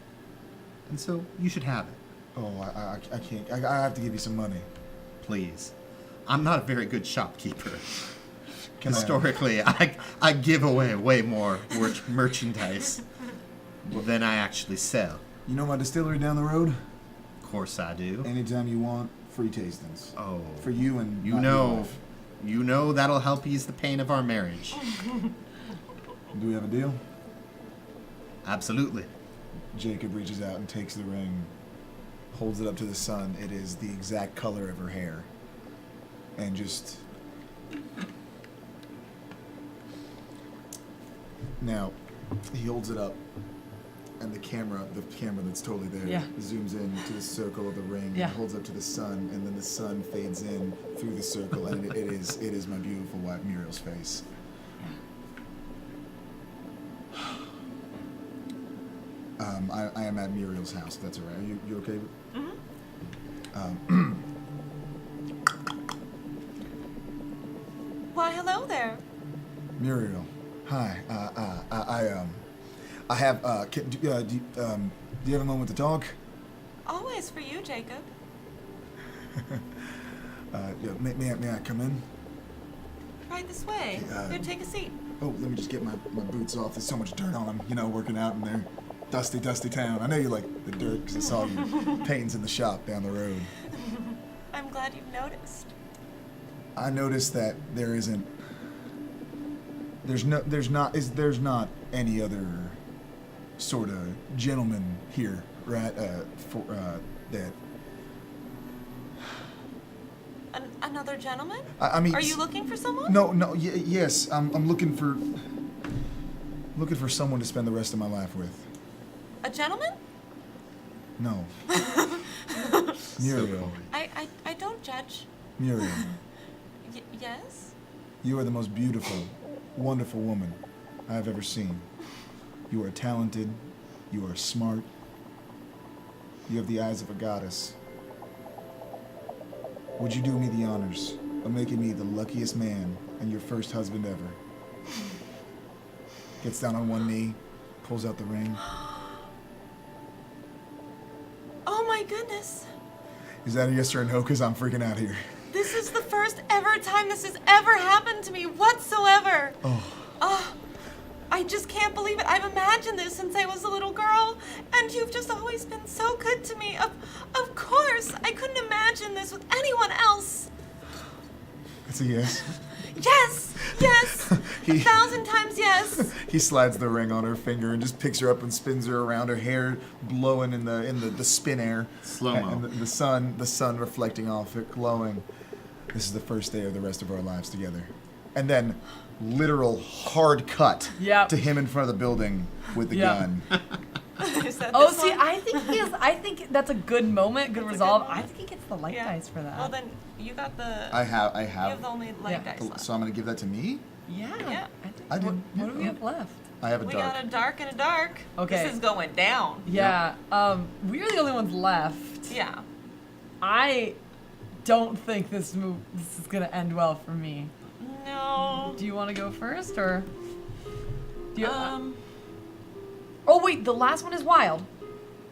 [SPEAKER 2] And so you should have it.
[SPEAKER 3] Oh, I can't. I have to give you some money.
[SPEAKER 2] Please. I'm not a very good shopkeeper.
[SPEAKER 3] Can I-
[SPEAKER 2] Historically, I give away way more merchandise than I actually sell.
[SPEAKER 3] You know my distillery down the road?
[SPEAKER 2] Of course I do.
[SPEAKER 3] Anytime you want, free tastings.
[SPEAKER 2] Oh.
[SPEAKER 3] For you and
[SPEAKER 2] You
[SPEAKER 3] not your
[SPEAKER 2] know,
[SPEAKER 3] wife.
[SPEAKER 2] you know that'll help ease the pain of our marriage.
[SPEAKER 3] Do we have a deal?
[SPEAKER 2] Absolutely.
[SPEAKER 3] Jacob reaches out and takes the ring, holds it up to the sun. It is the exact color of her hair. And just... Now, he holds it up, and the camera that's totally there,
[SPEAKER 1] Yeah.
[SPEAKER 3] zooms in to the circle of the ring,
[SPEAKER 1] Yeah.
[SPEAKER 3] and holds up to the sun, and then the sun fades in through the circle, and it is my beautiful wife Muriel's face. I am at Muriel's house. If that's all right. Are you okay?
[SPEAKER 5] Why, hello there.
[SPEAKER 3] Muriel, hi. I have. Do you have a moment to talk?
[SPEAKER 5] Always for you, Jacob.
[SPEAKER 3] Yeah, may I come in?
[SPEAKER 5] Right this way. Here, take a seat.
[SPEAKER 3] Oh, let me just get my boots off. There's so much dirt on them, working out in their dusty town. I know you like the dirt because I saw you paintings in the shop down the road.
[SPEAKER 5] I'm glad you've noticed.
[SPEAKER 3] I noticed that there's not any other sort of gentleman here, right? That.
[SPEAKER 5] Another gentleman?
[SPEAKER 3] I mean.
[SPEAKER 5] Are you looking for someone?
[SPEAKER 3] No. Yes, I'm looking for someone to spend the rest of my life with.
[SPEAKER 5] A gentleman?
[SPEAKER 3] No. Muriel.
[SPEAKER 5] I don't judge.
[SPEAKER 3] Muriel,
[SPEAKER 5] Yes?
[SPEAKER 3] you are the most beautiful, wonderful woman I have ever seen. You are talented. You are smart. You have the eyes of a goddess. Would you do me the honors of making me the luckiest man and your first husband ever? Gets down on one knee, pulls out the ring.
[SPEAKER 5] Oh my goodness.
[SPEAKER 3] Is that a yes or a no? Because I'm freaking out here.
[SPEAKER 5] This is the first ever time this has ever happened to me whatsoever.
[SPEAKER 3] Oh.
[SPEAKER 5] I just can't believe it. I've imagined this since I was a little girl, and you've just always been so good to me. Of course, I couldn't imagine this with anyone else.
[SPEAKER 3] That's a yes.
[SPEAKER 5] Yes, 1,000 times yes.
[SPEAKER 3] He slides the ring on her finger and just picks her up and spins her around, her hair blowing in the spin air.
[SPEAKER 2] Slow-mo.
[SPEAKER 3] And the sun reflecting off it, glowing. This is the first day of the rest of our lives together. And then literal hard cut to him in front of the building with the gun.
[SPEAKER 5] Is that
[SPEAKER 1] Oh,
[SPEAKER 5] this
[SPEAKER 1] see,
[SPEAKER 5] one?
[SPEAKER 1] I think that's a good moment, good
[SPEAKER 5] That's a
[SPEAKER 1] resolve.
[SPEAKER 5] good
[SPEAKER 1] I
[SPEAKER 5] moment.
[SPEAKER 1] think he gets the light dice for that.
[SPEAKER 5] Well, then you got the.
[SPEAKER 3] I have.
[SPEAKER 5] You have the only light dice left.
[SPEAKER 3] So I'm gonna give that to me.
[SPEAKER 1] yeah.
[SPEAKER 5] Yeah.
[SPEAKER 1] I think.
[SPEAKER 3] I do.
[SPEAKER 1] What do we have left?
[SPEAKER 3] I have a
[SPEAKER 5] We
[SPEAKER 3] dark.
[SPEAKER 5] got a dark and a dark.
[SPEAKER 1] Okay.
[SPEAKER 5] This is going down.
[SPEAKER 1] Yeah. We're the only ones left.
[SPEAKER 5] Yeah.
[SPEAKER 1] I don't think this is gonna end well for me.
[SPEAKER 5] No.
[SPEAKER 1] Do you want to go first, or? Do you,
[SPEAKER 5] Um.
[SPEAKER 1] Oh wait, the last one is wild.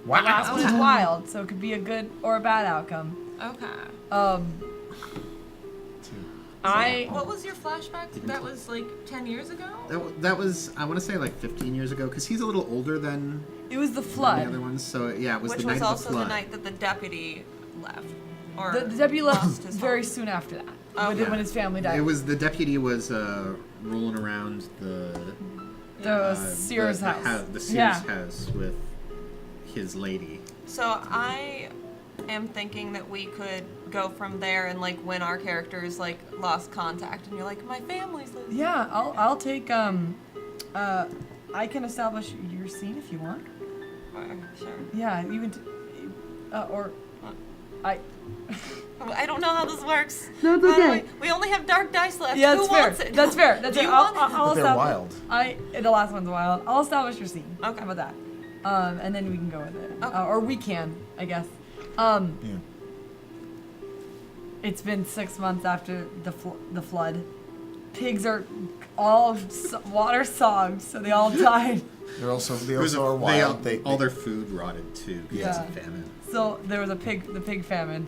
[SPEAKER 2] Wow.
[SPEAKER 1] The last one is wild, so it could be a good or a bad outcome.
[SPEAKER 5] Okay. What was your flashback? That was like 10 years ago?
[SPEAKER 2] That was, I want to say, like 15 years ago, because he's a little older than
[SPEAKER 1] It was the
[SPEAKER 2] the
[SPEAKER 1] flood.
[SPEAKER 2] other ones. So yeah, it was
[SPEAKER 5] Which
[SPEAKER 2] the night
[SPEAKER 5] was
[SPEAKER 2] of
[SPEAKER 5] also
[SPEAKER 2] the flood.
[SPEAKER 5] the night that the deputy left. Or
[SPEAKER 1] The deputy left
[SPEAKER 5] lost his
[SPEAKER 1] very
[SPEAKER 5] home.
[SPEAKER 1] soon after that.
[SPEAKER 5] Oh,
[SPEAKER 1] when,
[SPEAKER 5] yeah.
[SPEAKER 1] when his family died.
[SPEAKER 2] It was the deputy was rolling around the
[SPEAKER 1] Sears house.
[SPEAKER 2] The Sears
[SPEAKER 1] Yeah.
[SPEAKER 2] house with his lady.
[SPEAKER 5] So I am thinking that we could go from there and like when our characters like lost contact and you're like, my family's losing.
[SPEAKER 1] Yeah, I'll take I can establish your scene if you want.
[SPEAKER 5] Sure.
[SPEAKER 1] Yeah, even or I.
[SPEAKER 5] I don't know how this works.
[SPEAKER 1] No, it's okay.
[SPEAKER 5] We only have dark dice left.
[SPEAKER 1] Yeah,
[SPEAKER 5] Who
[SPEAKER 1] that's fair.
[SPEAKER 5] wants it?
[SPEAKER 1] That's fair. That's
[SPEAKER 5] Do
[SPEAKER 1] fair.
[SPEAKER 5] you want it?
[SPEAKER 1] I'll
[SPEAKER 3] But they're
[SPEAKER 1] establish.
[SPEAKER 3] wild.
[SPEAKER 1] The last one's wild. I'll establish your scene.
[SPEAKER 5] Okay.
[SPEAKER 1] How about that? And then we can go with it.
[SPEAKER 5] Okay.
[SPEAKER 1] Or we can, I guess.
[SPEAKER 3] Yeah.
[SPEAKER 1] It's been 6 months after the flood. pigs are all water-sogged, so they all died.
[SPEAKER 3] They also
[SPEAKER 2] There's
[SPEAKER 3] are wild.
[SPEAKER 2] all their food rotted too because
[SPEAKER 1] Yeah.
[SPEAKER 2] of famine.
[SPEAKER 1] So there was the pig famine.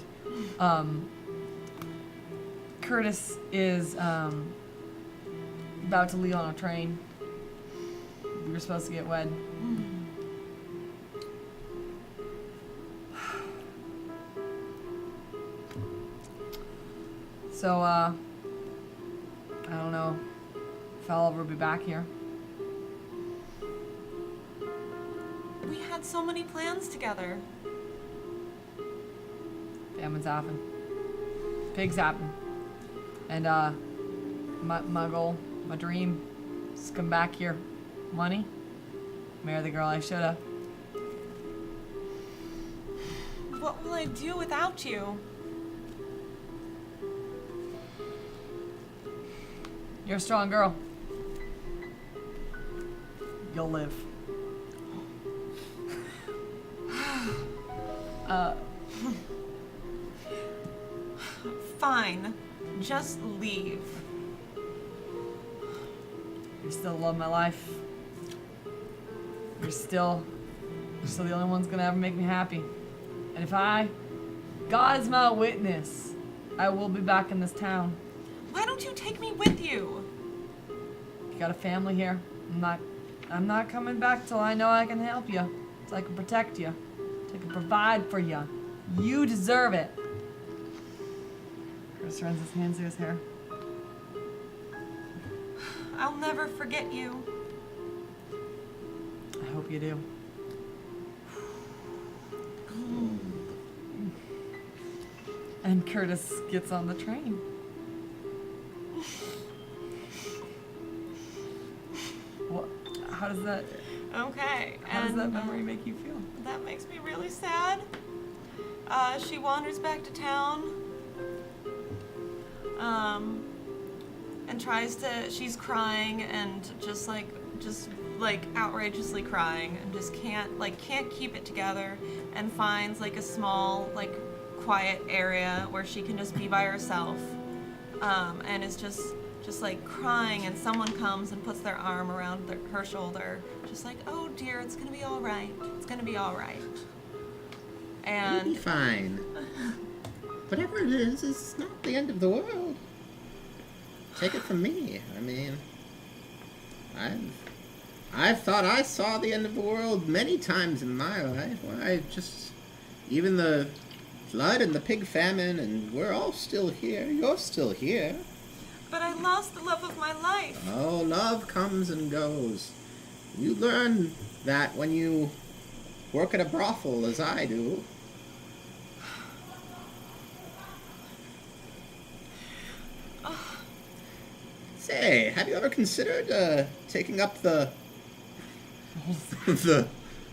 [SPEAKER 1] Curtis is about to leave on a train. We were supposed to get wed. So, I don't know if I'll ever be back here.
[SPEAKER 5] We had so many plans together.
[SPEAKER 1] Famine's happen. Pigs happen. And, my goal, my dream is to come back here. Money. Marry the girl I shoulda.
[SPEAKER 5] What will I do without you?
[SPEAKER 1] You're a strong girl. You'll live.
[SPEAKER 5] Fine. Just leave.
[SPEAKER 1] You still love my life. You're still the only one's gonna ever make me happy. And if God is my witness, I will be back in this town.
[SPEAKER 5] Why don't you take me with you?
[SPEAKER 1] You got a family here. I'm not coming back till I know I can help you. Till I can protect you. Till I can provide for you. You deserve it. Chris runs his hands through his hair.
[SPEAKER 5] I'll never forget you.
[SPEAKER 1] I hope you do. And Curtis gets on the train. What? How does that?
[SPEAKER 5] Okay.
[SPEAKER 1] How does that memory make you feel?
[SPEAKER 5] That makes me really sad. She wanders back to town. And tries to. She's crying and just outrageously crying and just can't keep it together, and finds like a small quiet area where she can just be by herself, and is just like crying, and someone comes and puts their arm around her shoulder, just like, oh dear, it's gonna be all right. It's gonna be all right.
[SPEAKER 7] You'll
[SPEAKER 5] And
[SPEAKER 7] be fine. Whatever it is, it's not the end of the world. Take it from me. I mean, I've thought I saw the end of the world many times in my life. Even the flood and the pig famine, and we're all still here. You're still here.
[SPEAKER 5] but I lost the love of my life.
[SPEAKER 7] Oh, love comes and goes. You learn that when you work at a brothel, as I do. Say, have you ever considered taking up the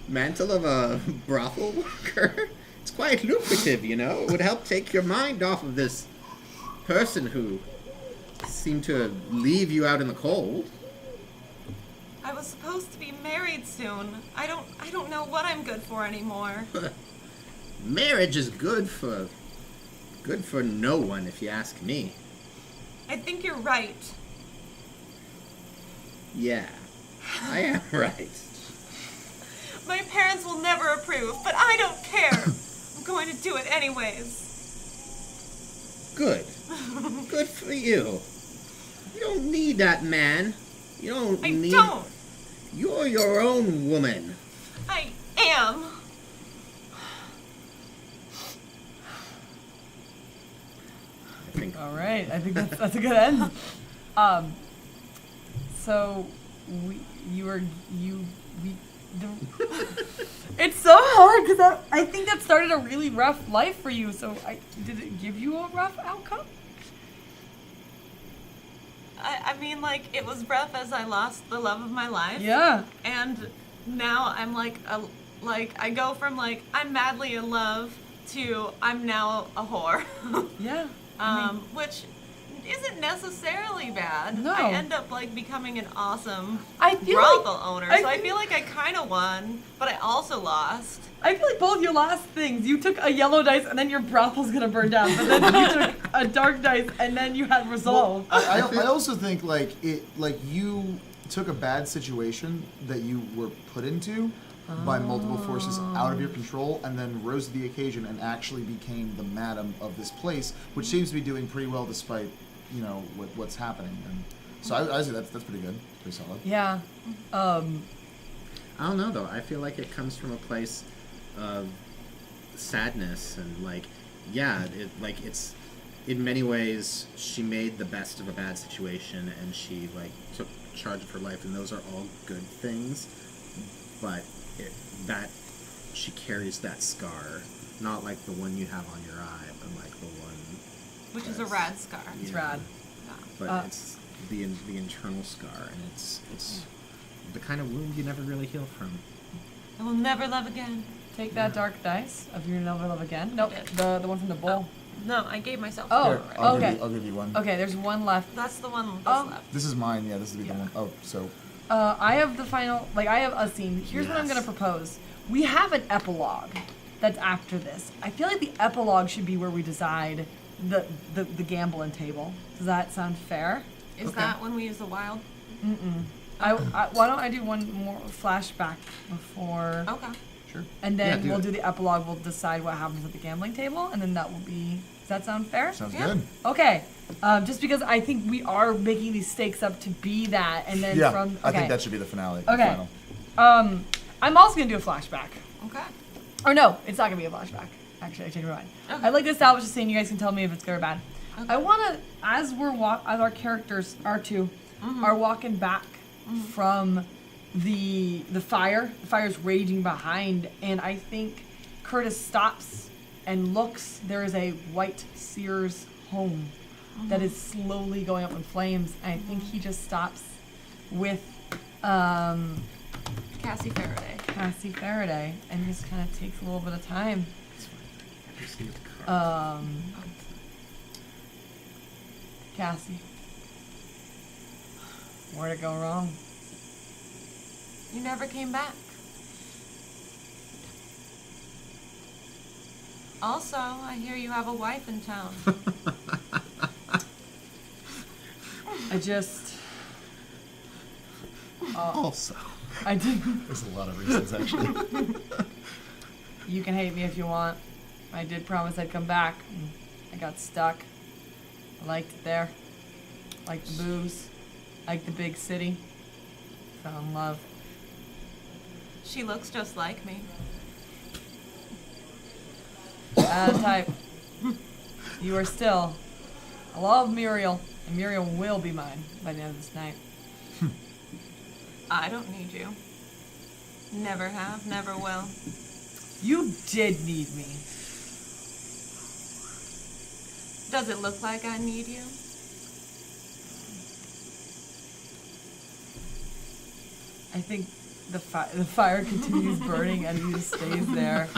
[SPEAKER 7] mantle of a brothel worker? It's quite lucrative, you know. It would help take your mind off of this person who seemed to leave you out in the cold.
[SPEAKER 5] I was supposed to be married soon. I don't know what I'm good for anymore.
[SPEAKER 7] Marriage is good for no one, if you ask me.
[SPEAKER 5] I think you're right.
[SPEAKER 7] Yeah, I am right.
[SPEAKER 5] My parents will never approve, but I don't care. I'm going to do it anyways.
[SPEAKER 7] Good. Good for you. You don't need that man. You don't
[SPEAKER 5] I
[SPEAKER 7] need...
[SPEAKER 5] don't.
[SPEAKER 7] You're your own woman.
[SPEAKER 5] I am.
[SPEAKER 7] I think
[SPEAKER 1] All right, I think that's a good end. So it's so hard because I think that started a really rough life for you. So did it give you a rough outcome?
[SPEAKER 5] I mean, like, it was rough as I lost the love of my life.
[SPEAKER 1] Yeah.
[SPEAKER 5] And now I'm I go from I'm madly in love to I'm now a whore.
[SPEAKER 1] Yeah.
[SPEAKER 5] Which isn't necessarily bad.
[SPEAKER 1] No.
[SPEAKER 5] I end up like becoming an awesome
[SPEAKER 1] I feel
[SPEAKER 5] brothel
[SPEAKER 1] like
[SPEAKER 5] owner,
[SPEAKER 1] I
[SPEAKER 5] so I
[SPEAKER 1] feel-
[SPEAKER 5] feel like I kind of won, but I also lost.
[SPEAKER 1] I feel like both your last things, you took a yellow dice and then your brothel's gonna burn down, but then you took a dark dice and then you had resolve.
[SPEAKER 3] I also think like you took a bad situation that you were put into by multiple forces out of your control, and then rose to the occasion and actually became the madam of this place, which seems to be doing pretty well despite what's happening. And so I say that's pretty good, pretty solid.
[SPEAKER 1] Yeah.
[SPEAKER 2] I don't know though. I feel like it comes from a place of sadness and it's in many ways she made the best of a bad situation and she took charge of her life, and those are all good things. But that she carries that scar, not like the one you have on your eye, but like the one
[SPEAKER 5] Which is a rad scar.
[SPEAKER 1] It's
[SPEAKER 2] Yeah.
[SPEAKER 1] rad.
[SPEAKER 2] But it's the internal scar, and it's the kind of wound you never really heal from.
[SPEAKER 5] I will never love again.
[SPEAKER 1] Take that dark dice of your never love again. Nope,
[SPEAKER 5] Okay.
[SPEAKER 1] the one from the bowl.
[SPEAKER 5] No, I gave myself.
[SPEAKER 1] Oh,
[SPEAKER 3] Here, I'll
[SPEAKER 1] okay.
[SPEAKER 3] I'll give you one.
[SPEAKER 1] Okay, there's one left.
[SPEAKER 5] That's the one that's
[SPEAKER 1] Oh.
[SPEAKER 5] left.
[SPEAKER 3] This is mine. Yeah, this is the
[SPEAKER 1] Yeah.
[SPEAKER 3] one. Oh, so
[SPEAKER 1] I have the final, I have a scene. Here's what I'm
[SPEAKER 2] Yes.
[SPEAKER 1] gonna propose. We have an epilogue that's after this. I feel like the epilogue should be where we decide the gambling table. Does that sound fair?
[SPEAKER 5] Is
[SPEAKER 2] Okay.
[SPEAKER 5] that when we use the wild?
[SPEAKER 1] Why don't I do one more flashback before,
[SPEAKER 5] Okay.
[SPEAKER 3] sure.
[SPEAKER 1] and then
[SPEAKER 2] Yeah, do
[SPEAKER 1] we'll
[SPEAKER 2] it.
[SPEAKER 1] do the epilogue. We'll decide what happens at the gambling table, and then that will be. Does that sound fair?
[SPEAKER 3] Sounds
[SPEAKER 5] Yeah.
[SPEAKER 3] good.
[SPEAKER 1] Okay. Just because I think we are making these stakes up to be that, and then
[SPEAKER 3] Yeah,
[SPEAKER 1] from. Okay.
[SPEAKER 3] I think that should be the finale. the
[SPEAKER 1] Okay.
[SPEAKER 3] final.
[SPEAKER 1] I'm also gonna do a flashback.
[SPEAKER 5] Okay.
[SPEAKER 1] Or no, it's not gonna be a flashback. Actually, I changed my mind.
[SPEAKER 5] Okay.
[SPEAKER 1] I'd like to establish a scene. You guys can tell me if it's good or bad.
[SPEAKER 5] Okay.
[SPEAKER 1] I wanna, as our characters, our 2 are walking back from the fire. The fire's raging behind, and I think Curtis stops and looks. There is a white Sears home that is slowly going up in flames. And I think he just stops with
[SPEAKER 5] Cassie Farraday.
[SPEAKER 1] Cassie Farraday and just kind of takes a little bit of time. Cassie, where'd it go wrong?
[SPEAKER 5] You never came back. Also, I hear you have a wife in town.
[SPEAKER 1] I just,
[SPEAKER 2] Also,
[SPEAKER 1] I didn't.
[SPEAKER 3] There's a lot of reasons actually.
[SPEAKER 1] You can hate me if you want. I did promise I'd come back. And I got stuck. I liked it there. Liked the booze. Liked the big city. Fell in love.
[SPEAKER 5] She looks just like me.
[SPEAKER 1] Bad type. You are still. I love Muriel, and Muriel will be mine by the end of this night.
[SPEAKER 5] I don't need you. Never have, never will.
[SPEAKER 1] You did need me.
[SPEAKER 5] Does it look like I need you?
[SPEAKER 1] I think the fire continues burning and he just stays there.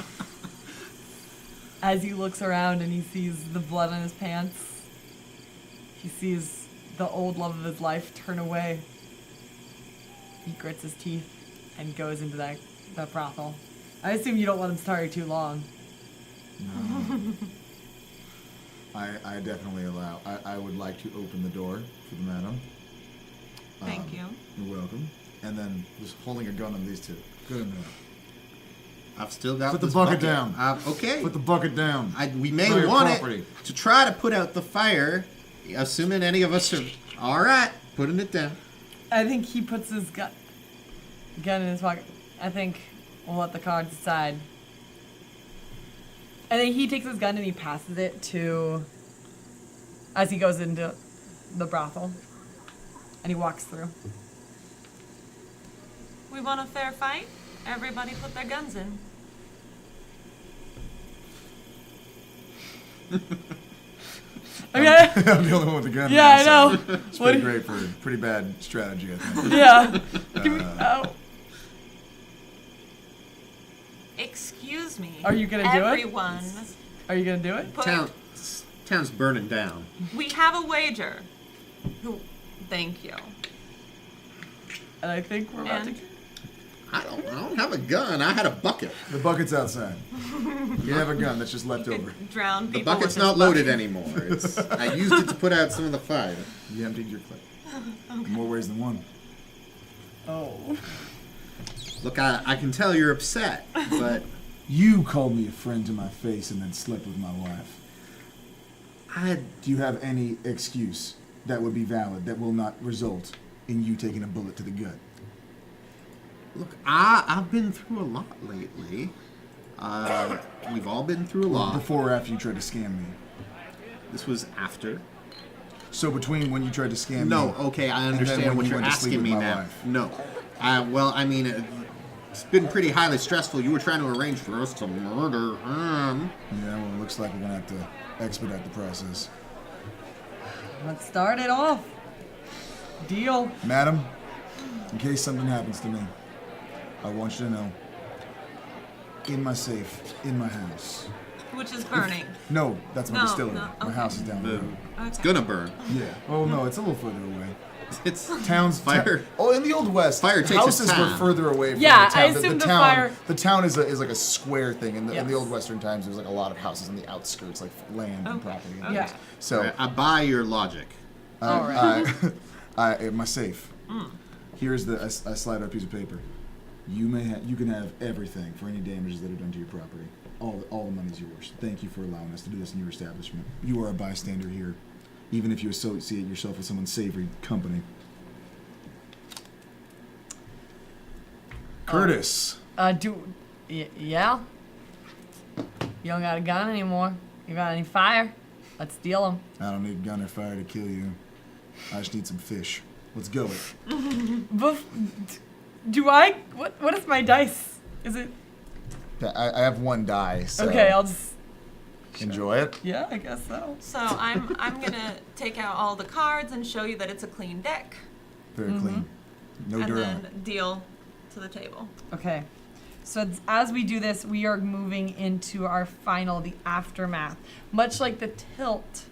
[SPEAKER 1] As he looks around and he sees the blood on his pants, he sees the old love of his life turn away. He grits his teeth and goes into that brothel. I assume you don't let him stay too long.
[SPEAKER 3] No. I definitely allow. I would like to open the door for the madam.
[SPEAKER 5] Thank you.
[SPEAKER 3] You're welcome. And then just holding a gun on these two. Good enough.
[SPEAKER 2] I've still got
[SPEAKER 3] Put the
[SPEAKER 2] this
[SPEAKER 3] bucket down.
[SPEAKER 2] Okay.
[SPEAKER 3] Put the bucket down.
[SPEAKER 2] We
[SPEAKER 3] Not
[SPEAKER 2] may
[SPEAKER 3] your
[SPEAKER 2] want
[SPEAKER 3] property.
[SPEAKER 2] it to try to put out the fire, assuming any of us are all right. Putting it down.
[SPEAKER 1] I think he puts his gun in his pocket. I think we'll let the cards decide. And then he takes his gun and he passes it to, as he goes into the brothel, and he walks through.
[SPEAKER 5] We want a fair fight? Everybody put their guns in.
[SPEAKER 1] I mean,
[SPEAKER 3] I'm the only one with the gun.
[SPEAKER 1] yeah,
[SPEAKER 3] now,
[SPEAKER 1] I
[SPEAKER 3] so
[SPEAKER 1] know.
[SPEAKER 3] It's
[SPEAKER 1] What
[SPEAKER 3] pretty
[SPEAKER 1] do you-
[SPEAKER 3] great for pretty bad strategy, I think.
[SPEAKER 1] Yeah. Give me, oh.
[SPEAKER 5] Excuse me.
[SPEAKER 1] Are you gonna do it?
[SPEAKER 5] Everyone
[SPEAKER 1] Are you gonna do it?
[SPEAKER 5] put
[SPEAKER 2] Town
[SPEAKER 7] town's burning down.
[SPEAKER 5] We have a wager. Thank you.
[SPEAKER 1] And I think we're about to.
[SPEAKER 5] And
[SPEAKER 7] I don't have a gun. I had a bucket.
[SPEAKER 3] The bucket's outside. You have a gun that's just left
[SPEAKER 5] you
[SPEAKER 3] over.
[SPEAKER 5] could drown
[SPEAKER 7] The
[SPEAKER 5] people
[SPEAKER 7] bucket's
[SPEAKER 5] with this
[SPEAKER 7] not loaded
[SPEAKER 5] bucket.
[SPEAKER 7] anymore. I used it to put out some of the fire.
[SPEAKER 3] You emptied your clip. In more ways than one.
[SPEAKER 1] Oh.
[SPEAKER 7] Look, I can tell you're upset, but
[SPEAKER 3] You called me a friend to my face and then slept with my wife. Do you have any excuse that would be valid that will not result in you taking a bullet to the gut?
[SPEAKER 7] look, I've been through a lot lately. We've all been through a lot.
[SPEAKER 3] Before or after you tried to scam me?
[SPEAKER 7] This was after.
[SPEAKER 3] So between when you tried to scam me...
[SPEAKER 7] No, okay, I
[SPEAKER 3] and then
[SPEAKER 7] understand
[SPEAKER 3] when
[SPEAKER 7] what
[SPEAKER 3] you
[SPEAKER 7] you're
[SPEAKER 3] went to sleep
[SPEAKER 7] asking
[SPEAKER 3] with
[SPEAKER 7] me
[SPEAKER 3] my
[SPEAKER 7] now.
[SPEAKER 3] wife.
[SPEAKER 7] No. Well, I mean, it's been pretty highly stressful. You were trying to arrange for us to murder him.
[SPEAKER 3] Yeah, well, it looks like we're going to have to expedite the process.
[SPEAKER 1] Let's start it off. Deal.
[SPEAKER 3] Madam, in case something happens to me, I want you to know, in my safe, in my house.
[SPEAKER 5] Which is burning.
[SPEAKER 3] No, that's my
[SPEAKER 5] No,
[SPEAKER 3] distillery.
[SPEAKER 5] no,
[SPEAKER 3] My
[SPEAKER 5] okay.
[SPEAKER 3] house is down the
[SPEAKER 7] Boo.
[SPEAKER 3] road.
[SPEAKER 7] It's
[SPEAKER 5] Okay.
[SPEAKER 7] gonna burn.
[SPEAKER 3] Yeah. Oh, no, it's a little further away.
[SPEAKER 7] It's
[SPEAKER 3] Towns.
[SPEAKER 7] Fire.
[SPEAKER 3] Oh, in the Old West,
[SPEAKER 7] Fire takes its
[SPEAKER 3] houses were
[SPEAKER 7] time.
[SPEAKER 3] further away from
[SPEAKER 1] Yeah,
[SPEAKER 3] the town.
[SPEAKER 1] I assumed the
[SPEAKER 3] town,
[SPEAKER 1] fire-
[SPEAKER 3] The town is like a square thing. In the
[SPEAKER 1] Yes.
[SPEAKER 3] old Western times, there was like a lot of houses on the outskirts, like land and
[SPEAKER 5] Okay.
[SPEAKER 3] property. And
[SPEAKER 1] Yeah.
[SPEAKER 3] things. So,
[SPEAKER 7] I buy your logic.
[SPEAKER 1] All right.
[SPEAKER 3] my safe. Here's I slide out a piece of paper. You can have everything for any damages that are done to your property. All the money's yours. Thank you for allowing us to do this in your establishment. You are a bystander here, even if you associate yourself with some unsavory company. Curtis.
[SPEAKER 1] Yeah? You don't got a gun anymore. You got any fire? Let's steal them.
[SPEAKER 3] I don't need gun or fire to kill you. I just need some fish. Let's go.
[SPEAKER 1] What is my dice? Is it?
[SPEAKER 3] I have one die, so
[SPEAKER 1] Okay, I'll just.
[SPEAKER 3] enjoy it.
[SPEAKER 1] Yeah, I guess so.
[SPEAKER 5] So I'm gonna take out all the cards and show you that it's a clean deck,
[SPEAKER 3] Very clean. No
[SPEAKER 5] and
[SPEAKER 3] dirt on
[SPEAKER 5] then
[SPEAKER 3] it.
[SPEAKER 5] deal to the table.
[SPEAKER 1] Okay. So as we do this, we are moving into our final, the aftermath. Much like the tilt,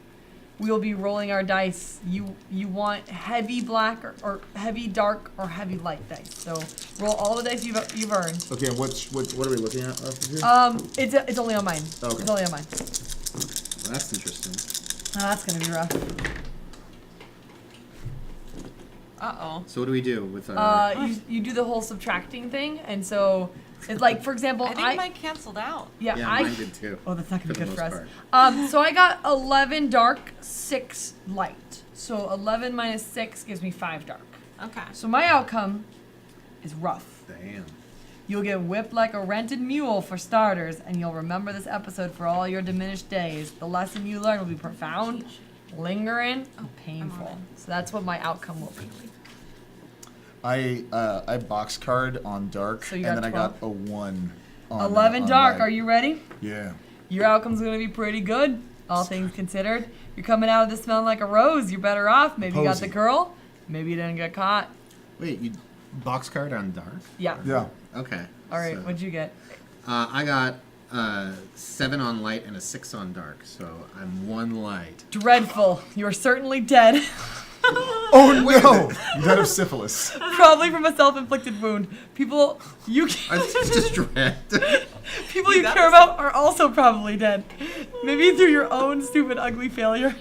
[SPEAKER 1] we will be rolling our dice. You want heavy black or heavy dark or heavy light dice. So roll all the dice you've earned.
[SPEAKER 3] Okay, what are we looking at off of here?
[SPEAKER 1] It's only on mine.
[SPEAKER 3] Okay.
[SPEAKER 1] It's only on mine.
[SPEAKER 7] Well, that's interesting.
[SPEAKER 1] Oh, that's gonna be rough.
[SPEAKER 5] Uh-oh.
[SPEAKER 7] So what do we do with
[SPEAKER 1] You do the whole subtracting thing, and so it's like, for example,
[SPEAKER 5] I think mine canceled out.
[SPEAKER 7] yeah,
[SPEAKER 1] I
[SPEAKER 7] mine did too.
[SPEAKER 1] Oh, that's not gonna
[SPEAKER 7] for
[SPEAKER 1] be
[SPEAKER 7] the
[SPEAKER 1] good for
[SPEAKER 7] most
[SPEAKER 1] us.
[SPEAKER 7] part.
[SPEAKER 1] So I got 11 dark, 6 light. So 11 minus 6 gives me 5 dark.
[SPEAKER 5] Okay.
[SPEAKER 1] So my outcome is rough.
[SPEAKER 7] Damn.
[SPEAKER 1] You'll get whipped like a rented mule for starters, and you'll remember this episode for all your diminished days. The lesson you learn will be profound, lingering, and painful. So that's what my outcome will be.
[SPEAKER 3] I box card on dark,
[SPEAKER 1] So you
[SPEAKER 3] and
[SPEAKER 1] got
[SPEAKER 3] then I
[SPEAKER 1] 12?
[SPEAKER 3] got a 1 on
[SPEAKER 1] 11
[SPEAKER 3] on
[SPEAKER 1] dark,
[SPEAKER 3] light.
[SPEAKER 1] are you ready?
[SPEAKER 3] Yeah.
[SPEAKER 1] Your outcome's gonna be pretty good, all things considered. You're coming out of this smelling like a rose. You're better off. Maybe you got the
[SPEAKER 3] Posey.
[SPEAKER 1] girl. Maybe you didn't get caught.
[SPEAKER 7] Wait, you box card on dark?
[SPEAKER 1] Yeah.
[SPEAKER 3] Yeah.
[SPEAKER 7] Okay.
[SPEAKER 1] All right.
[SPEAKER 7] so-
[SPEAKER 1] What'd you get?
[SPEAKER 7] I got 7 on light and a 6 on dark, so I'm 1 light.
[SPEAKER 1] Dreadful. You're certainly dead.
[SPEAKER 3] Oh no! You died of syphilis.
[SPEAKER 1] Probably from a self-inflicted wound. People you
[SPEAKER 7] I'm just distracted.
[SPEAKER 1] people you care about are also probably dead. Maybe through your own stupid, ugly failure.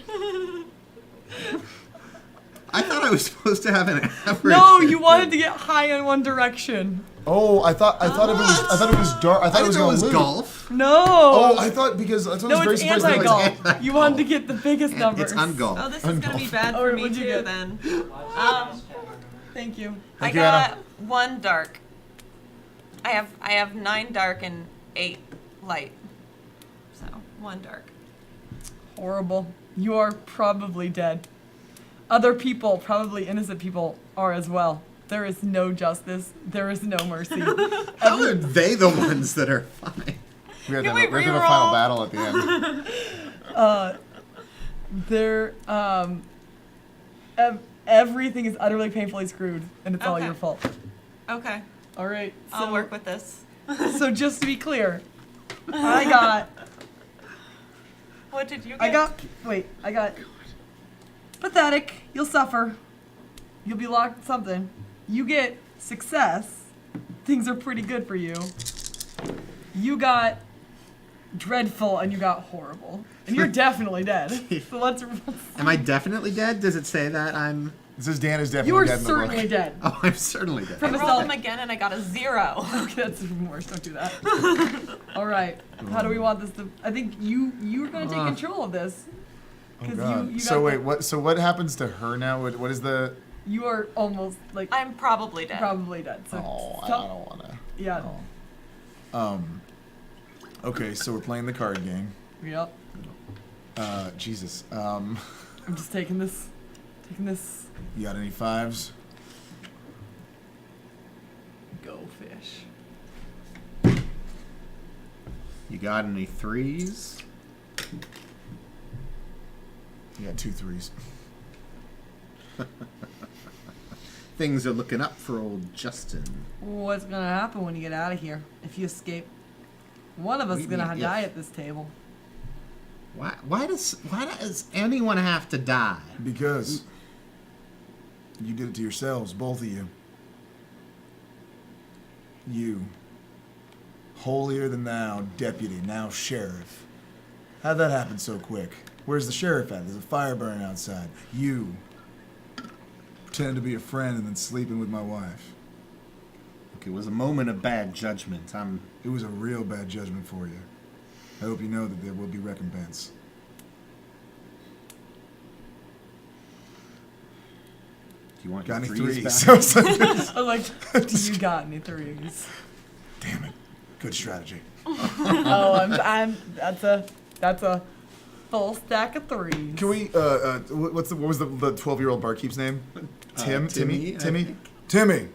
[SPEAKER 7] I thought I was supposed to have an average.
[SPEAKER 1] No, you wanted to get high in one direction.
[SPEAKER 3] Oh, I thought it was dark. I thought it was
[SPEAKER 7] it
[SPEAKER 3] going
[SPEAKER 7] was
[SPEAKER 3] to
[SPEAKER 7] golf.
[SPEAKER 1] No.
[SPEAKER 3] Oh, I thought because I thought it
[SPEAKER 1] No,
[SPEAKER 3] was
[SPEAKER 1] it's
[SPEAKER 3] very surprising.
[SPEAKER 1] anti-golf. You wanted to get the biggest numbers.
[SPEAKER 7] It's ungolf.
[SPEAKER 5] Oh, this is gonna be bad
[SPEAKER 1] Oh,
[SPEAKER 5] for me
[SPEAKER 1] what'd you
[SPEAKER 5] too
[SPEAKER 1] get?
[SPEAKER 5] then.
[SPEAKER 1] Thank you.
[SPEAKER 3] Thank
[SPEAKER 5] I
[SPEAKER 3] you,
[SPEAKER 5] got
[SPEAKER 3] Anna.
[SPEAKER 5] 1 dark. I have 9 dark and 8 light. So 1 dark.
[SPEAKER 1] Horrible. You are probably dead. Other people, probably innocent people, are as well. There is no justice. There is no mercy.
[SPEAKER 7] How are they the ones that are fine?
[SPEAKER 3] We have to
[SPEAKER 5] Can
[SPEAKER 3] have
[SPEAKER 5] we
[SPEAKER 3] a
[SPEAKER 5] reroll?
[SPEAKER 3] final battle at the end.
[SPEAKER 1] There, everything is utterly painfully screwed, and it's all
[SPEAKER 5] Okay.
[SPEAKER 1] your fault.
[SPEAKER 5] Okay.
[SPEAKER 1] All right. So,
[SPEAKER 5] I'll work with this.
[SPEAKER 1] So just to be clear, I got
[SPEAKER 5] What did you get?
[SPEAKER 1] I got pathetic. You'll suffer. You'll be locked in something. You get success. Things are pretty good for you. You got dreadful and you got horrible. And you're definitely dead. So let's
[SPEAKER 2] Am I definitely dead? Does it say that I'm...
[SPEAKER 3] It says Dan is
[SPEAKER 1] You
[SPEAKER 3] definitely
[SPEAKER 1] are
[SPEAKER 3] dead in the book.
[SPEAKER 1] certainly dead.
[SPEAKER 2] Oh, I'm certainly dead.
[SPEAKER 1] From
[SPEAKER 5] I
[SPEAKER 1] a
[SPEAKER 5] rolled
[SPEAKER 1] self-
[SPEAKER 5] them again and I got a 0.
[SPEAKER 1] Okay, that's even worse. Don't do that. All right. How do we want this to? I think you're gonna take control of this.
[SPEAKER 3] Oh
[SPEAKER 1] 'Cause
[SPEAKER 3] God.
[SPEAKER 1] you
[SPEAKER 3] So
[SPEAKER 1] got
[SPEAKER 3] wait,
[SPEAKER 1] the-
[SPEAKER 3] what? So what happens to her now? What is the?
[SPEAKER 1] You are almost like
[SPEAKER 5] I'm probably dead.
[SPEAKER 1] probably dead. So
[SPEAKER 3] Oh, I
[SPEAKER 1] stop-
[SPEAKER 3] don't wanna.
[SPEAKER 1] Yeah.
[SPEAKER 3] Okay, so we're playing the card game.
[SPEAKER 1] Yep.
[SPEAKER 3] Jesus.
[SPEAKER 1] I'm just taking this.
[SPEAKER 3] You got any 5s?
[SPEAKER 1] Go fish.
[SPEAKER 2] You got any 3s?
[SPEAKER 3] You got 2 3s.
[SPEAKER 2] Things are looking up for old Justin.
[SPEAKER 1] What's gonna happen when you get out of here? If you escape, one of us is
[SPEAKER 2] We
[SPEAKER 1] gonna
[SPEAKER 2] need-
[SPEAKER 1] die
[SPEAKER 2] yeah.
[SPEAKER 1] at this table.
[SPEAKER 2] Why does anyone have to die?
[SPEAKER 3] Because you did it to yourselves, both of you. You, holier than thou deputy, now sheriff. How'd that happen so quick? Where's the sheriff at? There's a fire burning outside. You, pretending to be a friend and then sleeping with my wife.
[SPEAKER 2] Look, it was a moment of bad judgment.
[SPEAKER 3] It was a real bad judgment for you. I hope you know that there will be recompense.
[SPEAKER 2] Do you want
[SPEAKER 3] Got any
[SPEAKER 2] your 3s
[SPEAKER 3] 3s?
[SPEAKER 2] back?
[SPEAKER 3] I was like,
[SPEAKER 1] I'm like, do you got any 3s?
[SPEAKER 3] damn it. Good strategy.
[SPEAKER 1] Oh, that's a full stack of 3s.
[SPEAKER 3] Can we, what was the 12-year-old barkeep's name?
[SPEAKER 2] Timmy, I
[SPEAKER 3] Timmy?
[SPEAKER 2] think.
[SPEAKER 3] Timmy,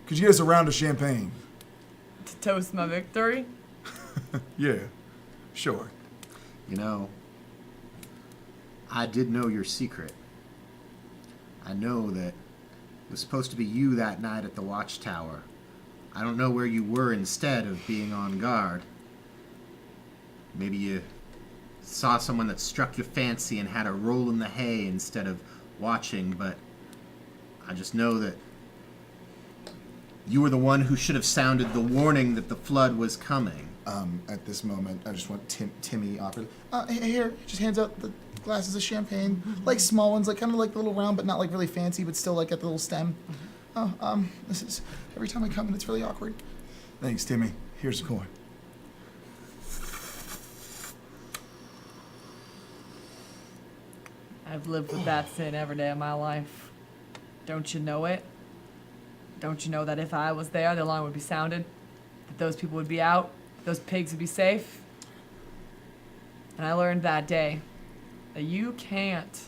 [SPEAKER 3] could you get us a round of champagne?
[SPEAKER 1] To toast my victory?
[SPEAKER 3] Yeah, sure.
[SPEAKER 2] You know, I did know your secret. I know that it was supposed to be you that night at the watchtower. I don't know where you were instead of being on guard. Maybe you saw someone that struck your fancy and had a roll in the hay instead of watching, but I just know that you were the one who should have sounded the warning that the flood was coming.
[SPEAKER 3] At this moment, I just want Timmy awkwardly. Here, just hands out the glasses of champagne, like small ones, like kind of like a little round, but not like really fancy, but still like at the little stem. This is every time I come in, it's really awkward. Thanks, Timmy. Here's a coin.
[SPEAKER 1] I've lived with that sin every day of my life. Don't you know it? Don't you know that if I was there, the alarm would be sounded, that those people would be out, those pigs would be safe? And I learned that day that you can't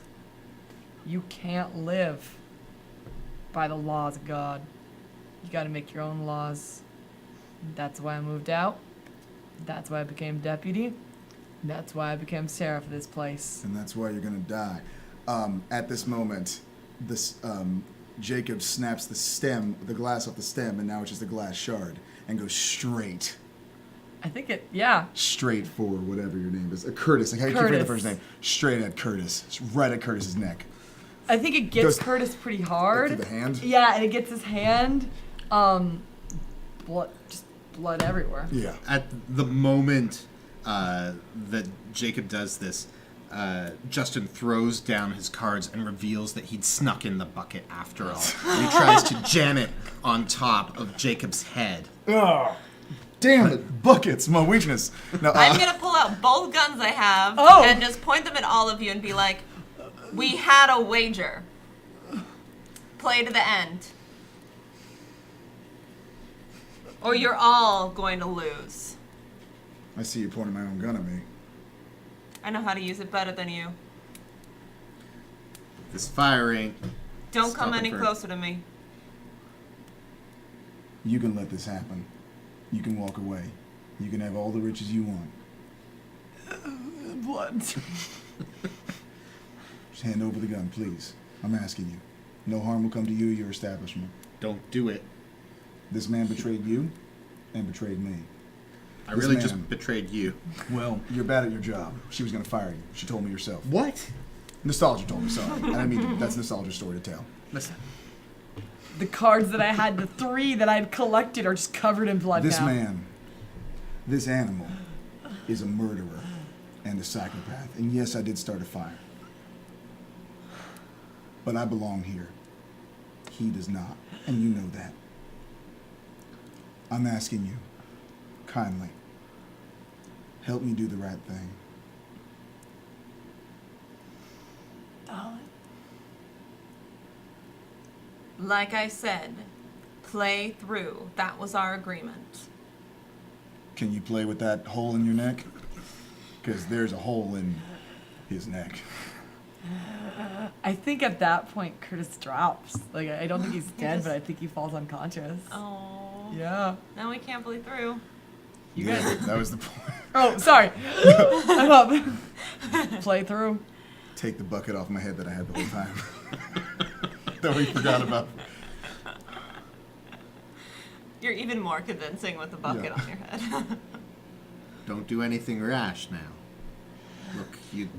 [SPEAKER 1] live by the laws of God. You gotta make your own laws. That's why I moved out. That's why I became deputy. That's why I became sheriff of this place.
[SPEAKER 3] And that's why you're gonna die. At this moment, this Jacob snaps the glass off the stem, and now it's just a glass shard, and goes straight for whatever your name is. Curtis. Like, how you keep forgetting the first name? Straight at Curtis. It's right at Curtis's neck.
[SPEAKER 1] I think it gets
[SPEAKER 3] Goes-
[SPEAKER 1] Curtis pretty hard.
[SPEAKER 3] Through the hand?
[SPEAKER 1] Yeah, and it gets his hand. Blood everywhere.
[SPEAKER 3] Yeah.
[SPEAKER 2] At the moment that Jacob does this, Justin throws down his cards and reveals that he'd snuck in the bucket after all. And he tries to jam it on top of Jacob's head.
[SPEAKER 3] Oh, damn it. Buckets, my weakness. No,
[SPEAKER 5] I'm gonna pull out both guns I have
[SPEAKER 1] Oh.
[SPEAKER 5] and just point them at all of you and be like, we had a wager. Play to the end. Or you're all going to lose.
[SPEAKER 3] I see you pointing my own gun at me.
[SPEAKER 5] I know how to use it better than you.
[SPEAKER 2] This firing.
[SPEAKER 5] Don't
[SPEAKER 2] Stop
[SPEAKER 5] come
[SPEAKER 2] it
[SPEAKER 5] any
[SPEAKER 2] for-
[SPEAKER 5] closer to me.
[SPEAKER 3] You can let this happen. You can walk away. You can have all the riches you want.
[SPEAKER 1] Blood.
[SPEAKER 3] Just hand over the gun, please. I'm asking you. No harm will come to you or your establishment.
[SPEAKER 2] Don't do it.
[SPEAKER 3] This man betrayed you and betrayed me.
[SPEAKER 2] I
[SPEAKER 3] This
[SPEAKER 2] really
[SPEAKER 3] man-
[SPEAKER 2] just betrayed you.
[SPEAKER 3] Well, you're bad at your job. She was gonna fire you. She told me herself.
[SPEAKER 2] What?
[SPEAKER 3] Nostalgia told me, sorry. I didn't mean to, that's nostalgia story to tell.
[SPEAKER 2] Listen.
[SPEAKER 1] The cards that I had, the 3 that I'd collected, are just covered in blood
[SPEAKER 3] This
[SPEAKER 1] now.
[SPEAKER 3] man, this animal, is a murderer and a psychopath. And yes, I did start a fire. But I belong here. He does not. And you know that. I'm asking you, kindly, help me do the right thing.
[SPEAKER 1] Darling.
[SPEAKER 5] Like I said, play through. That was our agreement.
[SPEAKER 3] Can you play with that hole in your neck? Because there's a hole in his neck.
[SPEAKER 1] I think at that point Curtis drops. Like, I don't think he's dead, but I think he falls unconscious.
[SPEAKER 5] Oh.
[SPEAKER 1] Yeah.
[SPEAKER 5] Now we can't play through.
[SPEAKER 1] You
[SPEAKER 3] Yeah,
[SPEAKER 1] guys.
[SPEAKER 3] that was the point.
[SPEAKER 1] Oh, sorry. I'm up. Play through.
[SPEAKER 3] Take the bucket off my head that I had the whole time. That we forgot about.
[SPEAKER 5] You're even more convincing with the bucket
[SPEAKER 3] Yeah.
[SPEAKER 5] on your head.
[SPEAKER 2] Don't do anything rash now. Look, you...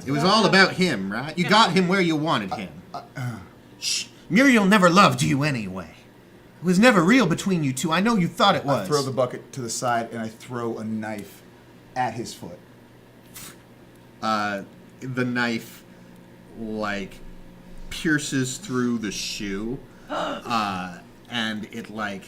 [SPEAKER 2] It was all about him, right? You got him where you wanted him. Shh. Muriel never loved you anyway. It was never real between you two. I know you thought it was.
[SPEAKER 3] I throw the bucket to the side and I throw a knife at his foot.
[SPEAKER 2] The knife, like, pierces through the shoe. And it, like...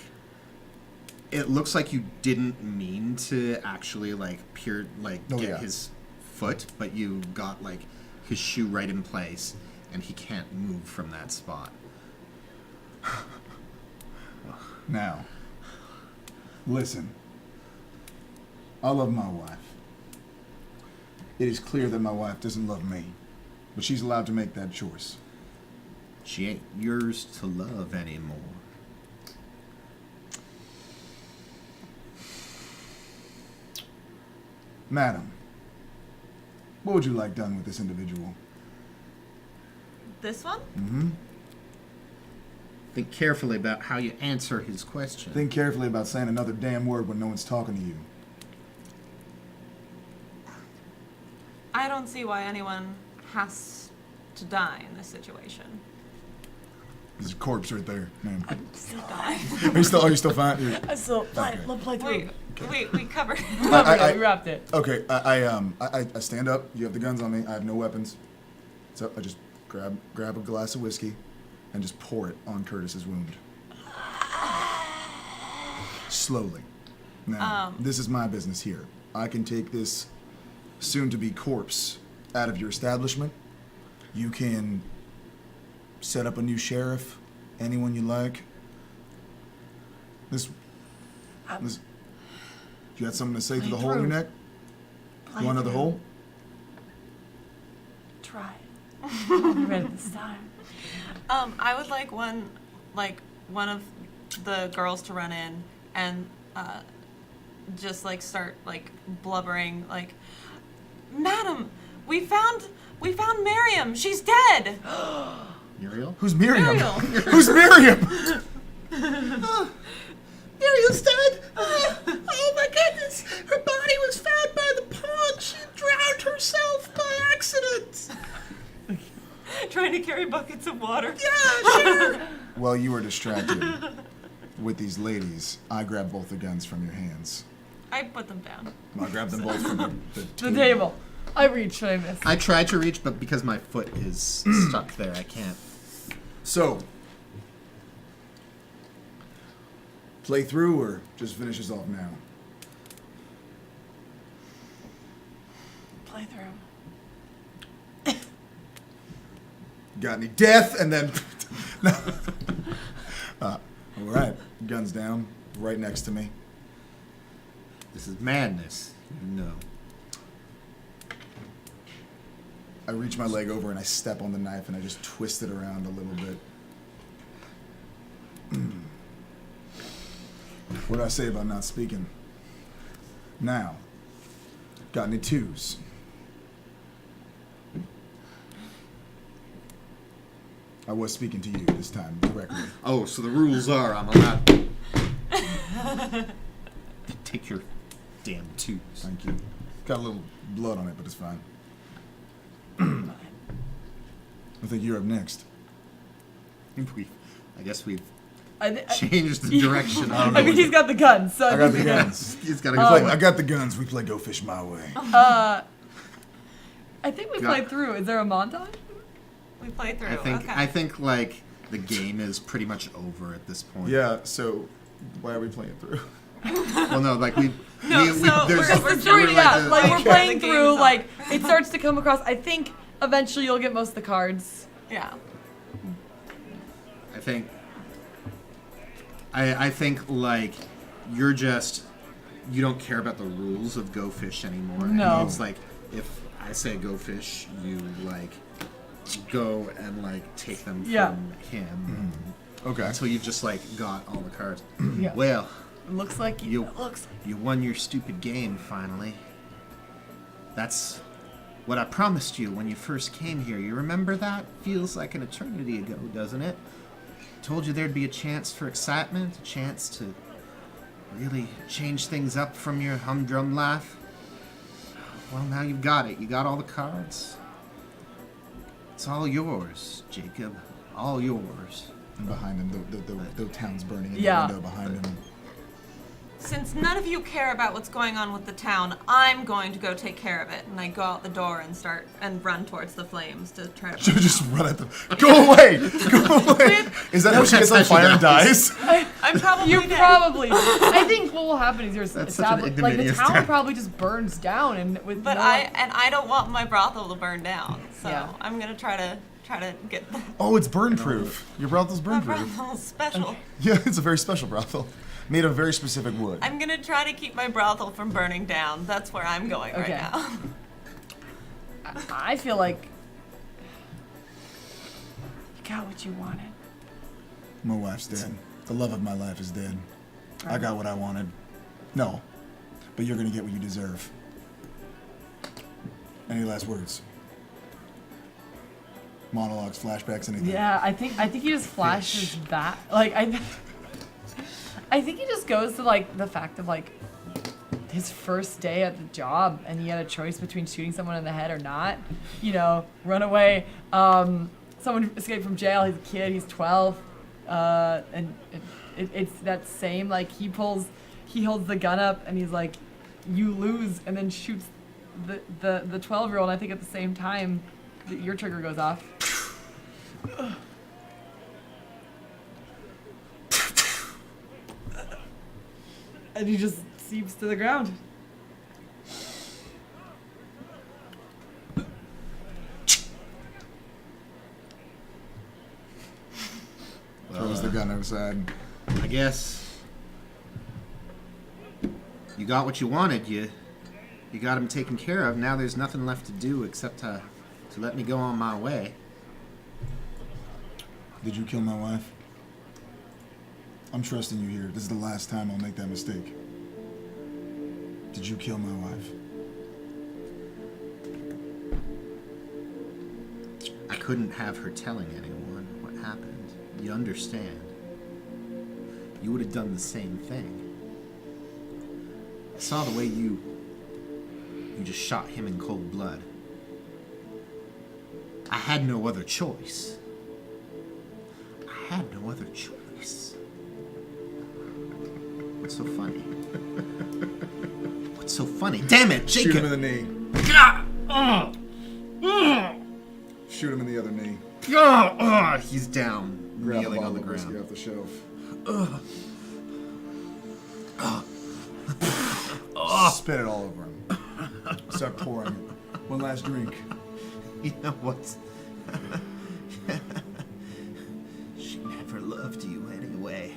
[SPEAKER 2] It looks like you didn't mean to actually, like, get his foot, but you got, like, his shoe right in place, and he can't move from that spot.
[SPEAKER 3] Now, listen. I love my wife. It is clear that my wife doesn't love me, but she's allowed to make that choice.
[SPEAKER 2] She ain't yours to love anymore.
[SPEAKER 3] Madam, what would you like done with this individual?
[SPEAKER 5] This one?
[SPEAKER 3] Mm-hmm.
[SPEAKER 2] Think carefully about how you answer his question.
[SPEAKER 3] Think carefully about saying another damn word when no one's talking to you.
[SPEAKER 5] I don't see why anyone has to die in this situation.
[SPEAKER 3] There's a corpse right there, ma'am.
[SPEAKER 5] Die.
[SPEAKER 3] Are you still fine? You're-
[SPEAKER 1] I still play through.
[SPEAKER 5] Wait, we covered.
[SPEAKER 1] We wrapped it.
[SPEAKER 3] Okay, I stand up. You have the guns on me. I have no weapons. So I just grab a glass of whiskey and just pour it on Curtis's wound. Slowly. Now, this is my business here. I can take this soon-to-be corpse out of your establishment. You can set up a new sheriff, anyone you like. This you got something to say through the hole in your neck? You want another hole?
[SPEAKER 1] Try. I'll be ready this time.
[SPEAKER 5] I would like one of the girls to run in and just like start like blubbering like, Madam, we found Miriam. She's dead.
[SPEAKER 2] Muriel?
[SPEAKER 3] Who's Miriam?
[SPEAKER 5] Muriel.
[SPEAKER 3] Who's Miriam?
[SPEAKER 7] Muriel's dead! Oh my goodness! Her body was found by the pond. She drowned herself by accident.
[SPEAKER 5] Trying to carry buckets of water.
[SPEAKER 7] Yeah, sure.
[SPEAKER 3] While you were distracted with these ladies, I grabbed both the guns from your hands.
[SPEAKER 5] I put them down.
[SPEAKER 3] I grabbed them both from the
[SPEAKER 1] The table. I reached, I missed.
[SPEAKER 2] I tried to reach, but because my foot is stuck there, I can't.
[SPEAKER 3] So, play through or just finish us off now?
[SPEAKER 1] Play through.
[SPEAKER 3] Got any death? And then, all right, guns down, right next to me.
[SPEAKER 2] This is madness. No.
[SPEAKER 3] I reach my leg over and I step on the knife and I just twist it around a little bit. What did I say about not speaking? Now, got any twos? I was speaking to you this time directly.
[SPEAKER 2] Oh, so the rules are I'm allowed.
[SPEAKER 1] The
[SPEAKER 2] take your damn twos.
[SPEAKER 3] Thank you. Got a little blood on it, but it's fine. I think you're up next.
[SPEAKER 2] I guess we've
[SPEAKER 1] I
[SPEAKER 2] changed the direction.
[SPEAKER 1] I mean, he's got the guns, so
[SPEAKER 3] I got the guns.
[SPEAKER 2] He's got
[SPEAKER 3] We
[SPEAKER 2] to
[SPEAKER 3] play,
[SPEAKER 2] go.
[SPEAKER 3] I got the guns. We play Go Fish My Way.
[SPEAKER 1] I think we
[SPEAKER 2] Got-
[SPEAKER 1] played through. Is there a montage?
[SPEAKER 5] We play through.
[SPEAKER 2] I
[SPEAKER 5] okay.
[SPEAKER 2] think like the game is pretty much over at this point.
[SPEAKER 3] Yeah. So why are we playing through?
[SPEAKER 2] Well, no, like we.
[SPEAKER 5] No,
[SPEAKER 2] we
[SPEAKER 5] so
[SPEAKER 2] there's,
[SPEAKER 5] we're
[SPEAKER 1] The story,
[SPEAKER 2] we're
[SPEAKER 1] yeah,
[SPEAKER 2] the-
[SPEAKER 1] like we're
[SPEAKER 5] Okay.
[SPEAKER 1] playing
[SPEAKER 5] The game
[SPEAKER 1] through.
[SPEAKER 5] is
[SPEAKER 1] Like it starts to come across. I think eventually you'll get most of the cards.
[SPEAKER 5] Yeah.
[SPEAKER 2] I think. I think like you're just you don't care about the rules of Go Fish anymore.
[SPEAKER 1] No.
[SPEAKER 2] And it's like if I say Go Fish, you like go and like take them
[SPEAKER 1] Yeah.
[SPEAKER 2] from him
[SPEAKER 3] Okay.
[SPEAKER 2] until you've just like got all the cards.
[SPEAKER 1] Yeah.
[SPEAKER 2] Well,
[SPEAKER 1] It looks like
[SPEAKER 2] You-
[SPEAKER 1] it looks.
[SPEAKER 2] you won your stupid game finally. That's what I promised you when you first came here. You remember that? Feels like an eternity ago, doesn't it? Told you there'd be a chance for excitement, a chance to really change things up from your humdrum life. Well, now you've got it. You got all the cards. It's all yours, Jacob. All yours.
[SPEAKER 3] And behind him, the town's burning in
[SPEAKER 1] Yeah.
[SPEAKER 3] the window behind him.
[SPEAKER 5] Since none of you care about what's going on with the town, I'm going to go take care of it. And I go out the door and start and run towards the flames to try to.
[SPEAKER 3] Should just run at them. Go away! Go away! Is that how she gets on
[SPEAKER 2] That's how she
[SPEAKER 3] fire and
[SPEAKER 2] dies.
[SPEAKER 3] dies?
[SPEAKER 5] I'm probably
[SPEAKER 1] You
[SPEAKER 5] dead.
[SPEAKER 1] probably. I think what will happen is
[SPEAKER 2] That's such an
[SPEAKER 1] like the
[SPEAKER 2] ignominious
[SPEAKER 1] town
[SPEAKER 2] death.
[SPEAKER 1] probably just burns down and with.
[SPEAKER 5] But
[SPEAKER 1] no
[SPEAKER 5] I don't want my brothel to burn down, so
[SPEAKER 1] Yeah.
[SPEAKER 5] I'm gonna try to get
[SPEAKER 3] Oh, it's burn proof. Your brothel's
[SPEAKER 5] my
[SPEAKER 3] burn proof.
[SPEAKER 5] brothel special.
[SPEAKER 3] Yeah, it's a very special brothel. Made of very specific wood.
[SPEAKER 5] I'm gonna try to keep my brothel from burning down. That's where I'm going
[SPEAKER 1] Okay.
[SPEAKER 5] right now.
[SPEAKER 1] I feel like you got what you wanted.
[SPEAKER 3] My wife's dead. The love of my life is dead. I got what I wanted. No. But you're gonna get what you deserve. Any last words? Monologues, flashbacks, anything?
[SPEAKER 1] Yeah, I think he just flashes back. Like I think he just goes to like the fact of like his first day at the job, and he had a choice between shooting someone in the head or not. You know, run away. Someone escaped from jail. He's a kid. He's 12, and it's that same like he holds the gun up and he's like, "You lose," and then shoots the 12-year-old. I think at the same time, your trigger goes off. And he just seeps to the ground.
[SPEAKER 3] Throws the gun outside.
[SPEAKER 2] I guess you got what you wanted. You got him taken care of. Now there's nothing left to do except to let me go on my way.
[SPEAKER 3] Did you kill my wife? I'm trusting you here. This is the last time I'll make that mistake. Did you kill my wife?
[SPEAKER 2] I couldn't have her telling anyone what happened. You understand? You would have done the same thing. I saw the way you just shot him in cold blood. I had no other choice. I had no other choice. What's so funny? What's so funny? Damn it,
[SPEAKER 3] Shoot him
[SPEAKER 2] Jacob!
[SPEAKER 3] in the knee. Shoot him in the other knee.
[SPEAKER 2] He's down,
[SPEAKER 3] Grab a
[SPEAKER 2] kneeling on
[SPEAKER 3] bottle
[SPEAKER 2] the
[SPEAKER 3] of whiskey
[SPEAKER 2] ground.
[SPEAKER 3] off the shelf. Spit it all over him. Start pouring it. One last drink.
[SPEAKER 2] You know what? She never loved you anyway.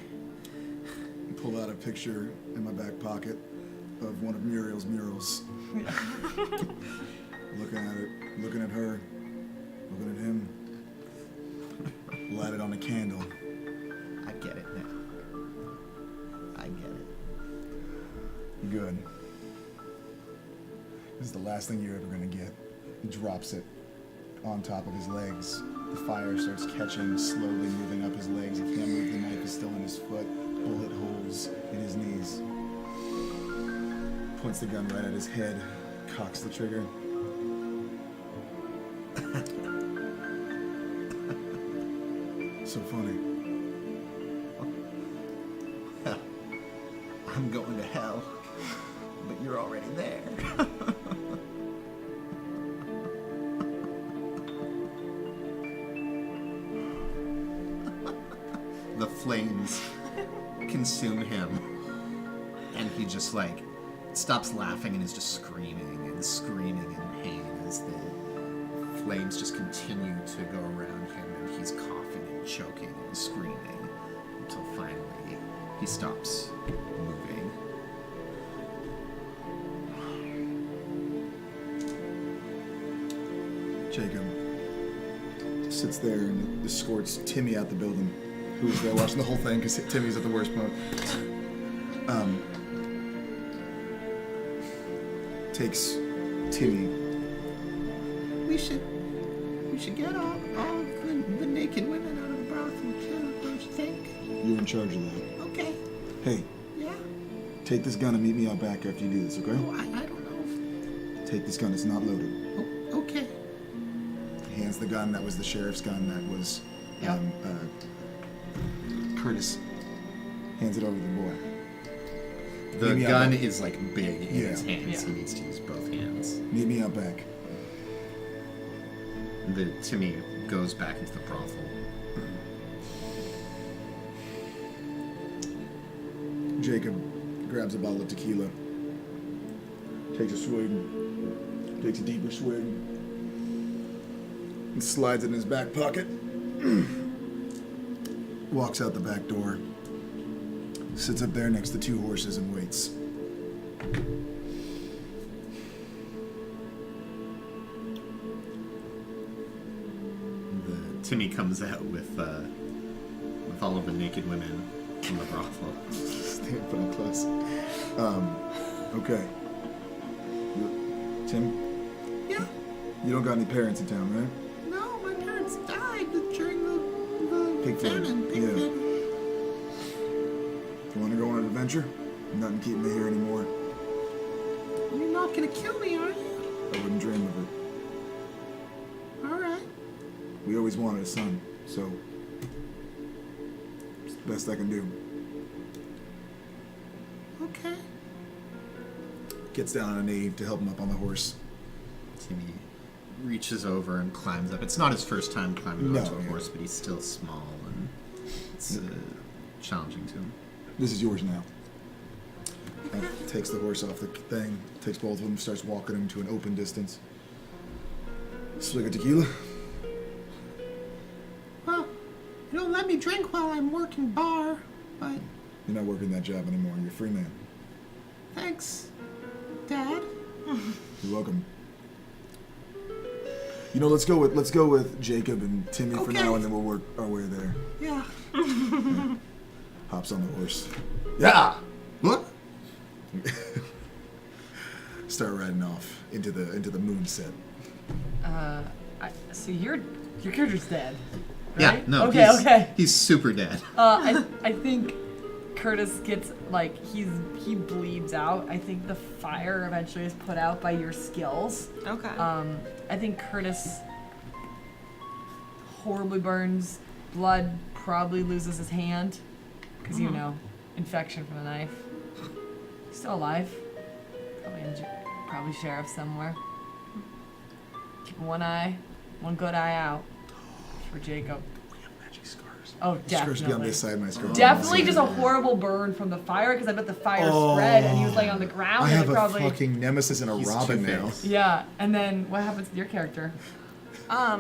[SPEAKER 3] Pull out a picture in my back pocket of one of Muriel's murals. Looking at it, looking at her, looking at him. Light it on a candle.
[SPEAKER 2] I get it now. I get it.
[SPEAKER 3] Good. This is the last thing you're ever gonna get. He drops it on top of his legs. The fire starts catching, slowly moving up his legs. The hammer of the knife is still in his foot. Bullet holes in his knees. Points the gun right at his head, cocks the trigger. So funny.
[SPEAKER 2] I'm going to hell, but you're already there. The flames consume him, and he just like stops laughing and is just screaming in pain as the flames just continue to go around him, and he's coughing and choking and screaming until finally he stops moving.
[SPEAKER 3] Jacob sits there and escorts Timmy out the building, who was there watching the whole thing because Timmy's at the worst point. Takes Timmy.
[SPEAKER 7] We should get all the naked women out of the brothel too, don't you think?
[SPEAKER 3] You're in charge of that.
[SPEAKER 7] Okay.
[SPEAKER 3] Hey,
[SPEAKER 7] Yeah.
[SPEAKER 3] take this gun and meet me out back after you do this, okay?
[SPEAKER 7] Oh, I don't know.
[SPEAKER 3] Take this gun, it's not loaded.
[SPEAKER 7] Oh, okay.
[SPEAKER 3] He hands the gun, that was the sheriff's gun, that was
[SPEAKER 1] Yep.
[SPEAKER 3] Curtis. Hands it over to the boy.
[SPEAKER 2] The
[SPEAKER 3] Maybe
[SPEAKER 2] gun
[SPEAKER 3] I'll-
[SPEAKER 2] is like big in his
[SPEAKER 3] Yeah.
[SPEAKER 2] hands.
[SPEAKER 1] Yeah.
[SPEAKER 2] He needs to use both hands.
[SPEAKER 3] Meet me out back.
[SPEAKER 2] The Timmy goes back into the brothel.
[SPEAKER 3] Jacob grabs a bottle of tequila, takes a swig, takes a deeper swig, and slides it in his back pocket. Walks out the back door, sits up there next to two horses and waits.
[SPEAKER 2] The Timmy comes out with all of the naked women from the brothel.
[SPEAKER 3] Stay up front close. Okay. Tim,
[SPEAKER 7] Yeah.
[SPEAKER 3] you don't got any parents in town, right?
[SPEAKER 7] No, my parents died during the
[SPEAKER 3] Pig flood.
[SPEAKER 7] famine. Pig
[SPEAKER 3] Yeah.
[SPEAKER 7] flood.
[SPEAKER 3] You want to go on an adventure? Nothing keeping me here anymore.
[SPEAKER 7] You're not gonna kill me, are you?
[SPEAKER 3] I wouldn't dream of it.
[SPEAKER 7] All right.
[SPEAKER 3] We always wanted a son, so it's the best I can do.
[SPEAKER 7] Okay.
[SPEAKER 3] Gets down on a knee to help him up on the horse.
[SPEAKER 2] Timmy reaches over and climbs up. It's not his first time climbing onto a
[SPEAKER 3] yeah.
[SPEAKER 2] horse, but he's still small and it's challenging to him.
[SPEAKER 3] This is yours now. And takes the horse off the thing, takes both of them, starts walking him to an open distance. Swig of tequila.
[SPEAKER 7] Well, you don't let me drink while I'm working bar, but
[SPEAKER 3] You're not working that job anymore. You're a free man.
[SPEAKER 7] thanks, Dad.
[SPEAKER 3] You're welcome. You know, let's go with Jacob and Timmy for
[SPEAKER 7] Okay.
[SPEAKER 3] now, and then we'll work our way there.
[SPEAKER 7] Yeah.
[SPEAKER 3] Hops on the horse. Yeah.
[SPEAKER 2] What?
[SPEAKER 3] Start riding off into the moonset.
[SPEAKER 1] So your character's dead.
[SPEAKER 2] Yeah,
[SPEAKER 1] Right?
[SPEAKER 2] no.
[SPEAKER 1] Okay,
[SPEAKER 2] he's,
[SPEAKER 1] okay.
[SPEAKER 2] He's super dead.
[SPEAKER 1] I think Curtis gets like he bleeds out. I think the fire eventually is put out by your skills.
[SPEAKER 5] Okay.
[SPEAKER 1] I think Curtis horribly burns. Blood probably loses his hand because you know infection from the knife. Still alive. Probably sheriff somewhere. Keep one good eye out for Jacob.
[SPEAKER 3] Magic scars.
[SPEAKER 1] Oh,
[SPEAKER 3] Scars be on
[SPEAKER 1] definitely.
[SPEAKER 3] this side, my scars.
[SPEAKER 1] Definitely
[SPEAKER 3] on this
[SPEAKER 1] just a
[SPEAKER 3] side.
[SPEAKER 1] horrible burn from the fire because I bet the fire spread and he was laying on the ground.
[SPEAKER 3] I
[SPEAKER 1] and
[SPEAKER 3] have
[SPEAKER 1] it
[SPEAKER 3] a
[SPEAKER 1] probably,
[SPEAKER 3] fucking nemesis and a
[SPEAKER 2] He's
[SPEAKER 3] Robin now.
[SPEAKER 2] Two-Face.
[SPEAKER 1] Yeah, and then what happens to your character?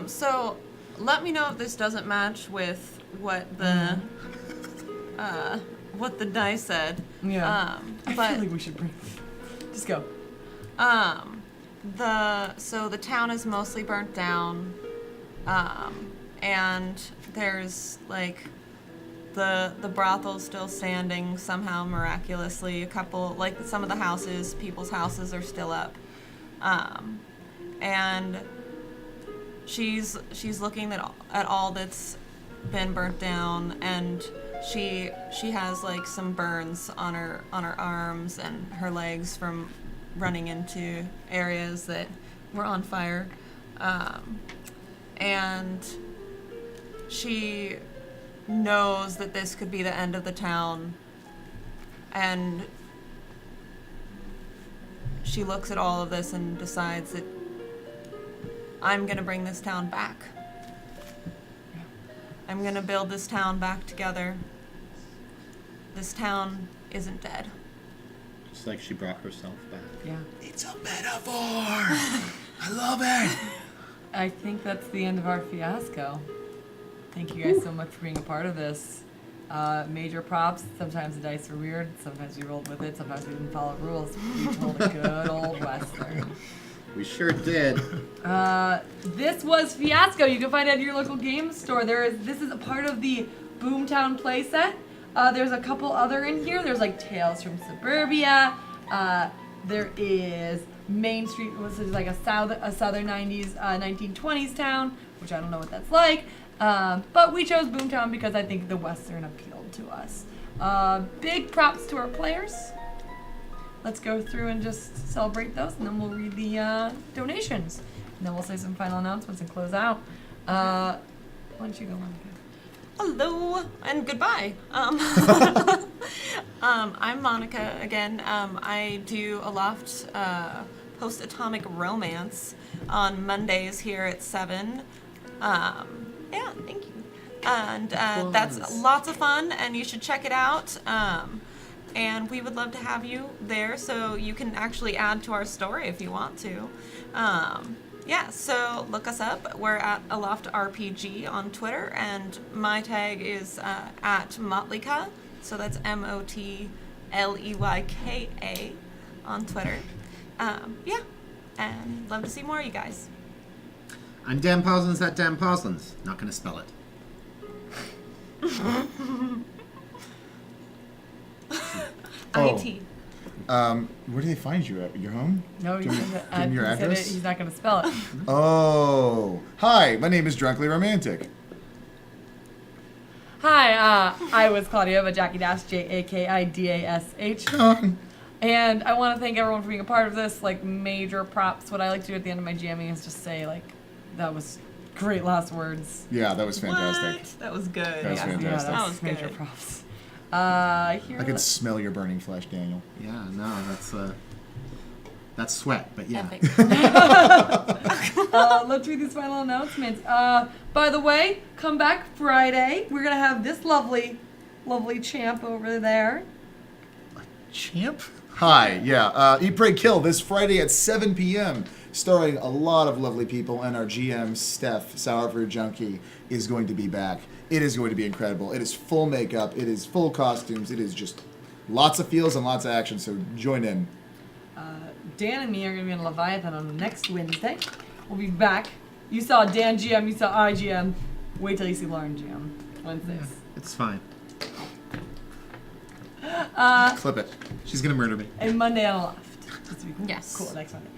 [SPEAKER 5] So let me know if this doesn't match with what the dice said.
[SPEAKER 1] Yeah. I
[SPEAKER 5] But
[SPEAKER 1] feel like we should bring. Just go.
[SPEAKER 5] the town is mostly burnt down, and there's like the brothel's still standing somehow miraculously. A couple, like some of the houses, people's houses are still up, and she's looking at all that's been burnt down, and she has like some burns on her arms and her legs from running into areas that were on fire. And she knows that this could be the end of the town. And she looks at all of this and decides that I'm going to bring this town back. I'm going to build this town back together. This town isn't dead.
[SPEAKER 7] Just like she brought herself back.
[SPEAKER 1] Yeah.
[SPEAKER 3] It's a metaphor. I love it.
[SPEAKER 1] I think that's the end of our fiasco. Thank you guys so much for being a part of this. Major props. Sometimes the dice are weird. Sometimes we rolled with it. Sometimes we didn't follow rules. We told a good old Western.
[SPEAKER 7] We sure did.
[SPEAKER 1] This was Fiasco. You can find it at your local game store. This is a part of the Boomtown playset. There's a couple other in here. There's like Tales from Suburbia. There is Main Street, which is like a southern 90s, 1920s town, which I don't know what that's like. But we chose Boomtown because I think the Western appealed to us. Big props to our players. Let's go through and just celebrate those, and then we'll read the donations. And then we'll say some final announcements and close out. Why don't you go, Monica?
[SPEAKER 5] Hello and goodbye. I'm Monica again. I do Aloft Post-Atomic Romance on Mondays here at 7. Yeah, thank you. And that's lots of fun, and you should check it out. And we would love to have you there so you can actually add to our story if you want to. Yeah, so look us up. We're at Aloft RPG on Twitter, and my tag is at Motleyka. So that's Motleyka on Twitter. Yeah, and love to see more of you guys.
[SPEAKER 7] I'm Dan Parsons at Dan Parsons. Not gonna spell it.
[SPEAKER 5] IT.
[SPEAKER 3] Where do they find you at? Your home?
[SPEAKER 1] No,
[SPEAKER 3] Give me your
[SPEAKER 1] he said it.
[SPEAKER 3] address?
[SPEAKER 1] He's not going to spell it.
[SPEAKER 3] Oh. Hi, my name is Drunkly Romantic.
[SPEAKER 1] Hi, I was Claudia, but Jackie Dash, JAKIDASH. And I want to thank everyone for being a part of this. Like, major props. What I like to do at the end of my jamming is just say, like, that was great last words.
[SPEAKER 3] Yeah, that was fantastic.
[SPEAKER 5] What? That was good.
[SPEAKER 3] That was fantastic.
[SPEAKER 1] Yeah,
[SPEAKER 5] That was
[SPEAKER 1] major
[SPEAKER 5] good.
[SPEAKER 1] props. Here,
[SPEAKER 3] I could smell your burning flesh, Daniel.
[SPEAKER 7] Yeah, no, that's sweat, but yeah.
[SPEAKER 5] Epic.
[SPEAKER 1] let's read these final announcements. By the way, come back Friday. We're going to have this lovely champ over there.
[SPEAKER 3] Champ? Hi, yeah. Eat, Pray, Kill this Friday at 7 p.m. starring a lot of lovely people, and our GM, Steph, Sourfruit Junkie, is going to be back. It is going to be incredible. It is full makeup. It is full costumes. It is just lots of feels and lots of action, so join in.
[SPEAKER 1] Dan and me are going to be on Leviathan on next Wednesday. We'll be back. You saw Dan GM, you saw I GM. Wait till you see Lauren GM. Wednesdays.
[SPEAKER 7] It's fine.
[SPEAKER 3] Clip it. She's going to murder me.
[SPEAKER 1] And Monday on Aloft. This week.
[SPEAKER 5] Yes.
[SPEAKER 1] Cool, next Monday.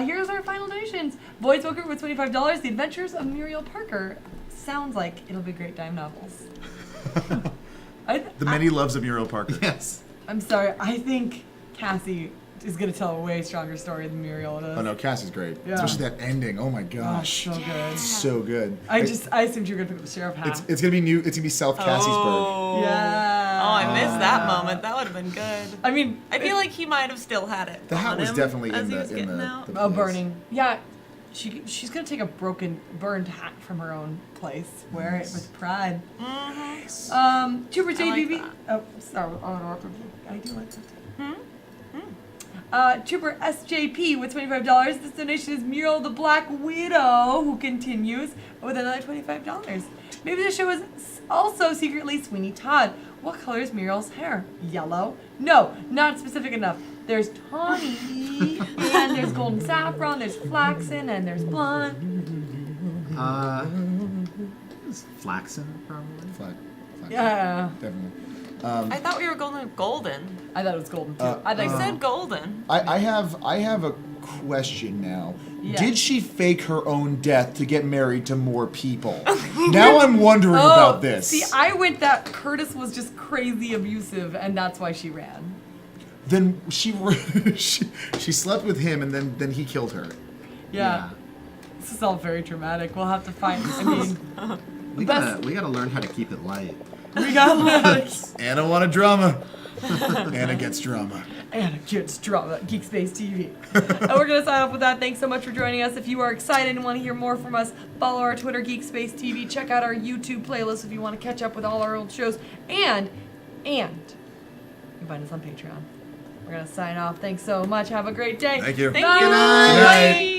[SPEAKER 1] Here's our final donations. Boyd Smoker with $25. The Adventures of Muriel Parker. Sounds like it'll be great dime novels.
[SPEAKER 3] The many loves of Muriel Parker.
[SPEAKER 7] Yes.
[SPEAKER 1] I'm sorry. I think Cassie is going to tell a way stronger story than Muriel does.
[SPEAKER 3] Oh no, Cassie's great.
[SPEAKER 1] Yeah.
[SPEAKER 3] Especially that ending. Oh my
[SPEAKER 1] Oh,
[SPEAKER 3] gosh.
[SPEAKER 1] so good.
[SPEAKER 3] It's so good.
[SPEAKER 1] I assumed you were going to pick up the Sheriff half.
[SPEAKER 3] It's gonna be new. It's gonna be South Cassie'sburg.
[SPEAKER 5] Oh.
[SPEAKER 1] Yeah.
[SPEAKER 5] Oh, I missed that moment. That would have been good.
[SPEAKER 1] I mean,
[SPEAKER 5] I feel like he might have still had it.
[SPEAKER 3] The hat
[SPEAKER 5] on
[SPEAKER 3] was
[SPEAKER 5] him
[SPEAKER 3] definitely
[SPEAKER 5] as
[SPEAKER 3] in
[SPEAKER 5] he
[SPEAKER 3] the
[SPEAKER 5] was getting out.
[SPEAKER 1] a burning. Yeah, she's gonna take a burned hat from her own place, wear it with pride. Trooper
[SPEAKER 5] I like
[SPEAKER 1] JBB.
[SPEAKER 5] that.
[SPEAKER 1] Oh, sorry. I do like that. Trooper SJP with $25. This donation is Muriel the Black Widow, who continues with another $25. Maybe the show is also secretly Sweeney Todd. What color is Muriel's hair? Yellow? No, not specific enough. There's tawny, and there's golden saffron, there's flaxen, and there's blonde.
[SPEAKER 7] It's flaxen, probably.
[SPEAKER 3] Flag.
[SPEAKER 1] Yeah,
[SPEAKER 3] Definitely.
[SPEAKER 5] I thought we were going with golden.
[SPEAKER 1] I thought it was golden too.
[SPEAKER 3] I
[SPEAKER 5] I said golden.
[SPEAKER 3] I have a question now.
[SPEAKER 1] Yeah.
[SPEAKER 3] Did she fake her own death to get married to more people? Now I'm wondering about this.
[SPEAKER 1] See, I went that Curtis was just crazy abusive, and that's why she ran.
[SPEAKER 3] Then she she slept with him, and then he killed her.
[SPEAKER 1] Yeah. This is all very dramatic. We'll have to find. I mean,
[SPEAKER 2] We gotta learn how to keep it light.
[SPEAKER 1] we got like.
[SPEAKER 3] Anna wanted drama. Anna gets drama.
[SPEAKER 1] And kids drama, GeekSpaceTV. And we're going to sign off with that. Thanks so much for joining us. If you are excited and want to hear more from us, follow our Twitter, GeekSpaceTV. Check out our YouTube playlist if you want to catch up with all our old shows. And you can find us on Patreon. We're going to sign off. Thanks so much. Have a great day.
[SPEAKER 3] Thank you.
[SPEAKER 5] Thank
[SPEAKER 1] Bye.
[SPEAKER 5] you.
[SPEAKER 3] Good night.